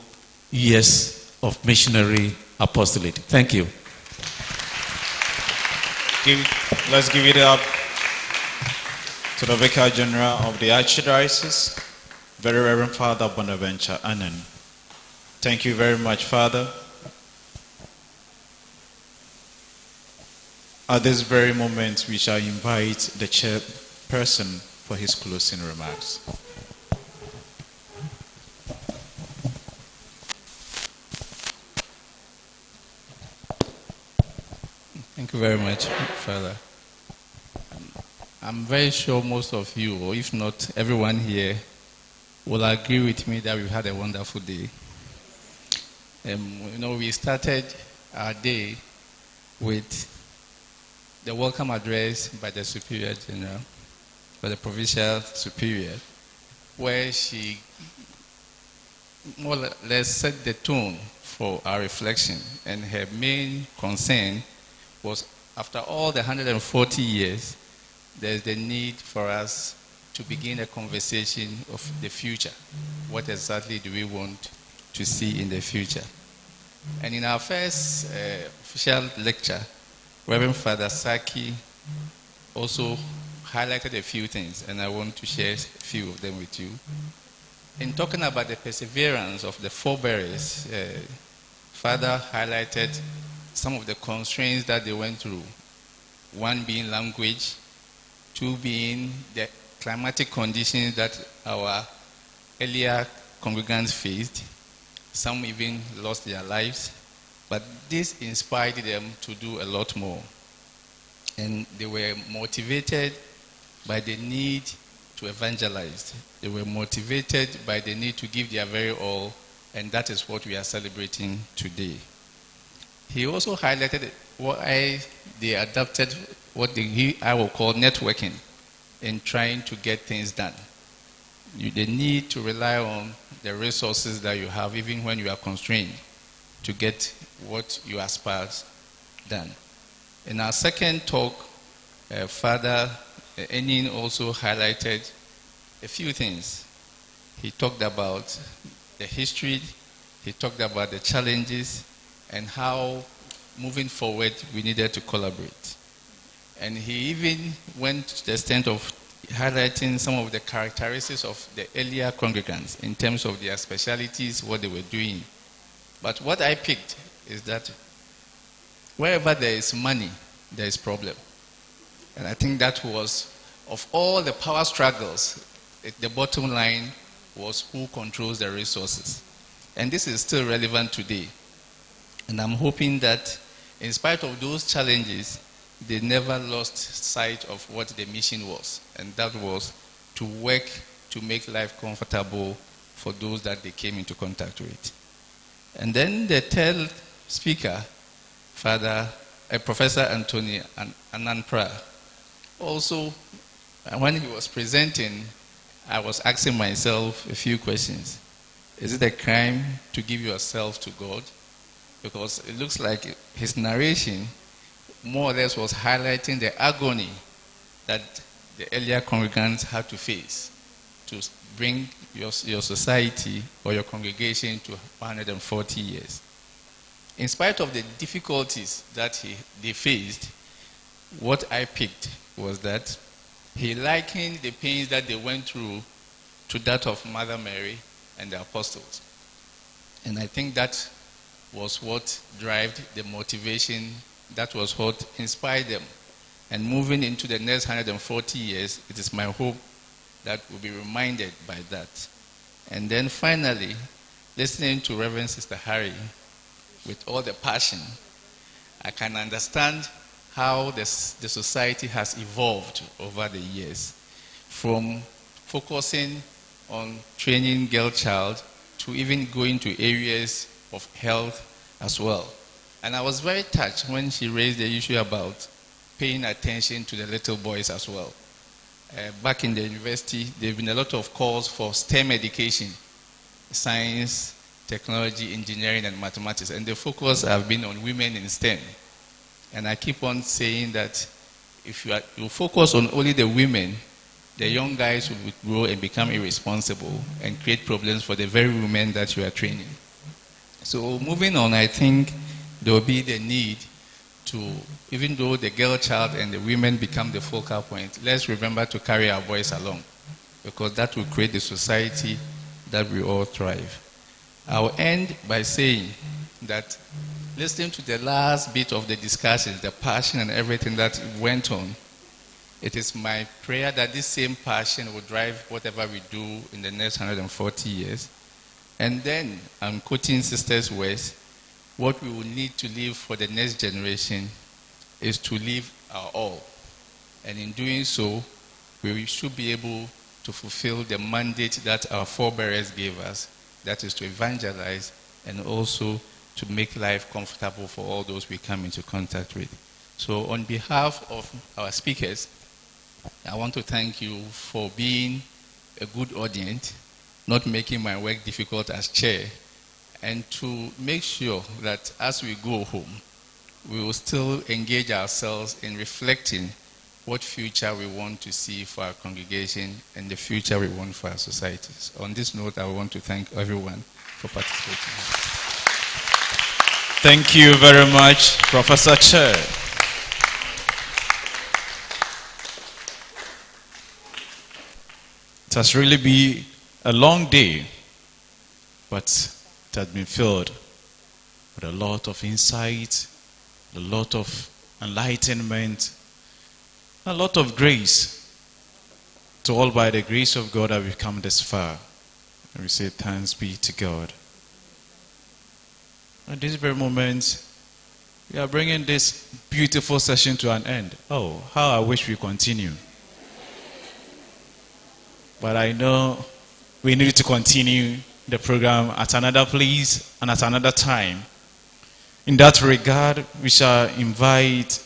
years of missionary apostolate. Thank you. Let's give it up to the Vicar General of the Archdiocese, Very Reverend Father Bonaventure Annan. Thank you very much, Father. At this very moment, we shall invite the chairperson for his closing remarks. Thank you very much, Father. I'm very sure most of you, or if not everyone here, will agree with me that we've had a wonderful day. We started our day with the welcome address by the Superior General, by the Provincial Superior, where she more or less set the tone for our reflection. And her main concern was, after all the 140 years, there's the need for us to begin a conversation of the future. What exactly do we want to see in the future? And in our first official lecture, Reverend Father Saki also highlighted a few things, and I want to share a few of them with you. In talking about the perseverance of the forebearers, Father highlighted some of the constraints that they went through. One being language, two being the climatic conditions that our earlier congregants faced. Some even lost their lives, but this inspired them to do a lot more. And they were motivated by the need to evangelize. They were motivated by the need to give their very all, and that is what we are celebrating today. He also highlighted why they adopted what I will call networking in trying to get things done. They need to rely on the resources that you have, even when you are constrained, to get what you aspire done. In our second talk, Father Enin also highlighted a few things. He talked about the history, he talked about the challenges, and how moving forward we needed to collaborate. And he even went to the extent of highlighting some of the characteristics of the earlier congregants in terms of their specialities, what they were doing. But what I picked is that wherever there is money, there is problem. And I think that was, of all the power struggles, the bottom line was who controls the resources. And this is still relevant today. And I'm hoping that in spite of those challenges, they never lost sight of what the mission was. And that was to work to make life comfortable for those that they came into contact with. And then the third speaker, Professor Anthony Ananpra, also, when he was presenting, I was asking myself a few questions. Is it a crime to give yourself to God? Because it looks like his narration more or less was highlighting the agony that the earlier congregants had to face to bring your society or your congregation to 140 years. In spite of the difficulties that they faced, what I picked was that he likened the pains that they went through to that of Mother Mary and the apostles. And I think that was what drove the motivation, that was what inspired them. And moving into the next 140 years, it is my hope that we'll be reminded by that. And then finally, listening to Reverend Sister Harry with all the passion, I can understand how the society has evolved over the years, from focusing on training girl child to even going to areas of health as well. And I was very touched when she raised the issue about paying attention to the little boys as well. Back in the university, there have been a lot of calls for STEM education, science, technology, engineering, and mathematics, and the focus have been on women in STEM. And I keep on saying that if you focus on only the women, the young guys will grow and become irresponsible and create problems for the very women that you are training. So moving on, I think there will be the need to, even though the girl child and the women become the focal point, let's remember to carry our boys along, because that will create the society that we all thrive. I'll end by saying that listening to the last bit of the discussion, the passion and everything that went on, it is my prayer that this same passion will drive whatever we do in the next 140 years. And then, I'm quoting Sister's words, what we will need to leave for the next generation is to leave our all. And in doing so, we should be able to fulfill the mandate that our forebears gave us, that is to evangelize and also to make life comfortable for all those we come into contact with. So on behalf of our speakers, I want to thank you for being a good audience, not making my work difficult as chair, and to make sure that as we go home, we will still engage ourselves in reflecting what future we want to see for our congregation and the future we want for our societies. On this note, I want to thank everyone for participating. Thank you very much, Professor Chair. It has really been a long day, but it has been filled with a lot of insight, a lot of enlightenment, a lot of grace. To all by the grace of God have we come this far. And we say thanks be to God. At this very moment, we are bringing this beautiful session to an end. Oh, how I wish we continue. But I know we need to continue the program at another place and at another time. In that regard, we shall invite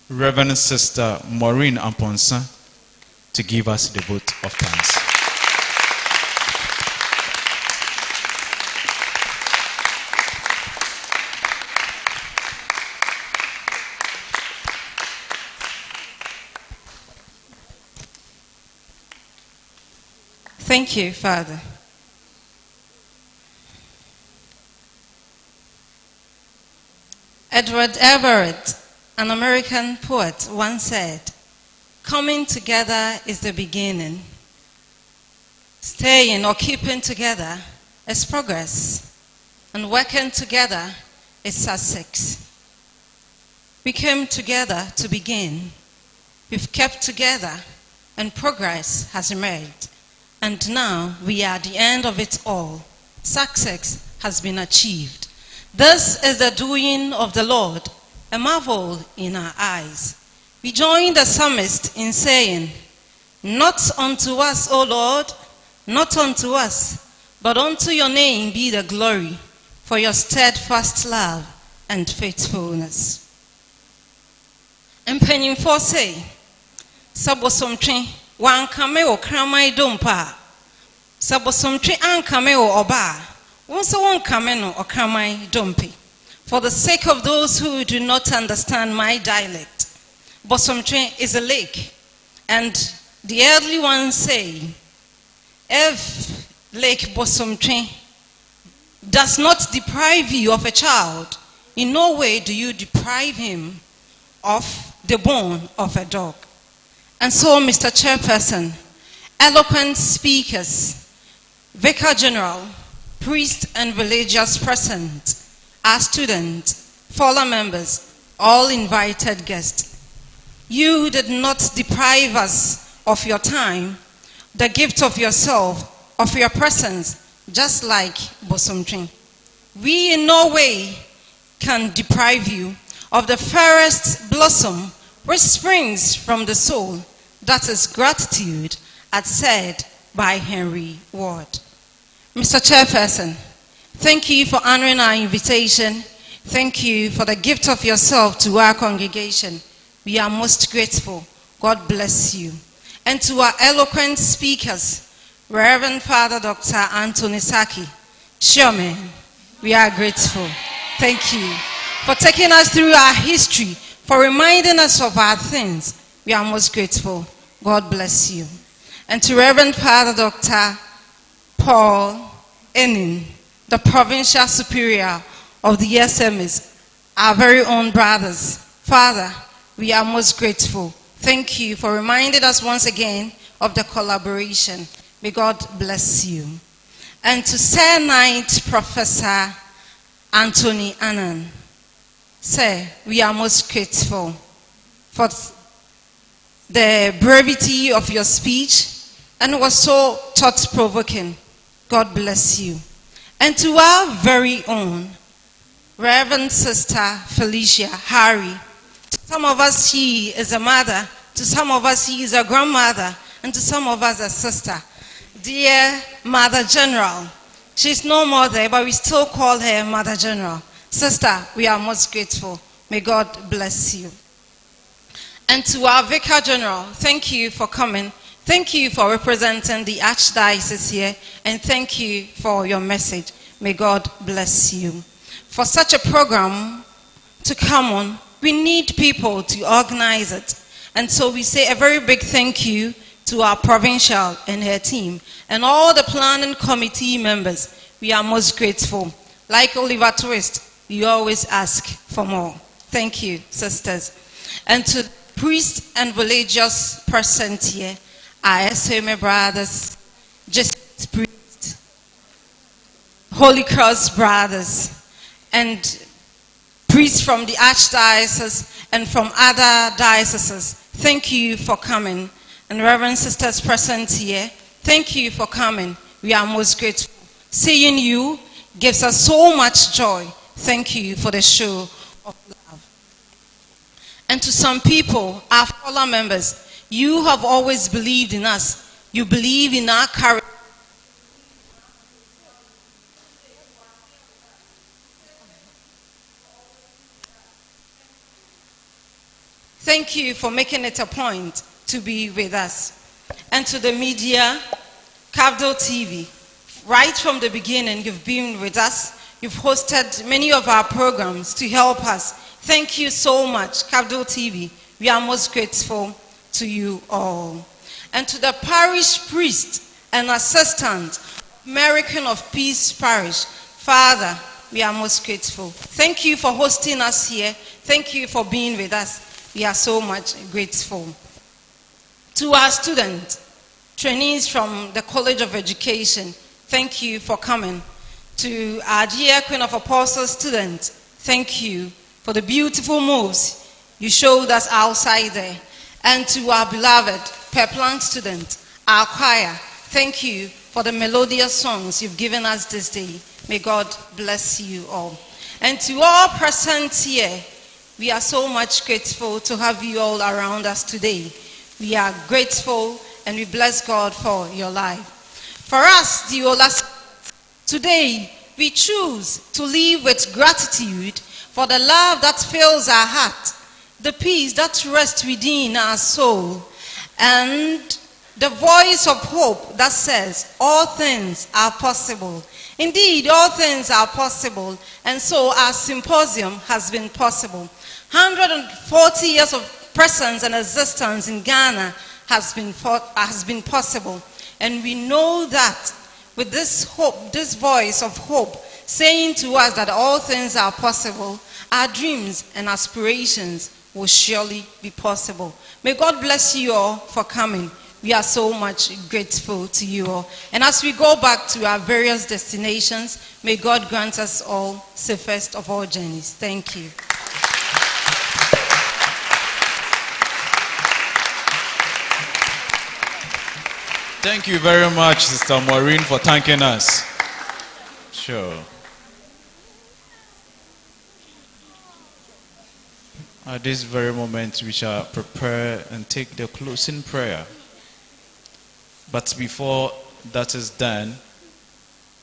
Reverend Sister Maureen Amponsa to give us the vote of thanks. Thank you, Father. Edward Everett, an American poet, once said, "Coming together is the beginning. Staying or keeping together is progress. And working together is success." We came together to begin. We've kept together and progress has emerged. And now we are at the end of it all. Success has been achieved. This is the doing of the Lord, a marvel in our eyes. We join the psalmist in saying, "Not unto us, O Lord, not unto us, but unto your name be the glory for your steadfast love and faithfulness." Mpanyimfo say, "Sabosomtwe wankame o kramai dompa. Sabosomtwe ankame o oba. Wonso wonkame no okramai dompe." For the sake of those who do not understand my dialect, Bosomtwe is a lake, and the elderly ones say, if Lake Bosomtwe does not deprive you of a child, in no way do you deprive him of the bone of a dog. And so, Mr. Chairperson, eloquent speakers, Vicar General, priests and religious present, our students, fellow members, all invited guests, you did not deprive us of your time, the gift of yourself, of your presence, just like Bosomtwe. We in no way can deprive you of the fairest blossom which springs from the soul, that is gratitude, as said by Henry Ward. Mr. Chairperson, thank you for honoring our invitation. Thank you for the gift of yourself to our congregation. We are most grateful. God bless you. And to our eloquent speakers, Reverend Father Dr. Anthony Saki, Chairman, we are grateful. Thank you for taking us through our history, for reminding us of our things. We are most grateful. God bless you. And to Reverend Father Dr. Paul Enin, the Provincial Superior of the SMs, our very own brothers. Father, we are most grateful. Thank you for reminding us once again of the collaboration. May God bless you. And to Sir Knight Professor Anthony Annan, Sir, we are most grateful for the brevity of your speech, and it was so thought-provoking. God bless you. And to our very own Reverend Sister Felicia Harry, to some of us she is a mother, to some of us she is a grandmother, and to some of us a sister. Dear Mother General, she's no more there, but we still call her Mother General. Sister, we are most grateful. May God bless you. And to our Vicar General, thank you for coming. Thank you for representing the Archdiocese here, and thank you for your message. May God bless you. For such a program to come on, we need people to organize it. And so we say a very big thank you to our provincial and her team, and all the planning committee members. We are most grateful. Like Oliver Twist, you always ask for more. Thank you, sisters. And to priests and religious present here, our SMA brothers, just priests, Holy Cross brothers, and priests from the Archdiocese and from other dioceses, thank you for coming. And Reverend sisters present here, thank you for coming. We are most grateful. Seeing you gives us so much joy. Thank you for the show of love. And to some people, our fellow members, you have always believed in us. You believe in our courage. Thank you for making it a point to be with us. And to the media, Capital TV, right from the beginning, you've been with us. You've hosted many of our programs to help us. Thank you so much, Capital TV. We are most grateful to you all. And to the parish priest and assistant, American of Peace Parish. Father, we are most grateful. Thank you for hosting us here. Thank you for being with us. We are so much grateful. To our students, trainees from the College of Education, thank you for coming. To our dear Queen of Apostles students, thank you for the beautiful moves you showed us outside there. And to our beloved Peplant students, our choir, thank you for the melodious songs you've given us this day. May God bless you all. And to all present here, we are so much grateful to have you all around us today. We are grateful and we bless God for your life. For us, the OLA, today we choose to live with gratitude for the love that fills our heart, the peace that rests within our soul, and the voice of hope that says all things are possible. Indeed, all things are possible, and so our symposium has been possible. 140 years of presence and existence in Ghana has been possible, and we know that with this hope, this voice of hope saying to us that all things are possible, our dreams and aspirations will surely be possible. May God bless you all for coming. We are so much grateful to you all. And as we go back to our various destinations, may God grant us all safest of all journeys. Thank you. Thank you very much, Sister Maureen, for thanking us. Sure. At this very moment, we shall prepare and take the closing prayer. But before that is done,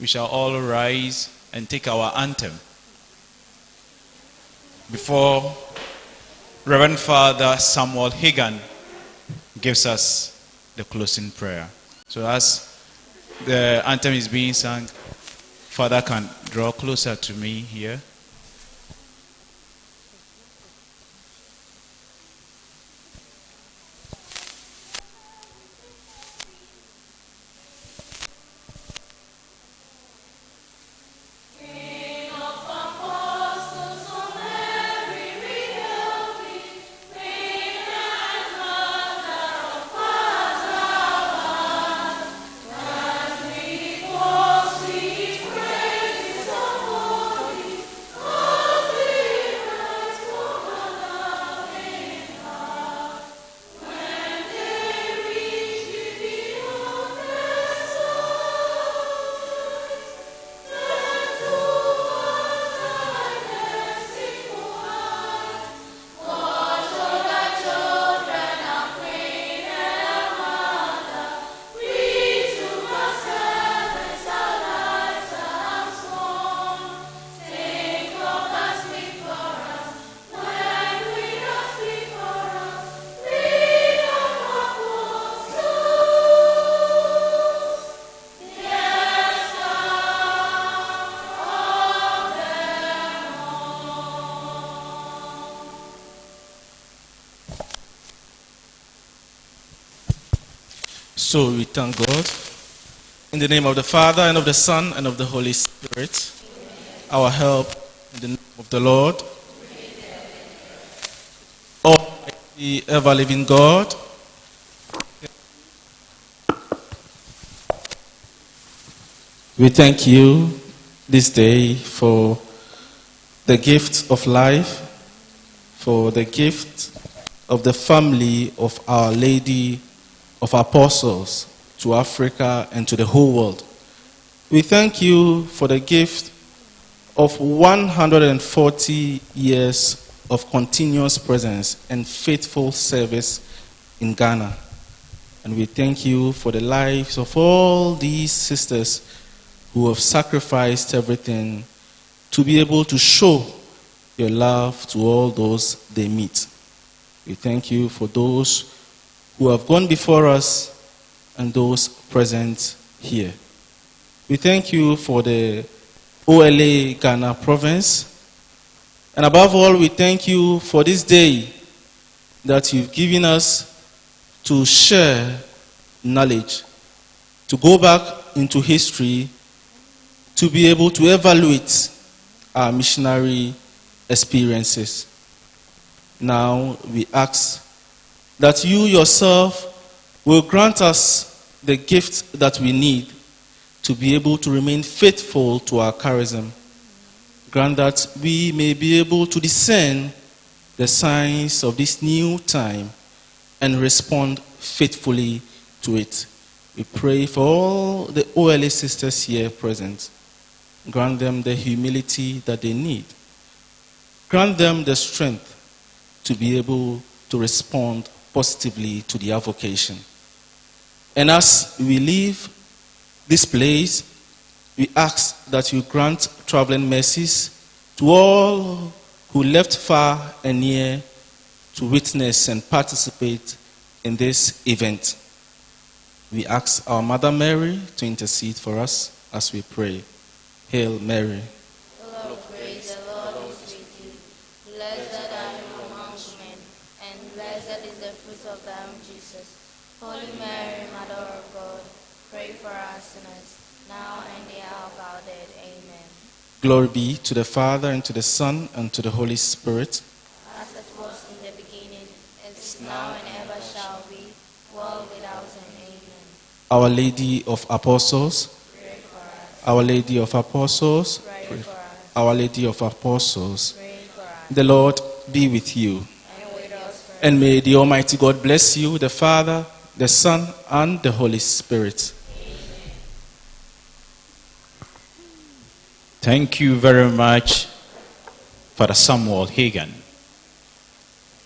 we shall all rise and take our anthem. Before Reverend Father Samuel Hagan gives us the closing prayer. So as the anthem is being sung, Father can draw closer to me here. So we thank God. In the name of the Father, and of the Son, and of the Holy Spirit, our help in the name of the Lord. Almighty, ever-living God, we thank you this day for the gift of life, for the gift of the family of Our Lady of Apostles to Africa and to the whole world. We thank you for the gift of 140 years of continuous presence and faithful service in Ghana. And we thank you for the lives of all these sisters who have sacrificed everything to be able to show your love to all those they meet. We thank you for those who have gone before us and those present here. We thank you for the OLA Ghana province. And above all, we thank you for this day that you've given us to share knowledge, to go back into history to be able to evaluate our missionary experiences. Now we ask that you yourself will grant us the gift that we need to be able to remain faithful to our charism. Grant that we may be able to discern the signs of this new time and respond faithfully to it. We pray for all the OLA sisters here present. Grant them the humility that they need. Grant them the strength to be able to respond positively to their vocation. And as we leave this place, we ask that you grant traveling mercies to all who left far and near to witness and participate in this event. We ask our Mother Mary to intercede for us as we pray. Hail Mary. Full of grace, the Lord is with you. Blessed are you among women, and blessed is the fruit of thy womb, Jesus. Holy Mary, Mother of God, pray for us sinners, now and the hour of our death. Amen. Glory be to the Father, and to the Son, and to the Holy Spirit. As it was in the beginning, is now and ever shall be, world without end. Amen. Our Lady of Apostles, Pray for us. Our Lady of Apostles, Pray for us. Our Lady of Apostles, Pray for us. the Lord be with you. And with us forever. And may the Almighty God bless you, the Father, the Son, and the Holy Spirit. Thank you very much, Father Samuel Hagan.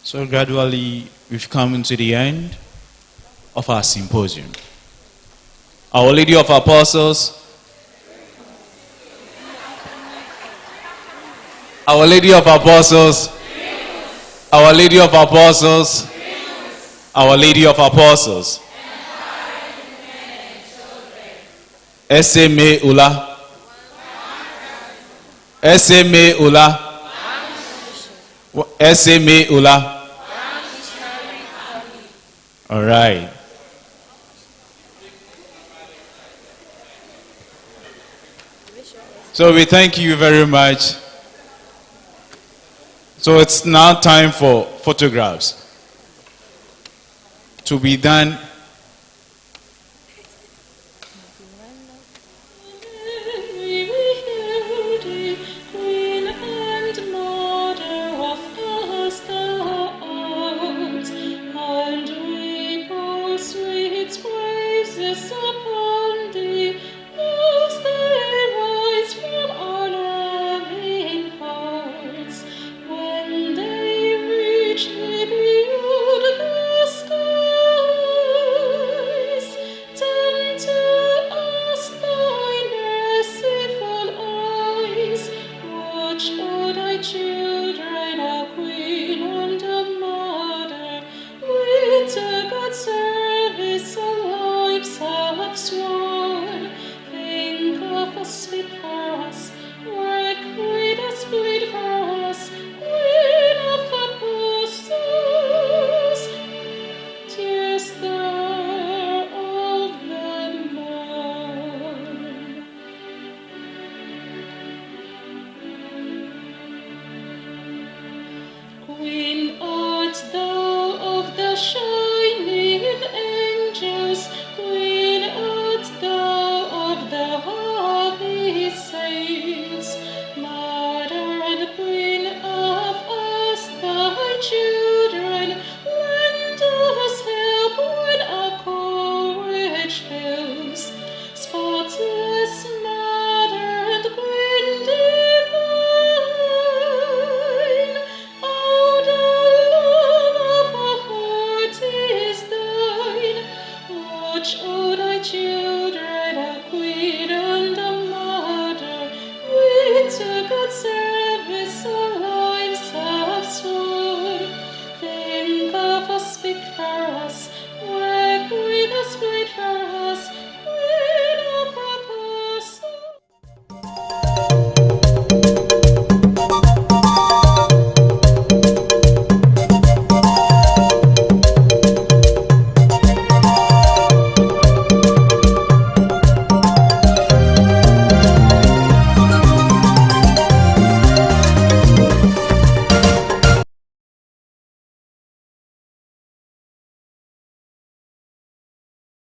So gradually, we've come to the end of our symposium. Our Lady of Apostles, Our Lady of Apostles, Our Lady of Apostles, Our Lady of Apostles, SMA Ula. SMA Ula. SMA Ula. All right. So we thank you very much. So it's now time for photographs to be done. Queen and Mother of us thou art, and we pour sweet praises upon thee, as they rise from our loving hearts, when they reach thee beyond the skies. Turn to us thy merciful eyes, watch o'er thy children, a queen and a mother, with God's service our lives have sworn. Think of us, speak for us, work with us, plead for us, Queen of Apostles, dear star of the morn. Queen art thou of the shining angels, Queen art thou of the holy saints, Mother and Queen of us thy children, lend us help when our courage fails. Spotless Mother and Queen divine, all the love of our heart is thine. Watch o'er thy children, a Queen